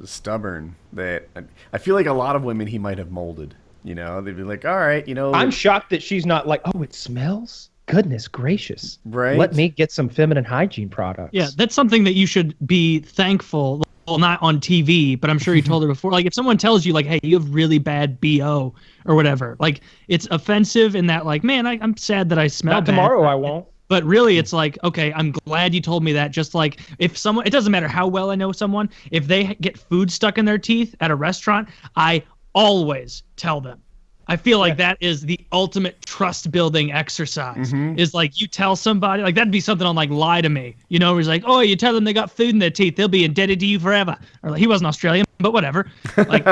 stubborn that I feel like a lot of women he might have molded. You know, they'd be like, all right, you know. I'm shocked that she's not like, oh, it smells? Goodness gracious. Right. Let me get some feminine hygiene products. Yeah, that's something that you should be thankful. Well, not on TV, but I'm sure you told her before. Like, if someone tells you, like, hey, you have really bad BO or whatever, like, it's offensive in that, like, man, I'm sad that I smell Not bad. tomorrow, I won't. But really, it's like, okay, I'm glad you told me that. Just like if someone, it doesn't matter how well I know someone, if they get food stuck in their teeth at a restaurant, I always tell them. I feel like that is the ultimate trust building exercise. Is like you tell somebody, like that'd be something on like Lie to Me, you know, where it's like, oh, you tell them they got food in their teeth, they'll be indebted to you forever. Or like, he wasn't Australian, but whatever. Like,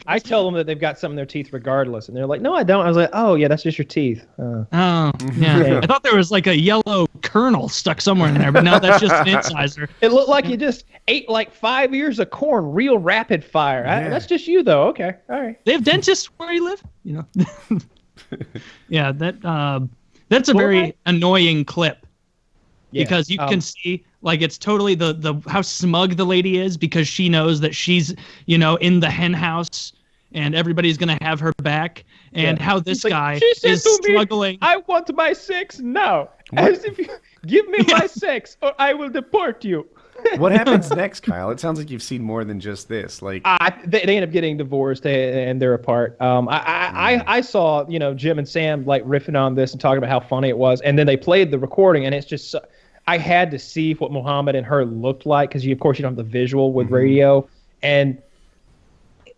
I tell them that they've got something in their teeth regardless, and they're like, no, I don't. I was like, oh yeah, that's just your teeth. Oh yeah. I thought there was like a yellow kernel stuck somewhere in there, but no, that's just an incisor. It looked like you just ate like 5 ears of corn, real rapid fire. That's just you though. Okay, all right. They have dentists where you live, you know. Yeah, that's a very annoying clip because you can see like it's totally the how smug the lady is because she knows that she's, you know, in the hen house and everybody's gonna have her back, and how this guy is struggling. I want my sex now. As if you give me my sex or I will deport you. What happens next, Kyle? It sounds like you've seen more than just this. Like they end up getting divorced and they're apart. I saw, you know, Jim and Sam like riffing on this and talking about how funny it was, and then they played the recording, and it's just I had to see what Muhammad and her looked like because of course you don't have the visual with radio, and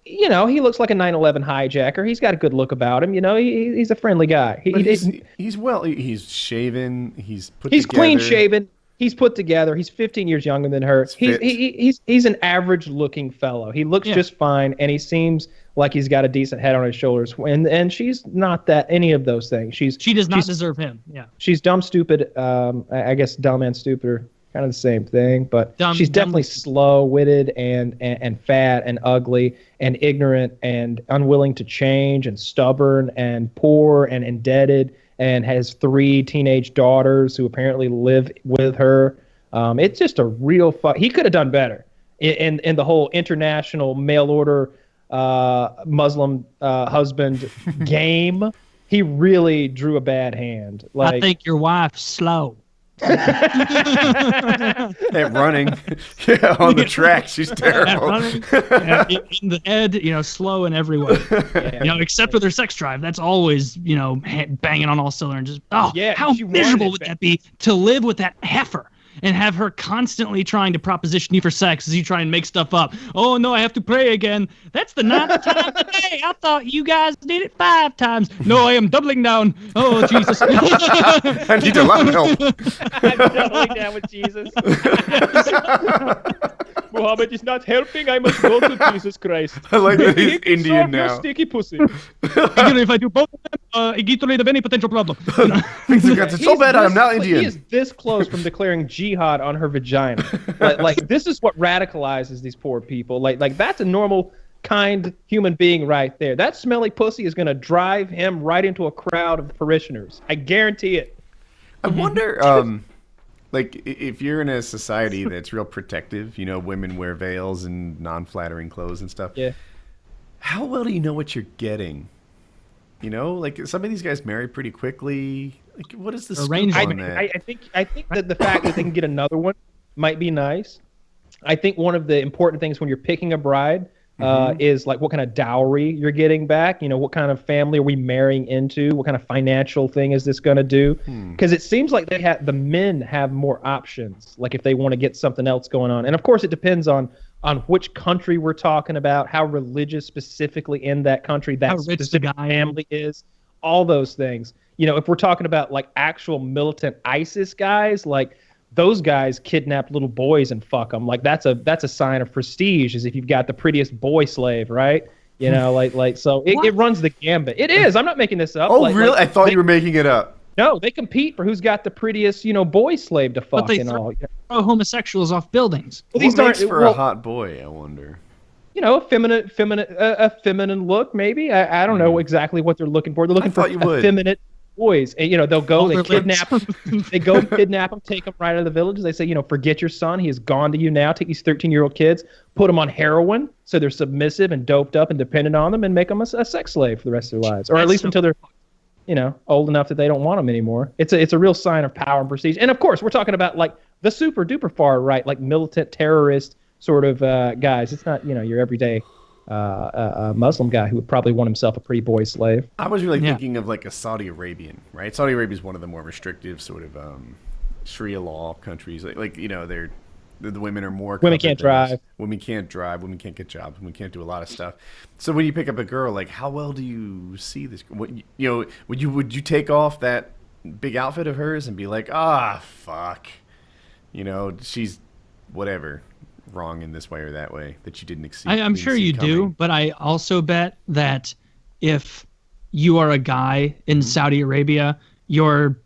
you know he looks like a 9/11 hijacker. He's got a good look about him. You know he's a friendly guy. He's shaven. He's clean shaven. He's put together. He's 15 years younger than her. He's an average-looking fellow. He looks just fine, and he seems like he's got a decent head on his shoulders. And she's not any of those things. She does not deserve him. Yeah. She's dumb, stupid. I guess dumb and stupid are kind of the same thing. But she's definitely slow-witted and fat and ugly and ignorant and unwilling to change and stubborn and poor and indebted, and has 3 teenage daughters who apparently live with her. It's just a real he could have done better in the whole international mail order Muslim husband game. He really drew a bad hand. Like, I think your wife's slow. At running on the track, she's terrible. In the head, you know, slow in every way. You know, except with her sex drive, that's always, you know, banging on all cylinders. How miserable would that be to live with that heifer and have her constantly trying to proposition you for sex as you try and make stuff up? Oh no, I have to pray again. That's the 9th time today. I thought you guys did it 5 times. No, I am doubling down. Oh Jesus! I need a lot of help. I'm doubling down with Jesus. Muhammad is not helping. I must go to Jesus Christ. I like that he's Indian now. Your sticky pussy. If I do both of them, it gets rid of any potential problem. Things have gotten so bad. I'm not Indian. He is this close from declaring jihad on her vagina. like this is what radicalizes these poor people. Like that's a normal, kind human being right there. That smelly pussy is going to drive him right into a crowd of parishioners. I guarantee it. I wonder, like, if you're in a society that's real protective, you know, women wear veils and non-flattering clothes and stuff. Yeah. How well do you know what you're getting? You know, like some of these guys marry pretty quickly. Like, what is the scoop on that? I think that the fact that they can get another one might be nice. I think one of the important things when you're picking a bride is like what kind of dowry you're getting back. You know, what kind of family are we marrying into? What kind of financial thing is this going to do? Because it seems like the men have more options. Like if they want to get something else going on, and of course it depends on which country we're talking about, how religious specifically in that country that specific family is, all those things. You know, if we're talking about like actual militant ISIS guys, like those guys kidnap little boys and fuck them. Like that's a sign of prestige, as if you've got the prettiest boy slave, right? You know, so it runs the gambit. It is. I'm not making this up. Oh, really? I thought you were making it up. No, they compete for who's got the prettiest, you know, boy slave to fuck and all. Throw homosexuals off buildings. Well, what makes for a hot boy, I wonder. You know, a feminine look, maybe. I don't know exactly what they're looking for. They're looking for effeminate boys, and they'll go, they kidnap them, kidnap them, take them right out of the villages. They say, forget your son, he is gone to you now. Take these 13-year-old kids, put them on heroin, so they're submissive and doped up and dependent on them, and make them a sex slave for the rest of their lives, or at least until they're, old enough that they don't want them anymore. It's a real sign of power and prestige. And of course, we're talking about like the super duper far right, like militant terrorist sort of guys. It's not your everyday a Muslim guy who would probably want himself a pretty boy slave. I was really thinking of like a Saudi Arabian, right? Saudi Arabia is one of the more restrictive sort of Sharia law countries. Like the women are more. Women can't drive. Women can't drive. Women can't get jobs. Women can't do a lot of stuff. So when you pick up a girl, like how well do you see this? Would you take off that big outfit of hers and be like, fuck, she's whatever. Wrong in this way or that way that you didn't exceed. I'm sure you do, but I also bet that if you are a guy in Saudi Arabia, your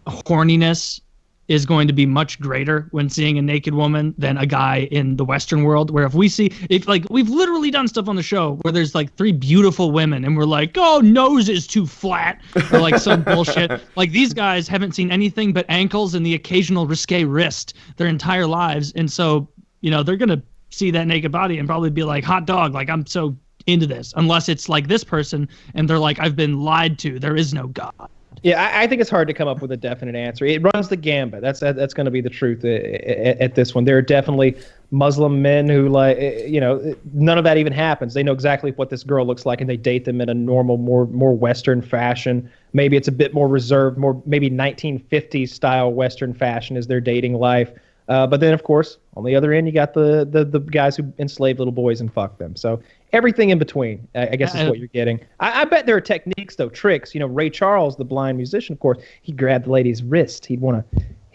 horniness is going to be much greater when seeing a naked woman than a guy in the Western world. Where if we've literally done stuff on the show where there's like 3 beautiful women and we're like, oh, nose is too flat, or like some bullshit. Like these guys haven't seen anything but ankles and the occasional risque wrist their entire lives, and so they're going to see that naked body and probably be like, hot dog, like I'm so into this, unless it's like this person and they're like, I've been lied to. There is no God. Yeah, I think it's hard to come up with a definite answer. It runs the gambit. That's going to be the truth at this one. There are definitely Muslim men who none of that even happens. They know exactly what this girl looks like and they date them in a normal, more Western fashion. Maybe it's a bit more reserved, more maybe 1950s style Western fashion is their dating life. But then, of course, on the other end, you got the guys who enslave little boys and fuck them. So everything in between, I guess, is what you're getting. I bet there are techniques, though, tricks. Ray Charles, the blind musician, of course, he grabbed the lady's wrist. He'd want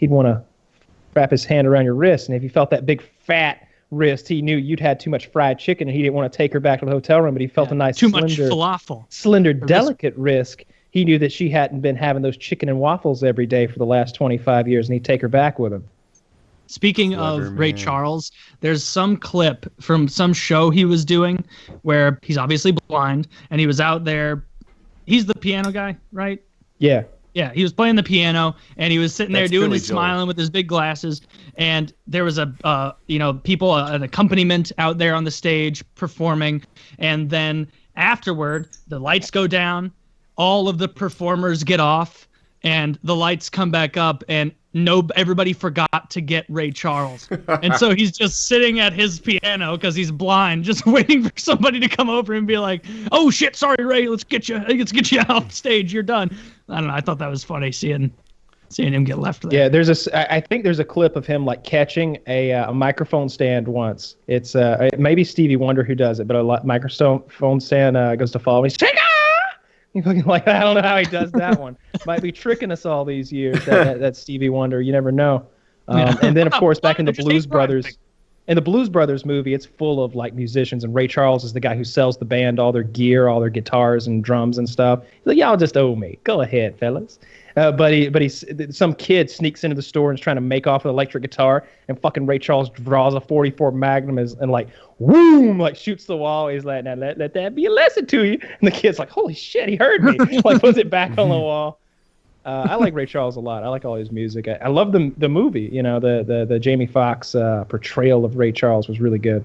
to wrap his hand around your wrist, and if he felt that big fat wrist, he knew you'd had too much fried chicken, and he didn't want to take her back to the hotel room. But he felt a nice much falafel, slender, delicate wrist. He knew that she hadn't been having those chicken and waffles every day for the last 25 years, and he'd take her back with him. Speaking of Ray Charles, there's some clip from some show he was doing where he's obviously blind and he was out there. He's the piano guy, right? Yeah. Yeah, he was playing the piano and he was sitting there doing his smiling with his big glasses. And there was an accompaniment out there on the stage performing. And then afterward, the lights go down, all of the performers get off, and the lights come back up, and everybody forgot to get Ray Charles. And so he's just sitting at his piano because he's blind, just waiting for somebody to come over and be like, oh shit, sorry Ray, let's get you off stage, you're done. I don't know, I thought that was funny seeing him get left there. Yeah, I think there's a clip of him like catching a microphone stand once. It's maybe Stevie Wonder who does it, but a microphone stand goes to follow me. I don't know how he does that one. Might be tricking us all these years. That Stevie Wonder. You never know. And then, of course, back in the Blues Brothers. In the Blues Brothers movie, it's full of like musicians, and Ray Charles is the guy who sells the band all their gear, all their guitars and drums and stuff. He's like, y'all just owe me. Go ahead, fellas. But some kid sneaks into the store and is trying to make off an electric guitar, and fucking Ray Charles draws a 44 Magnum and like, whoom, like shoots the wall. He's like, now let that be a lesson to you. And the kid's like, holy shit, he heard me. Like puts it back on the wall. I like Ray Charles a lot. I like all his music. I love the movie. The Jamie Foxx portrayal of Ray Charles was really good.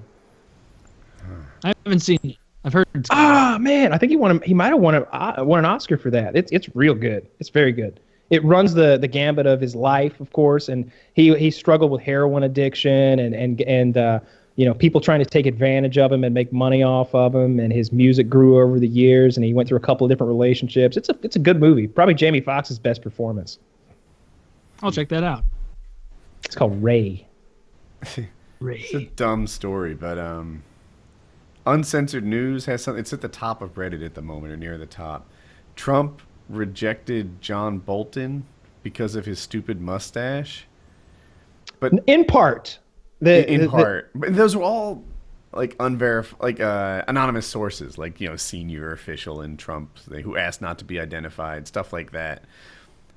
I haven't seen it. I've heard. Man, I think he might have won an Oscar for that. It's real good. It's very good. It runs the gambit of his life, of course, and he struggled with heroin addiction and people trying to take advantage of him and make money off of him, and his music grew over the years, and he went through a couple of different relationships. It's a good movie. Probably Jamie Foxx's best performance. I'll check that out. It's called Ray. It's a dumb story, but Uncensored News has something. It's at the top of Reddit at the moment, or near the top. Trump rejected John Bolton because of his stupid mustache. But in part. But those were all like anonymous sources, like senior official in Trump who asked not to be identified, stuff like that.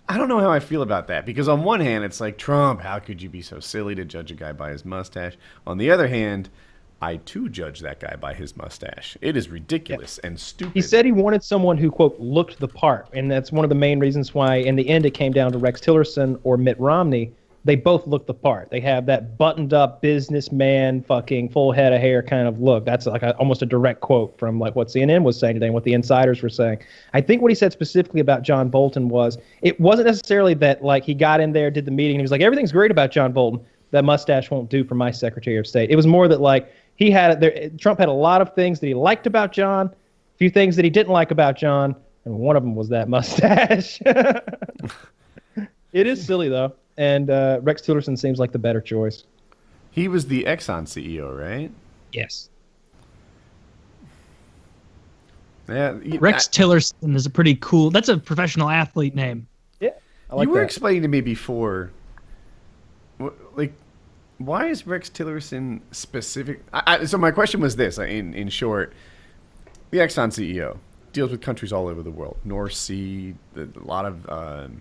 I don't know how I feel about that, because on one hand it's like, Trump, how could you be so silly to judge a guy by his mustache? On the other hand, I too judge that guy by his mustache. It is ridiculous and stupid. He said he wanted someone who, quote, looked the part. And that's one of the main reasons why, in the end, it came down to Rex Tillerson or Mitt Romney. They both look the part. They have that buttoned-up businessman, fucking full head of hair kind of look. That's like almost a direct quote from like what CNN was saying today and what the insiders were saying. I think what he said specifically about John Bolton was it wasn't necessarily that like he got in there, did the meeting, and he was like, everything's great about John Bolton. That mustache won't do for my Secretary of State. It was more that like Trump had a lot of things that he liked about John, a few things that he didn't like about John, and one of them was that mustache. It is silly though. And Rex Tillerson seems like the better choice. He was the Exxon CEO, right? Yes. Yeah. Rex Tillerson is a pretty cool. That's a professional athlete name. Yeah. I like you were that. explaining to me before, like, why is Rex Tillerson specific? So my question was this: in short, the Exxon CEO deals with countries all over the world, North Sea, a lot of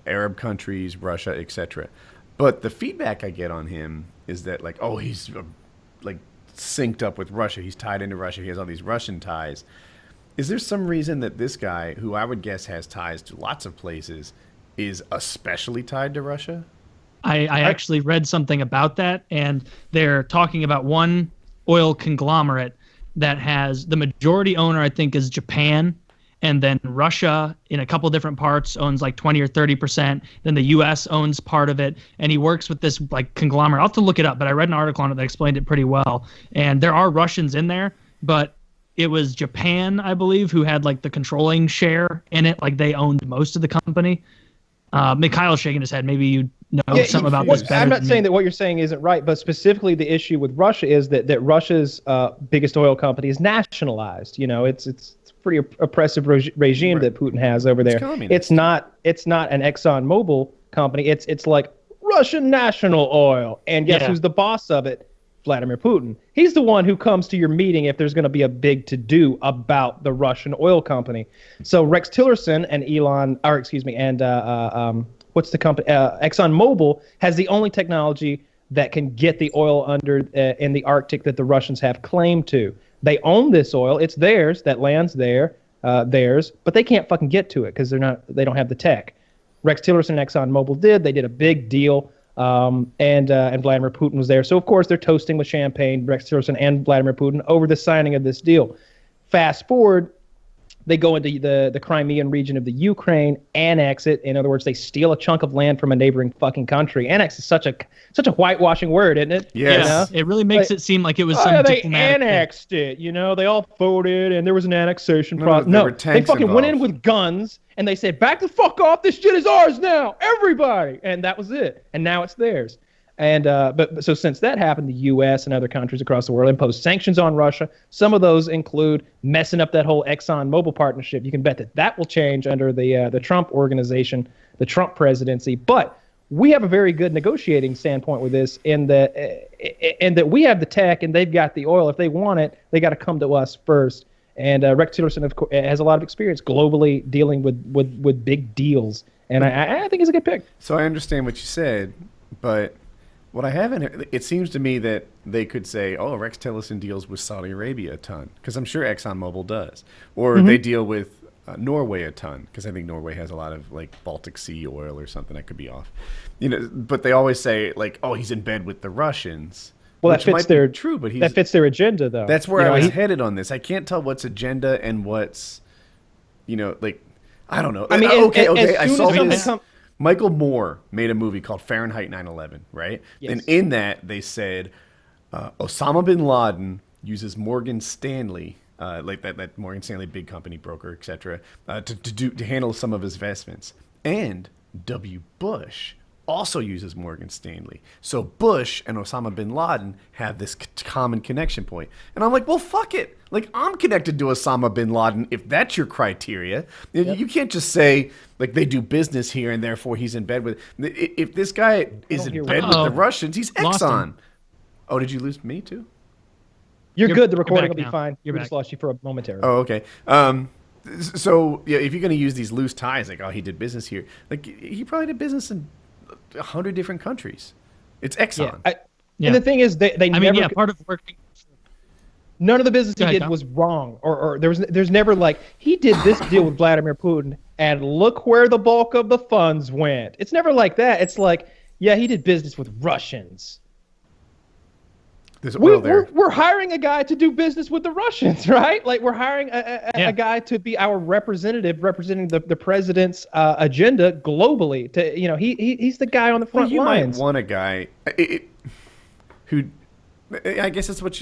Arab countries, Russia, etc. But the feedback I get on him is that like, oh, he's like synced up with Russia. He's tied into Russia. He has all these Russian ties. Is there some reason that this guy, who I would guess has ties to lots of places, is especially tied to Russia? I actually read something about that, and they're talking about one oil conglomerate that has the majority owner, I think, is Japan. And then Russia, in a couple different parts, owns like 20 or 30%. Then the U.S. owns part of it. And he works with this like conglomerate. I'll have to look it up, but I read an article on it that explained it pretty well. And there are Russians in there, but it was Japan, I believe, who had like the controlling share in it. Like they owned most of the company. Mikhail's shaking his head. Maybe you know something about this better. I'm not saying that what you're saying isn't right, but specifically the issue with Russia is that Russia's biggest oil company is nationalized. You know, it's pretty oppressive regime that Putin has over there. It's not an ExxonMobil company. It's like Russian National Oil, and guess who's the boss of it? Vladimir Putin. He's the one who comes to your meeting if there's going to be a big to-do about the Russian oil company. So Rex Tillerson and what's the company? ExxonMobil has the only technology that can get the oil under in the Arctic that the Russians have claim to. They own this oil. It's theirs. That land's theirs, but they can't fucking get to it because they don't have the tech. Rex Tillerson and ExxonMobil did. They did a big deal. And Vladimir Putin was there. So, of course, they're toasting with champagne, Rex Tillerson and Vladimir Putin, over the signing of this deal. Fast forward, they go into the Crimean region of the Ukraine, annex it. In other words, they steal a chunk of land from a neighboring fucking country. Annex is such a whitewashing word, isn't it? Yes. You know? It really makes it seem like it was some they diplomatic annexed it. You know, they all voted, and there was an annexation process. No, They fucking went in with guns, and they said, back the fuck off, this shit is ours now, everybody. And that was it. And now it's theirs. And but so since that happened, the U.S. and other countries across the world imposed sanctions on Russia. Some of those include messing up that whole ExxonMobil partnership. You can bet that will change under the Trump organization, the Trump presidency. But we have a very good negotiating standpoint with this in that we have the tech and they've got the oil. If they want it, they got to come to us first. And Rex Tillerson, of course, has a lot of experience globally dealing with big deals. And I think he's a good pick. So I understand what you said, but what I haven't, it seems to me that they could say, oh, Rex Tillerson deals with Saudi Arabia a ton, because I'm sure ExxonMobil does. Or they deal with Norway a ton, because I think Norway has a lot of like Baltic Sea oil or something. I could be off. You know, but they always say like, oh, he's in bed with the Russians. Well, that fits their true, but that fits their agenda, though. That's where I was headed on this. I can't tell what's agenda and what's, like, I don't know. I mean, okay. I saw this. Michael Moore made a movie called Fahrenheit 9/11, right? Yes. And in that, they said Osama bin Laden uses Morgan Stanley, like that Morgan Stanley big company broker, etc., to handle some of his investments. And W. Bush also uses Morgan Stanley. So Bush and Osama bin Laden have this common connection point. And I'm like, well, fuck it. Like, I'm connected to Osama bin Laden if that's your criteria. Yep. You can't just say, like, they do business here and therefore he's in bed with... If this guy is in bed with the Russians, he's Exxon. Oh, did you lose me too? You're good. The recording will be now. fine. We just lost you for a momentarily. Oh, okay. So, yeah, if you're going to use these loose ties, like, oh, he did business here, like, he probably did business in 100 different countries. It's Exxon. Yeah, Yeah. And the thing is, they I never. mean, yeah, part of working. None of the business he Go ahead, did Tom. was wrong, or there's never like he did this deal with Vladimir Putin, and look where the bulk of the funds went. It's never like that. It's like, yeah, he did business with Russians. There's oil there. We're hiring a guy to do business with the Russians, right? Like we're hiring a guy to be our representative, representing the president's agenda globally. To he's the guy on the front you lines. might want a guy who, I guess that's what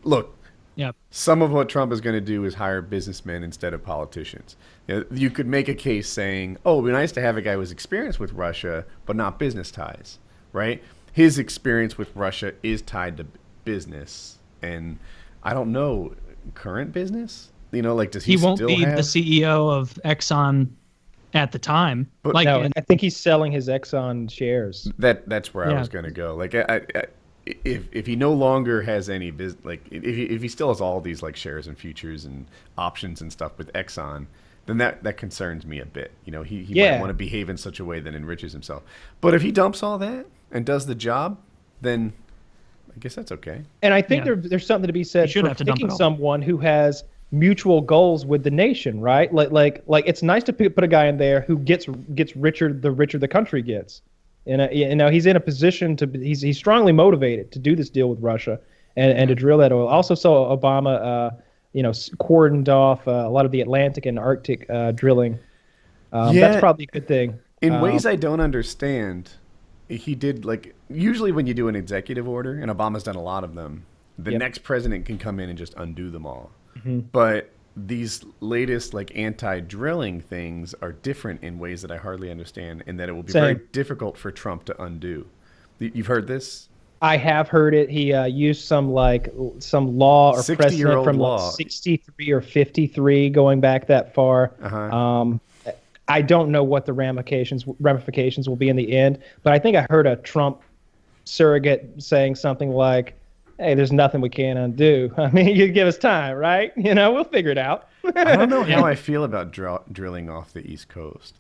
look. Yeah. Some of what Trump is going to do is hire businessmen instead of politicians. You could make a case saying, "Oh, it'd be nice to have a guy who's experienced with Russia, but not business ties." Right? His experience with Russia is tied to business, and I don't know current business. Like does He won't still be have... the CEO of Exxon at the time. But like, No, I think he's selling his Exxon shares. That's where I Yeah. was going to go. Like if he no longer has any business, like if he still has all these like shares and futures and options and stuff with Exxon, then that concerns me a bit. He might want to behave in such a way that enriches himself. But if he dumps all that and does the job, then I guess that's okay. And I think there's something to be said should for have to dump picking it all. someone who has mutual goals with the nation, right? Like it's nice to put a guy in there who gets richer the richer the country gets. And he's in a position to he's strongly motivated to do this deal with Russia and to drill that oil. Also saw Obama cordoned off a lot of the Atlantic and Arctic drilling. That's probably a good thing. In ways I don't understand, he did usually when you do an executive order, and Obama's done a lot of them, the next president can come in and just undo them all. Mm-hmm. But these latest anti-drilling things are different in ways that I hardly understand, and that it will be very difficult for Trump to undo. You've heard this? I have heard it. He used some law or precedent from law. 63 or 53, going back that far. Uh-huh. I don't know what the ramifications will be in the end, but I think I heard a Trump surrogate saying something like, "Hey, there's nothing we can't undo. I mean, you give us time, right? We'll figure it out." I don't know how I feel about drilling off the East Coast.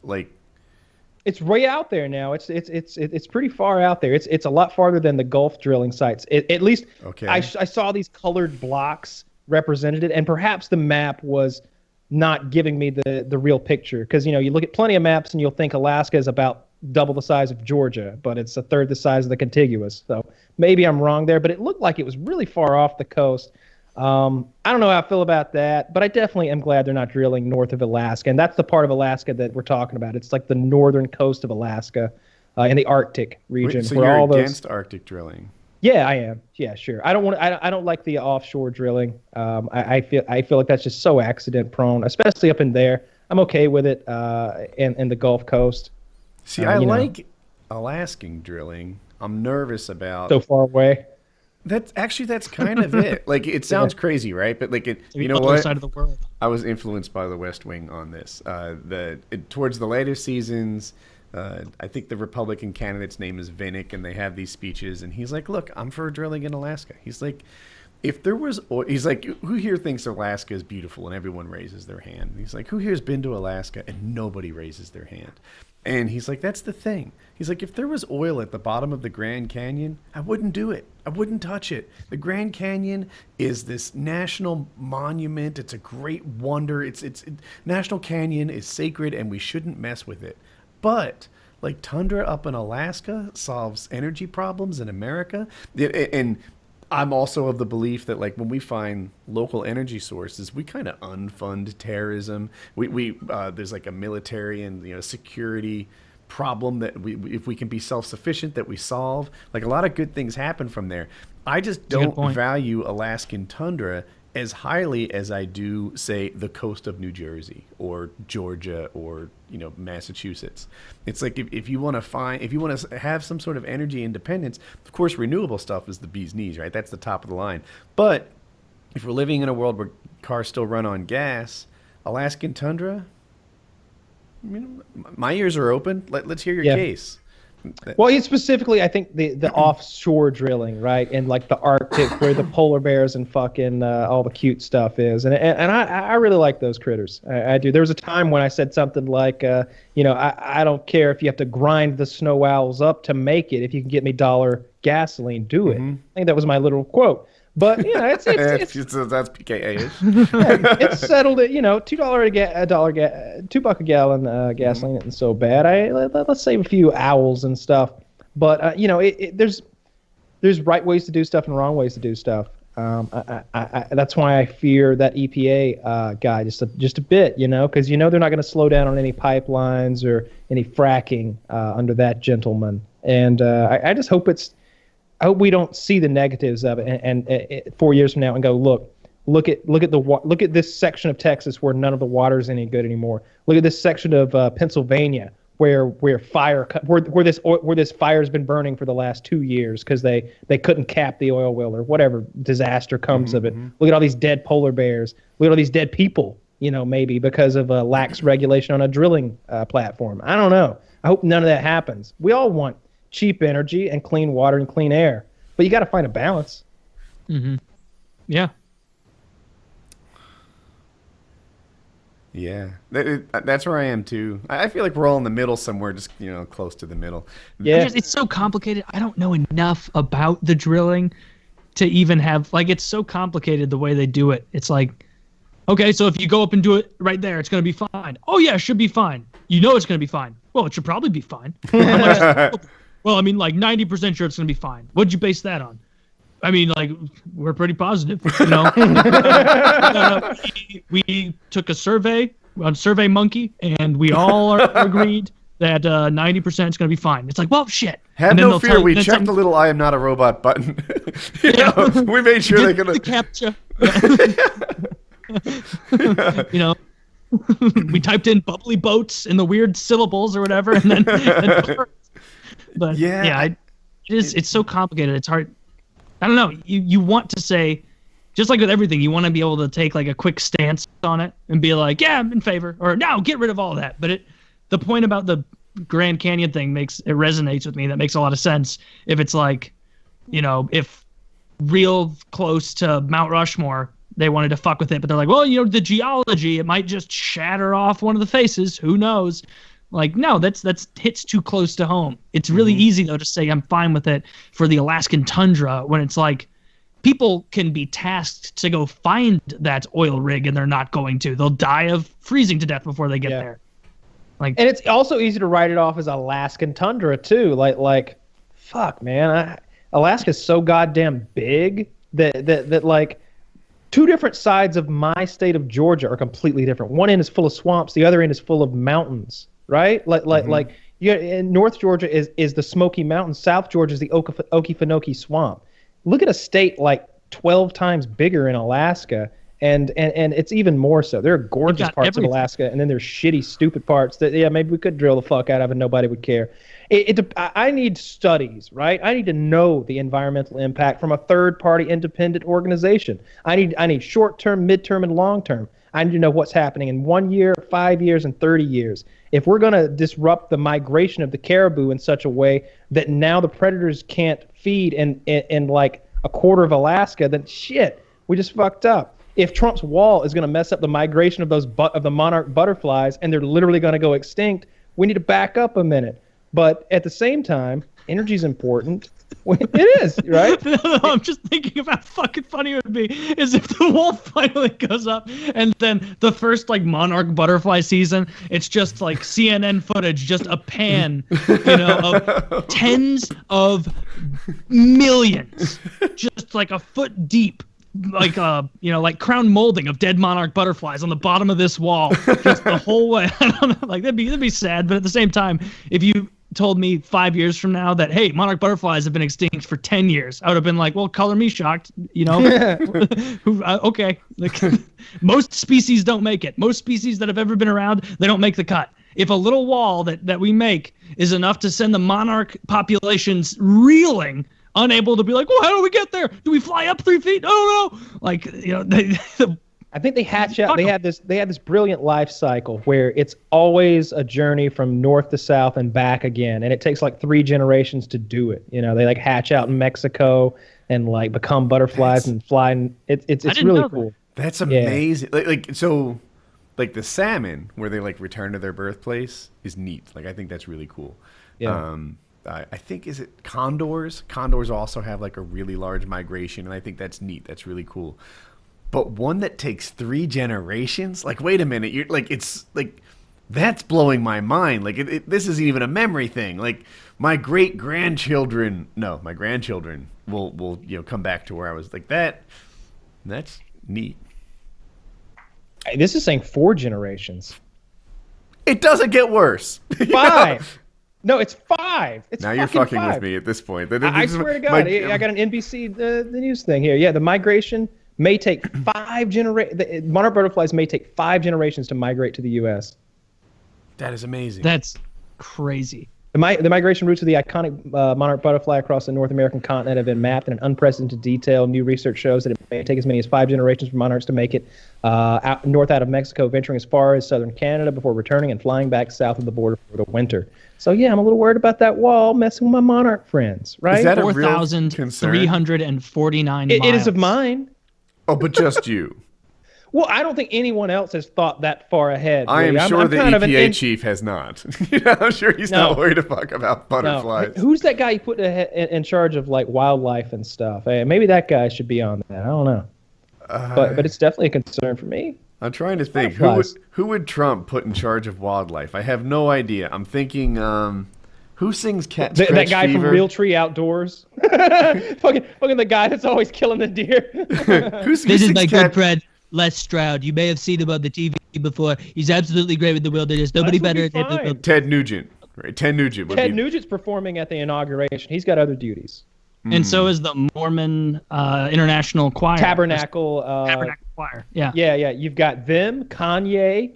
It's way out there now. It's pretty far out there. It's a lot farther than the Gulf drilling sites. At least okay. I saw these colored blocks represented, and perhaps the map was not giving me the real picture, because you look at plenty of maps and you'll think Alaska is about double the size of Georgia, but it's a third the size of the contiguous. So maybe I'm wrong there, but it looked like it was really far off the coast. I don't know how I feel about that, but I definitely am glad they're not drilling north of Alaska, and that's the part of Alaska that we're talking about. It's like the northern coast of Alaska, in the Arctic region. So where you're all against Arctic drilling? Yeah, I am. Yeah, sure. I don't like the offshore drilling. I feel like that's just so accident prone, especially up in there. I'm okay with it in the Gulf Coast. See, I like Alaskan drilling. I'm nervous about so far away. That's kind of it. It sounds crazy, right? But you know other what? side of the world. I was influenced by The West Wing on this. Towards the later seasons, I think the Republican candidate's name is Vinnick, and they have these speeches, and he's like, "Look, I'm for drilling in Alaska." He's like, if there was oil, he's like, who here thinks Alaska is beautiful? And everyone raises their hand. He's like, who here has been to Alaska? And nobody raises their hand. And he's like, that's the thing. He's like, if there was oil at the bottom of the Grand Canyon, I wouldn't do it. I wouldn't touch it. The Grand Canyon is this national monument. It's a great wonder. National Canyon is sacred, and we shouldn't mess with it. But tundra up in Alaska solves energy problems in America. And I'm also of the belief that when we find local energy sources, we kind of unfund terrorism. We there's a military and security problem that if we can be self-sufficient, that we solve. A lot of good things happen from there. I just don't value Alaskan tundra as highly as I do, say, the coast of New Jersey or Georgia or Massachusetts. It's if you want to have some sort of energy independence, of course renewable stuff is the bee's knees, right? That's the top of the line. But if we're living in a world where cars still run on gas, Alaskan tundra, my ears are open. Let's hear your case. Well, it's specifically, I think, the offshore drilling, right? In the Arctic, where the polar bears and fucking all the cute stuff is. And I really like those critters. I do. There was a time when I said something like, I don't care if you have to grind the snow owls up to make it, if you can get me dollar gasoline. Do it. I think that was my little quote. But it's that's PKA-ish. it's settled at $2 a gallon gasoline isn't so bad. Let's save a few owls and stuff. But there's right ways to do stuff and wrong ways to do stuff. That's why I fear that EPA guy just a bit, because they're not going to slow down on any pipelines or any fracking under that gentleman. And I just hope I hope we don't see the negatives of it and 4 years from now and go, look at this section of Texas where none of the water is any good anymore. Look at this section of Pennsylvania where this fire's been burning for the last 2 years because they couldn't cap the oil well or whatever disaster comes of it. Look at all these dead polar bears. Look at all these dead people, maybe because of a lax regulation on a drilling platform. I don't know. I hope none of that happens. We all want cheap energy and clean water and clean air, but you got to find a balance. Yeah. Yeah, that's where I am too. I feel like we're all in the middle somewhere, just close to the middle. Yeah, it's so complicated. I don't know enough about the drilling to even have it's so complicated the way they do it. It's like, okay, so if you go up and do it right there, it's gonna be fine. Oh yeah, it should be fine. It's gonna be fine. Well, it should probably be fine. Well, I mean, 90% sure it's gonna be fine. What'd you base that on? I mean, we're pretty positive, we took a survey on SurveyMonkey, and we all are agreed that 90% is going to be fine. It's like, well, shit. Have no fear. We checked the little "I am not a robot" button. We made sure they're gonna the captcha. We typed in bubbly boats in the weird syllables or whatever, and then but it's so complicated. It's hard. I don't know. You want to say, just like with everything, you want to be able to take a quick stance on it and be like, yeah, I'm in favor, or no, get rid of all that. But the point about the Grand Canyon thing resonates with me. That makes a lot of sense. If it's if real close to Mount Rushmore, they wanted to fuck with it, but they're like, well, the geology, it might just shatter off one of the faces. Who knows? No, that's hits too close to home. It's really easy though to say I'm fine with it for the Alaskan tundra when it's people can be tasked to go find that oil rig and they're not going to. They'll die of freezing to death before they get there. And it's also easy to write it off as Alaskan tundra too. Fuck, man, Alaska's so goddamn big that two different sides of my state of Georgia are completely different. One end is full of swamps, the other end is full of mountains. Right? In North Georgia is the Smoky Mountains. South Georgia is the Okefenokee Swamp. Look at a state 12 times bigger in Alaska, and it's even more so. There are gorgeous parts of Alaska, and then there's shitty, stupid parts that maybe we could drill the fuck out of and nobody would care. I need studies, right? I need to know the environmental impact from a third-party independent organization. I need short-term, mid-term, and long-term. I need to know what's happening in 1 year, 5 years, and 30 years. If we're going to disrupt the migration of the caribou in such a way that now the predators can't feed in a quarter of Alaska, then shit, we just fucked up. If Trump's wall is going to mess up the migration of the monarch butterflies and they're literally going to go extinct, we need to back up a minute. But at the same time, energy's important. It is, right? No, I'm just thinking about how fucking funny it would be is if the wall finally goes up and then the first Monarch Butterfly season, it's just CNN footage, just a pan, of tens of millions, just a foot deep, crown molding of dead monarch butterflies on the bottom of this wall, just the whole way. I don't know, that'd be sad, but at the same time, if you told me 5 years from now that, hey, monarch butterflies have been extinct for 10 years, I would have been like, well, color me shocked, okay. Most species don't make it. Most species that have ever been around, they don't make the cut. If a little wall that we make is enough to send the monarch populations reeling, unable to be like, well, how do we get there? Do we fly up 3 feet? I don't know. I think they hatch out. They have this brilliant life cycle where it's always a journey from north to south and back again, and it takes 3 generations to do it. They hatch out in Mexico and become butterflies and fly. And it's really cool. That's amazing. Yeah. The salmon where they return to their birthplace is neat. I think that's really cool. Yeah. I think, is it condors? Condors also have like a really large migration, and I think that's neat. That's really cool. But one that takes 3 generations? Like, wait a minute. You're like, it's like, that's blowing my mind. Like, this isn't even a memory thing. Like, my grandchildren will come back to where I was like that. That's neat. This is saying 4 generations. It doesn't get worse. 5. No, it's 5. It's now you're fucking 5. with me at this point. I swear to God, I got an NBC the news thing here. Yeah, the migration may take 5 generations. Monarch butterflies may take 5 generations to migrate to the U.S. That is amazing. That's crazy. The migration routes of the iconic monarch butterfly across the North American continent have been mapped in an unprecedented detail. New research shows that it may take as many as 5 generations for monarchs to make it north out of Mexico, venturing as far as southern Canada before returning and flying back south of the border for the winter. So, yeah, I'm a little worried about that wall messing with my monarch friends, right? Is that a real 4,349 miles. It is of mine. Oh, but just you. Well, I don't think anyone else has thought that far ahead. I am really. sure I'm the kind of EPA chief has not. I'm sure he's not worried a fuck about butterflies. No. Who's that guy you put in charge of like wildlife and stuff? Hey, maybe that guy should be on that. I don't know. But it's definitely a concern for me. I'm trying to think. Who would Trump put in charge of wildlife? I have no idea. I'm thinking, who sings Cat Scratch That guy Fever? from Real Tree Outdoors? fucking the guy that's always killing the deer. This is my good friend, Les Stroud. You may have seen him on the TV before. He's absolutely great with the wilderness. Nobody better at the wilderness. Ted Nugent. Right? Ted Nugent's performing at the inauguration. He's got other duties. And so is the Mormon International Choir. Tabernacle Choir. Yeah. Yeah. You've got them, Kanye,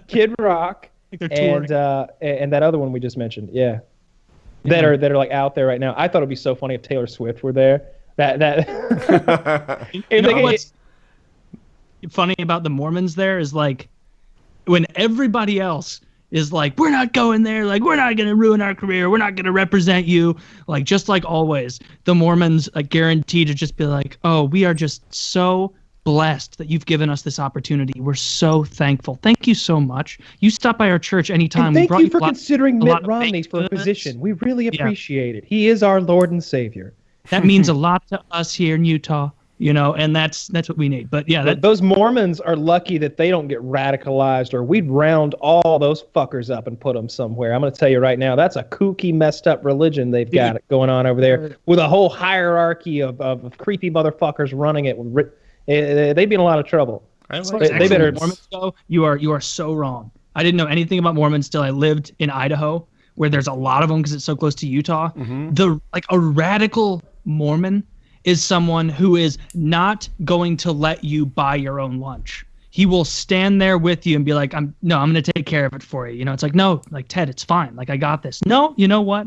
Kid Rock, and that other one we just mentioned. Yeah. That are like out there right now. I thought it'd be so funny if Taylor Swift were there. You know what's funny about the Mormons there is like when everybody else is like, we're not going there, like we're not going to ruin our career, we're not going to represent you, like just like always, the Mormons like guaranteed to just be like, oh, we are just so blessed that you've given us this opportunity. We're so thankful. Thank you so much. You stop by our church anytime. And thank you for considering Mitt Romney for a position. We really appreciate it. He is our Lord and Savior. That means a lot to us here in Utah, and that's what we need. But yeah, those Mormons are lucky that they don't get radicalized, or we'd round all those fuckers up and put them somewhere. I'm going to tell you right now, that's a kooky, messed up religion they've got going on over there with a whole hierarchy of creepy motherfuckers running it. They'd be in a lot of trouble. They better. Mormons go. You are so wrong. I didn't know anything about Mormons till I lived in Idaho, where there's a lot of them because it's so close to Utah. Mm-hmm. A radical Mormon is someone who is not going to let you buy your own lunch. He will stand there with you and be like, I'm going to take care of it for you. It's like, no, like Ted, it's fine. Like I got this. No, you know what?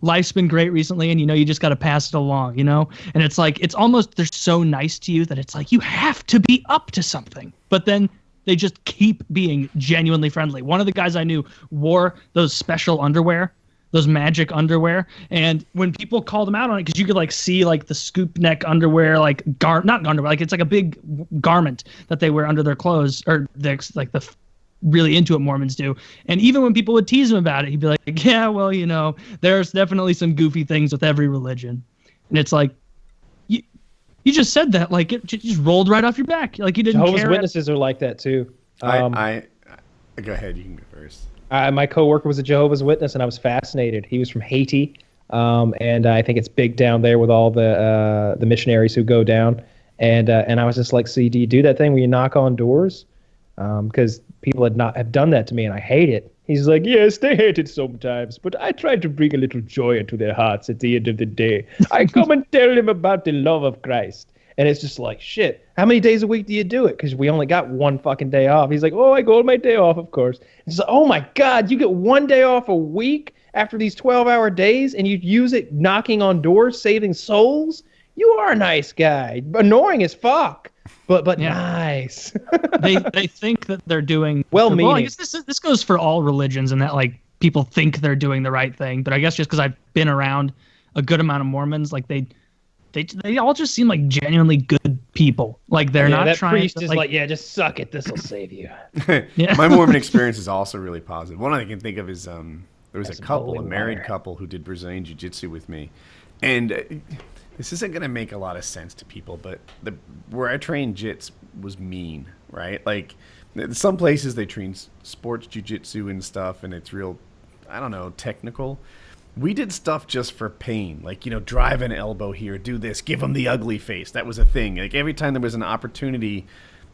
Life's been great recently, and you just got to pass it along, And it's like, it's almost, they're so nice to you that it's like, you have to be up to something. But then they just keep being genuinely friendly. One of the guys I knew wore those special underwear, those magic underwear, and when people called him out on it, because you could like see like the scoop neck underwear, like not underwear, like it's like a big garment that they wear under their clothes, or like the really into it Mormons do. And even when people would tease him about it, he'd be like, yeah, well, there's definitely some goofy things with every religion. And it's like, you just said that, like it just rolled right off your back, like you didn't care. Jehovah's Witnesses are like that too. Go ahead, you can go first. My coworker was a Jehovah's Witness, and I was fascinated. He was from Haiti, and I think it's big down there with all the missionaries who go down. And I was just like, "See, do you do that thing where you knock on doors?" Because people have done that to me, and I hate it. He's like, "Yes, they hate it sometimes, but I try to bring a little joy into their hearts at the end of the day. I come and tell them about the love of Christ." And it's just like, shit, how many days a week do you do it? Because we only got one fucking day off. He's like, oh, I go on my day off, of course. It's like, oh my God, you get one day off a week after these 12-hour days, and you use it knocking on doors, saving souls? You are a nice guy. Annoying as fuck, but nice. they think that they're doing well-meaning. Well, I guess this goes for all religions, and that like people think they're doing the right thing. But I guess just because I've been around a good amount of Mormons, like they all just seem like genuinely good people. Like they're not that trying priest to, is like, yeah, just suck it. This will save you. My Mormon experience is also really positive. One I can think of is There was That's a couple, holy a married water. couple who did Brazilian Jiu-Jitsu with me. And this isn't going to make a lot of sense to people, but where I trained jits was mean, right? Like, some places they train sports jiu-jitsu and stuff, and it's real, I don't know, technical. We did stuff just for pain, like, drive an elbow here, do this, give him the ugly face. That was a thing. Like, every time there was an opportunity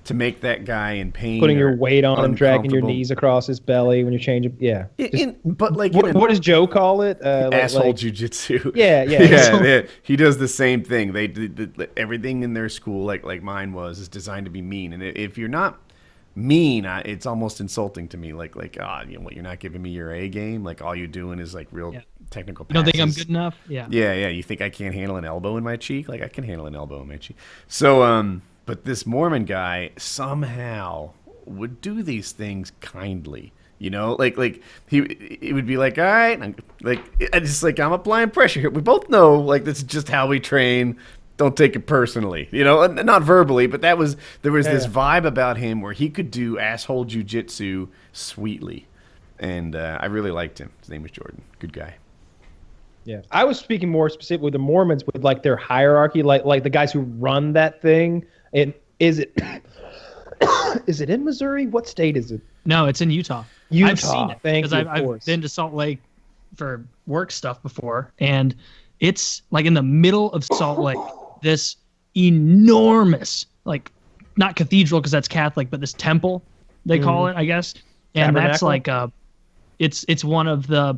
to make that guy in pain, Putting your weight on him, dragging your uncomfortable. knees across his belly when you're changing. Yeah. But like, What does Joe call it? asshole jujitsu. Yeah. yeah. He does the same thing. They did everything in their school, like mine was, is designed to be mean. And if you're not mean, it's almost insulting to me. Like, what, you're not giving me your A game. Like, all you're doing is like real technical You don't think I'm passes. good enough? Yeah. Yeah. You think I can't handle an elbow in my cheek? Like, I can handle an elbow in my cheek. So, but this Mormon guy somehow would do these things kindly. Like he would be like, all right, I'm applying pressure here. We both know, like, this is just how we train. Don't take it personally, not verbally, but there was this vibe about him where he could do asshole jujitsu sweetly. And I really liked him. His name was Jordan. Good guy. Yeah, I was speaking more specifically with the Mormons, with like their hierarchy, like the guys who run that thing. And is it in Missouri? What state is it? No, it's in Utah. Utah. I've seen it Thank because you, of I've course. been to Salt Lake for work stuff before, and it's like in the middle of Salt Lake, this enormous, like, not cathedral because that's Catholic, but this temple they call it, I guess, and that's Tabernacle? like it's one of the,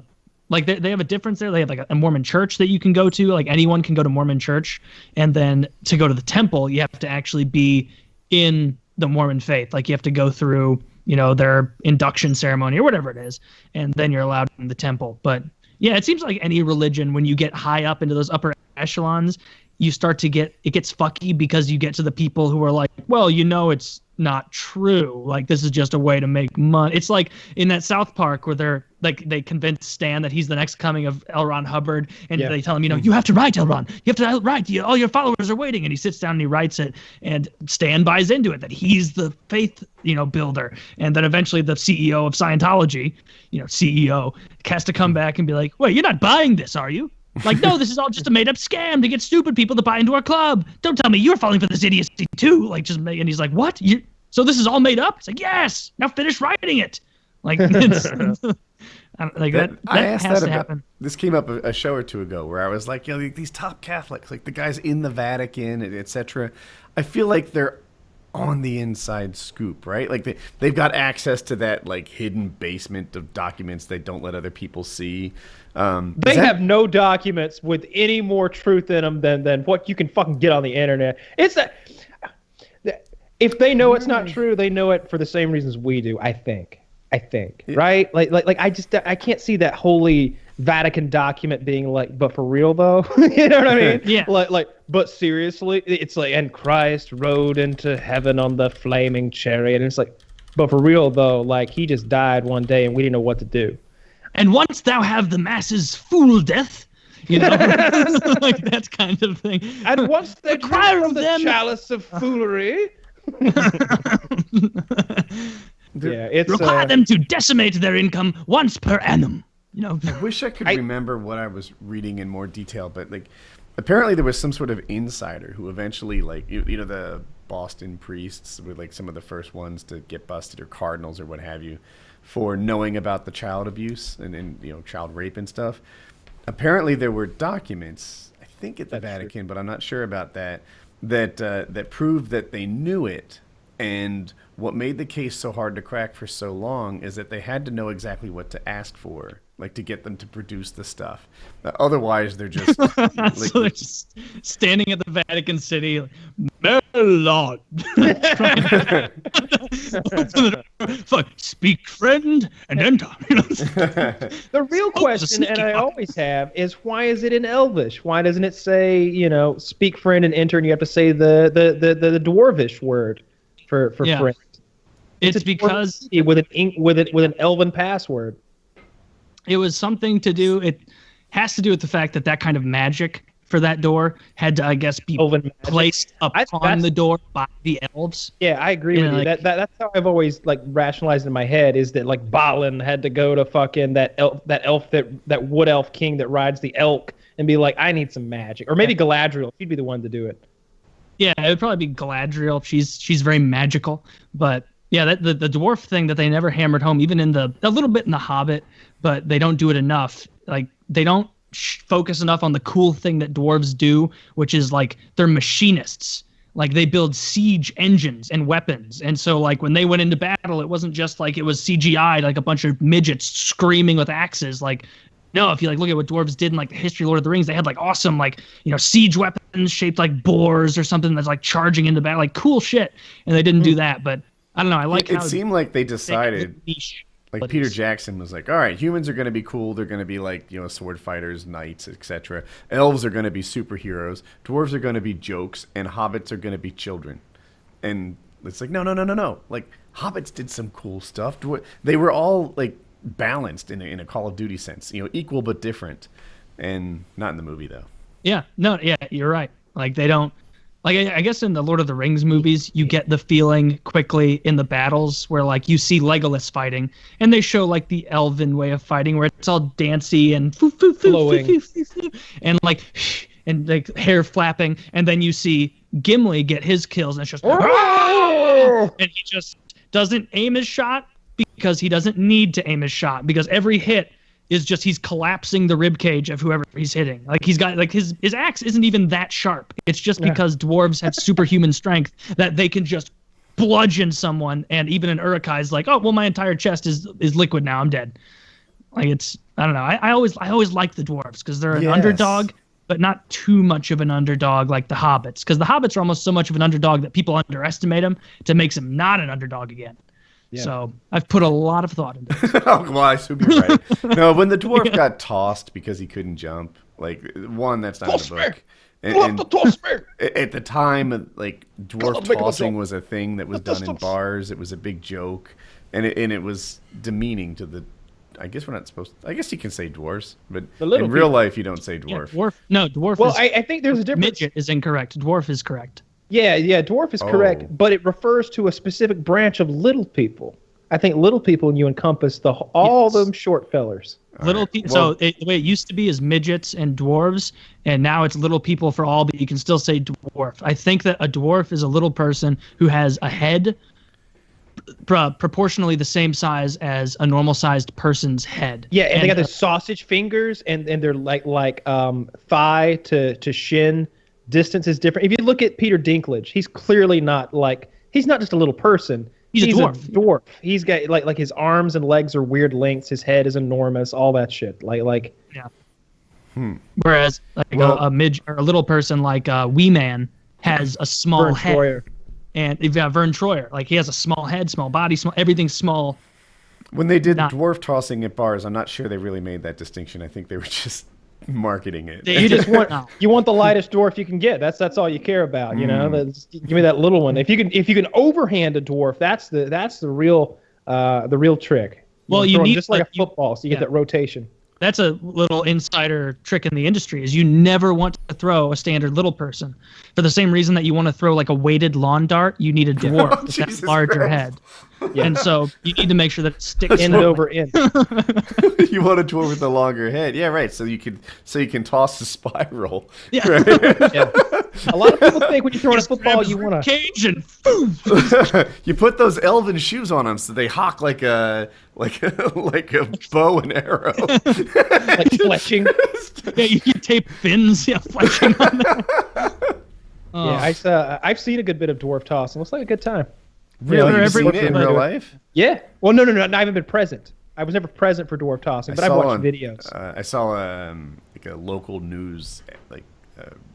like, they have a difference there. They have like a Mormon church that you can go to. Like, anyone can go to Mormon church, and then to go to the temple, you have to actually be in the Mormon faith. Like, you have to go through, their induction ceremony or whatever it is, and then you're allowed in the temple. But yeah, it seems like any religion, when you get high up into those upper echelons, it gets fucky, because you get to the people who are like, well, it's not true. Like, this is just a way to make money. It's like in that South Park where they convince Stan that he's the next coming of L. Ron Hubbard, and they tell him, you have to write, L. Ron. You have to write. All your followers are waiting. And he sits down and he writes it, and Stan buys into it, that he's the faith, builder. And then eventually the CEO of Scientology, CEO, has to come back and be like, wait, you're not buying this, are you? Like, no, this is all just a made-up scam to get stupid people to buy into our club. Don't tell me you're falling for this idiocy too. Like, and he's like, what? So this is all made up? It's like, yes. Now finish writing it. Like, it's like that has to happen. This came up a show or two ago where I was like, these top Catholics, like the guys in the Vatican, etc. I feel like they're on the inside scoop, right? Like they've got access to that, like, hidden basement of documents they don't let other people see. They have no documents with any more truth in them than what you can fucking get on the internet. It's that if they know it's not true, they know it for the same reasons we do. I think, right? Like I can't see that holy Vatican document being like, but for real though, you know what I mean? Yeah. Like, but seriously, it's like, and Christ rode into heaven on the flaming chariot, and it's like, but for real though, like, he just died one day and we didn't know what to do. And once thou have the masses fool death, like that kind of thing. And once they Require drink from the them- chalice of foolery. Yeah, it's require them to decimate their income once per annum. I wish I could remember what I was reading in more detail, but like, apparently there was some sort of insider who eventually, like, the Boston priests were like some of the first ones to get busted, or cardinals or what have you, for knowing about the child abuse and child rape and stuff. Apparently there were documents, I think at the Vatican, but I'm not sure about that proved that they knew it. And what made the case so hard to crack for so long is that they had to know exactly what to ask for, like, to get them to produce the stuff. Otherwise, they're just like, So they're just standing at the Vatican City, like, Lord. Fuck, speak, friend, and enter. The real question, and I always have, is why is it in Elvish? Why doesn't it say, speak, friend, and enter, and you have to say the Dwarvish word for Yeah. friend? It's because with an Elven password. it was something to do. It has to do with the fact that kind of magic for that door had to, I guess, be Elven magic. placed upon the door by the elves. Yeah, I agree with you. Like, That's how I've always like rationalized in my head is that like Balin had to go to fucking that wood elf king that rides the elk and be like, I need some magic, or maybe Galadriel. She'd be the one to do it. Yeah, it would probably be Galadriel. She's very magical, but yeah, the dwarf thing that they never hammered home, even in a little bit in The Hobbit, but they don't do it enough. Like they don't focus enough on the cool thing that dwarves do, which is like they're machinists. Like they build siege engines and weapons, and so like when they went into battle, it wasn't just like it was CGI, like a bunch of midgets screaming with axes. Like, no, if you like look at what dwarves did in like the history of Lord of the Rings, they had like awesome like siege weapons shaped like boars or something that's like charging into battle, like cool shit. And they didn't do that, but I don't know. I like it how seemed like they decided. Like Peter abilities. Jackson was like, all right, humans are going to be cool. They're going to be like, sword fighters, knights, etc. Elves are going to be superheroes. Dwarves are going to be jokes, and hobbits are going to be children. And it's like, no. Like hobbits did some cool stuff. They were all like balanced in a Call of Duty sense, equal but different, and not in the movie though. Yeah, no, yeah, you're right. Like they don't. Like, I guess in the Lord of the Rings movies, you get the feeling quickly in the battles where, like, you see Legolas fighting, and they show, like, the elven way of fighting where it's all dancey and flowing, and, like, and, like, hair flapping, and then you see Gimli get his kills, and it's just, and he just doesn't aim his shot because he doesn't need to aim his shot, because every hit is just he's collapsing the rib cage of whoever he's hitting. Like he's got like his axe isn't even that sharp. It's just because dwarves have superhuman strength that they can just bludgeon someone, and even an Uruk-hai's like, oh well, my entire chest is liquid now. I'm dead. Like it's I don't know. I always like the dwarves because they're an underdog, but not too much of an underdog like the hobbits. Because the hobbits are almost so much of an underdog that people underestimate them to makes them not an underdog again. Yeah. So I've put a lot of thought into this. Oh, well, I should be right. No, when the dwarf got tossed because he couldn't jump, like one, that's not in the book. And at the time, like dwarf tossing was a thing that was done in bars. It was a big joke, and it was demeaning to the. I guess we're not supposed to. I guess you can say dwarves, but in real life you don't say dwarf. Yeah, dwarf. No, dwarf. Well, I think there's a difference. Midget is incorrect. Dwarf is correct. Yeah, dwarf is correct, but it refers to a specific branch of little people. I think little people, you encompass all them short fellers. Little people. Well, the way it used to be is midgets and dwarves, and now it's little people for all, but you can still say dwarf. I think that a dwarf is a little person who has a head proportionally the same size as a normal-sized person's head. Yeah, and they got the sausage fingers, and they're like thigh to shin. Distance is different. If you look at Peter Dinklage, he's clearly not he's not just a little person. He's a dwarf. He's got like his arms and legs are weird lengths. His head is enormous. All that shit. Yeah. Whereas a midget or a little person like Wee Man has a small Vern head. Troyer. And you've got Vern Troyer. Like he has a small head, small body, everything's small. When they did dwarf tossing at bars, I'm not sure they really made that distinction. I think they were just marketing it. You just want the lightest dwarf you can get. That's all you care about. Give me that little one. If you can overhand a dwarf, that's the real trick. You need just like a football, so you get that rotation. That's a little insider trick in the industry is you never want to throw a standard little person. For the same reason that you want to throw like a weighted lawn dart, you need a dwarf with that larger head. Yeah. And so you need to make sure that it sticks in and over in. You want a dwarf with a longer head. Yeah, right. So you can toss the spiral. Yeah. Right? Yeah. A lot of people think when you throw a football, you want to cage and boom. You put those elven shoes on them so they hawk like a bow and arrow. Like fletching. Yeah, you can tape fins. Yeah, fletching on that. Yeah, I've seen a good bit of dwarf tossing. Looks like a good time. Really? You've seen it in real life? Yeah. Well, no. I haven't been present. I was never present for dwarf tossing, but I've watched videos. I saw a local news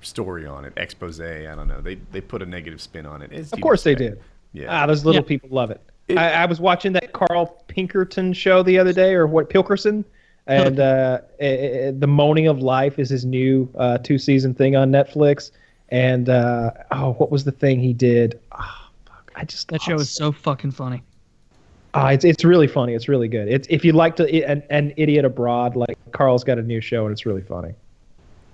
story on it, expose. I don't know. They put a negative spin on it. Of course they did. Yeah. Those little people love it. I was watching that Carl Pinkerton show the other day, or what, Pilkerson, and the Moaning of Life is his new 2-season thing on Netflix. And what was the thing he did? That show is so fucking funny. It's really funny. It's really good. If you like an idiot abroad, like Carl's got a new show and it's really funny.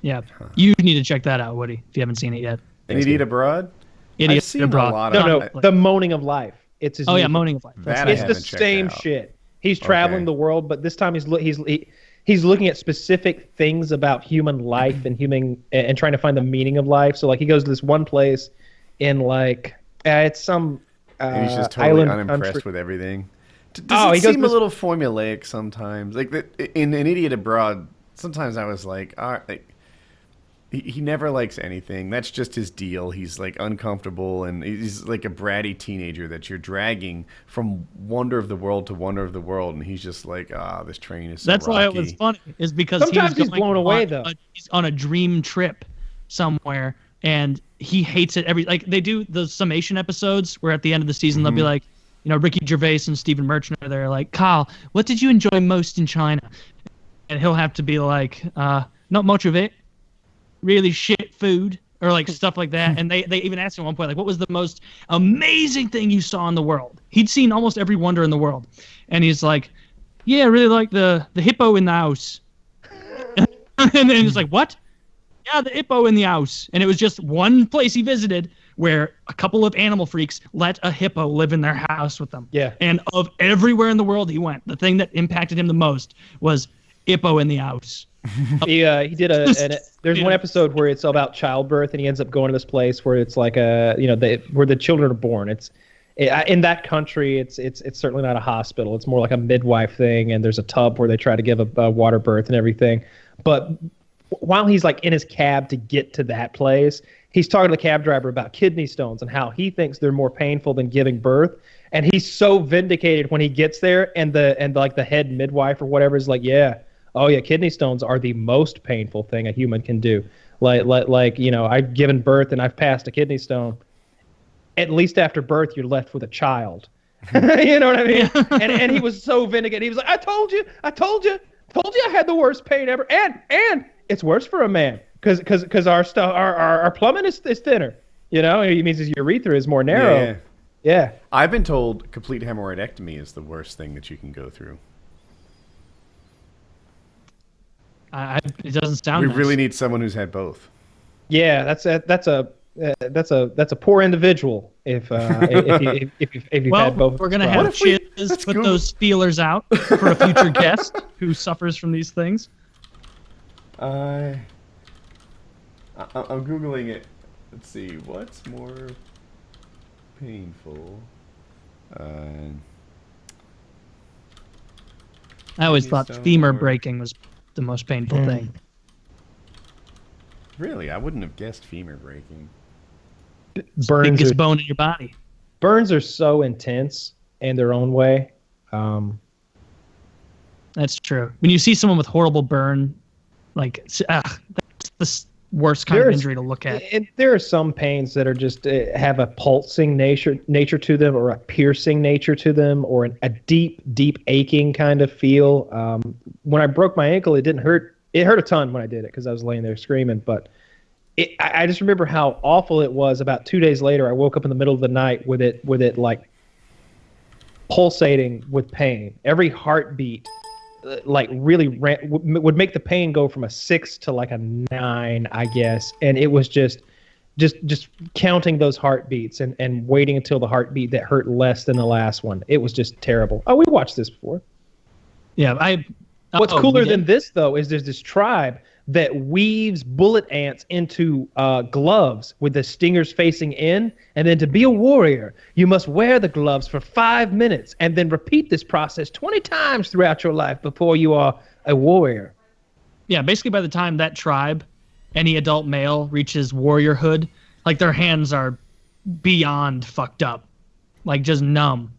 Yeah, you need to check that out, Woody, if you haven't seen it yet. Idiot Abroad? Idiot I've seen Abroad. a lot of No, the Moaning of Life. It's his new Moaning of Life. That I it's the haven't checked same out. shit. He's traveling the world, but this time he's looking at specific things about human life and trying to find the meaning of life. So like he goes to this one place in like it's some And he's just totally island unimpressed country. with everything. Does he it goes seem to a this- little formulaic sometimes? Like in An Idiot Abroad, sometimes I was like, all right, like, he never likes anything. That's just his deal. He's like uncomfortable, and he's like a bratty teenager that you're dragging from wonder of the world to wonder of the world, and he's just like, this train is so That's why it rocky. was funny, is because Sometimes he was he's blown away, though. He's on a dream trip somewhere, and he hates it like they do the summation episodes where at the end of the season they'll be like, Ricky Gervais and Stephen Merchant are there, like, Kyle, what did you enjoy most in China? And he'll have to be like, not much of it. Really shit food, or like stuff like that. And they even asked him at one point, like, what was the most amazing thing you saw in the world? He'd seen almost every wonder in the world. And he's like, yeah, I really like the hippo in the house. And then it's like, what? Yeah, the hippo in the house. And it was just one place he visited where a couple of animal freaks let a hippo live in their house with them. Yeah. And of everywhere in the world he went, the thing that impacted him the most was hippo in the house. He did there's one episode where it's about childbirth, and he ends up going to this place where it's like where the children are born. In that country, it's certainly not a hospital. It's more like a midwife thing, and there's a tub where they try to give a water birth and everything. But while he's like in his cab to get to that place, he's talking to the cab driver about kidney stones and how he thinks they're more painful than giving birth. And he's so vindicated when he gets there, and the head midwife or whatever is like, yeah. Oh yeah, kidney stones are the most painful thing a human can do. Like I've given birth and I've passed a kidney stone. At least after birth, you're left with a child. You know what I mean? And he was so vindicated. He was like, I told you I had the worst pain ever. And it's worse for a man because our plumbing is thinner. It means his urethra is more narrow. Yeah. I've been told complete hemorrhoidectomy is the worst thing that you can go through. It doesn't sound. We nice. really need someone who's had both. Yeah, that's a poor individual if you've had both. We're gonna have Chiz put those feelers out for a future guest who suffers from these things. I'm googling it. Let's see, what's more painful? I always thought femur breaking was the most painful thing. Really, I wouldn't have guessed femur breaking. Biggest bone in your body. Burns are so intense in their own way. That's true. When you see someone with horrible burn, that's the worst kind of injury to look at. There are some pains that are just have a pulsing nature to them, or a piercing nature to them, or a deep aching kind of feel. When I broke my ankle, it didn't hurt. It hurt a ton when I did it because I was laying there screaming. But I just remember how awful it was. About 2 days later, I woke up in the middle of the night with it like pulsating with pain. Every heartbeat really would make the pain go from a 6 to like a 9, I guess. And it was just counting those heartbeats and waiting until the heartbeat that hurt less than the last one. It was just terrible. Oh, we watched this before. Yeah, What's cooler than this, though, is there's this tribe that weaves bullet ants into gloves with the stingers facing in. And then to be a warrior, you must wear the gloves for 5 minutes and then repeat this process 20 times throughout your life before you are a warrior. Yeah, basically by the time that tribe, any adult male, reaches warriorhood, like their hands are beyond fucked up. Like just numb.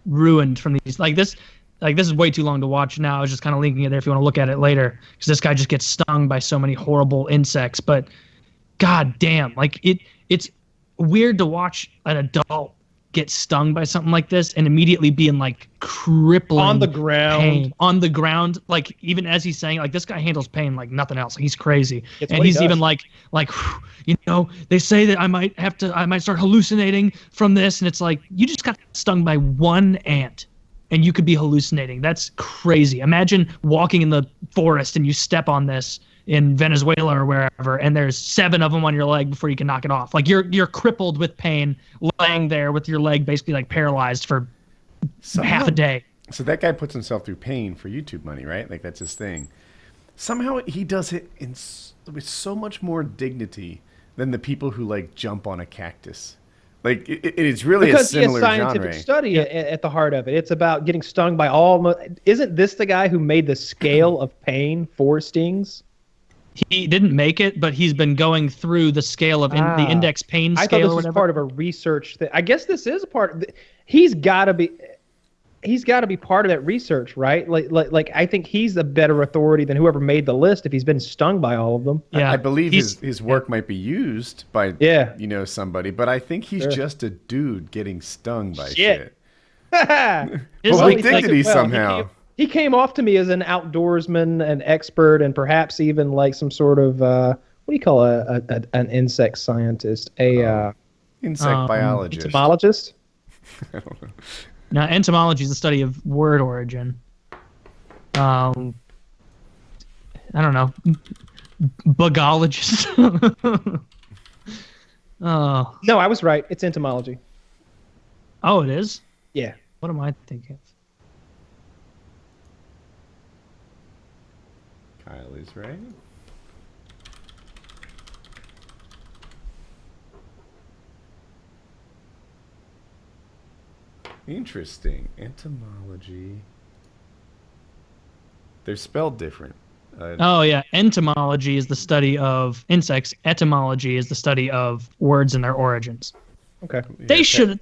Ruined from these. This is way too long to watch now. I was just kind of linking it there if you want to look at it later, because this guy just gets stung by so many horrible insects. But god damn, it's weird to watch an adult get stung by something like this and immediately be in like crippling on the ground pain. On the ground, like even as he's saying, like this guy handles pain like nothing else. Like, he's crazy. And he's even like they say that I might start hallucinating from this, and it's like you just got stung by one ant and you could be hallucinating. That's crazy. Imagine walking in the forest and you step on this in Venezuela or wherever, and there's 7 of them on your leg before you can knock it off. Like you're crippled with pain, laying there with your leg basically like paralyzed for half a day. So that guy puts himself through pain for YouTube money, right? Like that's his thing. Somehow he does it with so much more dignity than the people who like jump on a cactus. Like it's really a similar because he has scientific study at the heart of it. It's about getting stung by all. Isn't this the guy who made the scale of pain for stings? He didn't make it, but he's been going through the scale of the index pain scale. I thought this was part of a research thing. I guess this is a part of he's got to be part of that research, right? Like I think he's a better authority than whoever made the list if he's been stung by all of them. Yeah, I believe his work might be used by somebody, but I think he's just a dude getting stung by shit. Well, with dignity somehow. He came off to me as an outdoorsman, an expert, and perhaps even like some sort of what do you call an insect scientist? Insect biologist. Entomologist? I don't know. Now, entomology is the study of word origin. I don't know. Bugologist. Oh. No, I was right. It's entomology. Oh, it is? Yeah. What am I thinking? Kyle is right. Interesting. Entomology. They're spelled different. Oh, yeah. Entomology is the study of insects. Etymology is the study of words and their origins. Okay. They should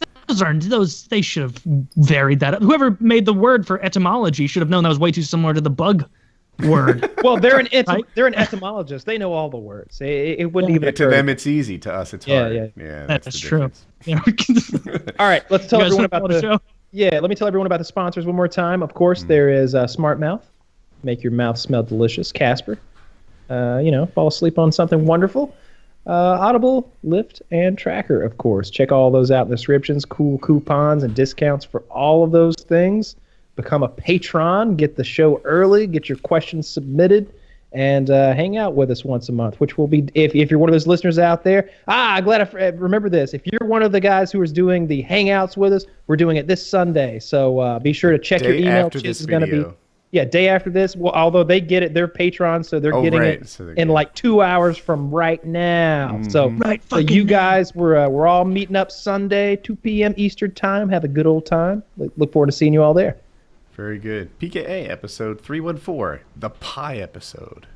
they should have varied that up. Whoever made the word for etymology should have known that was way too similar to the bug word. Well, they're an etymologist. They know all the words. It wouldn't even to them it's easy. To us it's hard. Yeah. That's true. All right, let's tell everyone about the show. Yeah, let me tell everyone about the sponsors one more time. Of course, there is SmartMouth. Make your mouth smell delicious. Casper. Fall asleep on something wonderful. Audible, Lyft, and TrackR, of course. Check all those out in the descriptions. Cool coupons and discounts for all of those things. Become a patron. Get the show early. Get your questions submitted. And hang out with us once a month, which will be, if you're one of those listeners out there, glad I remember this. If you're one of the guys who is doing the hangouts with us, we're doing it this Sunday. So be sure to check your email. This is going to be, day after this. Well, although they get it, they're patrons, so they're getting it in like 2 hours from right now. Mm-hmm. So you guys, we're all meeting up Sunday, 2 p.m. Eastern time. Have a good old time. Look forward to seeing you all there. Very good. PKA episode 314, the pie episode.